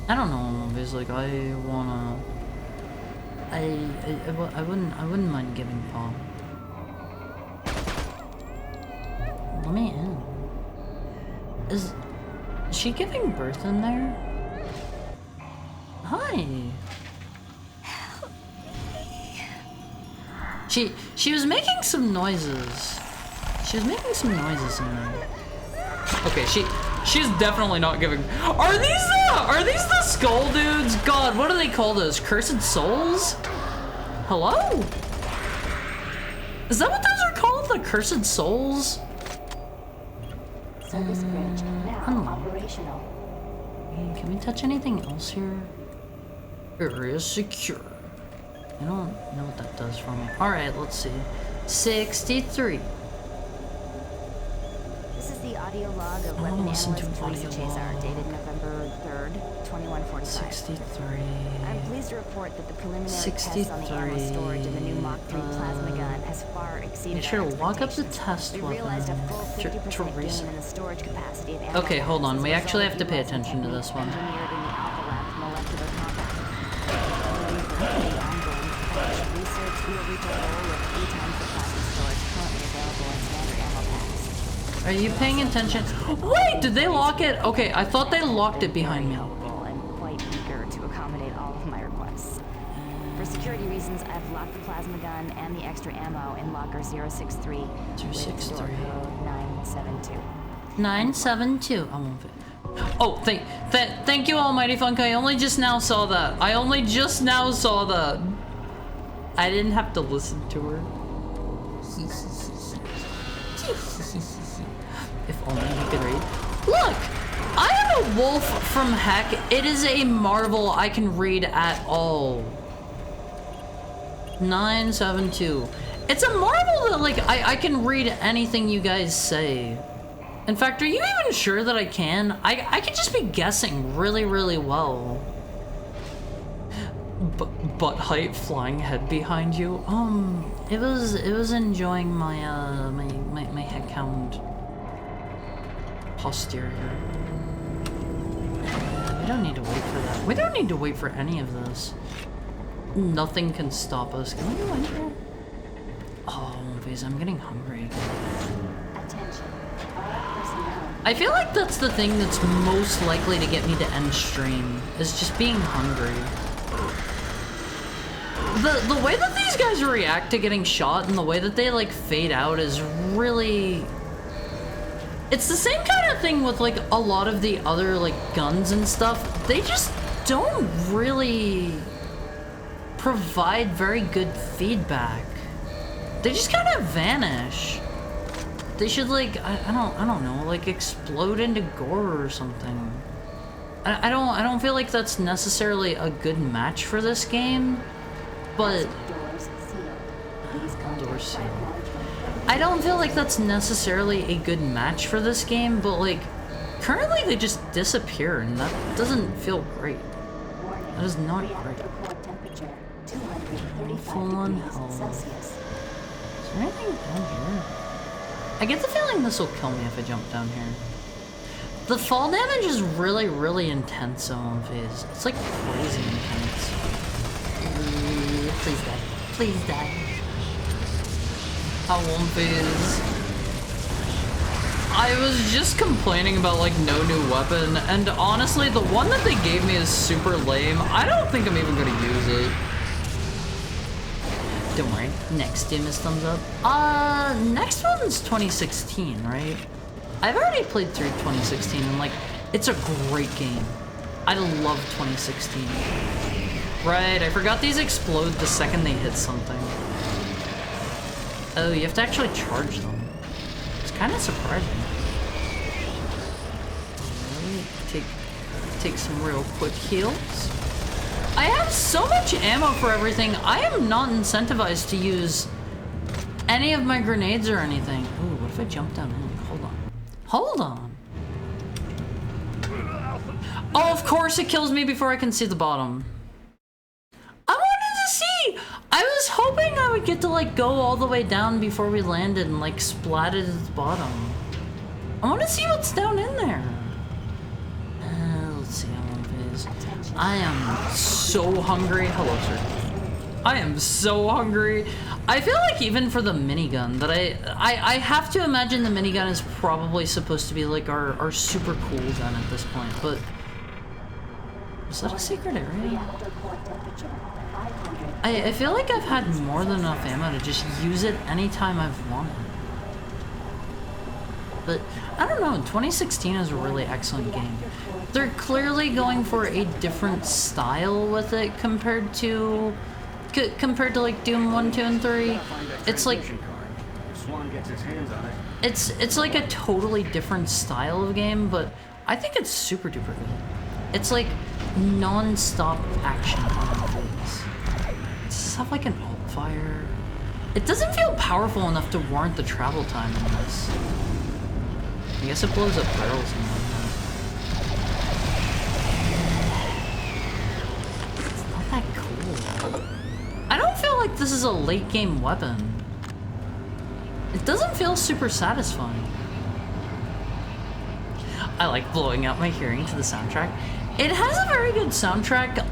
I don't know. He's like, I wanna. I wouldn't mind giving paw. Let me in. Is she giving birth in there? Hi. She was making some noises. She was making some noises in there. Okay, she's definitely not giving. Are these the skull dudes? God, what do they call those? Cursed souls? Hello? Is that what those are called? The cursed souls? Service bridge now operational. Can we touch anything else here? Area secure. I don't know what that does for me. Alright, let's see. 63. This is the Audio log of I weapon wanna listen analyst to Lisa audio Chazar, log. dated November 3rd, 2145. 63. I'm pleased to report that the preliminary tests on the ammo 63. storage in the new Mach 3 plasma gun has far exceeded Make sure our to lock up the expectations. test We realized a weapon. full 50% Teresa. gain in the storage capacity of ammo. Okay, hold on. as a We actually result have to of pay utilizing attention to techniques this one. engineered in the Alpha Lab's molecular compound. With the ongoing professional research, we will reach a goal of 3 times the plasma storage currently available in standard ammo packs. Are you paying attention? Wait, did they lock it? Okay, I thought they locked it behind me. Helpful and quite eager to accommodate all of my requests. For security reasons, I've locked the plasma gun and the extra ammo in locker 063 with 063. door code 972. 972. I won't fit. Oh, thank you, Almighty Funk. I only just now saw that. I only just now saw that. I didn't have to listen to her. If only we could read. Look, I am a wolf from heck. It is a marvel I can read at all. 972. It's a marvel that, like, I can read anything you guys say. In fact, are you even sure that I can? I could just be guessing really, really well. Butt height, flying head behind you. It was enjoying my my headcount posterior. We don't need to wait for that. We don't need to wait for any of this. Nothing can stop us. Can we go in here? Oh, Viz, I'm getting hungry again. Attention. I feel like that's the thing that's most likely to get me to end stream, is just being hungry. The way that these guys react to getting shot and the way that they, like, fade out is really... It's the same kind of thing with, like, a lot of the other, like, guns and stuff. They just don't really provide very good feedback. They just kind of vanish. They should, like, I don't know, like, explode into gore or something. I don't feel like that's necessarily a good match for this game, but Doors sealed. Please doors sealed. acknowledgement. I don't feel like that's necessarily a good match for this game, but, like, currently they just disappear, and that doesn't feel great. That is not great. Report temperature 235 Full on degrees hell. Celsius. Is there anything down here? I get the feeling this will kill me if I jump down here. The fall damage is really, really intense on phase. It's like crazy intense. Please die. Please die. I won't phase. I was just complaining about, like, no new weapon, and honestly, the one that they gave me is super lame. I don't think I'm even gonna use it. Don't worry, next Doom is thumbs up. Next one's 2016, right? I've already played through 2016, and, like, it's a great game. I love 2016. Right, I forgot these explode the second they hit something. Oh, you have to actually charge them. It's kind of surprising. Alright, take some real quick heals. I have so much ammo for everything. I am not incentivized to use any of my grenades or anything. Ooh, what if I jump down in? Hold on. Hold on. Oh, of course it kills me before I can see the bottom. I wanted to see! I was hoping I would get to, like, go all the way down before we landed and, like, splatted at the bottom. I want to see what's down in there. Let's see how long it is. I am so hungry. Hello, sir. I am so hungry. I feel like even for the minigun that I have to imagine the minigun is probably supposed to be like our super cool gun at this point, but is that a secret area? I feel like I've had more than enough ammo to just use it anytime I've wanted. But I don't know, 2016 is a really excellent game. They're clearly going for a different style with it compared to like Doom 1, 2, and 3. It's like it's like a totally different style of game, but I think it's super duper good. It's like non-stop action. Does it have like an alt fire? It doesn't feel powerful enough to warrant the travel time in this. I guess it blows up barrels and whatnot. It's not that cool. I don't feel like this is a late game weapon. It doesn't feel super satisfying. I like blowing out my hearing to the soundtrack. It has a very good soundtrack.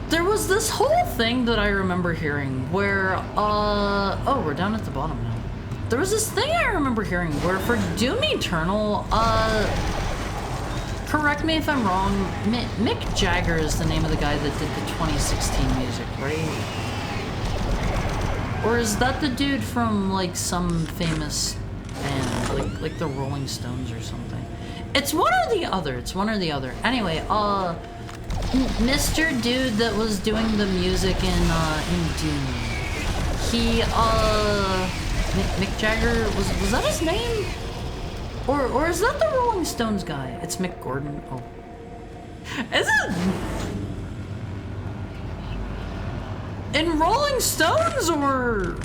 There was this whole thing that I remember hearing where, oh, we're down at the bottom now. There was this thing I remember hearing where for Doom Eternal, correct me if I'm wrong, Mick Jagger is the name of the guy that did the 2016 music, right? Or is that the dude from, like, some famous band, like the Rolling Stones or something? It's one or the other, it's one or the other. Anyway, Mr. Dude that was doing the music in Doom, he, Mick Jagger, was that his name? Or is that the Rolling Stones guy? It's Mick Gordon, oh. Is it? In Rolling Stones, or?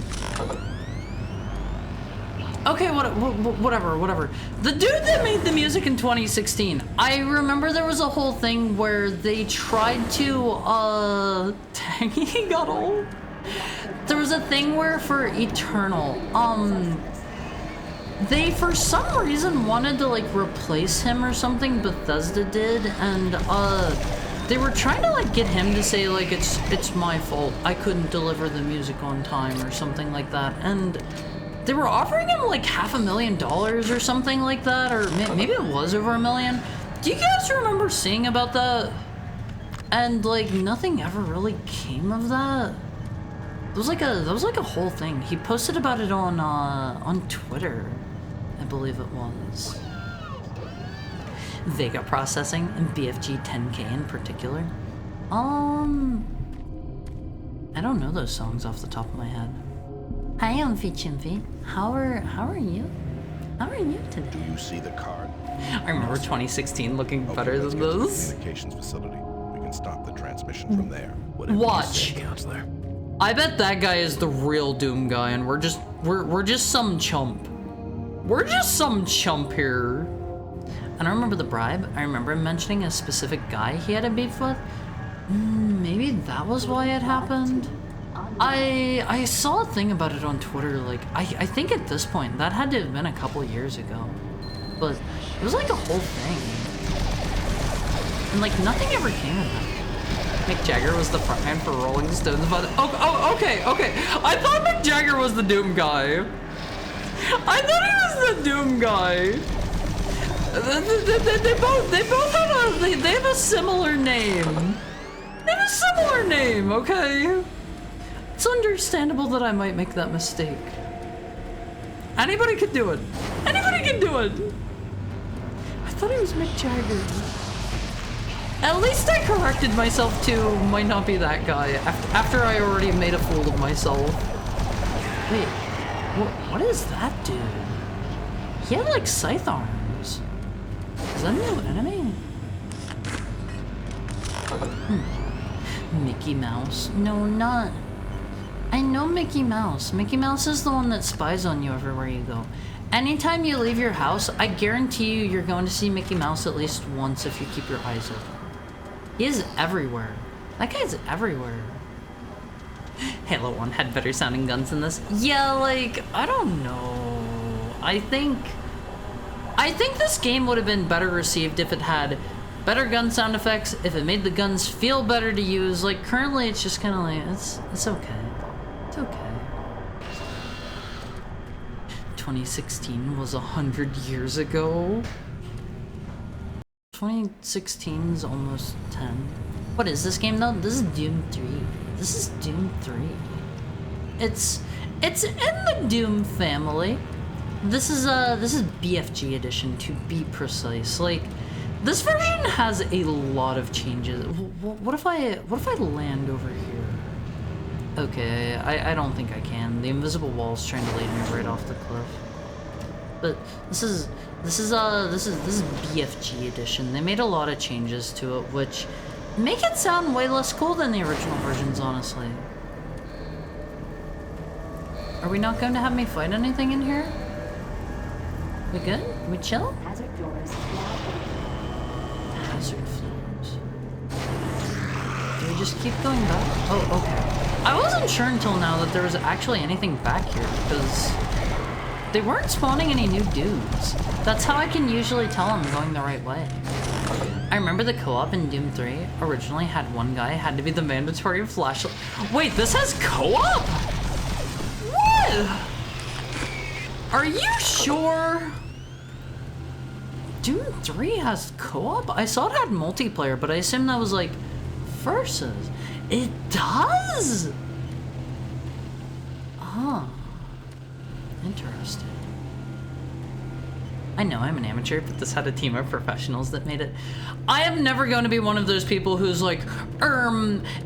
Okay, whatever. The dude that made the music in 2016, I remember there was a whole thing where they tried to, dang, he got old. There was a thing where for Eternal, they for some reason wanted to like replace him or something, Bethesda did, and they were trying to like get him to say like it's my fault, I couldn't deliver the music on time or something like that, and they were offering him like $500,000 or something like that, or maybe it was over $1 million. Do you guys remember seeing about that? And like nothing ever really came of that. That was like a whole thing. He posted about it on Twitter, I believe it was. Vega processing and BFG 10K in particular. I don't know those songs off the top of my head. Hi, Umphy Chimpy. How are you? How are you today? Do you see the card? I remember 2016 looking better than Let's those. get to the communications facility. We can stop the transmission from there. Watch. Counselor. I bet that guy is the real Doom guy, and we're just some chump. We're just some chump here. I don't remember the bribe. I remember him mentioning a specific guy he had a beef with. Maybe that was why it happened. I saw a thing about it on Twitter, like, I think at this point, that had to have been a couple years ago. But it was like a whole thing. And like, nothing ever came of that. Mick Jagger was the frontman for Rolling Stones, but okay. I thought Mick Jagger was the Doom guy. I thought he was the Doom guy. They both have a similar name. They have a similar name, okay? It's understandable that I might make that mistake. Anybody could do it. Anybody can do it. I thought it was Mick Jagger. At least I corrected myself to might not be that guy after I already made a fool of myself. Wait, what is that dude? He had like scythe arms. Is that a new enemy? Mickey Mouse? No, not. I know Mickey Mouse. Mickey Mouse is the one that spies on you everywhere you go. Anytime you leave your house, I guarantee you you're going to see Mickey Mouse at least once if you keep your eyes open. He is everywhere. That guy's everywhere. Halo 1 had better sounding guns than this. Yeah, like, I don't know. I think this game would have been better received if it had better gun sound effects, if it made the guns feel better to use. Like, currently it's just kind of like, it's okay. It's okay. 2016 was 100 years ago. 2016 is almost 10. What is this game though? This is Doom 3. This is Doom 3. It's in the Doom family. This is BFG edition to be precise. Like, this version has a lot of changes. What if I land over here? Okay, I don't think I can. The invisible wall's trying to lead me right off the cliff. But this is BFG edition. They made a lot of changes to it, which make it sound way less cool than the original versions, honestly. Are we not going to have me fight anything in here? We good? We chill? Hazard doors now open. Hazard floors. Do we just keep going back? Oh, okay. I wasn't sure until now that there was actually anything back here because they weren't spawning any new dudes. That's how I can usually tell I'm going the right way. I remember the co-op in Doom 3 originally had one guy had to be the mandatory flashlight. Wait, this has co-op? What? Are you sure? Doom 3 has co-op? I saw it had multiplayer, but I assumed that was like versus. It does? Huh. Interesting. I know I'm an amateur, but this had a team of professionals that made it. I am never going to be one of those people who's like,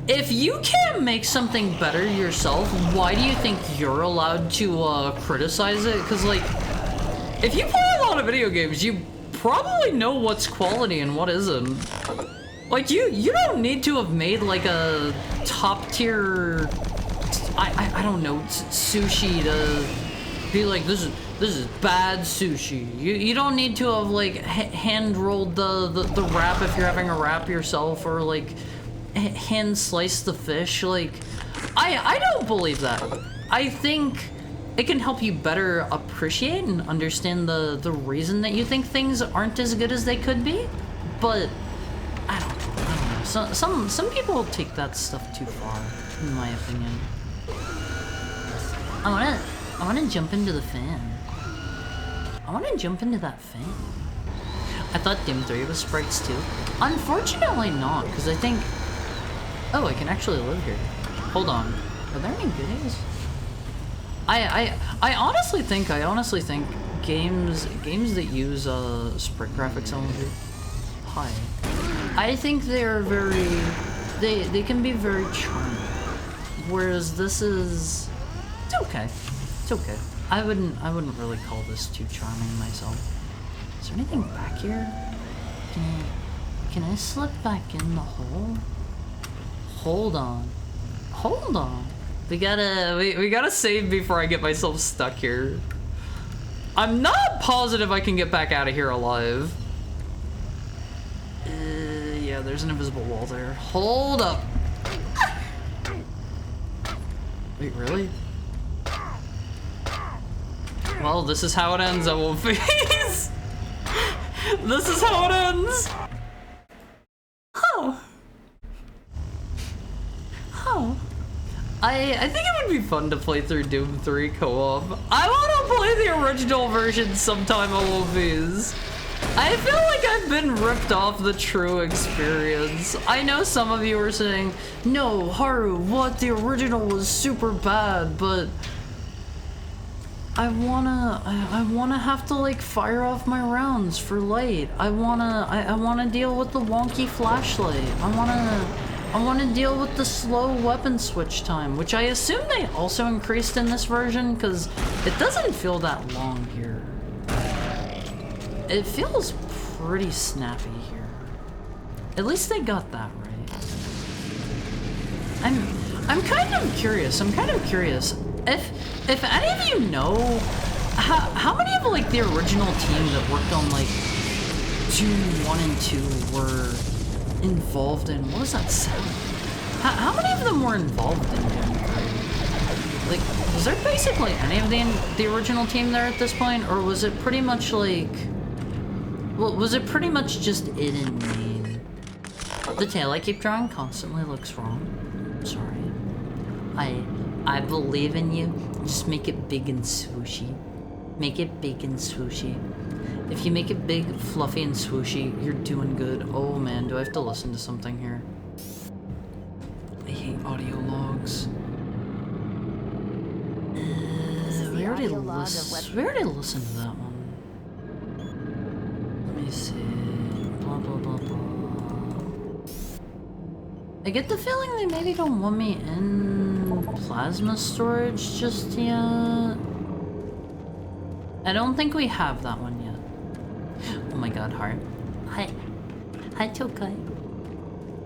if you can't make something better yourself, why do you think you're allowed to criticize it? Because like, if you play a lot of video games, you probably know what's quality and what isn't. Like you don't need to have made like a top tier, I don't know, sushi to be like, this is bad sushi. You don't need to have like hand rolled the wrap if you're having a wrap yourself, or like hand sliced the fish. Like I don't believe that. I think it can help you better appreciate and understand the reason that you think things aren't as good as they could be. But I don't know. Some people take that stuff too far, in my opinion. I wanna jump into the fan. I wanna jump into that fan. I thought Doom 3 was sprites too. Unfortunately not, because I think... Oh, I can actually live here. Hold on. Are there any goodies? I honestly think games that use sprite graphics only. Hi. I think they're very... They can be very charming. Whereas this is... It's okay. It's okay. I wouldn't really call this too charming myself. Is there anything back here? Can I slip back in the hole? Hold on. Hold on. We gotta save before I get myself stuck here. I'm not positive I can get back out of here alive. Yeah, there's an invisible wall there. Hold up. Wait, really? Well, this is how it ends, Wolfies. This is how it ends. Oh. Oh. I think it would be fun to play through Doom 3 co-op. I want to play the original version sometime, Wolfies. I feel like I've been ripped off the true experience. I know some of you are saying, no, Haru, what? The original was super bad, but... I wanna have to like fire off my rounds for light. I wanna deal with the wonky flashlight. I wanna deal with the slow weapon switch time, which I assume they also increased in this version, because it doesn't feel that long here. It feels pretty snappy here. At least they got that right. I'm kind of curious. If any of you know, how many of like the original team that worked on like Doom 1 and 2 were involved in, what was that set? How many of them were involved in Doom 3? Like, was there basically any of the original team there at this point, or was it pretty much like, well, was it pretty much just it and me? The tail I keep drawing constantly looks wrong. I'm sorry. I believe in you. Just make it big and swooshy. Make it big and swooshy. If you make it big, fluffy, and swooshy, you're doing good. Oh man, do I have to listen to something here? I hate audio logs. We already listened to that one. Let me see. Blah, blah, blah, blah. I get the feeling they maybe don't want me in plasma storage just yet. I don't think we have that one yet. Oh my god, Heart. Hi, Tokai.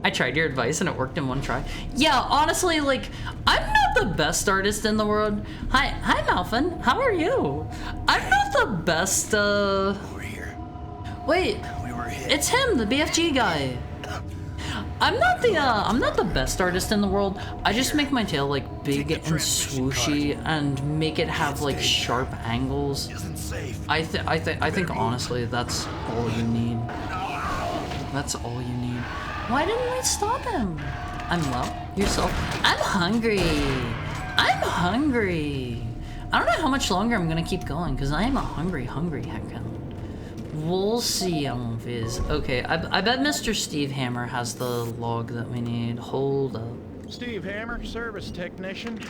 I tried your advice and it worked in one try. Yeah, honestly, like, I'm not not the best artist in the world. Hi, Malfin. How are you? I'm not the best, Over here. Wait, We were hit. it's him, the BFG guy. I'm not the best artist in the world. I just make my tail like big and swooshy and make it have like sharp angles. Isn't safe. I think honestly that's all you need. That's all you need. Why didn't we stop him? I'm well. Yourself. I'm hungry. I'm hungry. I don't know how much longer I'm gonna keep going because I am a hungry heckhound. We'll see, Viz. Okay, I bet Mr. Steve Hammer has the log that we need. Hold up. Steve Hammer, service technician.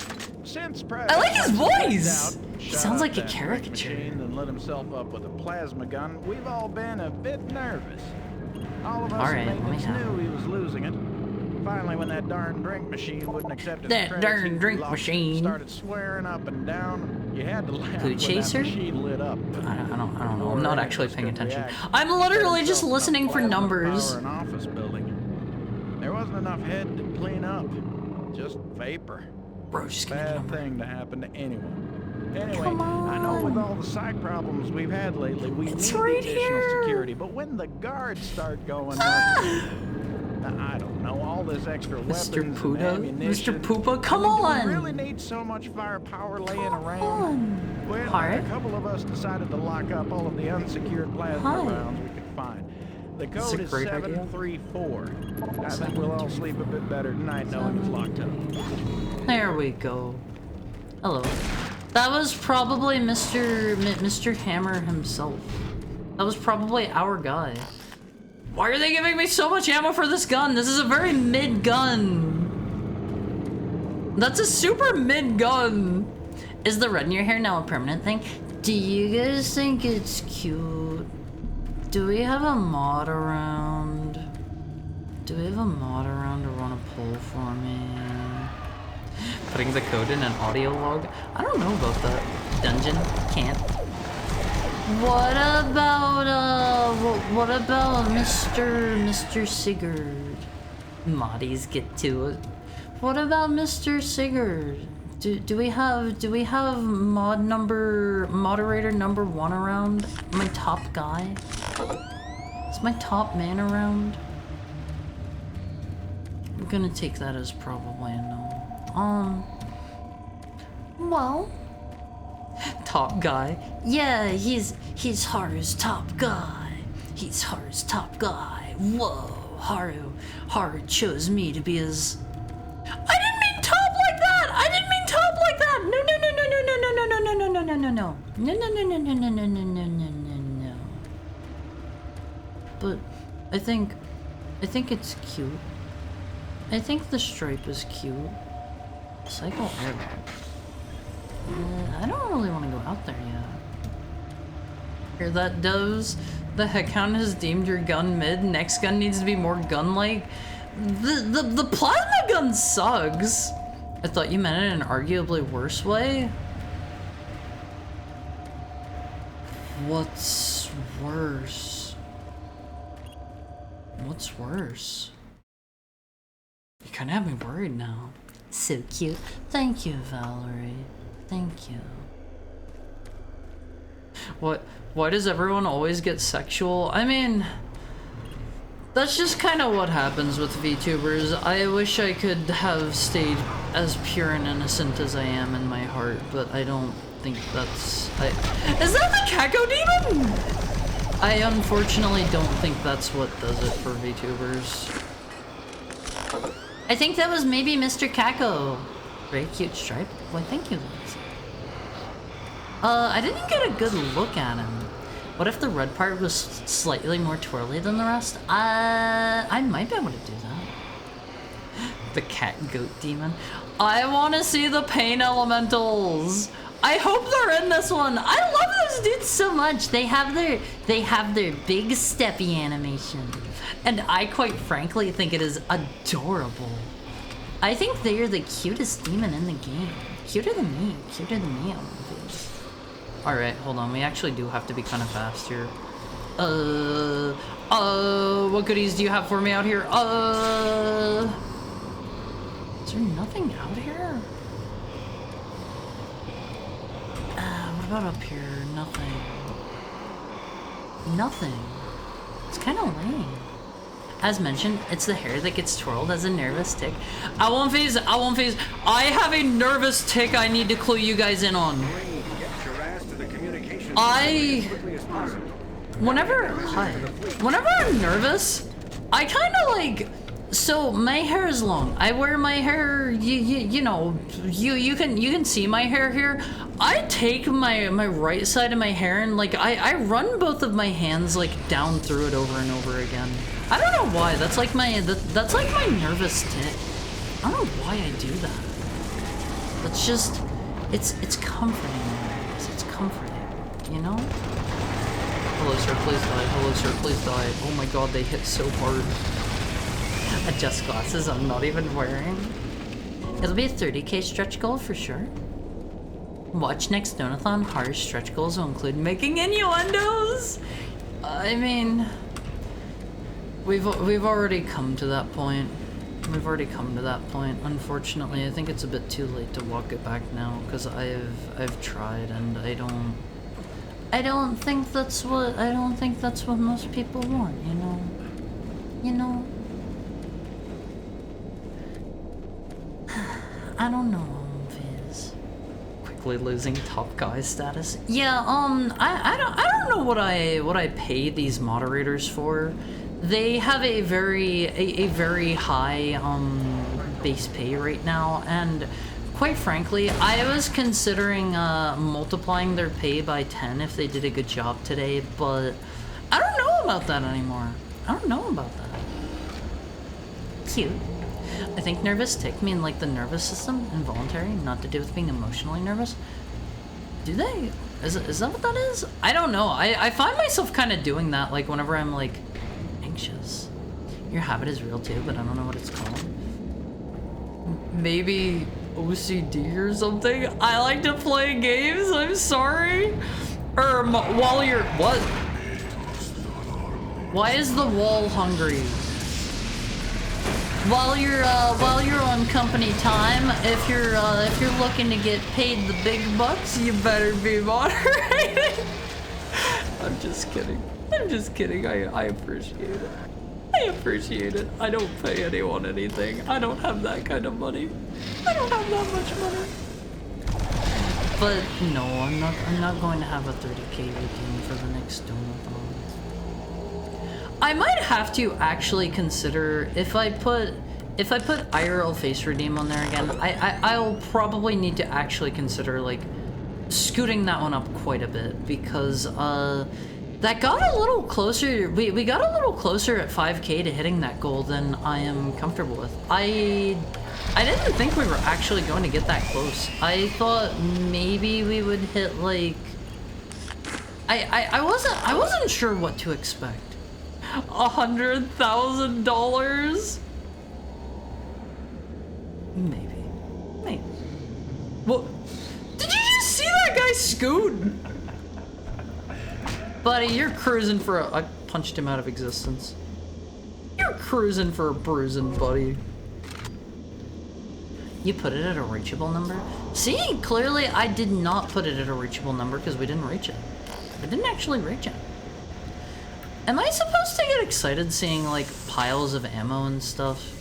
Since I like his voice! He sounds like a caricature. And lit himself up with a plasma gun. We've all been a bit nervous. All of us Alright, let me maintenance have knew he was losing it. Finally, when that darn drink machine wouldn't accept his That credits, darn he drink lost- machine. started swearing up and down. You had to laugh Food when chaser? that machine lit up. I don't know. I'm not actually paying attention. React. I'm literally just Set himself listening in a for plasma numbers. power an office building. There wasn't enough head to clean up. Just vapor. Bro, just give me the Bad number. thing to happen to anyone. Anyway, Come I know with on. all the side problems we've had lately, we It's need right additional here. security. But when the guards start going Ah! up, I don't know, all this extra weapons Mr. and Puda? ammunition. Mr. Poopa, come I mean, on! Do we really need so much firepower laying around? on. Well, Heart? a couple of us decided to lock up all of the unsecured plasma Hi. rounds we could find. The is code a is great idea. 734. I think we'll all sleep a bit better tonight knowing it's locked up. There we go. Hello. That was probably Mr. Hammer himself. That was probably our guy. Why are they giving me so much ammo for this gun? This is a very mid gun. That's a super mid gun. Is the red in your hair now a permanent thing? Do you guys think it's cute? Do we have a mod around? Do we have a mod around to run a poll for me? Putting the code in an audio log? I don't know about that. Dungeon? Can't. What about Mr. Sigurd? Moddies get to it. What about Mr. Sigurd? Do we have moderator number 1 around? My top guy? Is my top man around? I'm gonna take that as probably a no. Well, top guy. Yeah, he's Haru's top guy. He's Haru's top guy. Whoa, Haru chose me to be his. I didn't mean top like that. I didn't mean top like that. No. But I think it's cute. I think the stripe is cute. Cycle airbag. I don't really want to go out there yet. Hear that, doves? The heckhound has deemed your gun mid. Next gun needs to be more gun-like. The plasma gun sucks. I thought you meant it in an arguably worse way. What's worse? What's worse? You kind of have me worried now. So cute. Thank you, Valerie. Thank you. Why does everyone always get sexual? I mean, that's just kind of what happens with VTubers. I wish I could have stayed as pure and innocent as I am in my heart, but I don't think that's... Is that the Kako Demon? I unfortunately don't think that's what does it for VTubers. I think that was maybe Mr. Kako. Very cute stripe. Why, thank you, Liz. I didn't get a good look at him. What if the red part was slightly more twirly than the rest? I might be able to do that. The cat goat demon. I want to see the pain elementals. I hope they're in this one. I love those dudes so much. They have their big steppy animation. And I quite frankly think it is adorable. I think they are the cutest demon in the game. Cuter than me. Alright, hold on. We actually do have to be kind of fast here. What goodies do you have for me out here? Is there nothing out here? about up here? Nothing. Nothing. It's kind of lame. As mentioned, it's the hair that gets twirled as a nervous tick. I won't phase. I have a nervous tick I need to clue you guys in on. Whenever I'm nervous, I kind of like, so my hair is long. I wear my hair, you know, you can see my hair here. I take my right side of my hair and like, I run both of my hands like down through it over and over again. I don't know why, that's like my nervous tick. I don't know why I do that. That's just, it's comforting. It's comforting, you know? Hello sir, please die. Hello sir, please die. Oh my god, they hit so hard. Adjust glasses I'm not even wearing. It'll be a 30k stretch goal for sure. Watch next Donathon. Harsh stretch goals will include making innuendos. I mean, we've already come to that point. Unfortunately, I think it's a bit too late to walk it back now because I've tried and I don't think that's what most people want, you know. You know. I don't know, Viz. Quickly losing top guy status. Yeah, I don't know what I pay these moderators for. They have a very high base pay right now, and quite frankly, I was considering multiplying their pay by 10 if they did a good job today, but I don't know about that anymore. I don't know about that. Cute. I think nervous tick mean like the nervous system, involuntary, not to do with being emotionally nervous. Do they? Is that what that is? I don't know. I find myself kind of doing that like whenever I'm like anxious. Your habit is real too, but I don't know what it's called. Maybe OCD or something? I like to play games, I'm sorry. While you're, what? Why is the wall hungry? While you're on company time, if you're looking to get paid the big bucks, you better be moderated. I'm just kidding. I appreciate it. I don't pay anyone anything. I don't have that kind of money. I don't have that much money. But no, I'm not going to have a 30k routine for the next Donathon. I might have to actually consider if I put IRL face redeem on there again. I'll probably need to actually consider like scooting that one up quite a bit because that got a little closer. We got a little closer at 5k to hitting that goal than I am comfortable with. I didn't think we were actually going to get that close. I thought maybe we would hit like I wasn't sure what to expect. $100,000? Maybe. Well, did you just see that guy scoot? Buddy, you're cruising for I punched him out of existence. You're cruising for a bruising, buddy. You put it at a reachable number? See, clearly I did not put it at a reachable number because we didn't reach it. We didn't actually reach it. Am I supposed to get excited seeing like piles of ammo and stuff?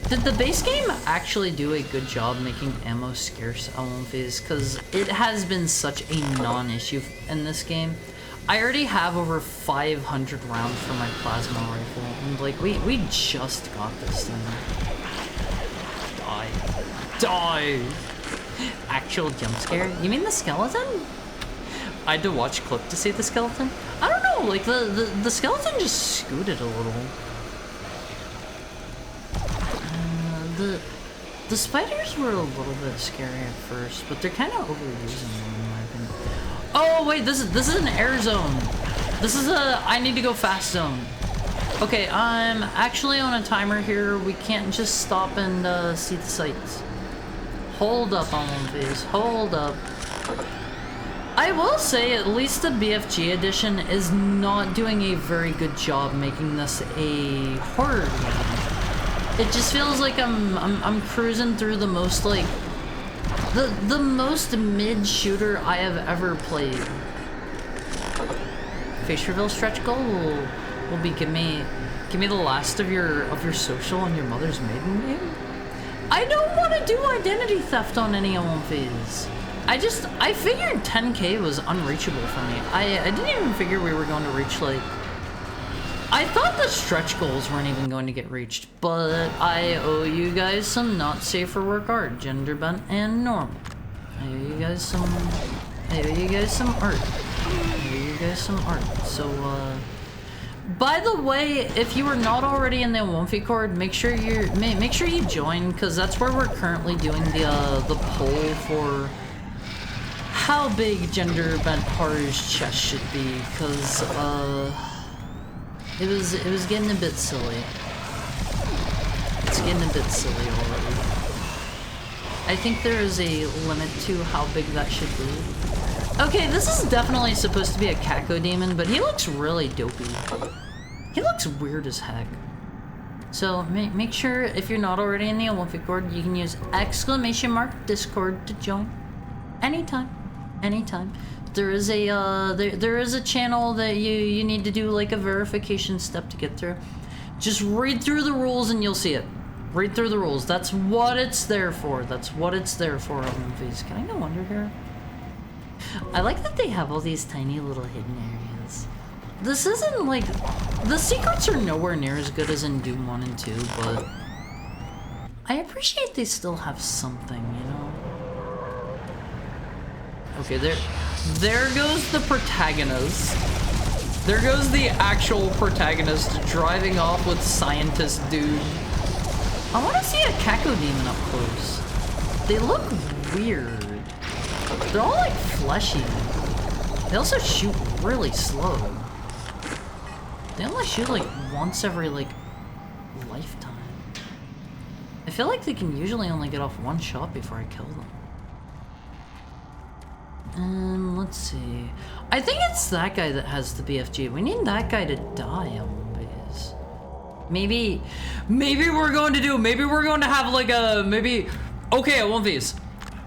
Did the base game actually do a good job making ammo scarce, Alonphase? Because it has been such a non-issue in this game. I already have over 500 rounds for my plasma rifle, and like we just got this thing. Die! Actual jump scare? You mean the skeleton? I had to watch clip to see the skeleton. I don't know, like the skeleton just scooted a little. The spiders were a little bit scary at first, but they're kind of overusing them in my opinion. Oh wait, this is an air zone. This is a I need to go fast zone. Okay, I'm actually on a timer here. We can't just stop and see the sights. Hold up on one of these. Hold up. I will say at least the BFG edition is not doing a very good job making this a horror game. It just feels like I'm cruising through the most like The most mid shooter I have ever played. Face reveal stretch goal will be give me the last of your social on your mother's maiden name. I don't want to do identity theft on any OMFs. I figured 10K was unreachable for me. I didn't even figure we were going to reach, like... I thought the stretch goals weren't even going to get reached, but I owe you guys some not safe for work art, gender bent and normal. I owe you guys some art. I owe you guys some art. So, by the way, if you are not already in the OMFI Cord, make sure you join, because that's where we're currently doing the poll for how big gender bent Haru's chest should be, because it was getting a bit silly. It's getting a bit silly already. I think there is a limit to how big that should be. Okay, this is definitely supposed to be a Kako demon, but he looks really dopey. He looks weird as heck. So make sure, if you're not already in the OMFI Cord, you can use !Discord to join. Anytime. There is a there is a channel that you need to do like a verification step to get through. Just read through the rules and you'll see it. Read through the rules. That's what it's there for. That's what it's there for, OMFs. Can I go under here? I like that they have all these tiny little hidden areas. This isn't like... The secrets are nowhere near as good as in Doom 1 and 2, but... I appreciate they still have something, you know? Okay, there goes the protagonist. There goes the actual protagonist driving off with scientist dude. I want to see a Kako demon up close. They look weird. They're all like fleshy. They also shoot really slow. They only shoot like once every like lifetime. I feel like they can usually only get off one shot before I kill them. Let's see. I think it's that guy that has the BFG. We need that guy to die on base. Maybe we're going to have like a, okay, at 1Vs.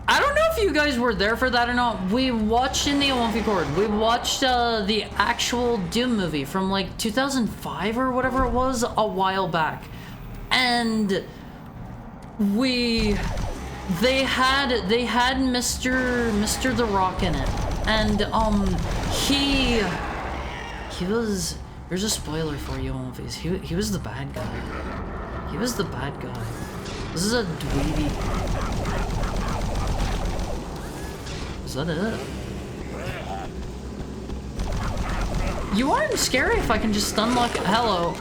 I don't know if you guys were there for that or not. We watched in the OMFI Cord. We watched the actual Doom movie from like 2005 or whatever it was a while back. And they had Mr. The Rock in it. And he was, here's a spoiler for you, OMFs. He was the bad guy. He was the bad guy. This is a dweeby. Is that it? You aren't scary if I can just stun lock. Hello.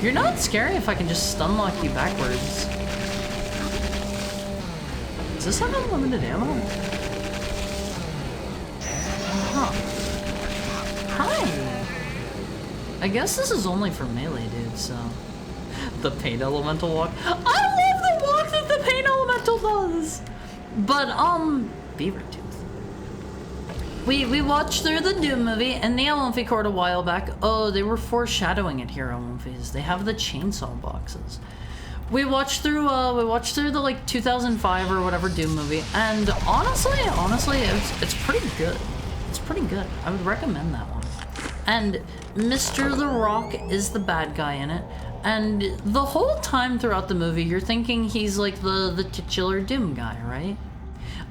You're not scary if I can just stun lock you backwards. Does this have unlimited ammo? Huh. Hi. I guess this is only for melee, dude, so. The Pain Elemental walk. I love the walk that the Pain Elemental does! But, Beavertooth. We watched through the Doom movie and the OMFI Cord a while back. Oh, they were foreshadowing it here, OMFs. They have the chainsaw boxes. We watched through the like 2005 or whatever Doom movie, and honestly, it's pretty good. It's pretty good. I would recommend that one. And Mr. The Rock is the bad guy in it. And the whole time throughout the movie, you're thinking he's like the titular Doom guy, right?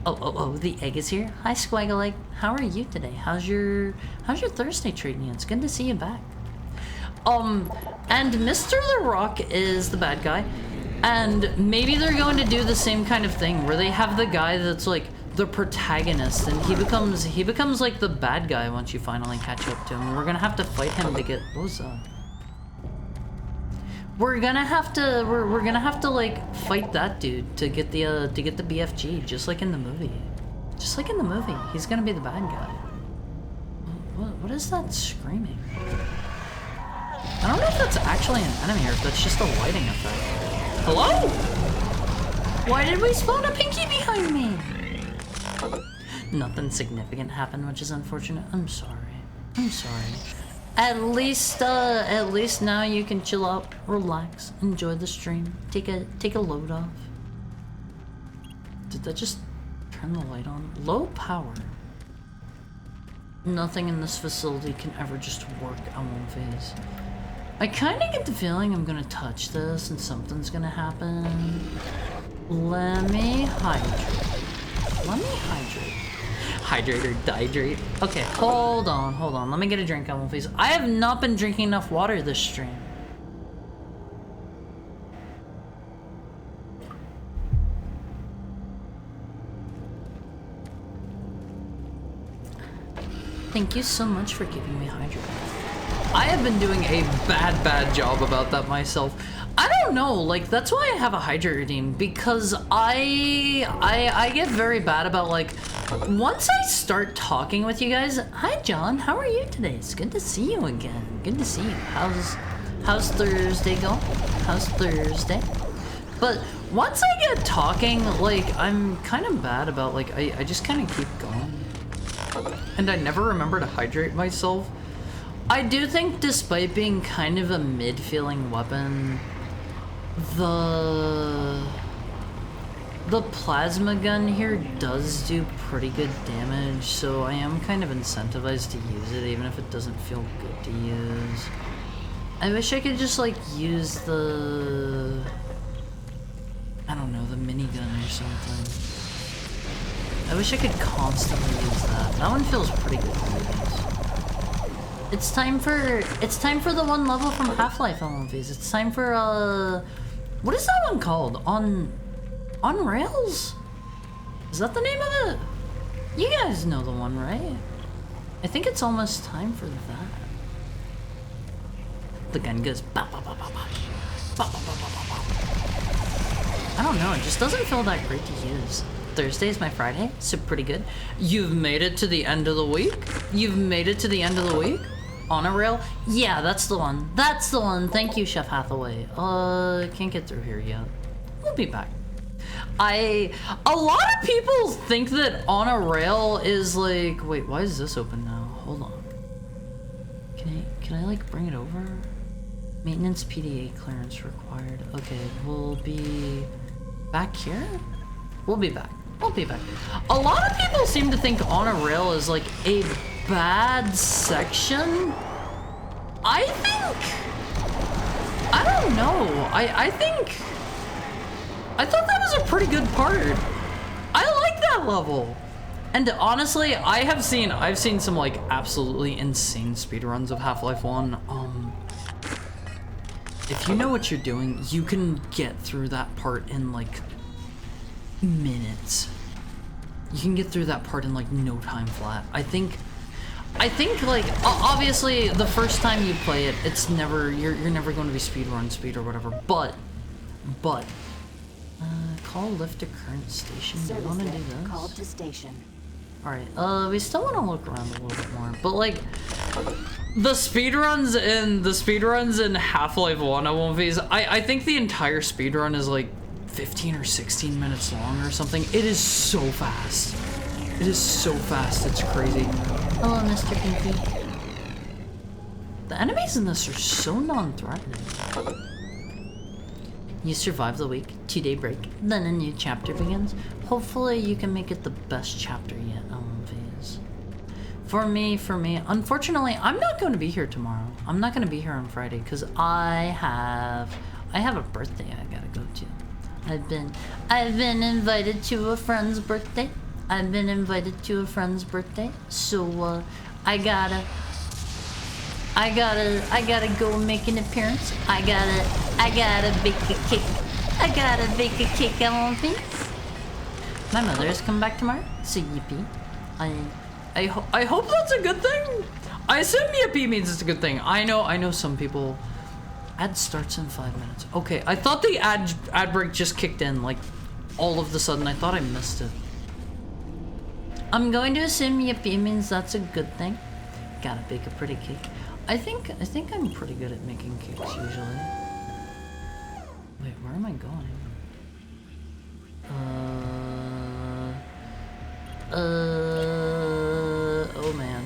Oh, the egg is here. Hi, Squaggle. How are you today? How's your Thursday treating you? It's good to see you back. And Mr. The Rock is the bad guy. And maybe they're going to do the same kind of thing where they have the guy that's like the protagonist and he becomes like the bad guy once you finally catch up to him. We're gonna have to fight him to get, what was that? We're gonna have to like fight that dude to get the BFG, just like in the movie. Just like in the movie, he's gonna be the bad guy. What is that screaming? I don't know if that's actually an enemy or if that's just a lighting effect. Hello? Why did we spawn a Pinky behind me? Nothing significant happened, which is unfortunate. I'm sorry. At least now you can chill out, relax, enjoy the stream, take a load off. Did that just turn the light on? Low power. Nothing in this facility can ever just work on one phase. I kind of get the feeling I'm gonna touch this and something's gonna happen. Let me hydrate. Let me hydrate. Hydrate or dihydrate. Okay, hold on. Let me get a drink on one phase. I have not been drinking enough water this stream. Thank you so much for keeping me hydrated. I have been doing a bad job about that myself. I don't know, like, that's why I have a hydrate routine, because I get very bad about, like, once I start talking with you guys, hi John, how are you today? It's good to see you again. Good to see you. How's Thursday going? How's Thursday? But once I get talking, like, I'm kind of bad about, like, I just kind of keep going. And I never remember to hydrate myself. I do think, despite being kind of a mid-feeling weapon, the plasma gun here does do pretty good damage, so I am kind of incentivized to use it, even if it doesn't feel good to use. I wish I could just, like, use the... I don't know, the minigun or something. I wish I could constantly use that. That one feels pretty good to use. It's time for the one level from Half-Life LMVs. It's time for, what is that one called? On Rails? Is that the name of it? You guys know the one, right? I think it's almost time for that. The gun goes ba ba ba ba ba. Ba ba ba ba ba ba. I don't know, it just doesn't feel that great to use. Thursday is my Friday, so pretty good. You've made it to the end of the week? You've made it to the end of the week? On a rail? Yeah, that's the one. That's the one. Thank you, Chef Hathaway. Can't get through here yet. We'll be back. A lot of people think that on a rail is like, wait, why is this open now? Hold on. Can I like bring it over? Maintenance PDA clearance required. Okay, we'll be back here? We'll be back. We'll be back. A lot of people seem to think on a rail is like a bad section. I don't know. I thought that was a pretty good part. I like that level. And honestly, I've seen some like absolutely insane speedruns of Half-Life 1. If you know what you're doing, you can get through that part in like minutes. You can get through that part in like no time flat. I think like obviously the first time you play it, it's never you're never going to be speedrun speed or whatever. But call lift to current station. Do you want to do this? Called to station. All right. We still want to look around a little bit more, but like the speedruns in Half-Life 1 LMVs, I think the entire speedrun is like 15 or 16 minutes long or something. It is so fast. It is so fast, it's crazy. Hello, Mr. Pinky. The enemies in this are so non-threatening. You survive the week, 2-day break, then a new chapter begins. Hopefully you can make it the best chapter yet, LMVs. For me, unfortunately, I'm not going to be here tomorrow. I'm not going to be here on Friday because I have a birthday I gotta go to. I've been invited to a friend's birthday. So I gotta go make an appearance. I gotta bake a cake. I won't be. My mother has come back tomorrow, so yippee. I hope that's a good thing. I assume yippee means it's a good thing. I know some people. Ad starts in 5 minutes. Okay, I thought the ad break just kicked in, like, all of a sudden. I thought I missed it. I'm going to assume yippee means that's a good thing. Gotta bake a pretty cake. I think I'm pretty good at making cakes usually. Wait, where am I going? Oh man.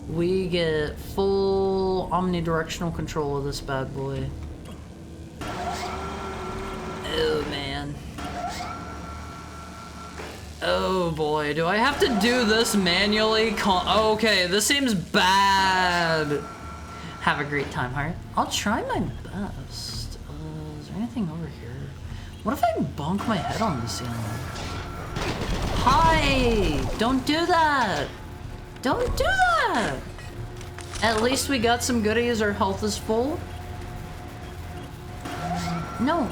We get full omnidirectional control of this bad boy. Oh man. Oh boy, do I have to do this manually? Okay, this seems bad. Have a great time, Heart. I'll try my best. Is there anything over here? What if I bonk my head on the ceiling? Hi! Don't do that! Don't do that! At least we got some goodies. Our health is full. No.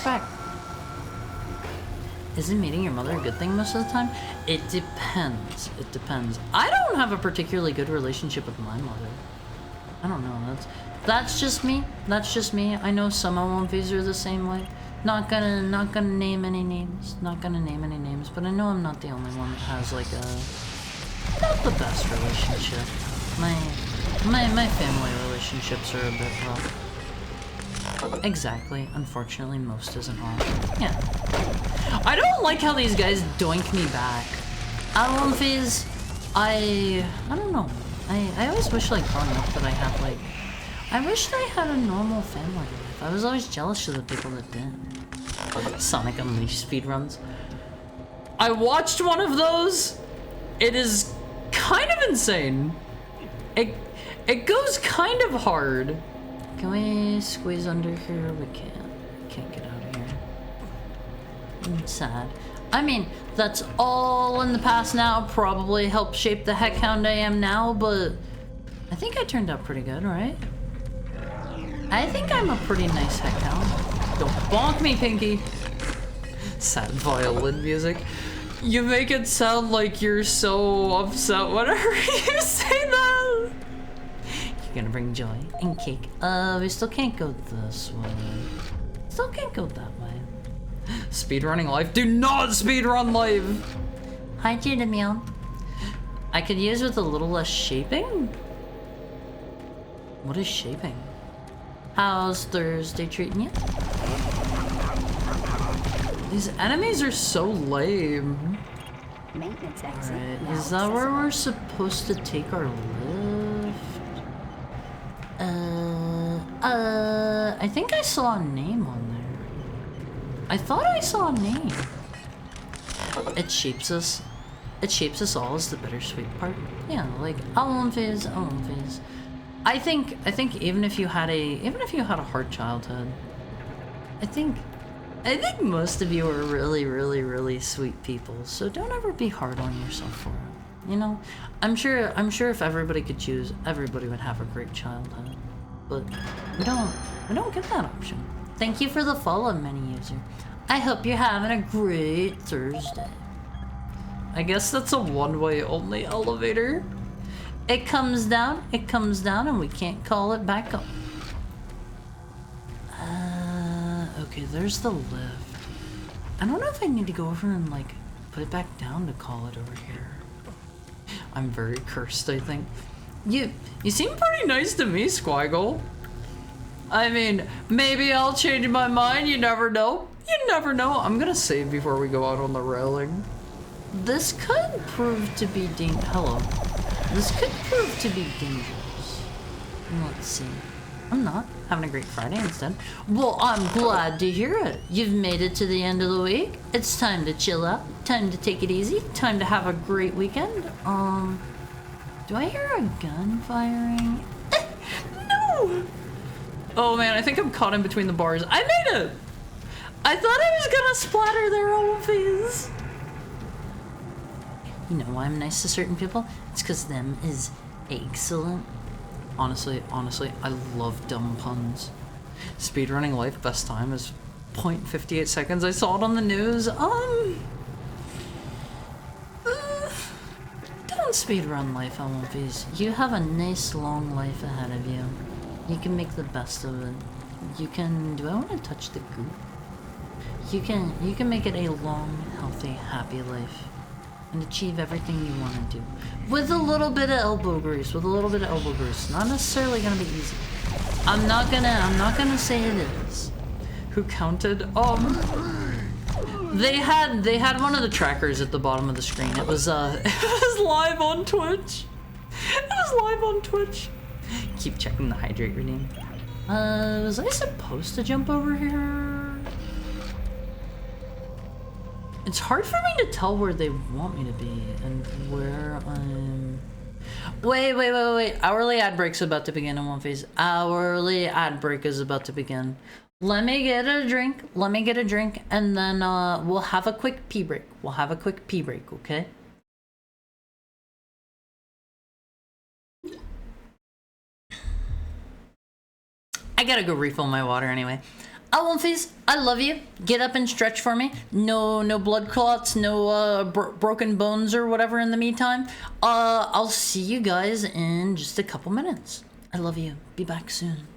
Back. Isn't meeting your mother a good thing most of the time? It depends. It depends. I don't have a particularly good relationship with my mother. I don't know. That's just me. That's just me. I know some LMVs are the same way. Not gonna name any names. Not gonna name any names. But I know I'm not the only one that has like not the best relationship. My family relationships are a bit rough. Exactly. Unfortunately, most isn't all. Yeah. I don't like how these guys doink me back. LMVs, I don't know. I always wish like growing up that I had like, I wished I had a normal family life. I was always jealous of the people that did. Sonic Unleashed speedruns. I watched one of those. It is kind of insane. It goes kind of hard. Can we squeeze under here? We can't. Can't get out of here. It's sad. I mean, that's all in the past now. Probably helped shape the heckhound I am now, but I think I turned out pretty good, right? I think I'm a pretty nice heckhound. Don't bonk me, Pinky. Sad violin music. You make it sound like you're so upset whenever you say that. You're gonna bring joy and cake. We still can't go this way. Still can't go that way. Speedrunning life? Do not speedrun life! Hi, Judamiel. I could use with a little less shaping? What is shaping? How's Thursday treating you? These enemies are so lame. Maintenance exit. Alright, is that where we're supposed to take our lift? I think I saw a name on there. I thought I saw a name. It shapes us. It shapes us all is the bittersweet part. Yeah, like LMVs. I think even if you had a hard childhood, I think most of you are really, really, really sweet people. So don't ever be hard on yourself for it. You know, I'm sure if everybody could choose, everybody would have a great childhood. But we don't get that option. Thank you for the follow, mini user. I hope you're having a great Thursday. I guess that's a one-way only elevator. It comes down, and we can't call it back up. Okay, there's the lift. I don't know if I need to go over and like put it back down to call it over here. I'm very cursed, I think. You seem pretty nice to me, Squiggle. I mean, maybe I'll change my mind, you never know. You never know. I'm gonna save before we go out on the railing. This could prove to be This could prove to be dangerous. Let's see. I'm not. Having a great Friday instead. Well, I'm glad to hear it. You've made it to the end of the week. It's time to chill out. Time to take it easy. Time to have a great weekend. Do I hear a gun firing? No! Oh man, I think I'm caught in between the bars. I made it! I thought I was gonna splatter their own face. You know why I'm nice to certain people? It's because them is excellent. Honestly, I love dumb puns. Speedrunning life best time is 0.58 seconds. I saw it on the news. Don't speedrun life, LMVs. You have a nice long life ahead of you. You can make the best of it. You can. Do I want to touch the goop? You can make it a long, healthy, happy life. And achieve everything you want to do. With a little bit of elbow grease. Not necessarily gonna be easy. I'm not gonna say it is. Who counted? They had one of the trackers at the bottom of the screen. It was live on Twitch. Keep checking the hydrate redeem. Was I supposed to jump over here? It's hard for me to tell where they want me to be and where I'm... Wait. Hourly ad break's about to begin in one phase. Hourly ad break is about to begin. Let me get a drink. And then we'll have a quick pee break. Okay? I gotta go refill my water anyway. Wolfies, I love you. Get up and stretch for me. No blood clots, no broken bones or whatever in the meantime. I'll see you guys in just a couple minutes. I love you. Be back soon.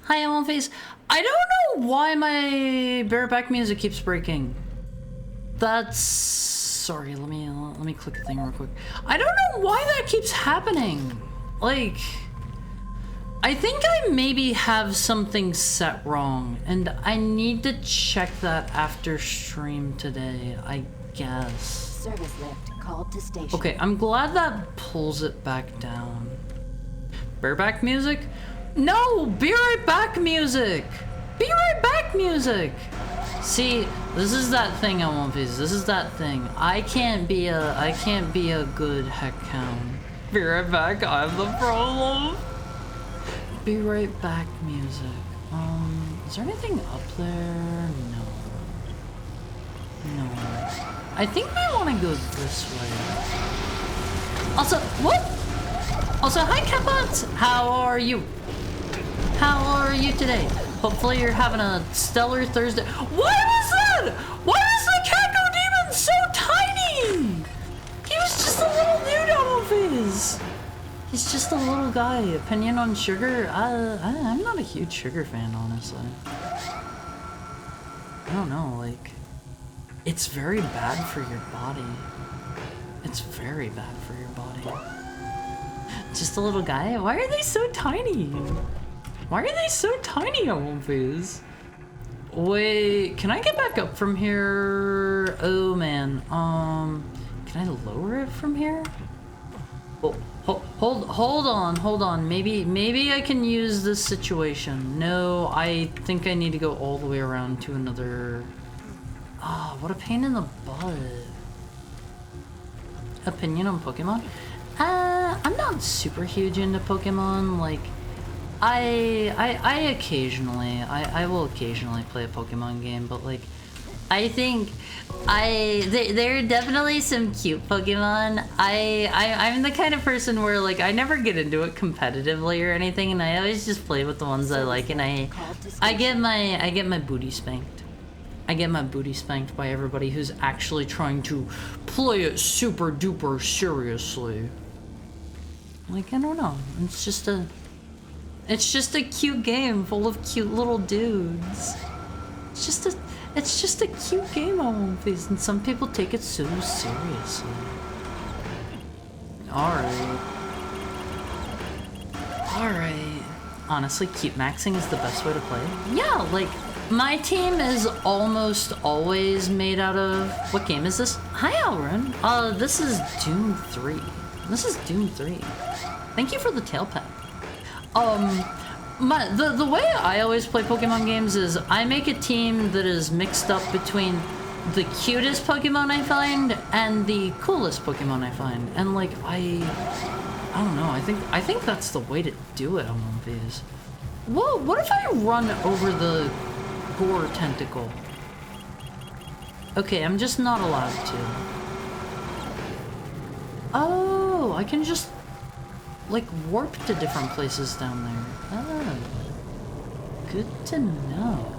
Hi, I'm on face. I don't know why my bareback music keeps breaking. That's... Sorry, let me click a thing real quick. I don't know why that keeps happening. Like... I think I maybe have something set wrong, and I need to check that after stream today, I guess. Service lift called to station. Okay, I'm glad that pulls it back down. Bareback music? No! Be right back music! Be right back music! See, this is that thing I want, Fizz. This is that thing. I can't be a good heck hound. Be right back, I'm the problem. Be right back music. Is there anything up there? No. No. I think I want to go this way. Also, what? Also, hi Catbots! How are you? How are you today? Hopefully you're having a stellar Thursday. What was that? Why is the Cacto Demon so tiny? He was just a little dude on Fizz. He's just a little guy. Opinion on sugar? I'm not a huge sugar fan, honestly. I don't know, like... It's very bad for your body. It's very bad for your body. Just a little guy? Why are they so tiny? Why are they so tiny on Fizz? Wait, can I get back up from here? Oh man, can I lower it from here? Oh, hold on. Maybe I can use this situation. No, I think I need to go all the way around to another... Ah, what a pain in the butt. Opinion on Pokemon? I'm not super huge into Pokemon. Like, I occasionally, I will occasionally play a Pokemon game, but like, I think there are definitely some cute Pokemon. I'm the kind of person where like I never get into it competitively or anything, and I always just play with the ones I like, and I get my booty spanked. I get my booty spanked by everybody who's actually trying to play it super duper seriously. Like, I don't know. It's just a cute game full of cute little dudes. It's just a cute game on One Piece, and some people take it so seriously. Alright. Honestly, cute maxing is the best way to play. Yeah, like, my team is almost always made out of... What game is this? Hi, Alrun. This is Doom 3. Thank you for the tail pack. The way I always play Pokemon games is I make a team that is mixed up between the cutest Pokemon I find and the coolest Pokemon I find. And like, I don't know, I think that's the way to do it on one of these. Whoa, what if I run over the Gore tentacle? Okay, I'm just not allowed to. Oh, I can just like warp to different places down there. Oh, good to know.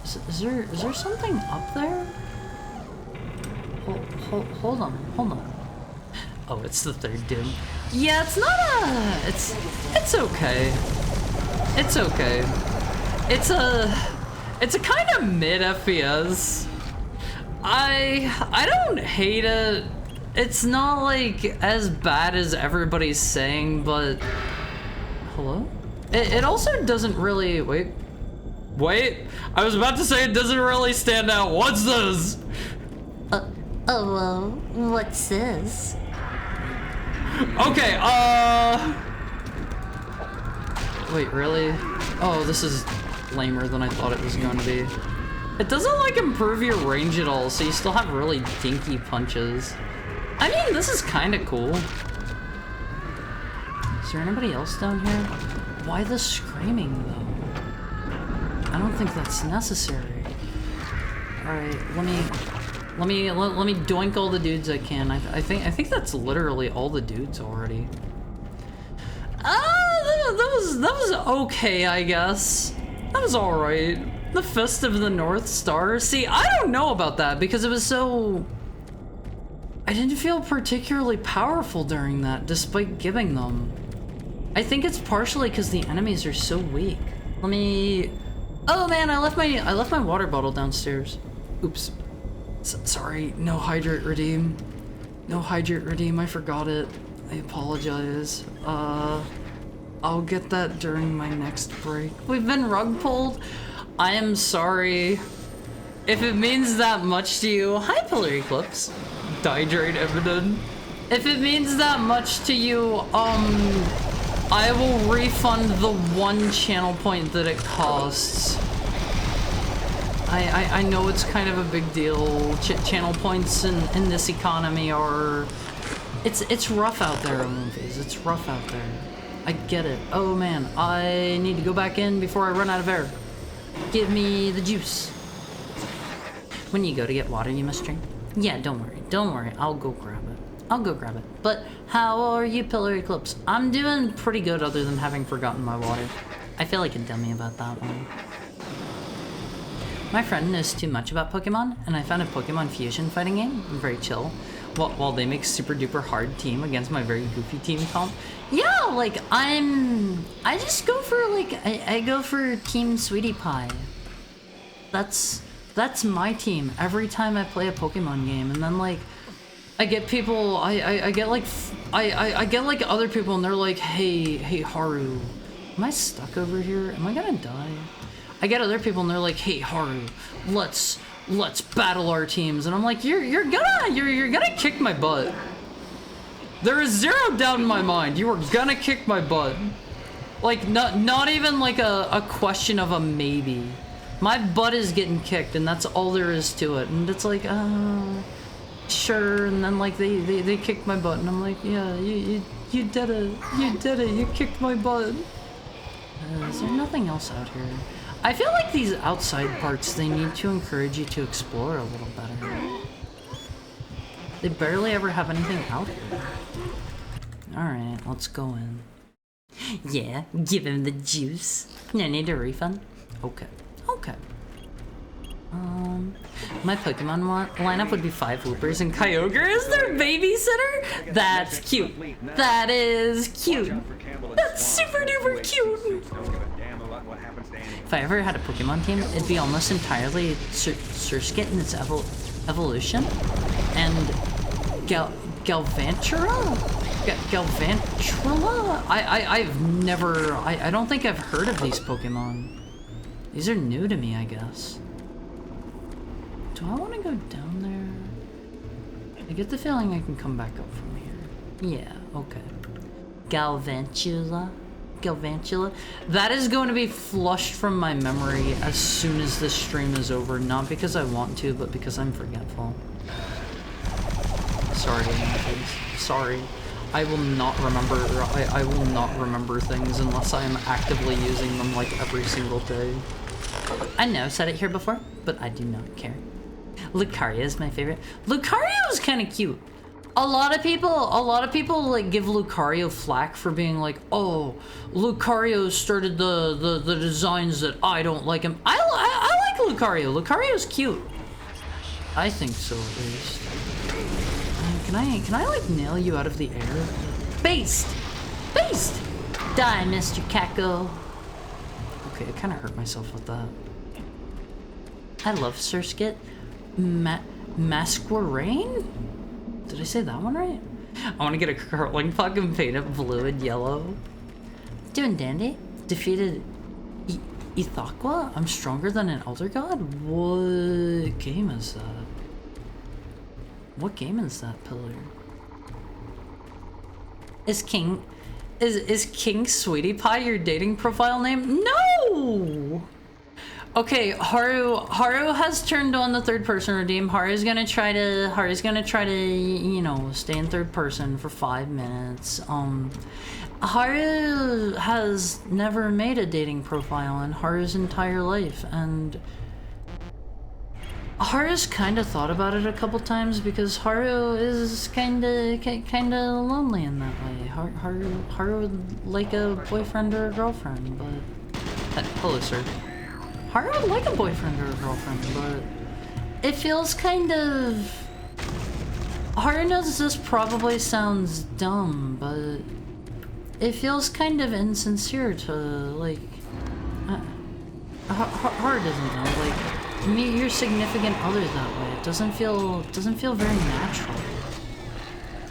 Is there something up there? Hold on. Oh, it's the third Doom. Yeah, it's not a... It's okay. It's okay. It's a kind of mid FPS. I don't hate it. It's not like as bad as everybody's saying, but... Hello? It also doesn't really... Wait, I was about to say it doesn't really stand out. What's this? What's this? Okay, wait, really? Oh, this is lamer than I thought it was going to be. It doesn't like improve your range at all, so you still have really dinky punches. I mean, this is kind of cool. Is there anybody else down here? Why the screaming, though? I don't think that's necessary. Alright, let me doink all the dudes I can. I think that's literally all the dudes already. That was okay, I guess. That was alright. The Fist of the North Star. See, I don't know about that because it was so... I didn't feel particularly powerful during that, despite giving them. I think it's partially because the enemies are so weak. Let me... Oh man, I left my water bottle downstairs. Oops. Sorry, no hydrate redeem. No hydrate redeem, I forgot it. I apologize. I'll get that during my next break. We've been rug pulled. I am sorry. If it means that much to you, hi Pillar Eclipse. Dihydrate Eminem. If it means that much to you, I will refund the 1 channel point that it costs. I know it's kind of a big deal. Channel points in this economy are... It's rough out there, movies. It's rough out there. I get it. Oh man, I need to go back in before I run out of air. Give me the juice. When you go to get water, you must drink. Yeah, don't worry. I'll go grab it. But how are you, Pillar Eclipse? I'm doing pretty good other than having forgotten my water. I feel like you tell me about that one. My friend knows too much about Pokemon, and I found a Pokemon Fusion fighting game. Very chill. While they make super duper hard team against my very goofy team comp. Yeah, like I just go for like I go for Team Sweetie Pie. That's my team every time I play a Pokemon game, and then like I get people I get like other people and they're like, hey Haru, am I stuck over here? Am I gonna die? I get other people and they're like, hey Haru, let's battle our teams, and I'm like, you're gonna kick my butt. There is 0 doubt in my mind. You are gonna kick my butt. Like not even like a question of a maybe. My butt is getting kicked, and that's all there is to it. And it's like, sure. And then like they kicked my butt, and I'm like, yeah, you did it. You did it. You kicked my butt. Is there nothing else out here? I feel like these outside parts, they need to encourage you to explore a little better. They barely ever have anything out here. Alright, let's go in. Yeah, give him the juice. No need a refund? Okay. My Pokemon lineup would be 5 Whoopers, and Kyogre is their babysitter? That's cute. That is cute. That's super duper cute. If I ever had a Pokemon team, it'd be almost entirely Surskit in its evolution, and Galvantula? Galvantula? I don't think I've heard of these Pokemon. These are new to me, I guess. Do I want to go down there? I get the feeling I can come back up from here. Yeah, okay. Galvantula. That is going to be flushed from my memory as soon as this stream is over. Not because I want to, but because I'm forgetful. Sorry, sorry. I will not remember. I will not remember things unless I am actively using them like every single day. I know I've said it here before, but I do not care. Lucario is my favorite. Lucario is kind of cute. A lot of people like give Lucario flack for being like, oh, Lucario started the designs that I don't like him. I like Lucario. Lucario's cute. I think so, at least. Can I like nail you out of the air? Based! Die, Mr. Kako. Okay, I kind of hurt myself with that. I love Surskit. Masquerain? Did I say that one right? I want to get a curling puck and paint it blue and yellow. Doing dandy. Defeated Ithaqua? I'm stronger than an Elder God? What game is that? What game is that, Pillar? Is King Sweetie Pie your dating profile name? No! Okay, Haru has turned on the third person redeem. Haru's gonna try to, you know, stay in third person for 5 minutes. Haru has never made a dating profile in Haru's entire life, and Haru's kind of thought about it a couple times because Haru is kind of lonely in that way. Haru would like a boyfriend or a girlfriend, but hello, sir. Haru would like a boyfriend or a girlfriend, but it feels kind of... Haru knows this probably sounds dumb, but it feels kind of insincere to, like, Haru doesn't know, like, meet your significant other that way. It doesn't feel very natural.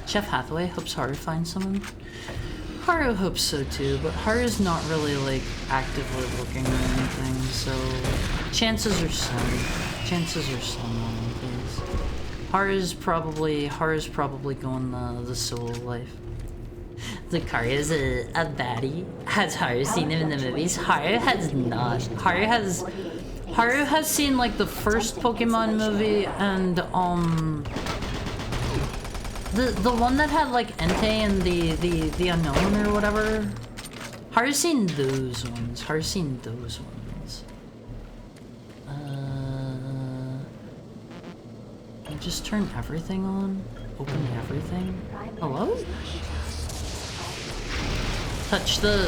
Chef Hathaway hopes Haru finds someone. Haru hopes so too, but Haru's not really, like, actively looking or anything, so chances are slim. Chances are slim on these. Haru's probably going the solo life. Lucario's a baddie. Has Haru seen him in the movies? Haru has not. Haru has seen, like, the first Pokemon movie and the one that had, like, Entei and the Unknown or whatever. Haru's seen those ones. I just turn everything on. Open everything. Hello? Touch the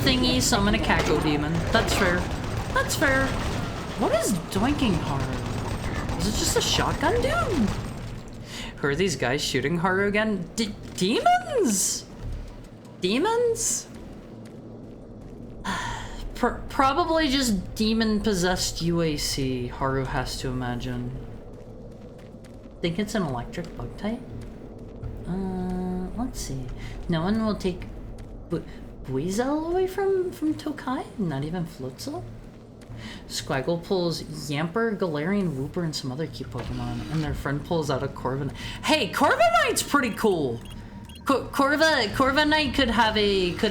thingy, summon a Kako demon. That's fair. That's fair. What is doinking Haru? Is it just a shotgun dude? Who are these guys shooting Haru again? Demons? Demons? Probably just demon-possessed UAC, Haru has to imagine. Think it's an electric bug type? Let's see. No one will take Buizel away from Tokai? Not even Floatzel? Squaggle pulls Yamper, Galarian, Wooper, and some other key Pokemon, and their friend pulls out a Corviknight. Hey, Corviknight's pretty cool. Corviknight could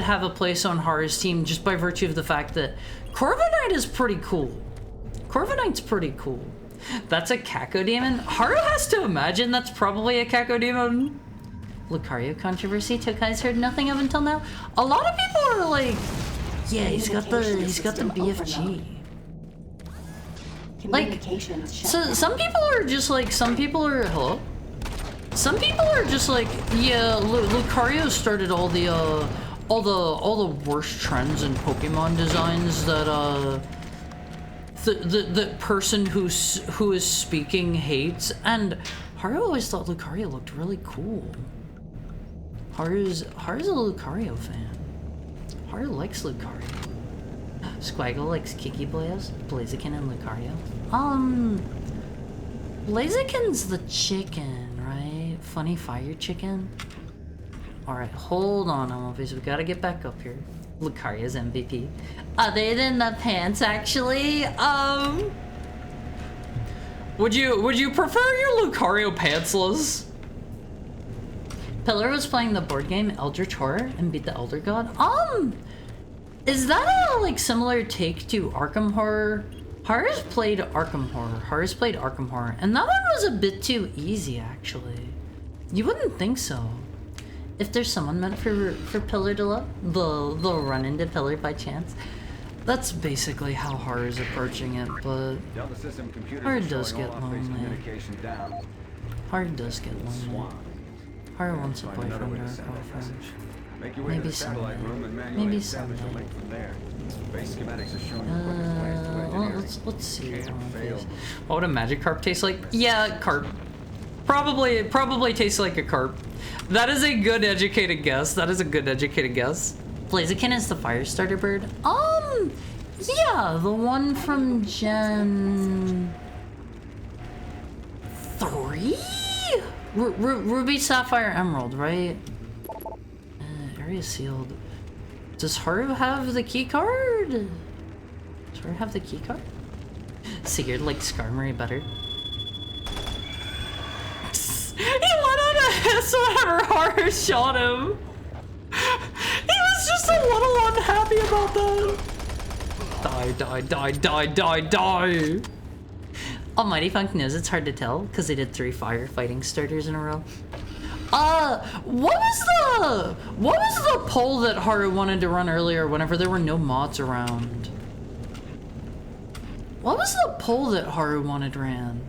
have a place on Haru's team just by virtue of the fact that Corviknight is pretty cool. Corviknight's pretty cool. That's a Cacodemon? Haru has to imagine that's probably a Cacodemon. Lucario controversy Tokai's heard nothing of until now. A lot of people are like, yeah, he's got the BFG. Like, so some people are just like, hello? Some people are just like, yeah, Lucario started all the worst trends in Pokemon designs that the person who is speaking hates, and Haru always thought Lucario looked really cool. Haru's a Lucario fan. Haru likes Lucario. Squaggle likes Kiki Blaziken and Lucario. Blaziken's the chicken, right? Funny fire chicken. Alright, hold on, Almovies. We gotta get back up here. Lucario's MVP. Other than the pants, actually, would you prefer your Lucario pantsless? Pillar was playing the board game Eldritch Horror and beat the Elder God. Is that a, like, similar take to Arkham Horror? Haru's played Arkham Horror, and that one was a bit too easy, actually. You wouldn't think so. If there's someone meant for Pillar to love, they'll run into Pillar by chance. That's basically how Haru's approaching it, but Haru does get lonely. Haru does get lonely. Haru wants a boyfriend or a girlfriend. Maybe someday. Maybe someday. Let's see. What would a Magikarp taste like? Yeah, carp. Probably tastes like a carp. That is a good educated guess. Blaziken is the fire starter bird. Yeah, the one from Gen 3? Ruby, Sapphire, Emerald, right? Area sealed. Does Haru have the key card? Does Haru have the key card? Sigurd likes Skarmory better. He let out a hiss whenever Haru shot him. He was just a little unhappy about that. Die. Almighty Funk knows it's hard to tell because they did 3 firefighting starters in a row. What was the poll that Haru wanted to run earlier whenever there were no mods around? What was the poll that Haru wanted ran?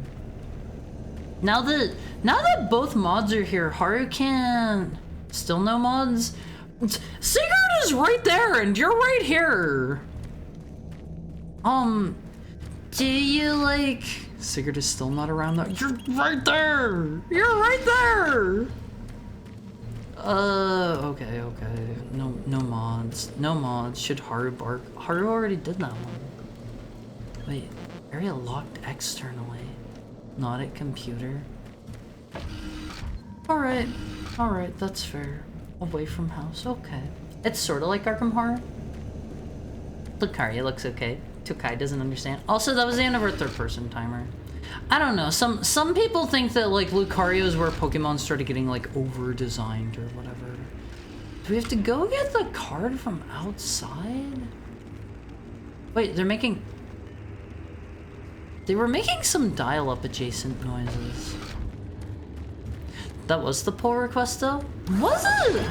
Now that both mods are here, Haru can... Still no mods? Sigurd is right there and you're right here! Do you like... Sigurd is still not around there. You're right there! You're right there! Okay. No mods. No mods. Should Haru bark? Haru already did that one. Wait, area locked externally. Not at computer. Alright, that's fair. Away from house, okay. It's sort of like Arkham Horror. Lucario looks okay. Tokai doesn't understand. Also, that was the end of our third-person timer. I don't know. Some people think that like Lucario is where Pokemon started getting like over-designed or whatever. Do we have to go get the card from outside? Wait, they were making some dial-up adjacent noises. That was the poll request though? Was it?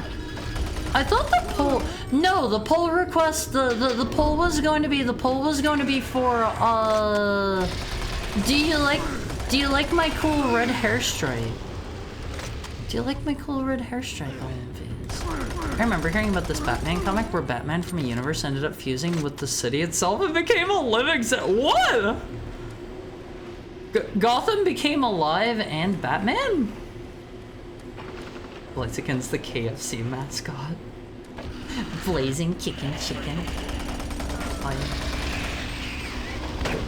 I thought the poll, no, the poll request, the poll was going to be, for, do you like my cool red hair stripe? Do you like my cool red hair stripe, I remember hearing about this Batman comic where Batman from a universe ended up fusing with the city itself and became a living set. What? Gotham became alive and Batman? Blaziken's the KFC mascot. Blazing chicken.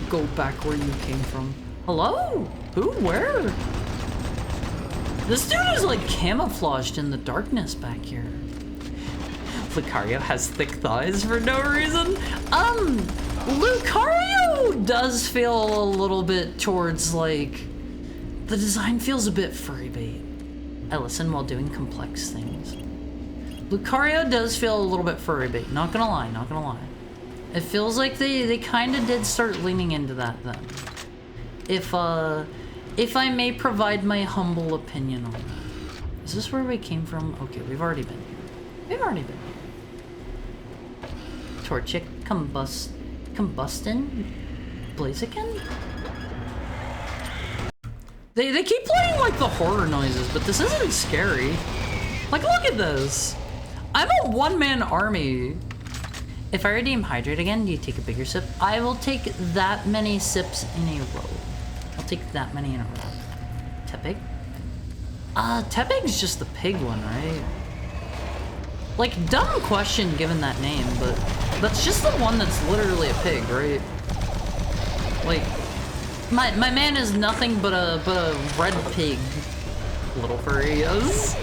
Go back where you came from. Hello? Who? Where? This dude is like camouflaged in the darkness back here. Lucario has thick thighs for no reason. Lucario does feel a little bit towards like, the design feels a bit furry bait. I listen while doing complex things. Lucario does feel a little bit furry bait, not gonna lie. It feels like they kinda did start leaning into that then. If I may provide my humble opinion on that. Is this where we came from? Okay, we've already been here. Torchic, combustin? Blaziken? They keep playing like the horror noises, but this isn't scary. Like, look at this. I'm a one-man army. If I redeem Hydrate again, do you take a bigger sip? I will take that many sips in a row. I'll take that many in a row. Tepig? Tepig's just the pig one, right? Like, dumb question given that name, but that's just the one that's literally a pig, right? Like, my man is nothing but a red pig. Little furry is.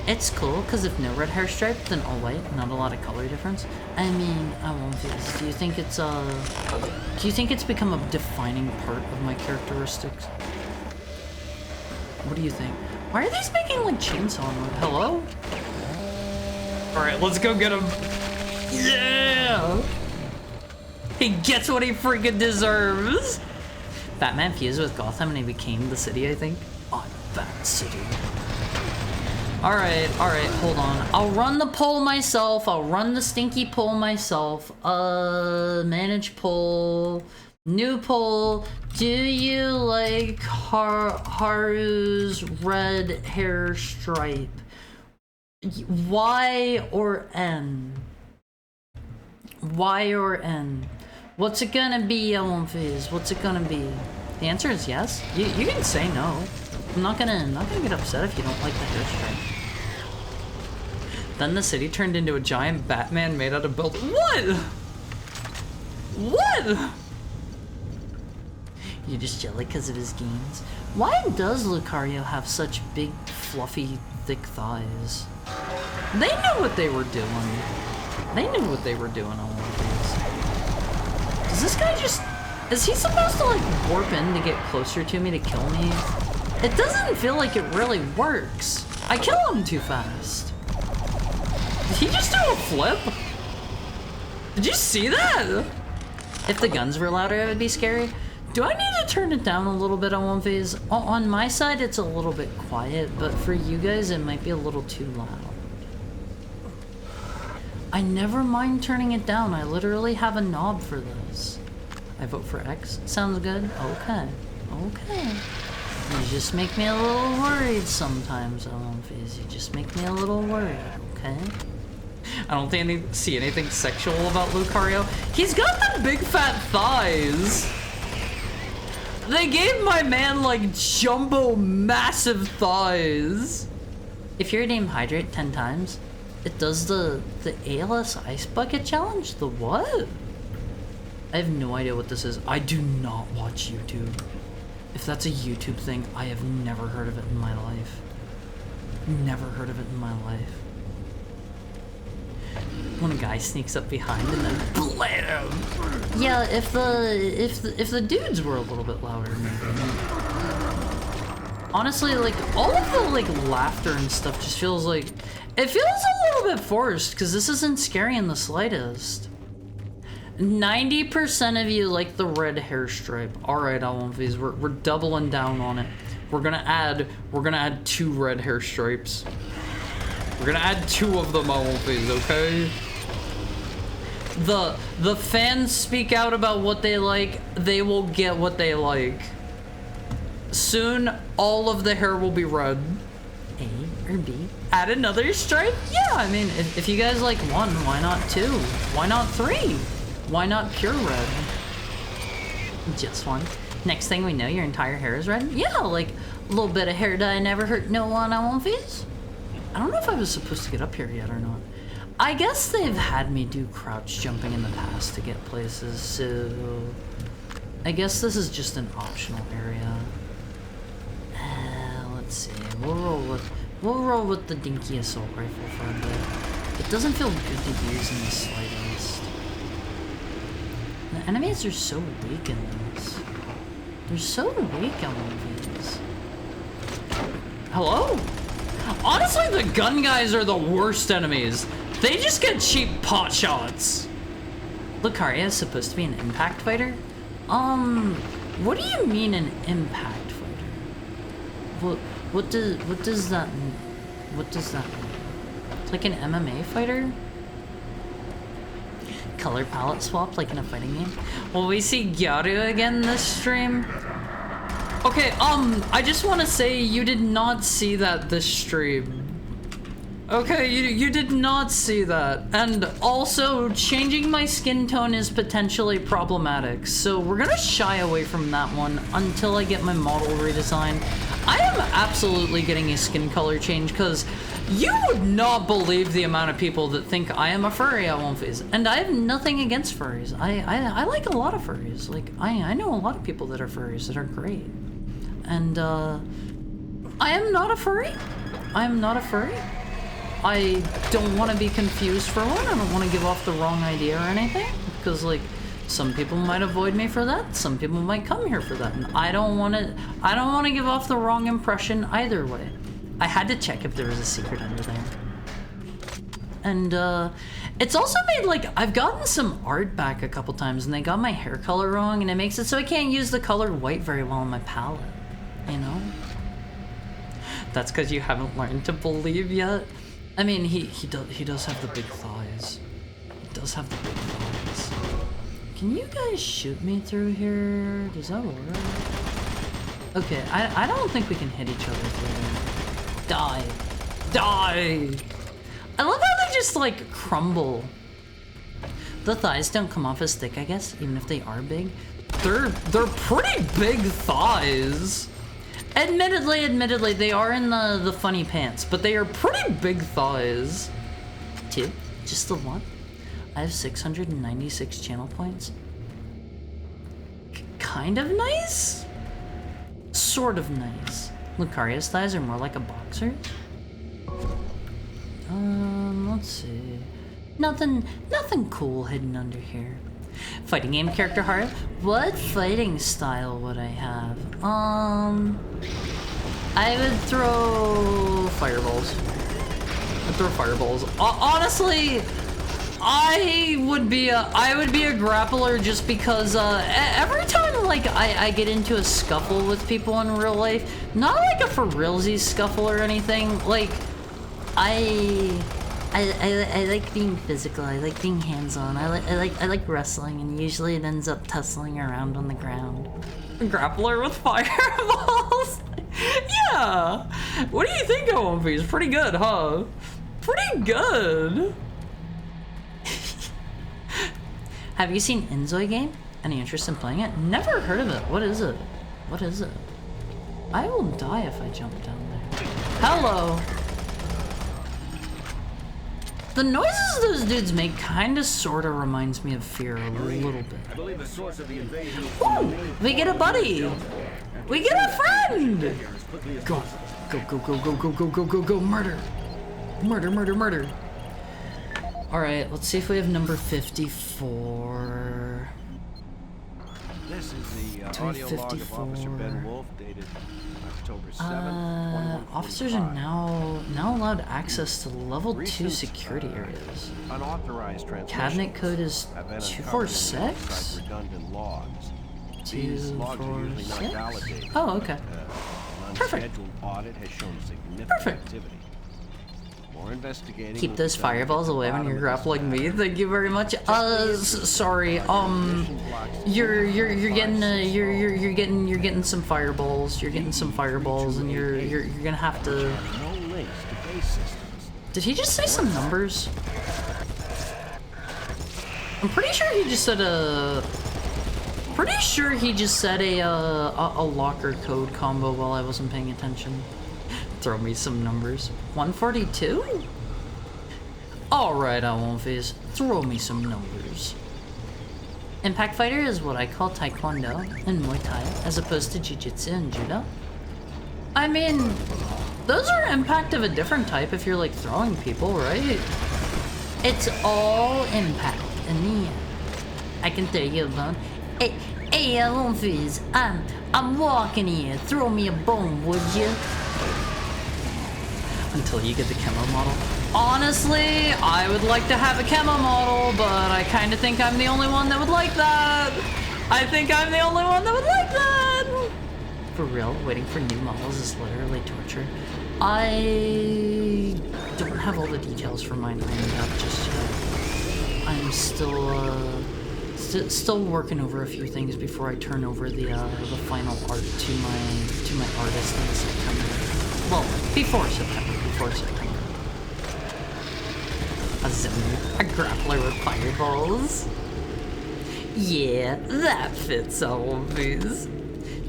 It's cool, because if no red hair stripe, then all white, not a lot of color difference. I mean, I won't do this. Do you think it's become a defining part of my characteristics? What do you think? Why are these making like chainsaw noise? Hello? Alright, let's go get him. Yeah! He gets what he freaking deserves! Batman fused with Gotham and he became the city, I think. Oh, Bat City. Alright, hold on. I'll run the poll myself. I'll run the stinky poll myself. Manage poll. New poll. Do you like Haru's red hair stripe? Y or N? Y or N? What's it gonna be, Ellen Fizz? What's it gonna be? The answer is yes. You can say no. I'm not gonna get upset if you don't like the hair stripe. Then the city turned into a giant Batman made out of build. What? What? You're just jelly because of his gains. Why does Lucario have such big, fluffy, thick thighs? They knew what they were doing. They knew what they were doing on one of these. Does this guy just... Is he supposed to like warp in to get closer to me to kill me? It doesn't feel like it really works. I kill him too fast. Did he just do a flip? Did you see that? If the guns were louder, it would be scary. Do I need to turn it down a little bit on one phase? On my side, it's a little bit quiet, but for you guys, it might be a little too loud. I never mind turning it down. I literally have a knob for this. I vote for X. Sounds good? Okay. Okay. You just make me a little worried sometimes, on phase. You just make me a little worried, okay? I don't see anything sexual about Lucario. He's got the big fat thighs. They gave my man like jumbo massive thighs. If you're named Hydrate 10 times, it does the ALS Ice Bucket Challenge? The what? I have no idea what this is. I do not watch YouTube. If that's a YouTube thing, I have never heard of it in my life. Never heard of it in my life. When a guy sneaks up behind and then blam! Yeah, if the dudes were a little bit louder, maybe. Honestly, like, all of the, like, laughter and stuff just feels like... It feels a little bit forced, because this isn't scary in the slightest. 90% of you like the red hair stripe. Alright, Alonvies, we're doubling down on it. We're gonna add 2 red hair stripes. We're gonna add 2 of them, Alonvies, okay? The fans speak out about what they like, they will get what they like. Soon, all of the hair will be red. A or B? Add another stripe? Yeah, I mean, if you guys like 1, why not 2? Why not 3? Why not pure red? Just 1. Next thing we know, your entire hair is red? Yeah, like, a little bit of hair dye never hurt no one, I won't face. I don't know if I was supposed to get up here yet or not. I guess they've had me do crouch jumping in the past to get places, so... I guess this is just an optional area. Let's see, we'll roll with the dinky assault rifle for a bit. It doesn't feel good to use in the slightest. The enemies are so weak in this. They're so weak on these. Hello? Honestly, the gun guys are the worst enemies. They just get cheap pot shots. Lucaria is supposed to be an impact fighter? What do you mean an impact fighter? What does that mean? What does that mean? Like an MMA fighter? Color palette swap like in a fighting game? Will we see Gyaru again this stream? Okay, I just want to say you did not see that this stream. Okay, you did not see that. And also, changing my skin tone is potentially problematic, so we're gonna shy away from that one until I get my model redesigned. I am absolutely getting a skin color change, because you would not believe the amount of people that think I am a furry at one phase. And I have nothing against furries. I like a lot of furries. Like, I know a lot of people that are furries that are great. And, I am not a furry. I am not a furry. I don't want to be confused for one. I don't want to give off the wrong idea or anything. Because, like, some people might avoid me for that. Some people might come here for that. And I don't want to give off the wrong impression either way. I had to check if there was a secret under there. And, it's also made, like, I've gotten some art back a couple times and they got my hair color wrong and it makes it so I can't use the color white very well on my palette. You know? That's because you haven't learned to believe yet. I mean, he does have the big thighs. He does have the big thighs. Can you guys shoot me through here? Does that work? Okay, I don't think we can hit each other through there. Die. Die! I love how they just, like, crumble. The thighs don't come off as thick, I guess, even if they are big. They're pretty big thighs. Admittedly, they are in the funny pants, but they are pretty big thighs. 2? Just the 1? I have 696 channel points. Kind of nice? Sort of nice. Lucaria's thighs are more like a boxer. Let's see. Nothing cool hidden under here. Fighting game character heart? What fighting style would I have? I would throw fireballs. I'd throw fireballs. Honestly, I would be a grappler just because every time like I get into a scuffle with people in real life, not like a for realsies scuffle or anything, like I like being physical. I like being hands-on. I like wrestling, and usually it ends up tussling around on the ground. A grappler with fireballs? Yeah. What do you think of One Piece? Pretty good, huh? Pretty good. Have you seen Inzoi game? Any interest in playing it? Never heard of it. What is it? What is it? I will die if I jump down there. Hello. The noises those dudes make kinda sorta reminds me of Fear a little bit. I believe the source of the invasion. Ooh, we get a buddy! We get a friend! Go, go, go, go, go, go, go, go, go, go, murder! Murder, murder, murder. Alright, let's see if we have number 54. This is the audio log of Officer Ben Wolf, dated October 7th. Officers are now allowed access to level 2 security areas. Unauthorized transmissions. Cabinet code is have been 246? alongside redundant logs. These logs are usually not 246? validated. Oh, okay. An Perfect. unscheduled audit has shown significant Perfect. activity. More investigating. Keep will those be done at fireballs the away when bottom you're of grappling this me. Thank you very much. Sorry. You're getting some fireballs. You're getting some fireballs, and you're gonna have to. No links to base systems. Did he just say some numbers? I'm pretty sure he just said a. Pretty sure he just said a locker code combo while I wasn't paying attention. Throw me some numbers. 142? Alright, I won't phase. Throw me some numbers. Impact Fighter is what I call Taekwondo and Muay Thai, as opposed to Jiu-Jitsu and Judo. I mean, those are impact of a different type if you're like throwing people, right? It's all impact in the end. I can throw you a bone. Hey, I won't phase. I'm walking here. Throw me a bone, would you? Until you get the camo model. Honestly, I would like to have a camo model, but I kind of think I'm the only one that would like that. I think I'm the only one that would like that. For real, waiting for new models is literally torture. I don't have all the details for mine ironed up just yet. I'm still working over a few things before I turn over the final art to my artist in September. Well, before September. A zombie, a grappler with fireballs. Yeah, that fits all of these.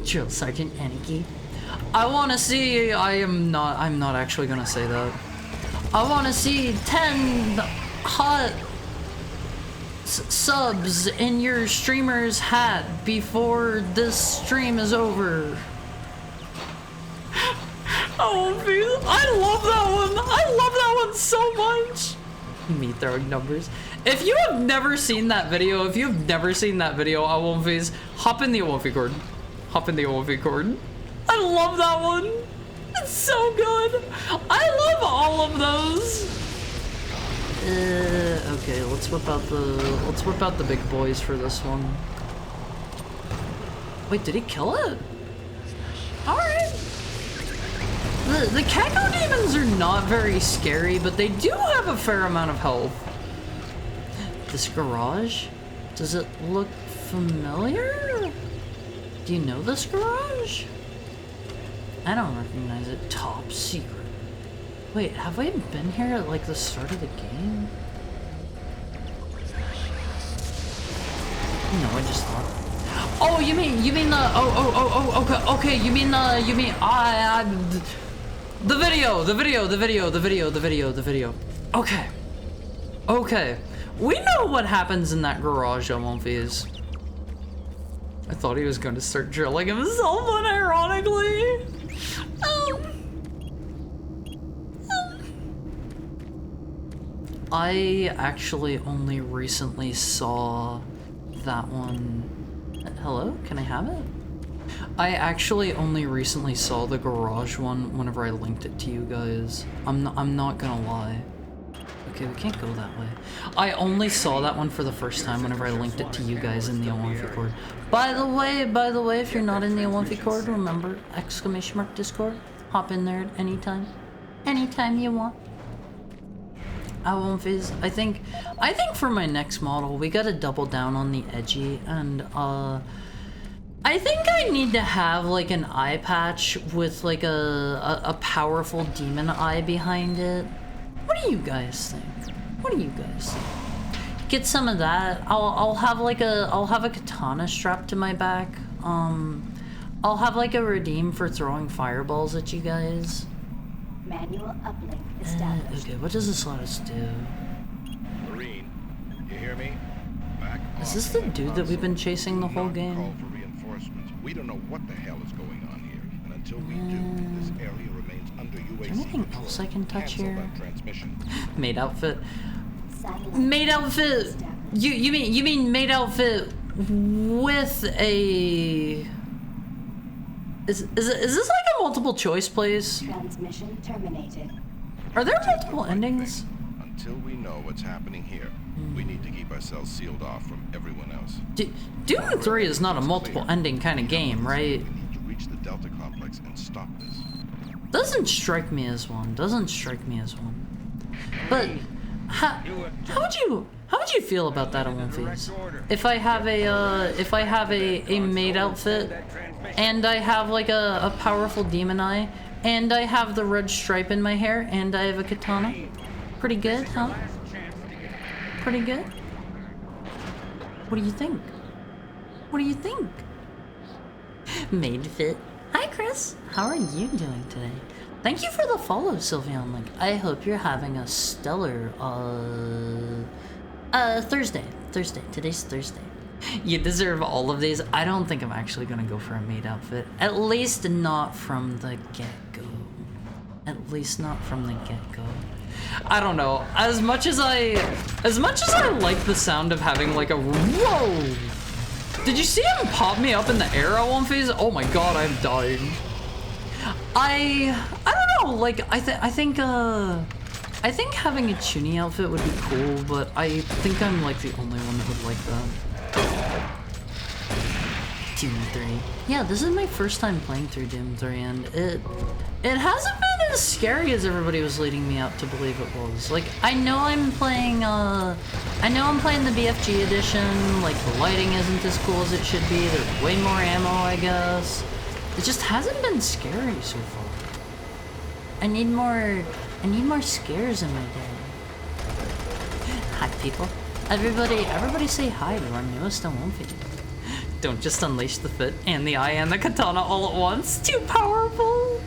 Drill Sergeant Anarchy. I wanna see, I'm not actually gonna say that. I wanna see 10 hot subs in your streamer's hat before this stream is over. Oh, I love that one. I love that one so much. Me throwing numbers. If you have never seen that video, I won't phase. Hop in the OMV cord. Hop in the OMV cord. I love that one. It's so good. I love all of those. Okay, let's whip out the big boys for this one. Wait, did he kill it? All right. The Kako demons are not very scary, but they do have a fair amount of health. This garage? Does it look familiar? Do you know this garage? I don't recognize it. Top secret. Wait, have we been here at like the start of the game? No, I just thought. Oh, you mean the okay, you mean the video. Okay. We know what happens in that garage, Monfils. I thought he was going to start drilling himself unironically. I actually only recently saw that one. Hello? Can I have it? I actually only recently saw the garage one whenever I linked it to you guys. I'm not gonna lie. Okay, we can't go that way. I only saw that one for the first time whenever I linked it to you guys in the OMV cord. By the way, if you're not in the OMV cord, remember, !Discord. Hop in there at any time. Anytime you want. I won't phase. I think for my next model, we gotta double down on the edgy, and I think I need to have like an eye patch with like a powerful demon eye behind it. What do you guys think? Get some of that. I'll have a katana strapped to my back. I'll have like a redeem for throwing fireballs at you guys. Manual uplink established. Okay, what does this let us do? Is this the dude that we've been chasing the whole game? Call for reinforcements. We don't know what the hell is going on here, and until we do, this area remains under UAC Anything control. else I can touch Cancel here? that transmission. Maid outfit. Maid outfit. You mean maid outfit with a? Is this like a multiple choice place? Transmission terminated. Are there multiple endings? Until we know what's happening here, we need to keep ourselves sealed off from everyone else. Doom 3 is not a multiple ending kind of game, right? We need to reach the Delta complex and stop this. Doesn't strike me as one. Doesn't strike me as one. But how would you feel about that, Olympies? If I have a maid outfit, and I have like a powerful demon eye, and I have the red stripe in my hair, and I have a katana. Pretty good, huh? Pretty good? What do you think? What do you think? Maid fit. Hi, Chris. How are you doing today? Thank you for the follow, Sylveon Link. I hope you're having a stellar, Thursday. Today's Thursday. You deserve all of these. I don't think I'm actually gonna go for a maid outfit. At least not from the get-go. At least not from the get-go. I don't know. As much as I like the sound of having like a whoa. Did you see him pop me up in the air at one phase? Oh my god, I'm dying. I don't know. Like I think having a Chuny outfit would be cool, but I think I'm like the only one that would like that. Doom 3. Yeah, this is my first time playing through Doom 3, and it hasn't been as scary as everybody was leading me up to believe it was. Like, I know I'm playing the BFG edition, like the lighting isn't as cool as it should be, there's way more ammo, I guess. It just hasn't been scary so far. I need more scares in my day. Hi, people. Everybody say hi to our newest Olympian. Don't just unleash the fit and the eye and the katana all at once. Too powerful.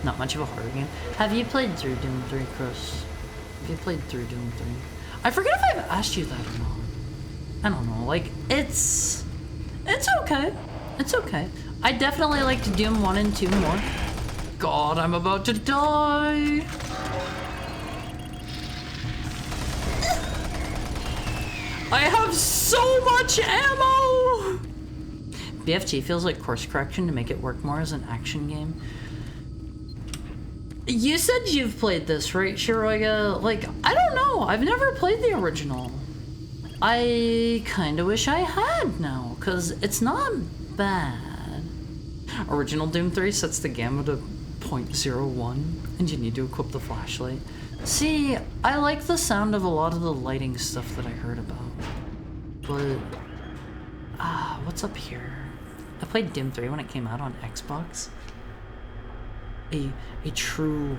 Not much of a horror game. Have you played through Doom 3, Chris? Have you played through Doom 3? I forget if I've asked you that or not. I don't know. Like, it's okay. It's okay. I definitely liked Doom 1 and 2 more. God, I'm about to die. I have so much ammo! BFG feels like course correction to make it work more as an action game. You said you've played this, right, Shiroiga? Like, I don't know. I've never played the original. I kinda wish I had now, because it's not bad. Original Doom 3 sets the gamma to 0.01, and you need to equip the flashlight. See, I like the sound of a lot of the lighting stuff that I heard about. But, what's up here? I played Doom 3 when it came out on Xbox. A true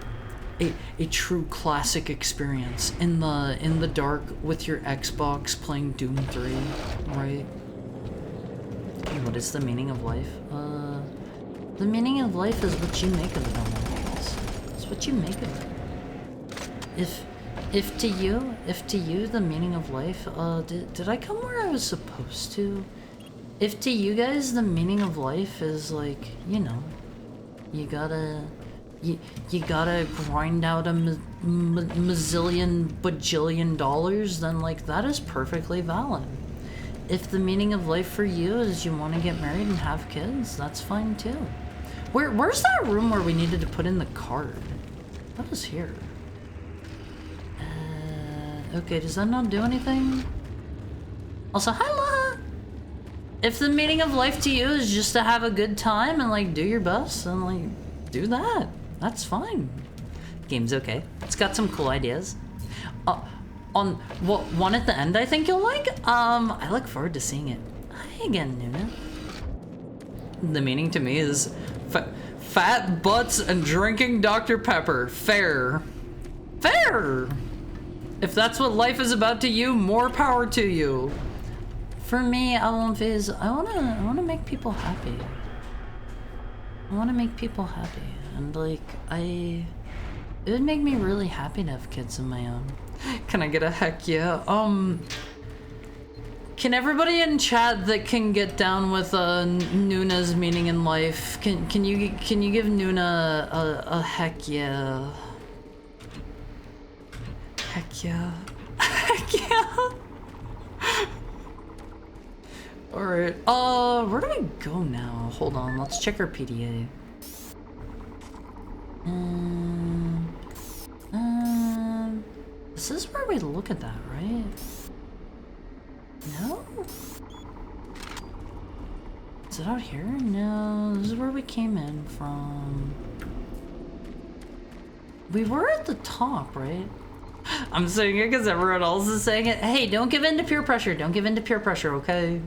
classic experience in the dark with your Xbox playing Doom 3, right? What is the meaning of life? The meaning of life is what you make of it, it's what you make of it. If to you the meaning of life, did I come where I was supposed to? If to you guys the meaning of life is like, you know, you gotta grind out a mazillion bajillion dollars, then like that is perfectly valid. If the meaning of life for you is you want to get married and have kids, that's fine too. Where's that room where we needed to put in the card? What is here? Okay, does that not do anything? Also, hi Laha! If the meaning of life to you is just to have a good time and like do your best, then like do that. That's fine. Game's okay. It's got some cool ideas. On one at the end I think you'll like. I look forward to seeing it. Hi again, Nuna. The meaning to me is fat butts and drinking Dr. Pepper. Fair. Fair! If that's what life is about to you, more power to you. For me, I wanna make people happy. I wanna make people happy. And like, it would make me really happy to have kids of my own. Can I get a heck yeah? Can everybody in chat that can get down with Nuna's meaning in life, can you give Nuna a heck yeah? Heck yeah. Heck yeah. Alright, where do we go now? Hold on, let's check our PDA. This is where we look at that, right? No? Is it out here? No, this is where we came in from. We were at the top, right? I'm saying it because everyone else is saying it. Hey, don't give in to peer pressure. Don't give in to peer pressure, okay?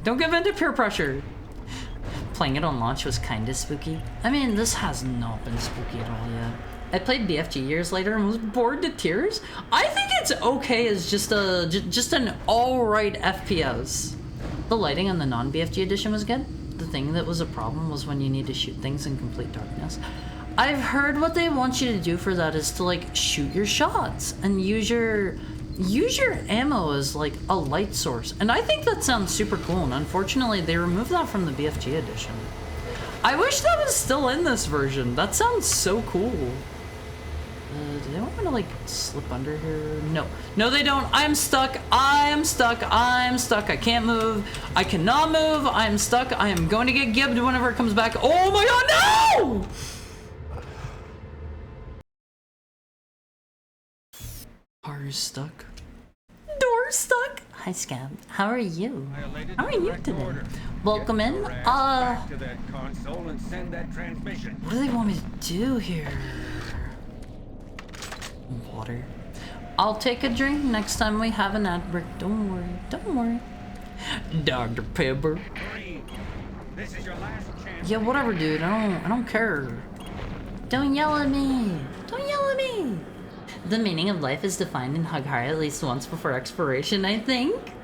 Don't give in to peer pressure. Playing it on launch was kinda spooky. I mean, this has not been spooky at all yet. I played BFG years later and was bored to tears. I think it's okay as just an alright FPS. The lighting on the non-BFG edition was good. The thing that was a problem was when you need to shoot things in complete darkness. I've heard what they want you to do for that is to like shoot your shots and use your ammo as like a light source. And I think that sounds super cool, and unfortunately they removed that from the BFG edition. I wish that was still in this version. That sounds so cool. Do they want me to like slip under here? No. No, they don't. I'm stuck. I am stuck. I'm stuck. I can't move. I cannot move. I'm stuck. I am going to get gibbed whenever it comes back. Oh my god, no! Are stuck? Door stuck? Hi, Scab. How are you? How are you today? Welcome in. Back to that console and send that transmission. What do they want me to do here? Water. I'll take a drink next time we have an ad break. Don't worry. Don't worry. Dr. Pepper. This is your last chance. Yeah, whatever, dude. I don't care. Don't yell at me. Don't yell at me. The meaning of life is defined in Haghari at least once before expiration, I think.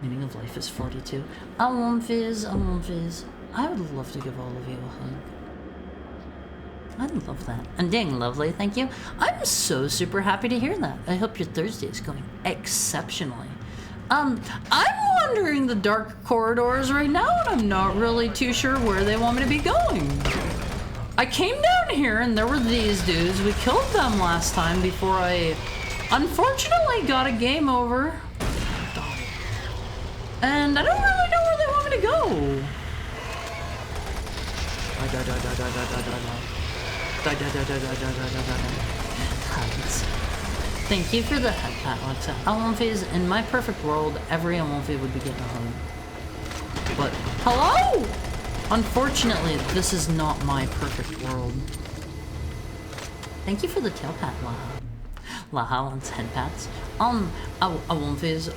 Meaning of life is 42. I won't fizz. I won't fizz. I would love to give all of you a hug. I'd love that. And dang, lovely, thank you. I'm so super happy to hear that. I hope your Thursday is going exceptionally. I'm wandering the dark corridors right now, and I'm not really too sure where they want me to be going. I came down here, and there were these dudes. We killed them last time before I, unfortunately, got a game over. And I don't really know where they want me to go. Hugs. Thank you for the head pat, Alexa. Alonfi's, in my perfect world, every Alonfi would be getting a hug. But, hello? Unfortunately, this is not my perfect world. Thank you for the tail pat, Laha. Laha wants head pats. Alonfi's,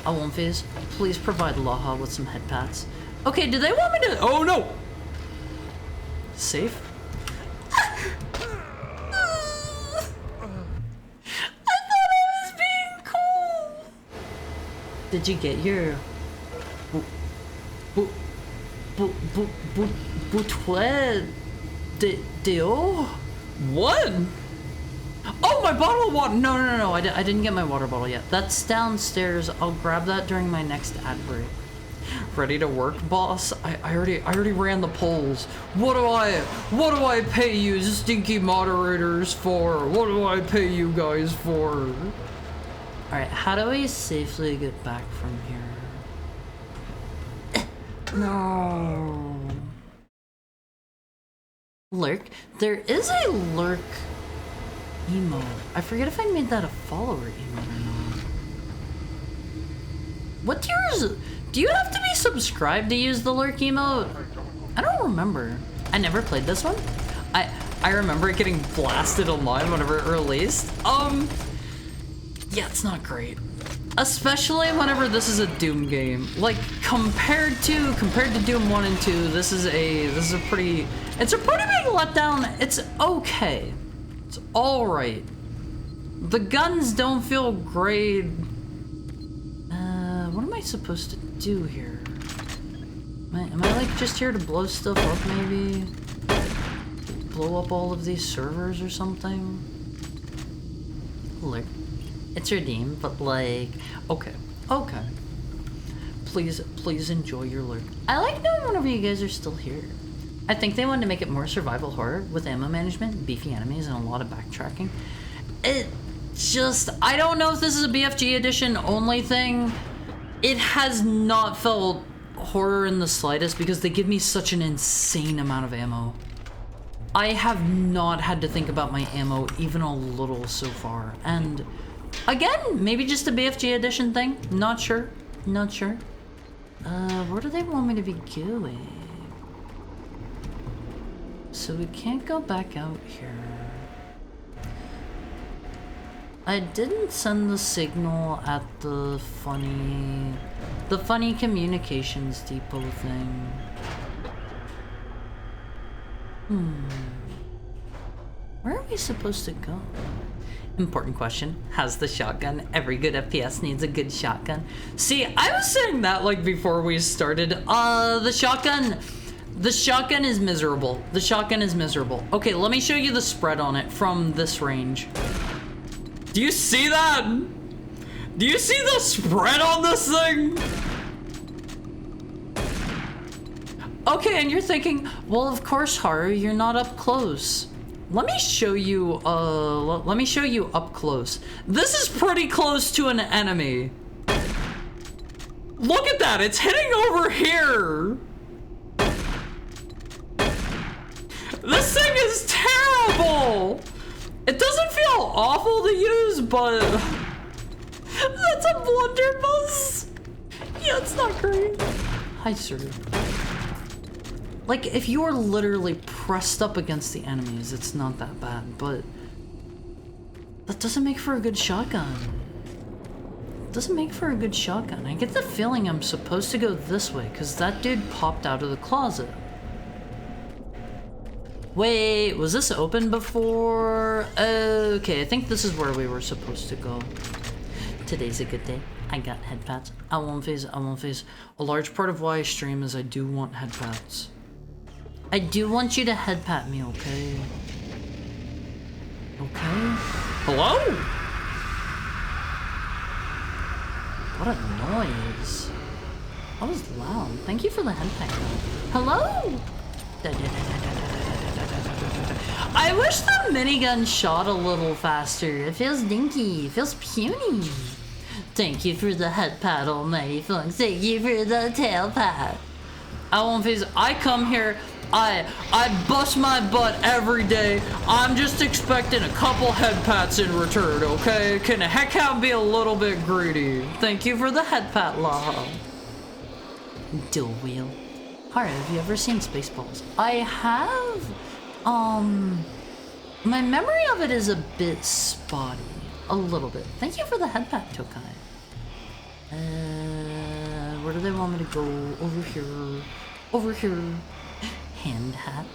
please provide Laha with some head pats. Okay, do they want me to- Oh no! Safe? Did you get your bouteille d'eau? What? Oh, my bottle of water. No. I didn't get my water bottle yet. That's downstairs. I'll grab that during my next ad break. Ready to work, boss? I already ran the polls. What do I pay you stinky moderators for? What do I pay you guys for? Alright, how do we safely get back from here? No. Lurk? There is a lurk emote. I forget if I made that a follower emote or not. What tiers? Do you have to be subscribed to use the lurk emote? I don't remember. I never played this one. I remember it getting blasted online whenever it released. Yeah, it's not great. Especially whenever this is a Doom game. Like, compared to Doom 1 and 2, this is a pretty big letdown. It's okay. It's alright. The guns don't feel great. What am I supposed to do here? Am I like just here to blow stuff up maybe? Blow up all of these servers or something? Look. It's redeemed, but like, okay. please enjoy your lurk. I like knowing whenever you guys are still here. I think they wanted to make it more survival horror with ammo management, beefy enemies, and a lot of backtracking. It just, I don't know if this is a BFG edition only thing. It has not felt horror in the slightest because they give me such an insane amount of ammo. I have not had to think about my ammo even a little so far. And again, maybe just a BFG edition thing. Not sure. Not sure. Where do they want me to be going? So we can't go back out here. I didn't send the signal at the funny communications depot thing. Where are we supposed to go? Important question. How's the shotgun? Every good FPS needs a good shotgun. See, I was saying that like before we started. The shotgun is miserable. The shotgun is miserable. Okay, let me show you the spread on it from this range. Do you see that? Do you see the spread on this thing? Okay, and you're thinking, well, of course, Haru, you're not up close. Let me show you, let me show you up close. This is pretty close to an enemy. Look at that, it's hitting over here. This thing is terrible. It doesn't feel awful to use, but that's a blunderbuss. Yeah, it's not great. Hi, sir. Like, if you're literally pressed up against the enemies, it's not that bad, but that doesn't make for a good shotgun. It doesn't make for a good shotgun. I get the feeling I'm supposed to go this way, because that dude popped out of the closet. Wait, was this open before? Okay, I think this is where we were supposed to go. Today's a good day. I got head pats. I won't phase. A large part of why I stream is I do want head pats. I do want you to head pat me, okay? Okay? Hello? What a noise. That was loud. Thank you for the head pat. Hello? I wish the minigun shot a little faster. It feels dinky. It feels puny. Thank you for the head pat, almighty folks. Thank you for the tail pat. I won't phase. I come here. I bust my butt every day. I'm just expecting a couple head pats in return, okay? Can a heck out be a little bit greedy? Thank you for the head pat, Laha. Dual wheel. Alright, have you ever seen Spaceballs? I have. My memory of it is a bit spotty. A little bit. Thank you for the head pat, Tokai. Where do they want me to go? Over here. Over here. Hand hat.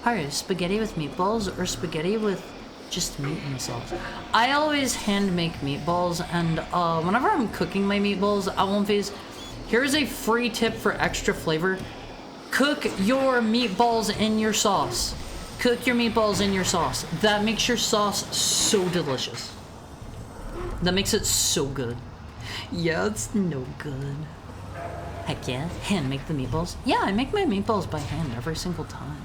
Alright, spaghetti with meatballs or spaghetti with just meat in the sauce? I always hand make meatballs, and whenever I'm cooking my meatballs, I won't phase. Here's a free tip for extra flavor. Cook your meatballs in your sauce. Cook your meatballs in your sauce. That makes your sauce so delicious. That makes it so good. Yeah, it's no good. Heck yeah. Hand make the meatballs? Yeah, I make my meatballs by hand every single time.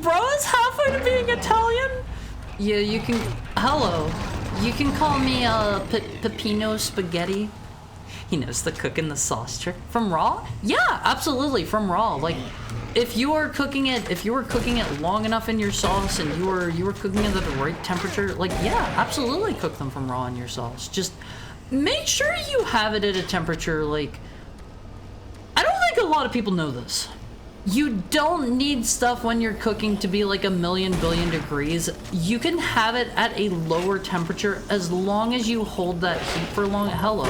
Bro is halfway to being Italian? Yeah, you can... Hello. You can call me, Peppino Spaghetti. He knows the cook and the sauce trick. From Raw? Yeah, absolutely, from Raw. Like, if you were cooking it long enough in your sauce and you were cooking it at the right temperature, like, yeah, absolutely cook them from Raw in your sauce. Just make sure you have it at a temperature, like... I don't think a lot of people know this. You don't need stuff when you're cooking to be like 1,000,000,000,000 degrees. You can have it at a lower temperature as long as you hold that heat for long. Hello.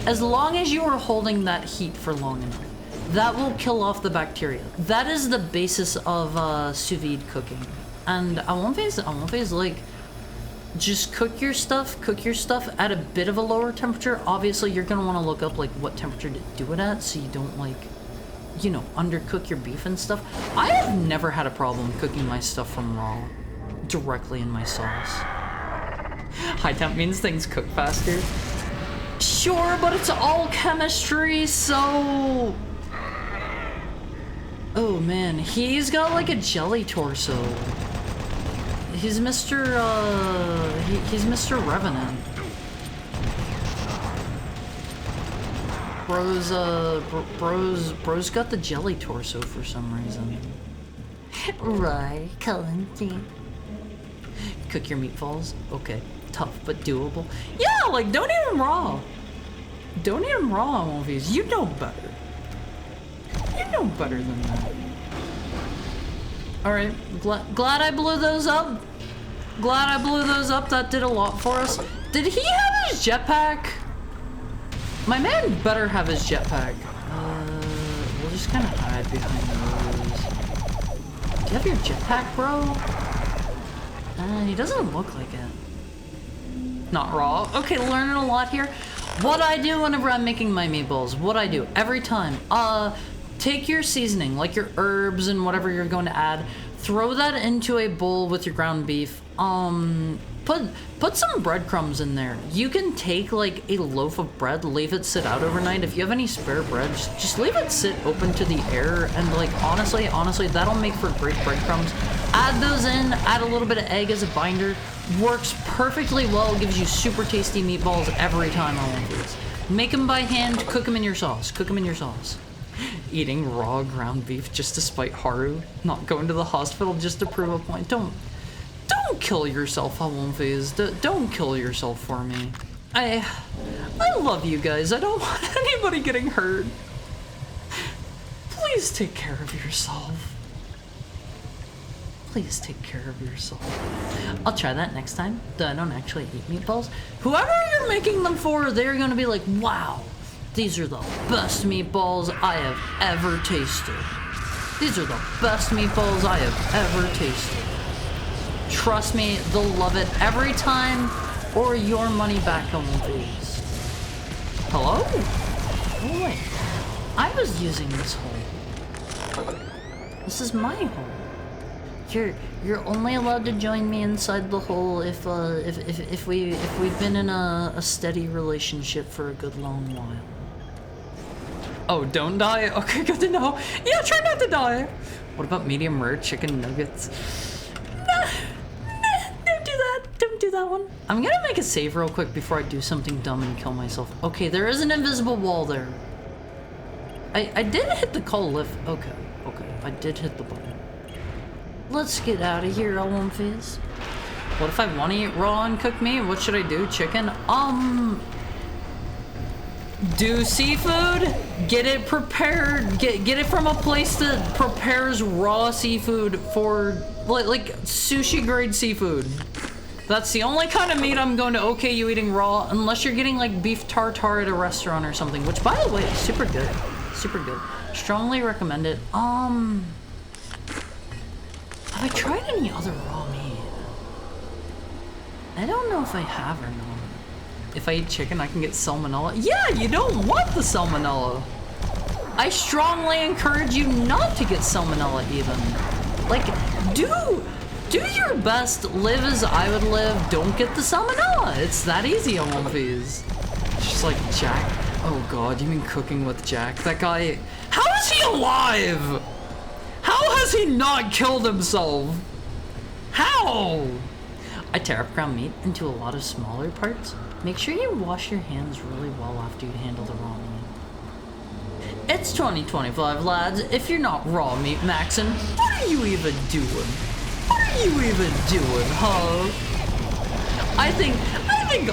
As long as you are holding that heat for long enough, that will kill off the bacteria. That is the basis of sous vide cooking. And I won't phase, like, just cook your stuff at a bit of a lower temperature. Obviously, you're gonna want to look up like what temperature to do it at so you don't, like, you know, undercook your beef and stuff. I have never had a problem cooking my stuff from raw directly in my sauce. High temp means things cook faster. Sure, but it's all chemistry, so... Oh man, he's got like a jelly torso. He's Mr. He's Mr. Revenant. Bro's got the jelly torso for some reason. Right, Clementine. Cook your meatballs? Okay. Tough, but doable. Yeah, like, don't eat them raw. Don't eat them raw, movies. You know better. You know better than that. Alright, glad I blew those up. Glad I blew those up. That did a lot for us. Did he have his jetpack? My man better have his jetpack. We'll just kind of hide behind those. Do you have your jetpack, bro? He doesn't look like it. Not raw. Okay, learning a lot here. What I do whenever I'm making my meatballs, what I do every time, take your seasoning, like your herbs and whatever you're going to add, throw that into a bowl with your ground beef. Put some breadcrumbs in there. You can take like a loaf of bread, leave it sit out overnight. If you have any spare bread, just leave it sit open to the air, and like honestly, that'll make for great breadcrumbs. Add those in, add a little bit of egg as a binder. Works perfectly well, gives you super tasty meatballs every time I want these. Make them by hand, cook them in your sauce. Cook them in your sauce. Eating raw ground beef just to spite Haru. Not going to the hospital just to prove a point. Don't kill yourself, Halonphase. Don't kill yourself for me. I love you guys. I don't want anybody getting hurt. Please take care of yourself. Please take care of yourself. I'll try that next time, though I don't actually eat meatballs. Whoever you're making them for, they're gonna be like, wow, these are the best meatballs I have ever tasted. These are the best meatballs I have ever tasted. Trust me, they'll love it every time, or your money back on these. Hello? Oh wait, I was using this hole. This is my hole. You're only allowed to join me inside the hole if we've been in a steady relationship for a good long while. Oh, don't die? Okay, good to know. Yeah, try not to die. What about medium rare chicken nuggets? Nah, don't do that. Don't do that one. I'm gonna make a save real quick before I do something dumb and kill myself. Okay, there is an invisible wall there. I did hit the call lift. Okay, I did hit the button. Let's get out of here, Halonphase. What if I want to eat raw and cooked meat? What should I do? Chicken? Do seafood? Get it prepared. Get it from a place that prepares raw seafood for like sushi grade seafood. That's the only kind of meat I'm going to okay you eating raw, unless you're getting like beef tartare at a restaurant or something, which by the way is super good. Super good. Strongly recommend it. Have I tried any other raw meat? I don't know if I have or not. If I eat chicken, I can get salmonella. Yeah, you don't want the salmonella. I strongly encourage you not to get salmonella even. Like, do your best, live as I would live, don't get the salmonella. It's that easy on one of these. It's just like Jack. Oh god, you mean cooking with Jack? That guy, how is he alive? How has he not killed himself? How? I tear up ground meat into a lot of smaller parts. Make sure you wash your hands really well after you handle the raw meat. It's 2025, lads. If you're not raw meat maxing, what are you even doing? What are you even doing, huh? I think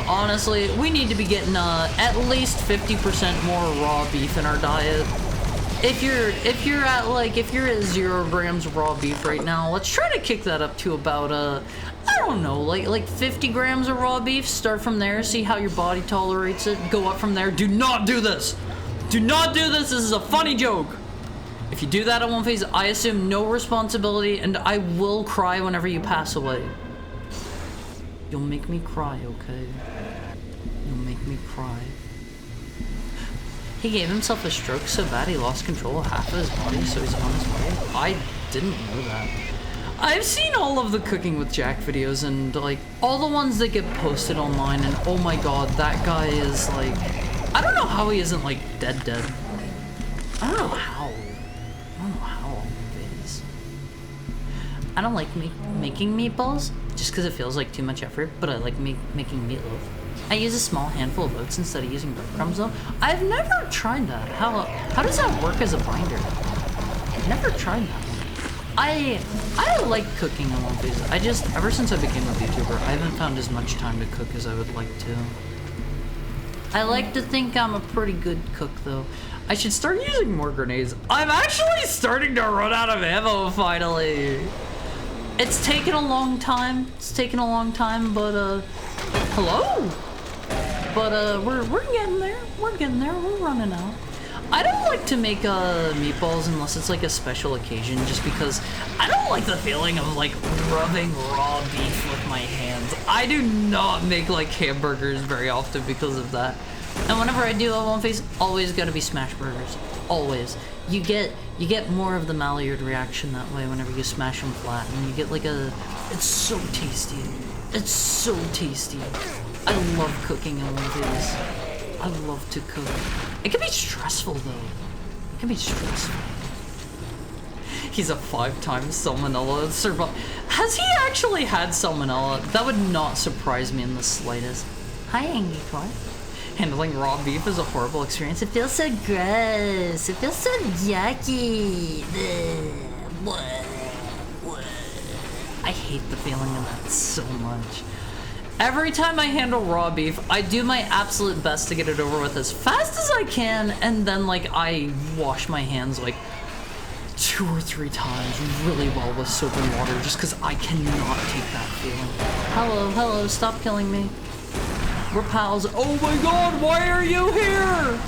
honestly, we need to be getting at least 50% more raw beef in our diet. If you're at 0 grams raw beef right now, let's try to kick that up to about I don't know, like 50 grams of raw beef. Start from there, see how your body tolerates it. Go up from there. Do not do this. Do not do this. This is a funny joke. If you do that at one phase, I assume no responsibility, and I will cry whenever you pass away. You'll make me cry, okay? You'll make me cry. He gave himself a stroke so bad he lost control of half of his body, so he's on his way. I didn't know that. I've seen all of the Cooking with Jack videos and like all the ones that get posted online, and oh my god, that guy is like, I don't know how he isn't like dead. I don't know how it is. I don't like making meatballs just because it feels like too much effort, but I like making meatloaf. I use a small handful of oats instead of using breadcrumbs though. I've never tried that. How does that work as a binder? I've never tried that. I like cooking in one piece. I just, ever since I became a VTuber, I haven't found as much time to cook as I would like to. I like to think I'm a pretty good cook though. I should start using more grenades. I'm actually starting to run out of ammo finally. It's taken a long time. But hello? But we're getting there. We're running out. I don't like to make meatballs unless it's like a special occasion, just because I don't like the feeling of like rubbing raw beef with my hands. I do not make like hamburgers very often because of that. And whenever I do, Always gotta be smash burgers. Always. You get more of the Maillard reaction that way whenever you smash them flat, and you get like it's so tasty. It's so tasty. I love cooking Always. I love to cook. It can be stressful though. It can be stressful. He's a 5-time salmonella survivor. Has he actually had salmonella? That would not surprise me in the slightest. Hi, Angry Core. Handling raw beef is a horrible experience. It feels so gross. It feels so yucky. I hate the feeling of that so much. Every time I handle raw beef, I do my absolute best to get it over with as fast as I can, and then like I wash my hands like 2 or 3 times really well with soap and water, just because I cannot take that feeling. Hello, stop killing me. We're pals. Oh my god, why are you here?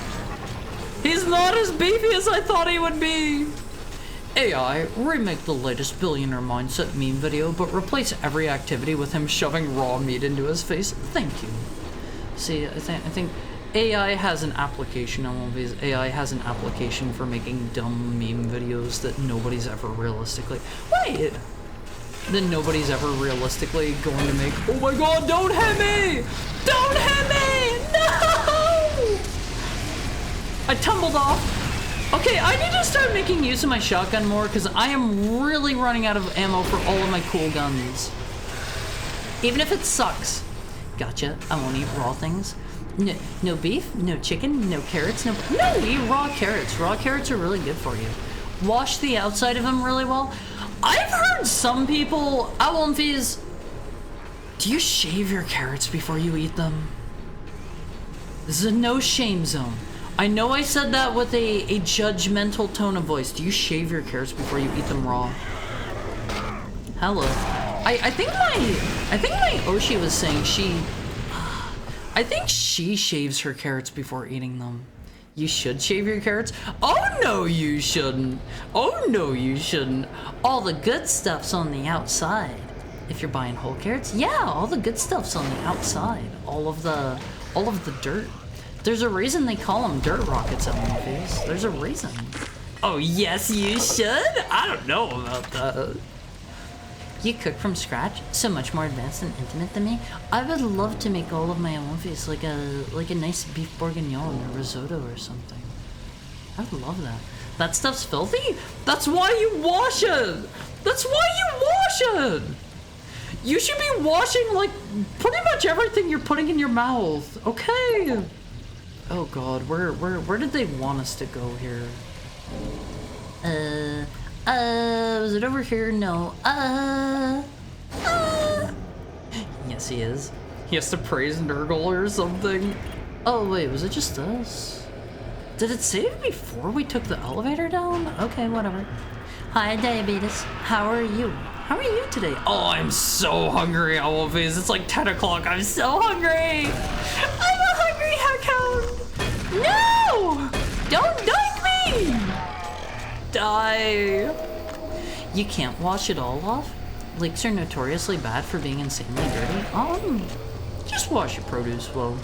He's not as beefy as I thought he would be. AI, remake the latest billionaire mindset meme video, but replace every activity with him shoving raw meat into his face. Thank you. See, I think AI has an application on one of these. AI has an application for making dumb meme videos that nobody's ever realistically... Wait! That nobody's ever realistically going to make. Oh my god, don't hit me! Don't hit me! No! I tumbled off. Okay, I need to start making use of my shotgun more because I am really running out of ammo for all of my cool guns. Even if it sucks. Gotcha, I won't eat raw things. No beef, no chicken, no carrots, no, eat raw carrots. Raw carrots are really good for you. Wash the outside of them really well. I've heard some people, do you shave your carrots before you eat them? This is a no shame zone. I know I said that with a judgmental tone of voice. Do you shave your carrots before you eat them raw? Hello. I think my Oshi was saying I think she shaves her carrots before eating them. You should shave your carrots? Oh no, you shouldn't. Oh no, you shouldn't. All the good stuff's on the outside. If you're buying whole carrots, yeah, all the good stuff's on the outside. All of the dirt. There's a reason they call them dirt rockets at movies. There's a reason. Oh yes, you should? I don't know about that. You cook from scratch? So much more advanced and intimate than me? I would love to make all of my own movies, like a nice beef bourguignon or risotto or something. I would love that. That stuff's filthy? That's why you wash it! That's why you wash it! You should be washing, like, pretty much everything you're putting in your mouth, okay? Oh god, where did they want us to go here? Was it over here? No. Yes, he is. He has to praise Nurgle or something. Oh wait, was it just us? Did it save before we took the elevator down? Okay, whatever. Hi, Diabetes. How are you? How are you today? Oh, I'm so hungry, Always. It's like 10 o'clock. I'm so hungry. I'm a hungry hound. No! Don't doink me! Die. You can't wash it all off? Lakes are notoriously bad for being insanely dirty. Just wash your produce well.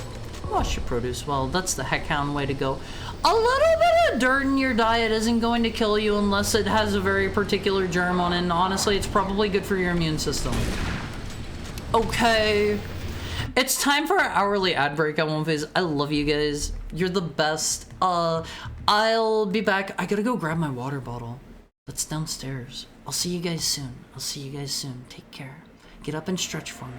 Wash your produce well. That's the heckhound way to go. A little bit of dirt in your diet isn't going to kill you unless it has a very particular germ on it, and honestly, it's probably good for your immune system. Okay. It's time for our hourly ad break at One Phase. I love you guys. You're the best. I'll be back. I gotta go grab my water bottle. That's downstairs. I'll see you guys soon. I'll see you guys soon. Take care. Get up and stretch for me.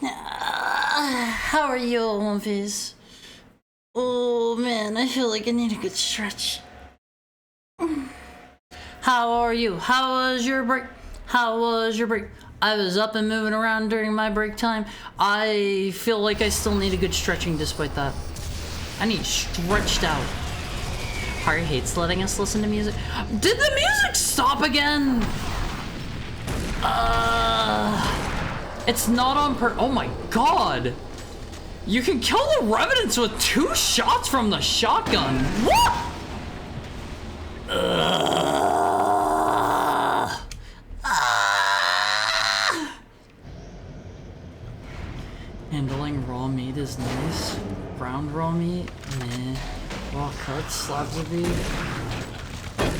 How are you, One Piece? Oh man, I feel like I need a good stretch. How are you? How was your break? How was your break? I was up and moving around during my break time. I feel like I still need a good stretching despite that. I need stretched out. Harry hates letting us listen to music. Did the music stop again? It's not on oh my god! You can kill the revenants with 2 shots from the shotgun. What? Handling raw meat is nice. Browned raw meat? Meh. Raw cuts, slabs of meat.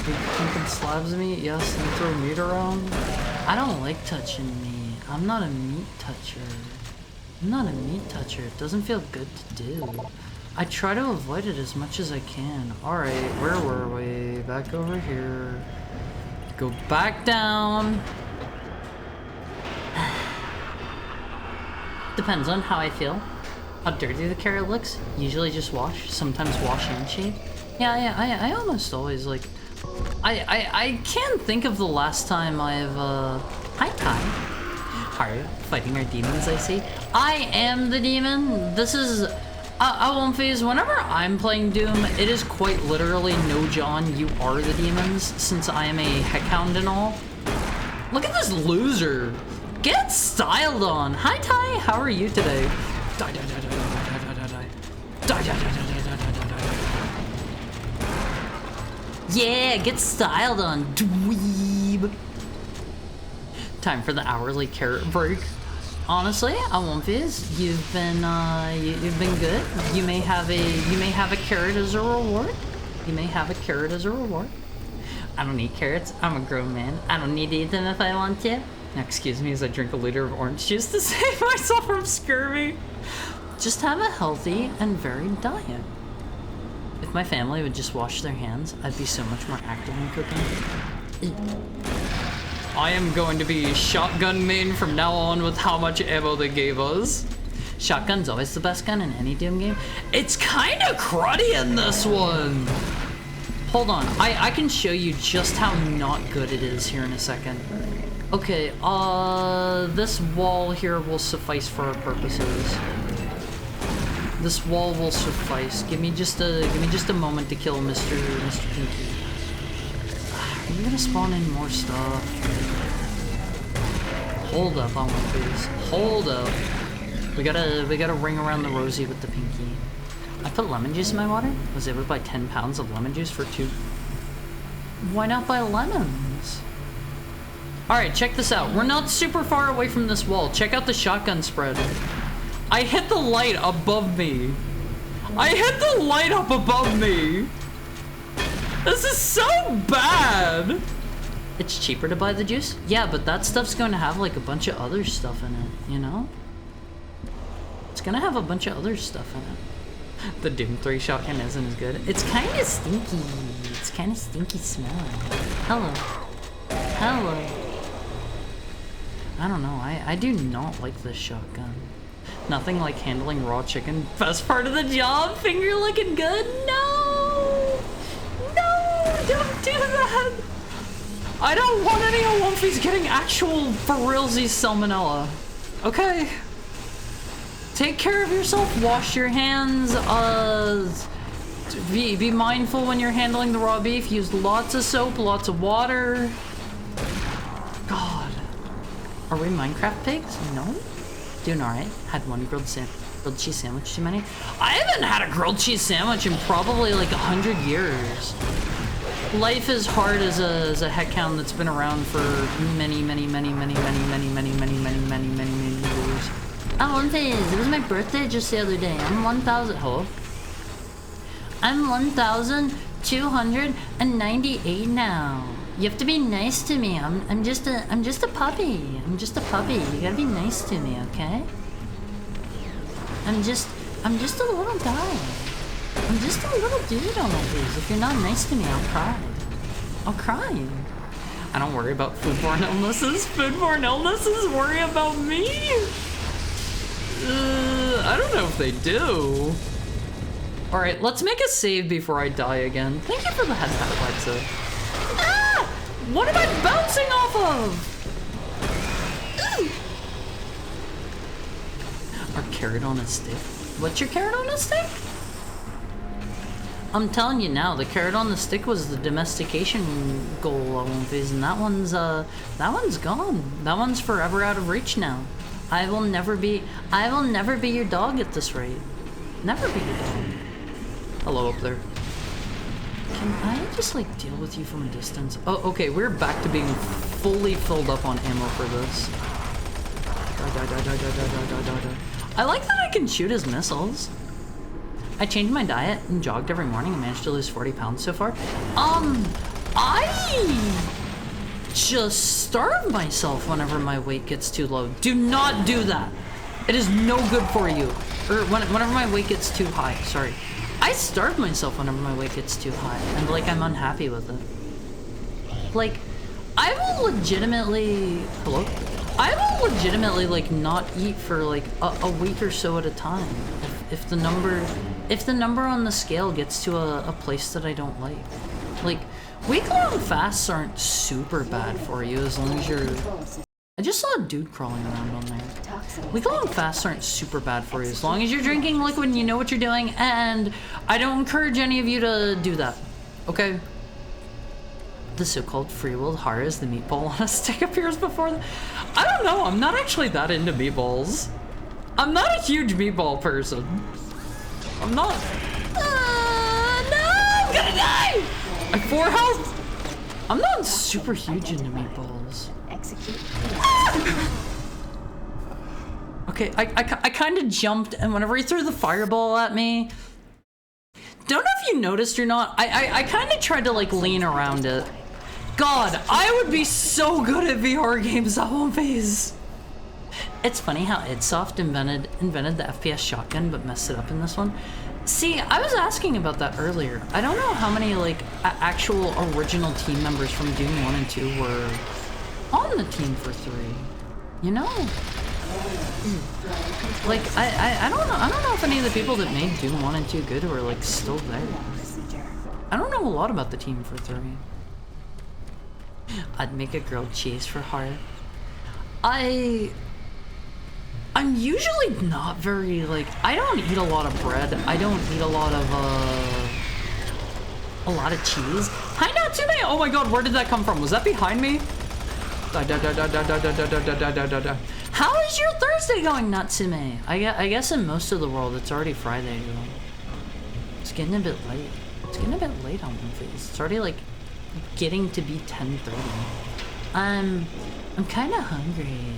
Big pumpkin slabs of meat? Yes, and throw meat around. I don't like touching meat. I'm not a meat toucher. I'm not a meat toucher. It doesn't feel good to do. I try to avoid it as much as I can. Alright, where were we? Back over here. Go back down. Depends on how I feel. How dirty the carrot looks. Usually just wash. Sometimes wash and shave. Yeah, I almost always like... I can't think of the last time I've, Hi, Ty. Hard fighting our demons, I see. I am the demon. This is... I won't phase. Whenever I'm playing Doom, it is quite literally, no John, you are the demons, since I am a heckhound and all. Look at this loser. Get styled on. Hi, Ty. How are you today? Die, die, die, die, die, die, die, die. Die, die, die, die, die, die, die, die. Yeah, get styled on, dweeb. Time for the hourly carrot break. Honestly, I won't fizz. You've been good. You may have a carrot as a reward. You may have a carrot as a reward. I don't need carrots. I'm a grown man. I don't need to eat them if I want to. Now, excuse me as I drink a liter of orange juice to save myself from scurvy. Just have a healthy and varied diet. If my family would just wash their hands, I'd be so much more active in cooking. I am going to be shotgun main from now on with how much ammo they gave us. Shotgun's always the best gun in any Doom game. It's kind of cruddy in this one. Hold on, I can show you just how not good it is here in a second. Okay, this wall here will suffice for our purposes. This wall will suffice. Give me just a moment to kill Mr. Pinky. I'm gonna spawn in more stuff. Hold up on one please. Hold up. We gotta ring around the rosy with the pinky. I put lemon juice in my water. Was able to buy 10 pounds of lemon juice for 2. Why not buy lemons? Alright, check this out. We're not super far away from this wall. Check out the shotgun spread. I hit the light above me. I hit the light up above me. This is so bad. It's cheaper to buy the juice? Yeah, but that stuff's going to have like a bunch of other stuff in it, you know? It's gonna have a bunch of other stuff in it. The Doom 3 shotgun isn't as good. It's kind of stinky. It's kind of stinky smell. Hello. Hello. I don't know. I do not like this shotgun. Nothing like handling raw chicken. Best part of the job. Finger looking good. No. No. Don't do that. I don't want any of Wumpy's getting actual for realsies salmonella. Okay. Take care of yourself. Wash your hands. Be mindful when you're handling the raw beef. Use lots of soap, lots of water. God. Are we Minecraft pigs? No? Doing alright. Had one grilled cheese sandwich too many. I haven't had a grilled cheese sandwich in probably like 100 years. Life is hard as a heckhound that's been around for many years. Oh, one thing is, it was my birthday just the other day. I'm 1,000. Hello? I'm 1,298 now. You have to be nice to me. I'm just a puppy. I'm just a puppy. You gotta be nice to me, okay? I'm just a little guy. I'm just a little dude on my face. If you're not nice to me, I'll cry. I'll cry. I don't worry about foodborne illnesses. Foodborne illnesses worry about me? I don't know if they do. Alright, let's make a save before I die again. Thank you for the head pat, Alexa. Ah! What am I bouncing off of? Our carrot on a stick. What's your carrot on a stick? I'm telling you now, the carrot on the stick was the domestication goal of One Phase, and that one's gone. That one's forever out of reach now. I will never be your dog at this rate. Never be your dog. Hello up there. Can I just like deal with you from a distance? Oh, okay, we're back to being fully filled up on ammo for this. I like that I can shoot his missiles. I changed my diet and jogged every morning and managed to lose 40 pounds so far. I just starve myself whenever my weight gets too low. Do not do that. It is no good for you. Or whenever my weight gets too high, sorry. I starve myself whenever my weight gets too high, and like I'm unhappy with it. Like, I will legitimately like not eat for like a week or so at a time if the number on the scale gets to a place that I don't like. Like, week-long fasts aren't super bad for you as long as you're... I just saw a dude crawling around on there. Week-long fasts aren't super bad for you as long as you're drinking liquid and you know what you're doing, and I don't encourage any of you to do that, okay? The so-called free-willed horror is the meatball on a stick appears before them. I don't know, I'm not actually that into meatballs. I'm not a huge meatball person. I'm not. No, I'm gonna die! I have 4 health! I'm not super huge into meatballs. Okay, I kind of jumped, and whenever he threw the fireball at me, don't know if you noticed or not, I kind of tried to like lean around it. God, I would be so good at VR games at One Phase. It's funny how idsoft invented the FPS shotgun but messed it up in this one. See, I was asking about that earlier. I don't know how many like actual original team members from Doom 1 and 2 were on the team for 3. You know? Like, I don't know if any of the people that made Doom 1 and 2 good were like still there. I don't know a lot about the team for 3. I'd make a grilled cheese for Heart. I'm usually not very, like, I don't eat a lot of bread. I don't eat a lot of cheese. Hi, Natsume! Oh my god, where did that come from? Was that behind me? How is your Thursday going, Natsume? I guess in most of the world, it's already Friday, though. It's getting a bit late. It's getting a bit late on One Phase. It's already, like, getting to be 10:30. I'm kind of hungry.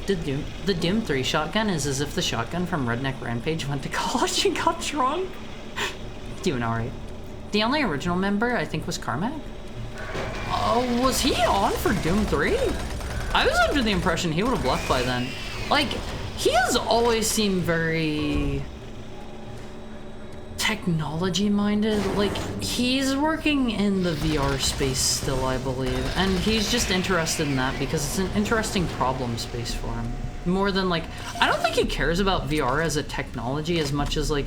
The Doom 3 shotgun is as if the shotgun from Redneck Rampage went to college and got drunk. Doing alright. The only original member, I think, was Carmack. Oh, was he on for Doom 3? I was under the impression he would have left by then. Like, he has always seemed very technology-minded. Like, he's working in the VR space still, I believe, and he's just interested in that because it's an interesting problem space for him. More than, like, I don't think he cares about VR as a technology as much as, like,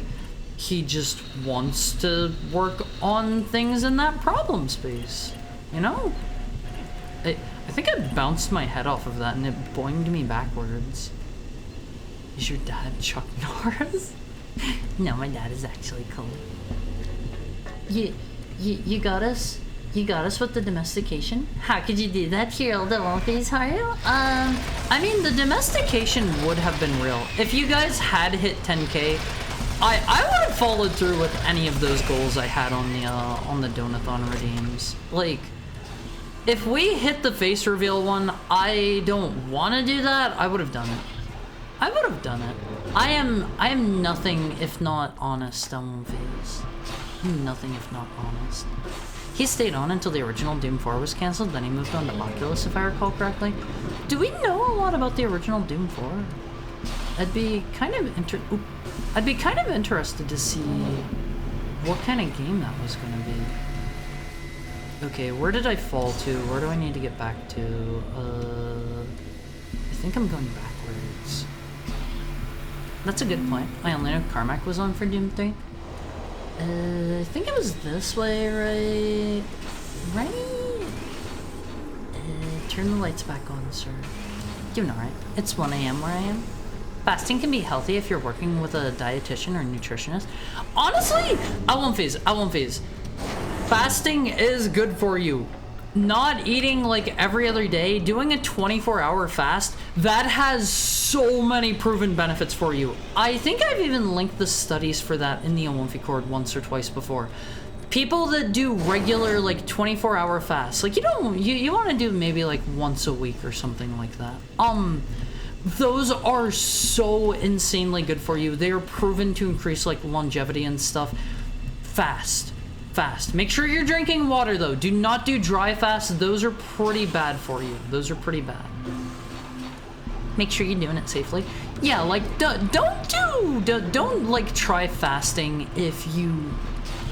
he just wants to work on things in that problem space, you know? I think I bounced my head off of that and it boinged me backwards. Is your dad Chuck Norris? No, my dad is actually cool. You got us? You got us with the domestication? How could you do that to your old One Phase, Haru? I mean, the domestication would have been real. If you guys had hit 10K, I would have followed through with any of those goals I had on the Donathon redeems. Like, if we hit the face reveal one, I don't want to do that. I would have done it. I would have done it. I am nothing if not honest on One Phase. I'm nothing if not honest. He stayed on until the original Doom 4 was cancelled, then he moved on to Oculus, if I recall correctly. Do we know a lot about the original Doom 4? I'd be kind of interested to see what kind of game that was going to be. Okay, where did I fall to? Where do I need to get back to? I think I'm going backwards. That's a good point. I only know Carmack was on for Doom 3. I think it was this way, right? Right? Turn the lights back on, sir. Doing alright. It's 1 AM where I am. Fasting can be healthy if you're working with a dietitian or nutritionist. Honestly, I won't phase. Fasting is good for you. Not eating like every other day, doing a 24-hour fast, that has so many proven benefits for you. I think I've even linked the studies for that in the Awomphi Cord once or twice before. People that do regular like 24-hour fasts, like you want to do maybe like once a week or something like that. Those are so insanely good for you. They are proven to increase like longevity and stuff. Fast. Make sure you're drinking water though. Do not do dry fasts. Those are pretty bad for you. Those are pretty bad. Make sure you're doing it safely. Yeah, like don't like try fasting if you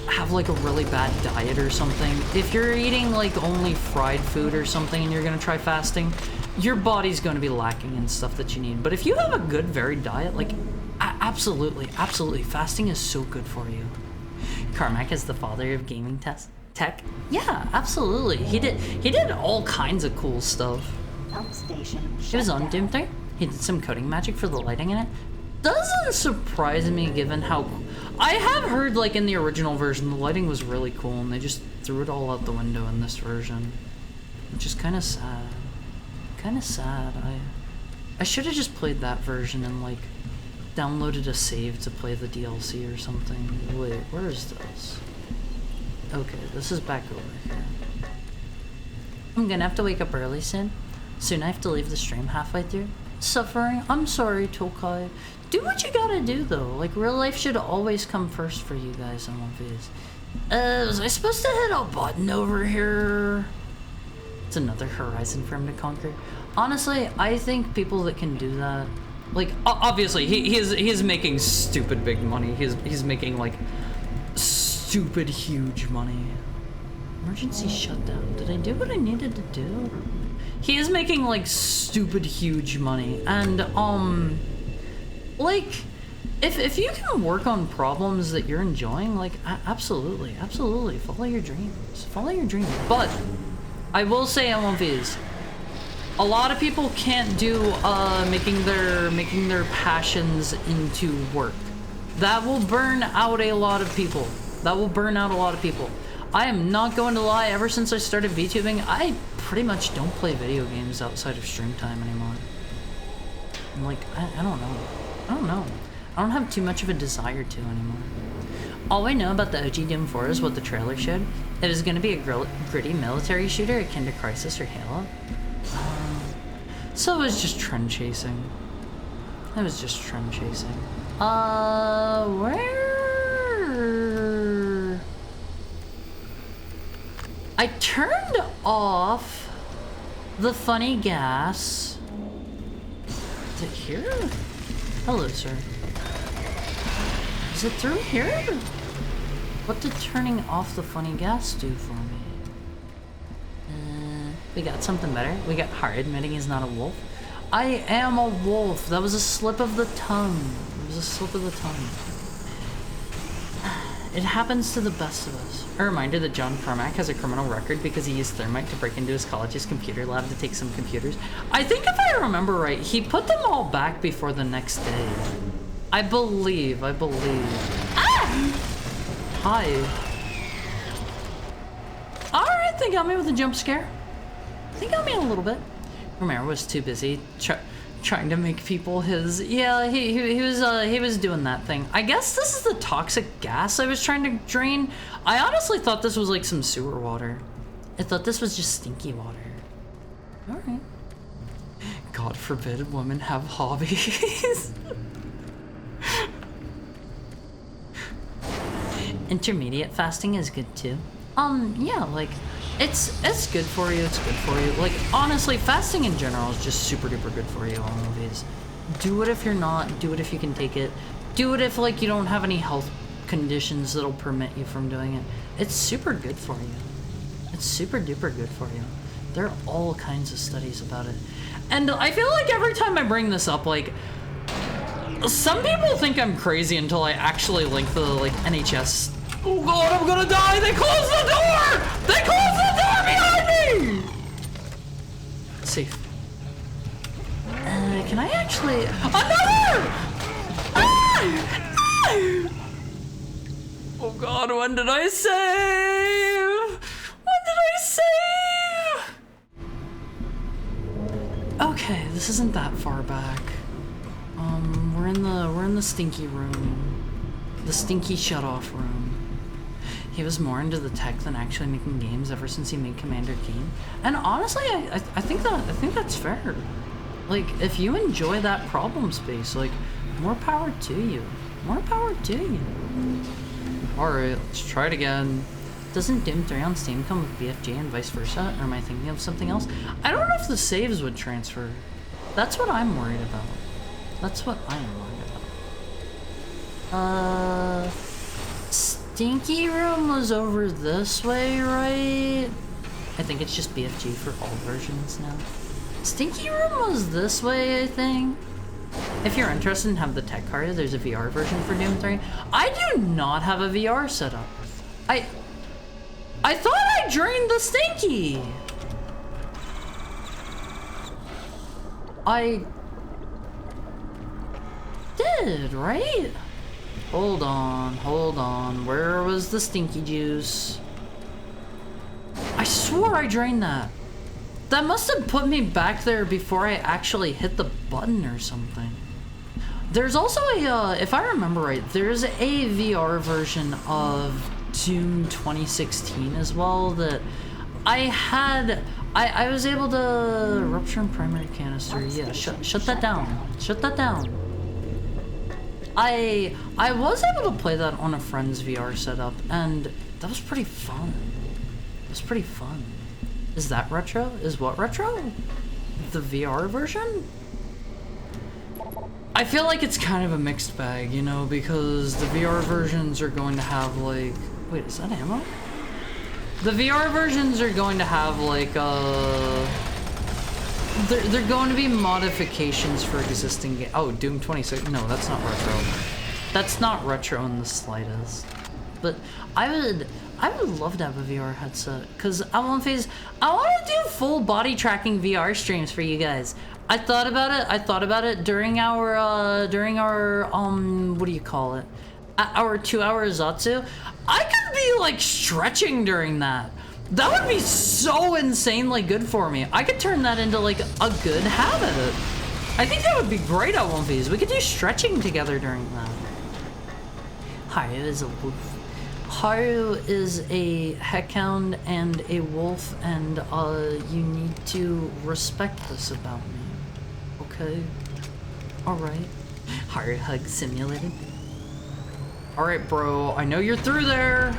have like a really bad diet or something. If you're eating like only fried food or something and you're gonna try fasting, your body's gonna be lacking in stuff that you need. But if you have a good varied diet, like absolutely, fasting is so good for you. Carmack is the father of gaming tech. Yeah, absolutely. He did all kinds of cool stuff. Pump station. He was on Doom 3. He did some coding magic for the lighting in it. Doesn't surprise me given how... I have heard like in the original version the lighting was really cool and they just threw it all out the window in this version. Which is kind of sad. I should have just played that version and like downloaded a save to play the DLC or something. Wait, where is this? Okay, this is back over here. I'm gonna have to wake up early soon. Soon I have to leave the stream halfway through. Suffering? I'm sorry, Tokai. Do what you gotta do though. Like real life should always come first for you guys on One Piece. Was I supposed to hit a button over here? It's another horizon for him to conquer. Honestly, I think people that can do that, like obviously he is making stupid big money. He's making like stupid huge money. Emergency shutdown. Did I do what I needed to do? He is making like stupid huge money, and like if you can work on problems that you're enjoying, like absolutely follow your dreams. But I will say on One Piece, a lot of people can't do making their passions into work. That will burn out a lot of people. I am not going to lie, ever since I started VTubing, I pretty much don't play video games outside of stream time anymore. I'm like, I don't know. I don't have too much of a desire to anymore. All I know about the OG Doom 4 is what the trailer showed. It was going to be a gritty military shooter akin to Crysis or Halo. So it was just trend chasing. Where? I turned off the funny gas. Is it here? Hello, sir. Is it through here? What did turning off the funny gas do for me? We got something better. We got Har admitting he's not a wolf. I am a wolf. That was a slip of the tongue. It happens to the best of us. A reminder that John Carmack has a criminal record because he used thermite to break into his college's computer lab to take some computers. I think if I remember right, he put them all back before the next day. I believe. Ah! Hi. Alright, they got me with a jump scare. They got me a little bit. Romero was too busy trying to make people his... Yeah, he was doing that thing. I guess this is the toxic gas I was trying to drain. I honestly thought this was like some sewer water. I thought this was just stinky water. Alright. God forbid women have hobbies. Intermediate fasting is good too. Yeah, like it's good for you. Like honestly, fasting in general is just super duper good for you on movies. Do it if you're not, do it if you can take it. Do it if like you don't have any health conditions that'll permit you from doing it. It's super good for you. It's super duper good for you. There are all kinds of studies about it. And I feel like every time I bring this up, like, some people think I'm crazy until I actually link the, like, NHS. Oh god, I'm gonna die! They closed the door! They closed the door behind me! Safe. Can I actually... Another! Ah! Ah! Oh god, when did I save? When did I save? Okay, this isn't that far back. We're in the stinky room. The stinky shut-off room. He was more into the tech than actually making games ever since he made Commander Keen. And honestly, I think that's fair. Like, if you enjoy that problem space, like, more power to you. More power to you. Alright, let's try it again. Doesn't Doom 3 on Steam come with BFG and vice versa? Or am I thinking of something else? I don't know if the saves would transfer. That's what I'm worried about. That's what I am worried about. Stinky Room was over this way, right? I think it's just BFG for all versions now. Stinky Room was this way, I think. If you're interested in have the tech card, there's a VR version for Doom 3. I do not have a VR setup. I thought I drained the Stinky. I did, right? Hold on. Where was the Stinky Juice? I swore I drained that. That must have put me back there before I actually hit the button or something. There's also a, if I remember right, there's a VR version of Doom 2016 as well that I was able to rupture in primary canister. Yeah, shut that down. Shut that down. I was able to play that on a friend's VR setup, and that was pretty fun. It was pretty fun. Is that retro? Is what retro? The VR version? I feel like it's kind of a mixed bag, you know, because the VR versions are going to have like... Wait, is that ammo? The VR versions are going to have like they're going to be modifications for existing games. Oh, Doom 26. No, that's not retro. That's not retro in the slightest. But I would love to have a VR headset, because I want to do full body tracking VR streams for you guys. I thought about it during our what do you call it? Our 2-hour Zatsu. I could be like stretching during that. That would be so insanely good for me. I could turn that into like a good habit. I think that would be great at 1Vs. We could do stretching together during that. Haru is a wolf. Haru is a heckhound and a wolf, and you need to respect this about me. Okay? Alright. Haru Hug Simulated. Alright, bro. I know you're through there.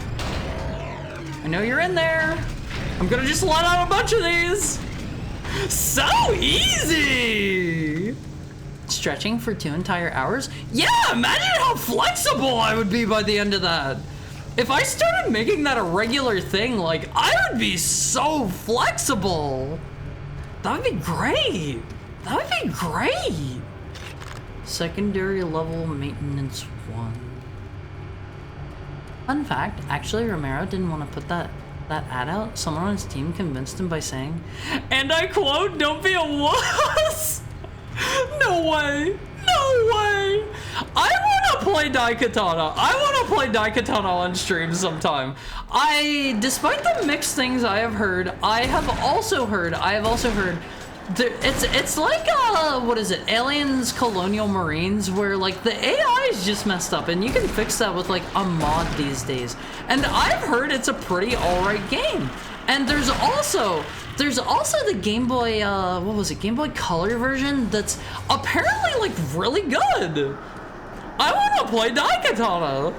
I know you're in there. I'm gonna just let out a bunch of these. So easy! Stretching for 2 entire hours? Yeah, imagine how flexible I would be by the end of that. If I started making that a regular thing, like, I would be so flexible. That would be great. That would be great. Secondary level maintenance 1. Fun fact, actually Romero didn't want to put that ad out. Someone on his team convinced him by saying, and I quote, "Don't be a wuss." No way. No way. I want to play Daikatana. I want to play Daikatana on stream sometime. Despite the mixed things I have heard, I have also heard it's like what is it, Aliens Colonial Marines, where like the AI is just messed up, and you can fix that with like a mod these days. And I've heard it's a pretty alright game. And there's also the Game Boy what was it, Game Boy Color version that's apparently like really good. I want to play Daikatana.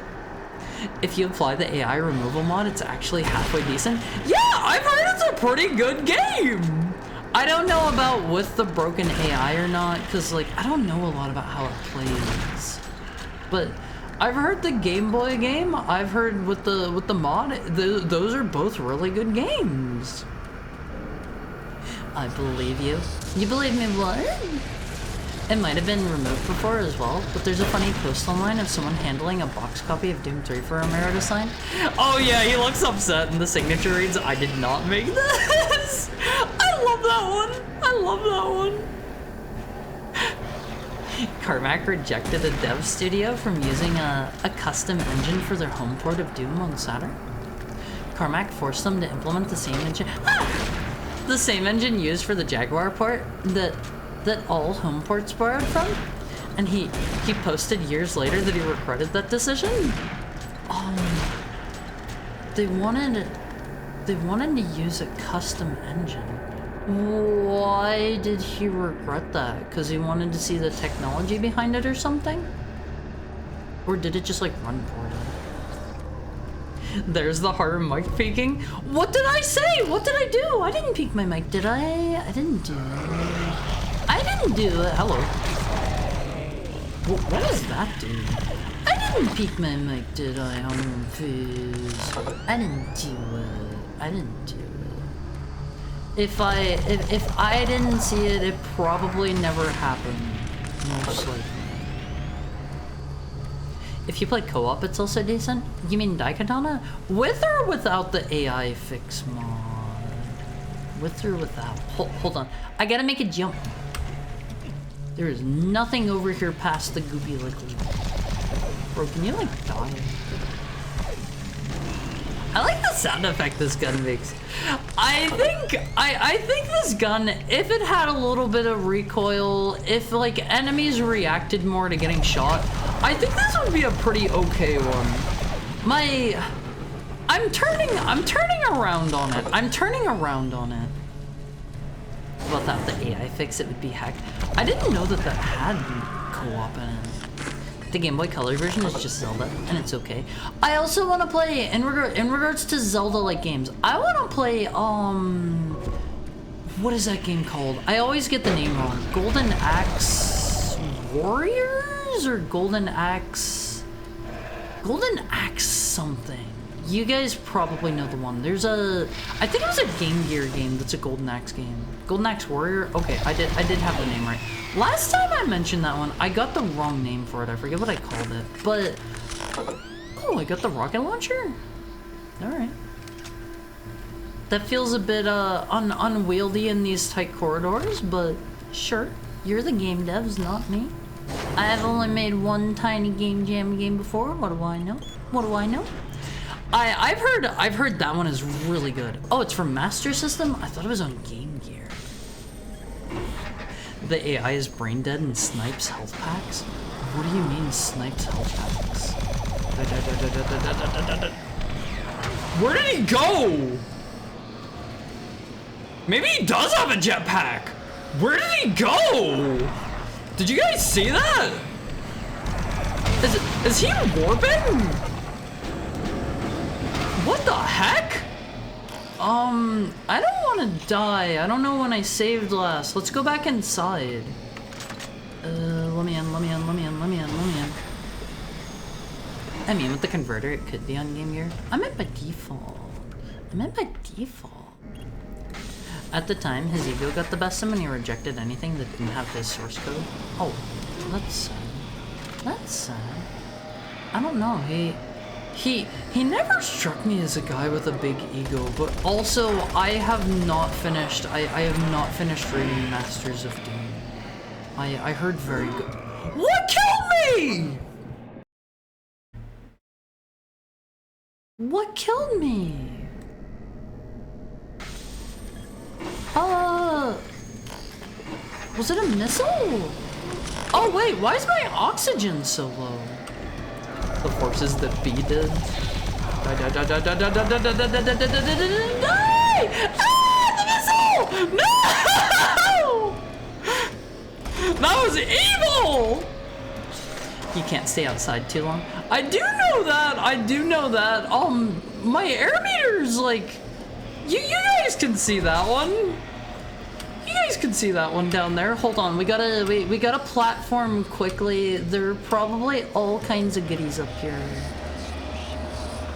If you apply the AI removal mod, it's actually halfway decent. Yeah, I've heard it's a pretty good game. I don't know about with the broken AI or not, because like I don't know a lot about how it plays. But I've heard the Game Boy game. I've heard with the mod. Those are both really good games. I believe you. You believe me what? It might have been removed before as well, but there's a funny post online of someone handling a box copy of Doom 3 for Romero to sign. Oh yeah, he looks upset and the signature reads, "I did not make this." I love that one. I love that one. Carmack rejected a dev studio from using a custom engine for their home port of Doom on Saturn. Carmack forced them to implement the same engine. The same engine used for the Jaguar port that all home ports borrowed from, and he posted years later that he regretted that decision. They wanted to use a custom engine. Why did he regret that? Because he wanted to see the technology behind it or something? Or did it just like run poorly? There's the horror mic peeking. What did I say? What did I do? I didn't peek my mic, did I? I didn't do it. I didn't do it. Hello. What was that, dude? I didn't peek my mic, did I? Fizz. I didn't do it. I didn't do it. If I didn't see it, it probably never happened. Most likely. If you play co-op, it's also decent. You mean Daikatana? With or without the AI fix mod? With or without? Hold on. I gotta make a jump. There is nothing over here past the goopy liquid. Bro, can you like die? I like the sound effect this gun makes. I think this gun, if it had a little bit of recoil, if like enemies reacted more to getting shot, I think this would be a pretty okay one. I'm turning around on it. I'm turning around on it. Without the AI fix, it would be hacked. I didn't know that had co-op in it. The Game Boy Color version is just Zelda, and it's okay. I also want to play, in regards to Zelda-like games, I want to play, what is that game called? I always get the name wrong. Golden Axe Warriors? Or Golden Axe something. You guys probably know the one. There's I think it was a Game Gear game that's a Golden Axe game. Golden Axe Warrior? Okay, I did have the name right. Last time I mentioned that one, I got the wrong name for it. I forget what I called it, but... Oh, I got the rocket launcher? Alright. That feels a bit unwieldy in these tight corridors, but sure. You're the game devs, not me. I have only made one tiny game jam game before. What do I know? What do I know? I've heard that one is really good. Oh, it's from Master System? I thought it was on Game Gear. The AI is brain dead and snipes health packs? What do you mean snipes health packs? Where did he go? Maybe he does have a jetpack. Where did he go? Did you guys see that? Is he warping? What the heck? I don't want to die. I don't know when I saved last. Let's go back inside. Let me in. I mean, with the converter, it could be on Game Gear. I meant by default. At the time, his ego got the best of him and he rejected anything that didn't have his source code. Oh, that's sad. That's sad. I don't know. He never struck me as a guy with a big ego, but also I have not finished reading Masters of Doom. I heard very good. What killed me? What killed me? Was it a missile? Oh wait, why is my oxygen so low? The forces that be did. Die! Ah, the missile! No! That was evil! You can't stay outside too long. I do know that. My air meter's like... You guys can see that one. You guys can see that one down there. Hold on, we gotta platform quickly. There are probably all kinds of goodies up here.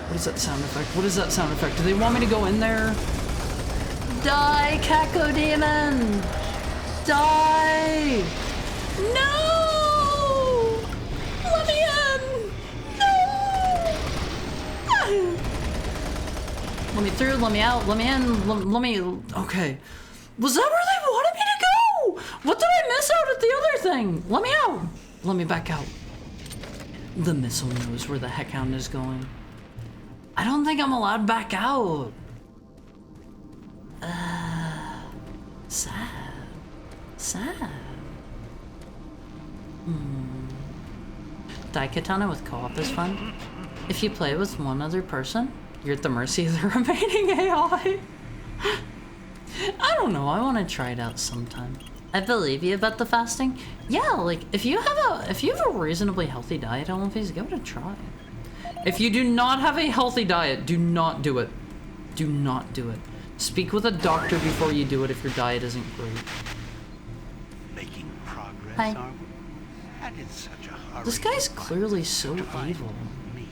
What is that sound effect? What is that sound effect? Do they want me to go in there? Die, Cacodemon! Die! No! Let me in! No! Let me through, let me out, let me in, let me... Okay. Was that where they wanted me to go? What did I miss out at the other thing? Let me out! Let me back out. The missile knows where the heckhound is going. I don't think I'm allowed back out. Sad. Sad. Daikatana with co-op is fun. If you play with one other person, you're at the mercy of the remaining AI. I don't know, I want to try it out sometime. I believe you about the fasting. Yeah, like if you have a reasonably healthy diet, Olympics, give it a try. If you do not have a healthy diet, do not do it. Do not do it. Speak with a doctor before you do it if your diet isn't great. Making progress, Hi. are we? And in such a hurry. This guy's clearly so evil. Me.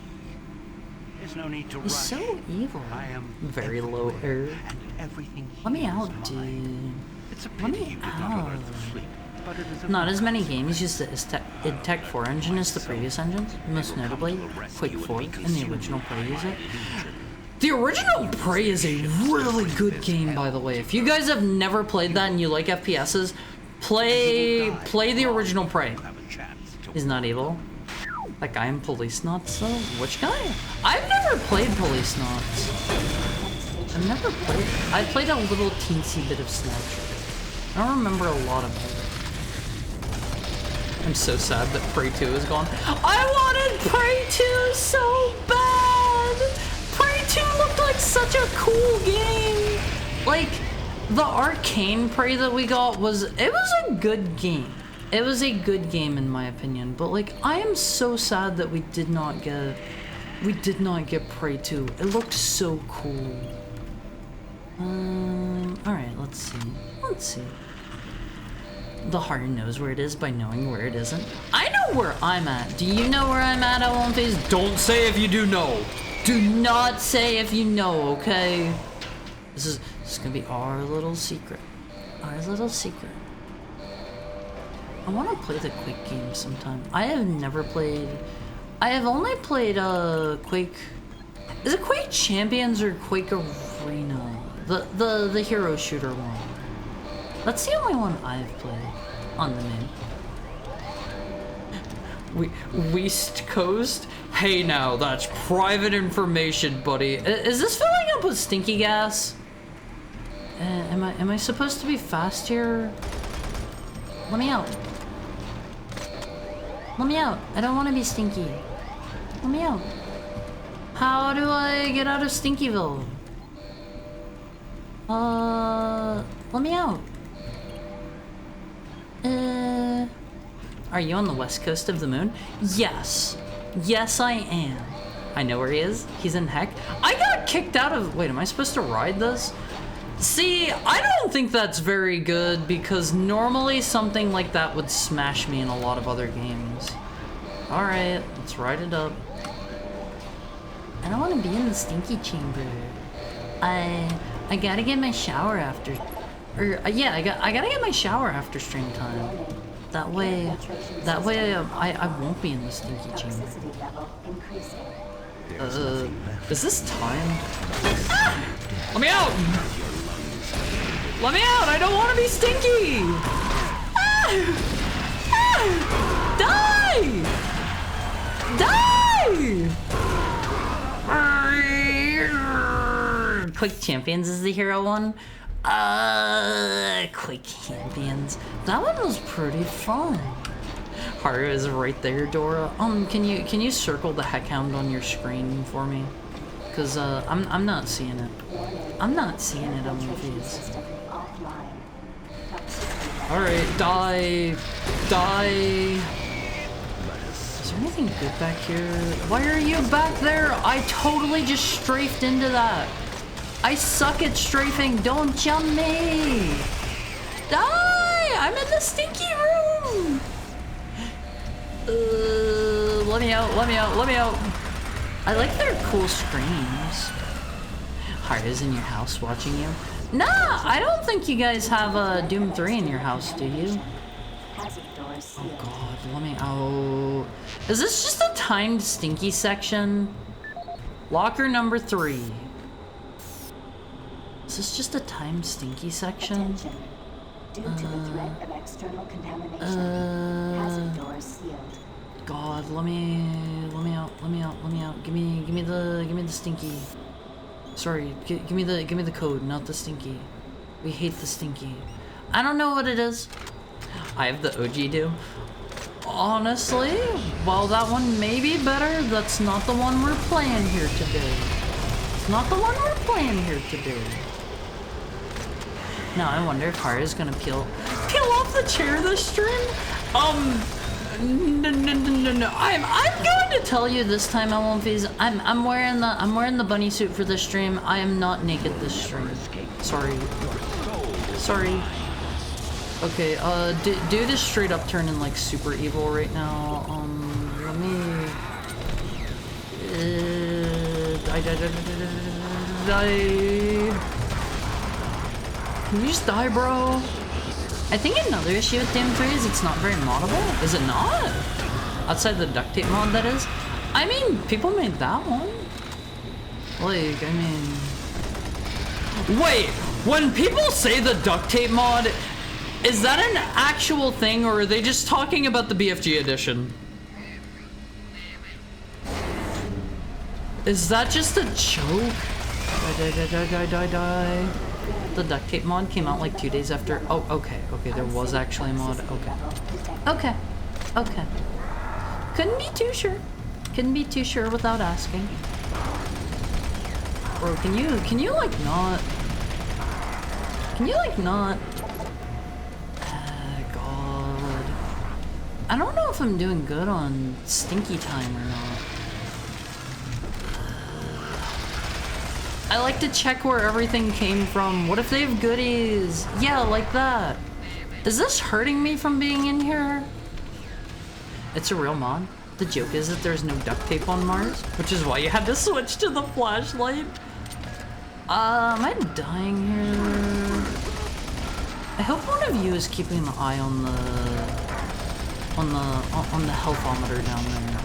There's no need to He's rush. so evil. I am Very low air. and everything Let me here is out, mine. dude. It's a Let pity me you did not out. learn to sleep, but it is a Not as many must. games use the id Tech 4 engine as the previous engines, most notably Quake 4 and the original Prey use it. The original Prey is a really good game, by the way. If you guys have never played that and you like FPSs, play the original Prey. He's not evil. That guy in Police Knots, though? Which guy? I've never played Police Knots. I've never played it. I played a little teensy bit of Snatcher. I don't remember a lot about it. I'm so sad that Prey 2 is gone. I wanted Prey 2 so bad! Prey 2 looked like such a cool game! Like, the arcane Prey that we got it was a good game. It was a good game in my opinion, but like, I am so sad that we did not get Prey 2. It looked so cool. Alright, let's see. The heart knows where it is by knowing where it isn't. I know where I'm at. Do you know where I'm at, Olympics? Don't say if you do know. Do not say if you know, okay? This is gonna be our little secret. Our little secret. I want to play the Quake game sometime. I have only played Quake. Is it Quake Champions or Quake Arena? The hero shooter one. That's the only one I've played on the main. West Coast? Hey now, that's private information, buddy. Is this filling up with stinky gas? Am I supposed to be fast here? Let me out. Let me out. I don't want to be stinky. Let me out. How do I get out of Stinkyville? Let me out. Are you on the west coast of the moon? Yes. Yes, I am. I know where he is. He's in heck. I got kicked out of... Wait, am I supposed to ride this? See, I don't think that's very good because normally something like that would smash me in a lot of other games. Alright, let's ride it up. I don't want to be in the stinky chamber. I gotta get my shower after... yeah, I gotta get my shower after stream time. That way I won't be in the stinky chamber. Is this time? Ah! Let me out! Let me out! I don't want to be stinky! Ah! Ah! Die! Quake Champions is the hero one? Quake Champions. That one was pretty fun. Haru is right there, Dora. Can you circle the heckhound on your screen for me? Cause I'm not seeing it. I'm not seeing it on my face. Alright, die. Is there anything good back here? Why are you back there? I totally just strafed into that. I suck at strafing. Don't jump me. Die. I'm in the stinky room! Let me out, let me out, let me out. I like their cool screams. Harda's in your house watching you? Nah, I don't think you guys have Doom 3 in your house, do you? Oh god, let me out. Is this just a timed stinky section? Locker number 3. Is this just a timed stinky section? Due to the threat of external contamination, hazard doors sealed. God, let me out. Give me the stinky. Sorry, give me the code, not the stinky. We hate the stinky. I don't know what it is. I have the OG Doom. Honestly, while that one may be better, that's not the one we're playing here today. It's not the one we're playing here today. Now I wonder if Harda's gonna peel off the chair this stream. No. I'm going to tell you this time, Elmonfies. I'm wearing the bunny suit for this stream. I am not naked this stream. Sorry. Okay, dude is straight up turning like super evil right now. Let me die. Can you just die, bro? I think another issue with Doom 3 is it's not very moddable. Is it not? Outside the duct tape mod, that is. I mean, people made that one. Like, I mean... Wait, when people say the duct tape mod, is that an actual thing, or are they just talking about the BFG edition? Is that just a joke? Die. The duct tape mod came out like 2 days after. Oh, okay, there was actually a mod. Okay. Couldn't be too sure without asking. Bro, can you like not? God. I don't know if I'm doing good on stinky time or not. I like to check where everything came from. What if they have goodies? Yeah, like that. Is this hurting me from being in here? It's a real mod. The joke is that there's no duct tape on Mars, which is why you had to switch to the flashlight. Am I dying here? I hope one of you is keeping an eye on the healthometer down there.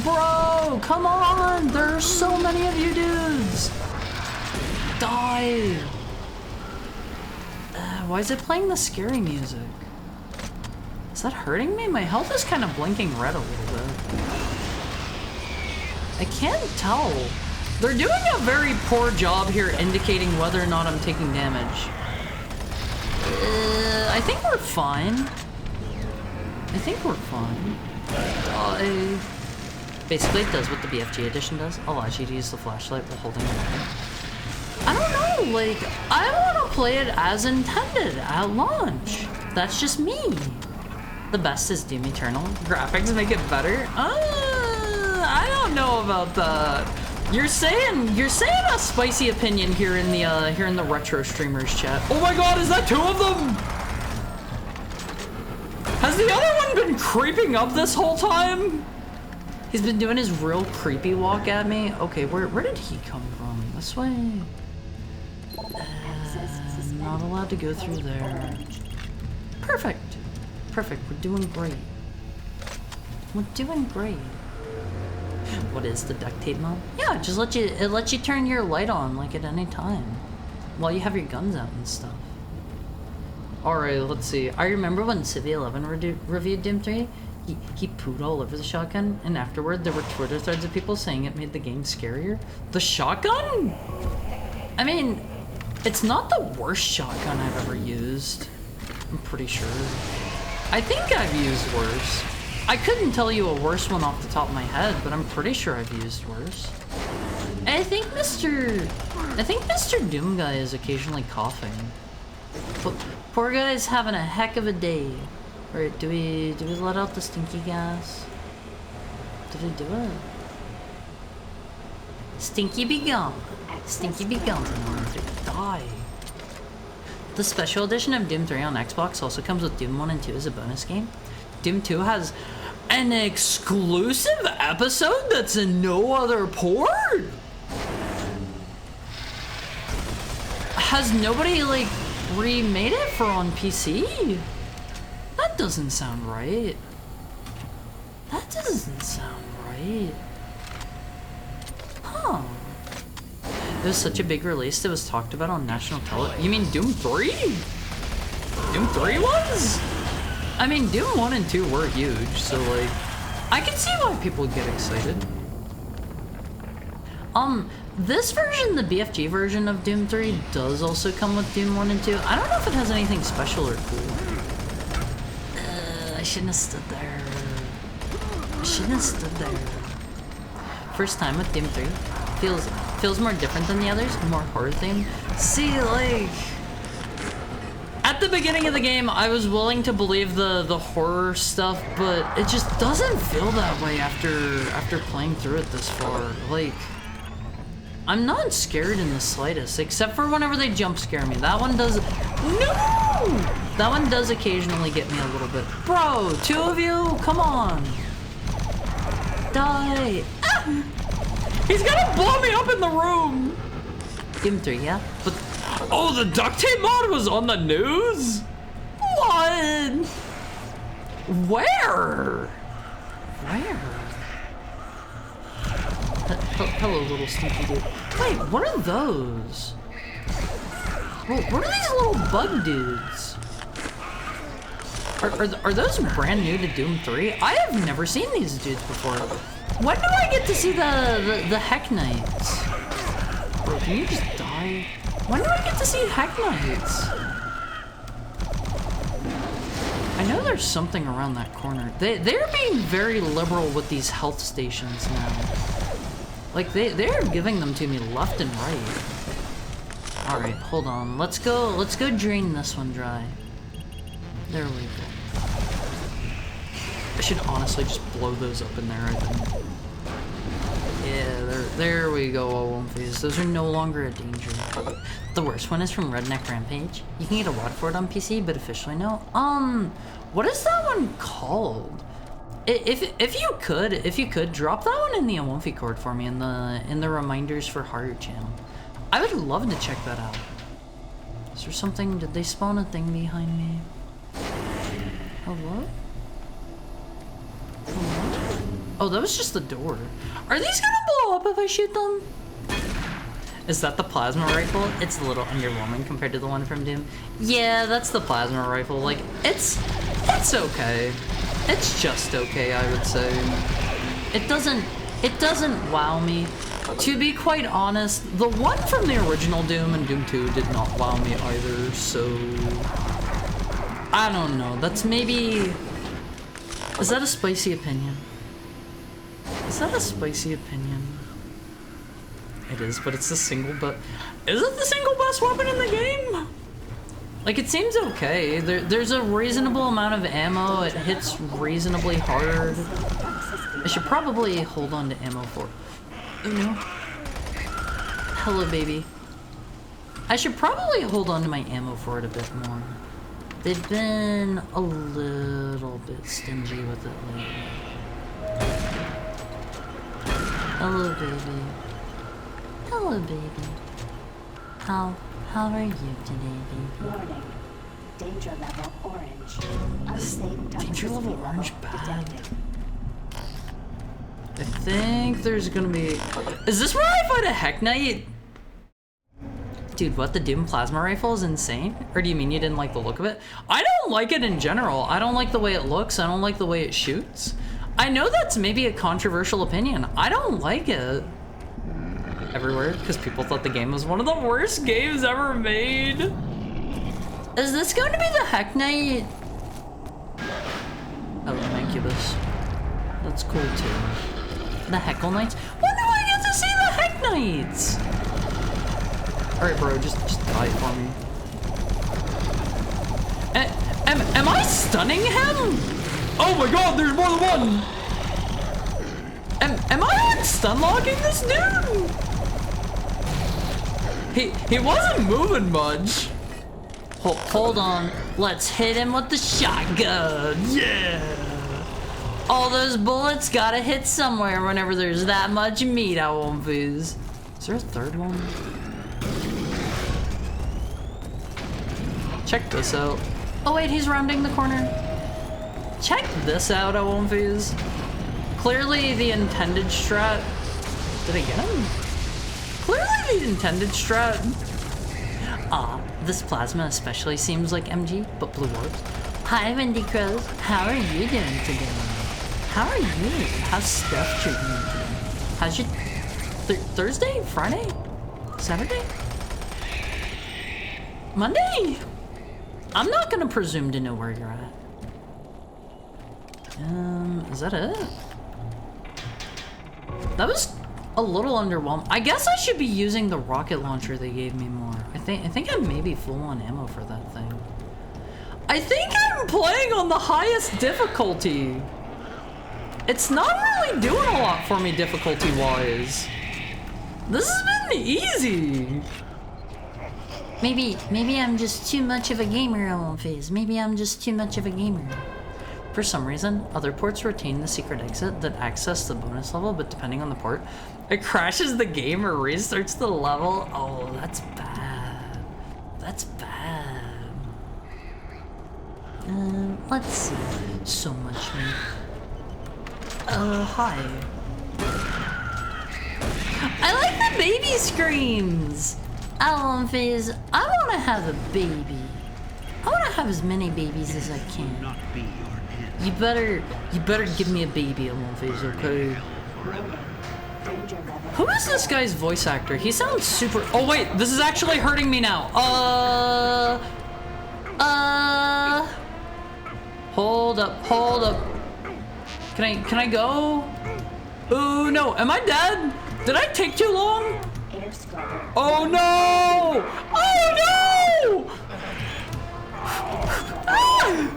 Bro, come on! There's so many of you dudes! Die! Why is it playing the scary music? Is that hurting me? My health is kind of blinking red a little bit. I can't tell. They're doing a very poor job here indicating whether or not I'm taking damage. I think we're fine. Basically, it does what the BFG edition does. Allows you to use the flashlight while holding the weapon. I don't know, like, I want to play it as intended at launch. That's just me. The best is Doom Eternal. Graphics make it better. I don't know about that. You're saying a spicy opinion here in the retro streamers chat. Oh my god, is that 2 of them? Has the other one been creeping up this whole time? He's been doing his real creepy walk at me. Okay, where did he come from? This way? Not allowed to go through there. Perfect. We're doing great. What is the duct tape mod? Yeah, just it lets you turn your light on like at any time while you have your guns out and stuff. Alright, let's see. I remember when Civvy11 reviewed Doom 3. He pooed all over the shotgun, and afterward there were Twitter threads of people saying it made the game scarier. The shotgun? I mean, it's not the worst shotgun I've ever used. I'm pretty sure. I think I've used worse. I couldn't tell you a worse one off the top of my head, but I'm pretty sure I've used worse. I think Mr. Doom Guy is occasionally coughing. But poor guy's having a heck of a day. Alright, do we let out the stinky gas? Did we do it? Stinky be gone. Die. The special edition of Doom 3 on Xbox also comes with Doom 1 and 2 as a bonus game. Doom 2 has an exclusive episode that's in no other port? Has nobody, like, remade it for on PC? That doesn't sound right. That doesn't sound right. Huh. It was such a big release that was talked about on national television. You mean Doom 3? Doom 3 was? I mean, Doom 1 and 2 were huge, so like, I can see why people get excited. This version, the BFG version of Doom 3, does also come with Doom 1 and 2. I don't know if it has anything special or cool. I shouldn't have stood there. I shouldn't have stood there. First time with Doom 3. Feels more different than the others, more horror themed. See, like, at the beginning of the game, I was willing to believe the horror stuff, but it just doesn't feel that way after playing through it this far. Like, I'm not scared in the slightest, except for whenever they jump scare me. That one does. No! That one does occasionally get me a little bit. Bro, two of you, come on. Die. Ah! He's gonna blow me up in the room! Doom 3, yeah? But, oh, the duct tape mod was on the news? What? Where? Where? Hello, little stinky dude. Wait, what are those? Well, what are these little bug dudes? Are those brand new to Doom 3? I have never seen these dudes before. When do I get to see the Heck Knights? Bro, can you just die? When do I get to see Heck Knights? I know there's something around that corner. They're being very liberal with these health stations now. Like, they're giving them to me left and right. Alright, hold on. Let's go drain this one dry. There we go. I should honestly just blow those up in there, I think. Yeah, there we go, Womfies. Those are no longer a danger. The worst one is from Redneck Rampage. You can get a WAD for it on PC, but officially no. What is that one called? If you could drop that one in the Womfy Cord for me in the reminders for Horror channel. I would love to check that out. Is there something? Did they spawn a thing behind me? Hello? Oh, that was just the door. Are these gonna blow up if I shoot them? Is that the plasma rifle? It's a little underwhelming compared to the one from Doom. Yeah, that's the plasma rifle. Like, it's okay. It's just okay, I would say. It doesn't wow me. To be quite honest, the one from the original Doom and Doom 2 did not wow me either, so I don't know. That's maybe... Is that a spicy opinion? Is that a spicy opinion? It is, but it's the single but is it the single best weapon in the game? Like, it seems okay. There's a reasonable amount of ammo. It hits reasonably hard. I should probably hold on to ammo for... Oh no. Hello, baby. I should probably hold on to my ammo for it a bit more. They've been a little bit stingy with it lately. Hello, baby. Hello, baby. How are you today, baby? Warning. Danger level orange. Danger level orange bad. I think there's gonna be... Is this where I fight a Heck Knight? Dude, what? The Doom plasma rifle is insane? Or do you mean you didn't like the look of it? I don't like it in general. I don't like the way it looks. I don't like the way it shoots. I know that's maybe a controversial opinion. I don't like it. Everywhere, because people thought the game was one of the worst games ever made. Is this going to be the Heck Knight? Oh, Mancubus. That's cool too. The Heckle Knights? When do I get to see the Heck Knights? Alright, bro, just die for me. Am I stunning him? Oh my god, there's more than one! Am I stun locking this dude? He wasn't moving much. Hold on. Let's hit him with the shotgun. Yeah! All those bullets gotta hit somewhere whenever there's that much meat, I won't lose. Is there a third one? Check this out. Oh wait, he's rounding the corner. Check this out, I won't lose. Clearly the intended strat. Did I get him? Clearly the intended strat. This plasma especially seems like MG, but blue orbs. Hi, Wendy Crows. How are you doing today? How are you? How's stuff treating you today? How's your Thursday? Friday? Saturday? Monday? I'm not gonna presume to know where you're at. Is that it? That was a little underwhelming. I guess I should be using the rocket launcher they gave me more. I think I may be full on ammo for that thing. I think I'm playing on the highest difficulty. It's not really doing a lot for me difficulty-wise. This has been easy. Maybe I'm just too much of a gamer, Phase. Maybe I'm just too much of a gamer. For some reason, other ports retain the secret exit that access the bonus level, but depending on the port, it crashes the game or restarts the level. Oh, that's bad. That's bad. Let's see. So much meat. Hi. I like the baby screams! Phase, I wanna have a baby. I wanna have as many babies as I can. You better give me a baby, Phase, okay? Who is this guy's voice actor? He sounds super. Oh wait, this is actually hurting me now. Hold up. Can I go? Oh no, am I dead? Did I take too long? Oh no! Oh no! Ah!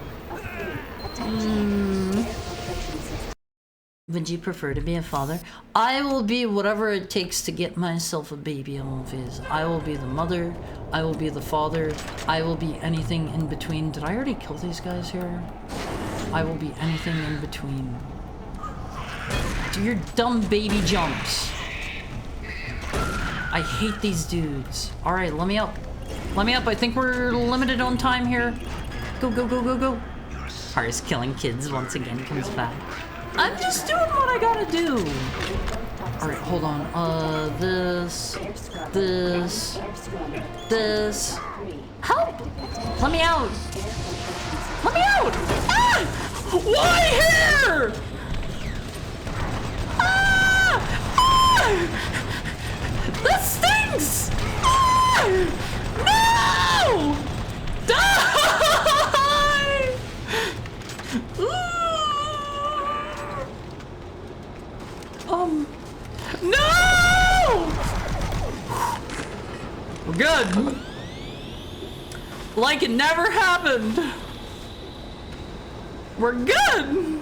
Would you prefer to be a father? I will be whatever it takes to get myself a baby, Fizz. I will be the mother, I will be the father, I will be anything in between. Did I already kill these guys here? I will be anything in between. Do your dumb baby jumps. I hate these dudes. Alright, let me up. Let me up. I think we're limited on time here. Go, go, go, go, go. Harris killing kids once again comes back. I'm just doing what I gotta do. Alright, hold on. This. Help! Let me out! Let me out! Ah! Why here? Ah! Ah! That stinks! Ah! No! Die! No! We're good. Like it never happened. We're good.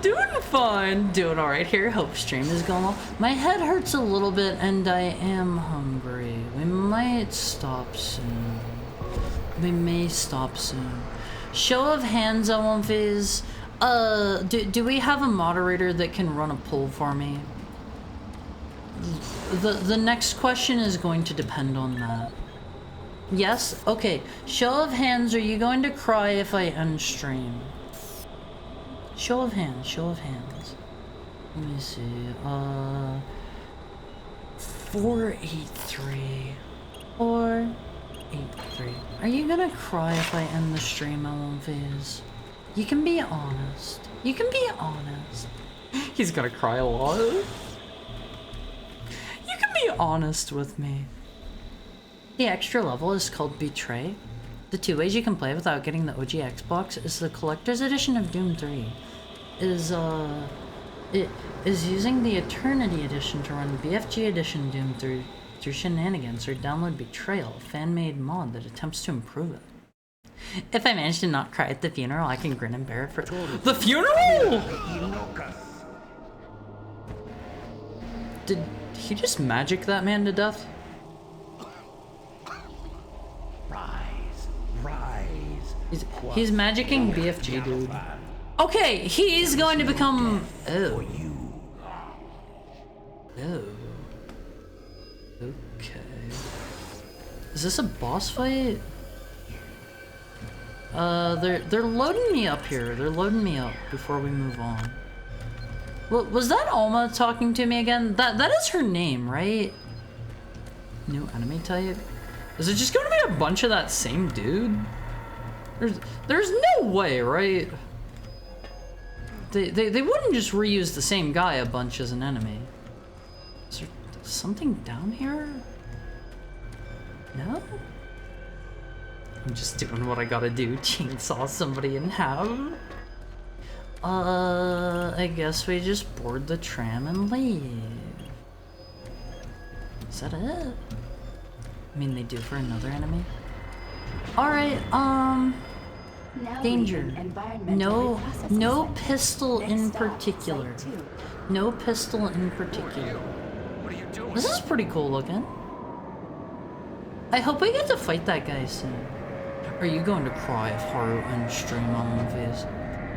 Doing fine. Doing alright here. Hope stream is going well. My head hurts a little bit and I am hungry. We might stop soon. We may stop soon. Show of hands, Phase. Do we have a moderator that can run a poll for me? The next question is going to depend on that. Yes? Okay. Show of hands, are you going to cry if I end stream? Show of hands, show of hands. Let me see. 483. 483. Are you gonna cry if I end the stream, Phase? You can be honest. You can be honest. He's gonna cry a lot. You can be honest with me. The extra level is called Betray. The 2 ways you can play without getting the OG Xbox is the collector's edition of Doom 3. It is using the Eternity edition to run BFG edition Doom 3 through shenanigans, or download Betrayal, a fan-made mod that attempts to improve it. If I manage to not cry at the funeral, I can grin and bear it for the funeral! Did he just magic that man to death? Right. He's magicking BFG, dude. Okay, he's going to become... Oh. Oh. Okay. Is this a boss fight? They're loading me up here. They're loading me up before we move on. Well, was that Alma talking to me again? That is her name, right? New enemy type? Is it just gonna be a bunch of that same dude? There's no way, right? They wouldn't just reuse the same guy a bunch as an enemy. Is there something down here? No? I'm just doing what I gotta do. Chainsaw somebody in half. I guess we just board the tram and leave. Is that it? I mean, they do for another enemy. Alright, danger. No pistol in particular. No pistol in particular. This is pretty cool looking. I hope we get to fight that guy soon. Are you going to cry if Haru ends stream on one face?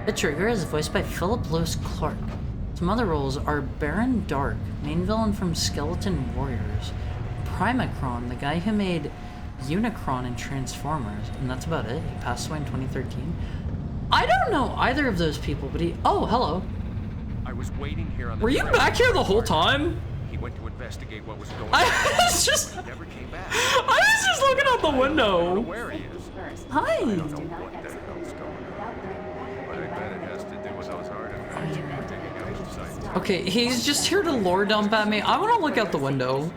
The Trigger is voiced by Philip Lewis Clark. Some other roles are Baron Dark, main villain from Skeleton Warriors, Primacron, the guy who made Unicron in Transformers, and that's about it. He passed away in 2013. I don't know either of those people, but he... Oh, hello. I was waiting here on the... Were you back here the whole time? He went to investigate what was going on. I was just... He never came back. I was just looking out the window. Where he is. Hi. I don't know what the hell's going on. But I bet it has to do with those artifacts being taken out of sight. Okay, he's just here to lore dump at me. I want to look out the window.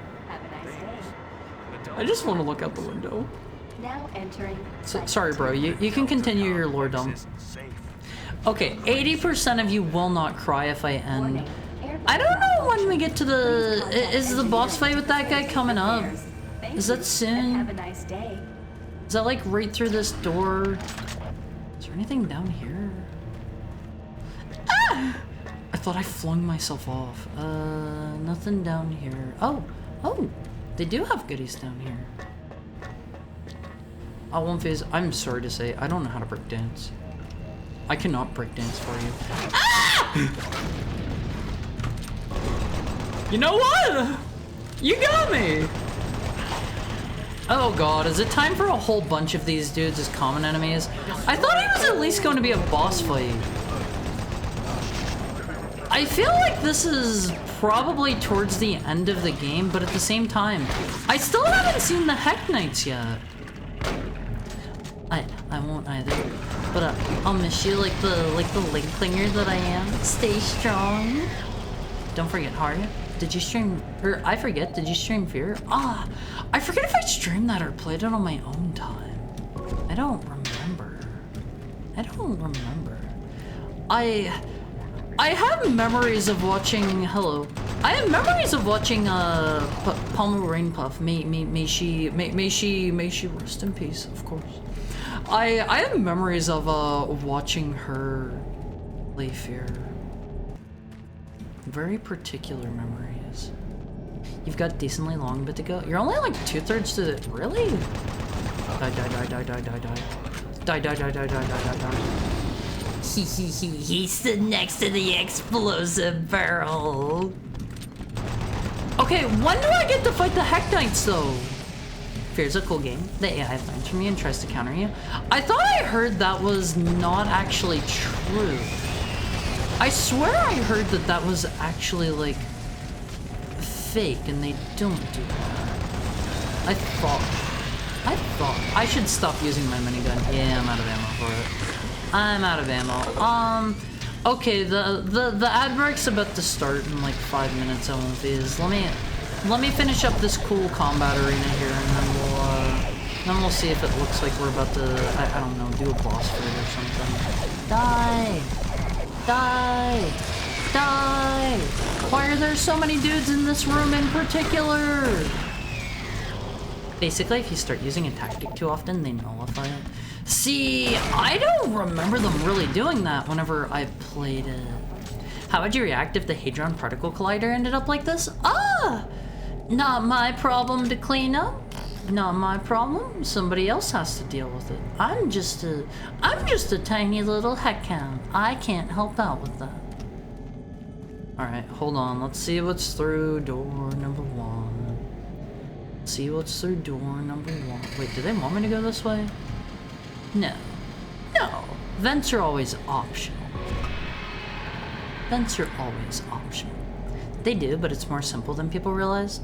I just want to look out the window. Now entering. Sorry, bro. You can continue your lore dump. Okay, 80% of you will not cry if I end. I don't know when we get to the... Is the boss fight with that guy coming up? Is that soon? Have a nice day. Is that like right through this door? Is there anything down here? Ah! I thought I flung myself off. Nothing down here. Oh, they do have goodies down here. One phase. I'm sorry to say, I don't know how to break dance. I cannot break dance for you. Ah! You know what? You got me. Oh god, is it time for a whole bunch of these dudes as common enemies? I thought he was at least going to be a boss fight. I feel like this is probably towards the end of the game, but at the same time, I still haven't seen the Heck Knights yet. I won't either, but I'll miss you like the link clinger that I am. Stay strong. Don't forget, Haru. Did you stream, or I forget, did you stream Fear? Ah, I forget if I streamed that or played it on my own time. I don't remember. I have memories of watching, hello. I have memories of watching, Palmu Rainpuff. May she rest in peace, of course. I have memories of, watching her play Fear. Very particular memories. You've got decently long bit to go. You're only like 2/3 to the... Really? Die. He stood next to the explosive barrel. Okay, when do I get to fight the Heck Knights though? Fear's a cool game. The AI learns from you and tries to counter you. I thought I heard that was not actually true. I swear I heard that that was actually, like, fake, and they don't do that. I thought. I should stop using my minigun. Yeah, I'm out of ammo for it. I'm out of ammo. Okay, the ad break's about to start in, like, 5 minutes, I won't phase. Let me finish up this cool combat arena here, and then we'll see if it looks like we're about to, I don't know, do a boss fight or something. Die! Why are there so many dudes in this room in particular? Basically, if you start using a tactic too often, they nullify it. See, I don't remember them really doing that whenever I played it. How would you react if the Hadron Particle Collider ended up like this? Ah! Not my problem to clean up. Not my problem. Somebody else has to deal with it. I'm just a tiny little heckhound. I can't help out with that. Alright, hold on. Let's see what's through door number 1. See what's through door number 1. Wait, do they want me to go this way? No. No. Vents are always optional. Vents are always optional. They do, but it's more simple than people realize.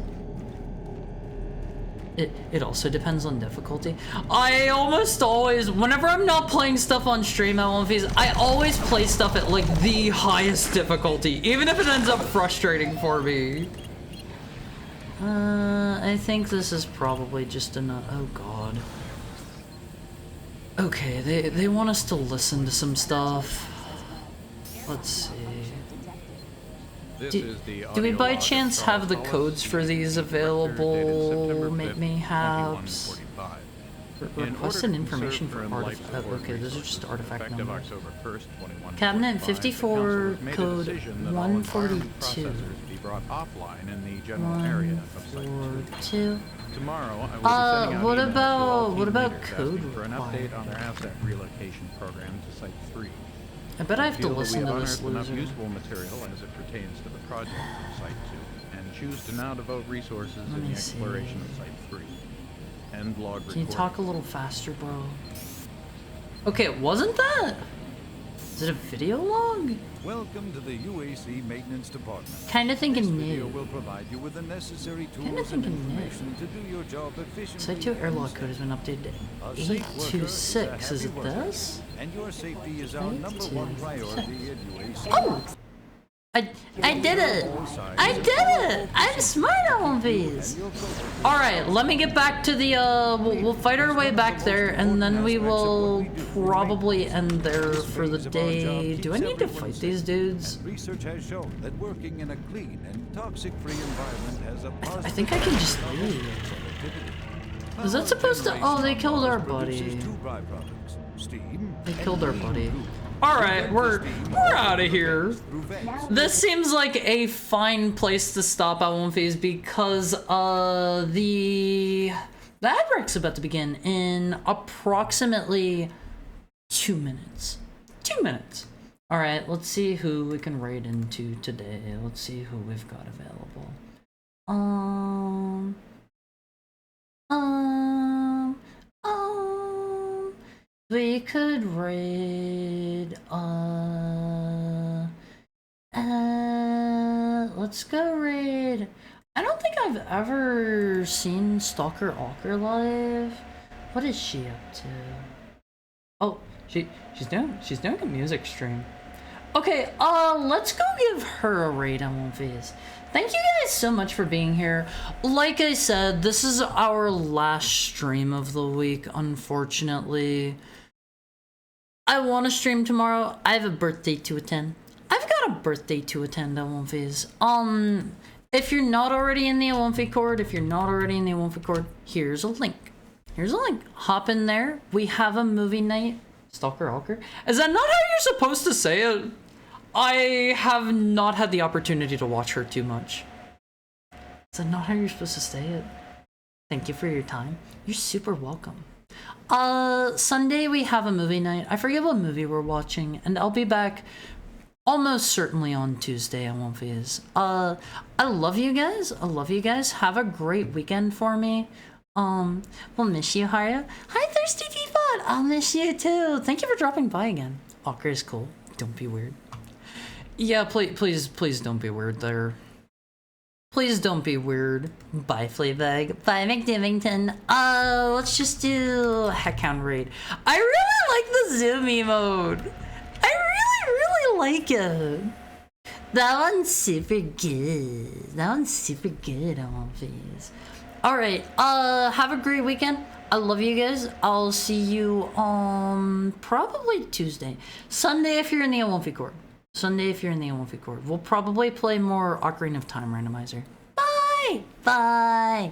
It also depends on difficulty. I almost always, whenever I'm not playing stuff on stream at One Piece, I always play stuff at like the highest difficulty, even if it ends up frustrating for me. I think this is probably just enough. Oh god. Okay, they want us to listen to some stuff. Let's see. Do we by chance have the codes for these available? Mayhaps. Requested information for artifact. Okay, those are just artifact numbers. Cabinet 54, code 142. 142. Tomorrow, I will be sending out what about code for an update on their asset relocation program to Site 3. I bet I have to listen to this enough loser. useful material as it pertains to the project of Site 2, and choose to now devote resources in the exploration of Site 3. End log Can you talk a little faster, bro? Okay, it wasn't that? Is it a video log? Welcome to the UAC Maintenance Department. Kinda thinking This video new. will provide you with the necessary Kinda tools and thinking new. information to do your job efficiently. Site 2 airlock code has been updated to 826. Is it this? And your safety is our number one priority at UAC. Oh! I did it! I did it! I'm smart on these! Alright, let me get back to the, we'll fight our way back there, and then we will probably end there for the day. Do I need to fight these dudes? Research has shown that working in a clean and toxic-free environment has a positive I think I can just leave. Is that supposed to? Oh, they killed our buddy. They killed our buddy. Alright, we're out of here. This seems like a fine place to stop at One Piece because the ad break's about to begin in approximately 2 minutes. 2 minutes. Alright, let's see who we can raid into today. Let's see who we've got available. We could raid, let's go raid. I don't think I've ever seen Stalker Walker live. What is she up to? Oh, she's doing a music stream. Okay, let's go give her a raid on One Piece. Thank you guys so much for being here. Like I said, this is our last stream of the week, unfortunately. I want to stream tomorrow. I have a birthday to attend. I've got a birthday to attend at One Piece. If you're not already in the One Piece Cord, here's a link. Here's a link. Hop in there. We have a movie night. Stalker Walker. Is that not how you're supposed to say it? I have not had the opportunity to watch her too much. Is that not how you're supposed to say it? Thank you for your time. You're super welcome. Sunday we have a movie night. I forget what movie we're watching, and I'll be back almost certainly on Tuesday at One Piece. I love you guys. I love you guys. Have a great weekend for me. We'll miss you, Haru. Hi, Thirsty Teapot. I'll miss you too. Thank you for dropping by again. Walker is cool. Don't be weird. Yeah, please don't be weird there. Please don't be weird. Bye, Fleabag. Bye, McDivington. Let's just do Heckhound Raid. I really like the zoom emote. I really like it. That one's super good. Oh, please. Alright, have a great weekend. I love you guys. I'll see you on probably Tuesday. Sunday if you're in the One Piece Cord. We'll probably play more Ocarina of Time Randomizer. Bye! Bye!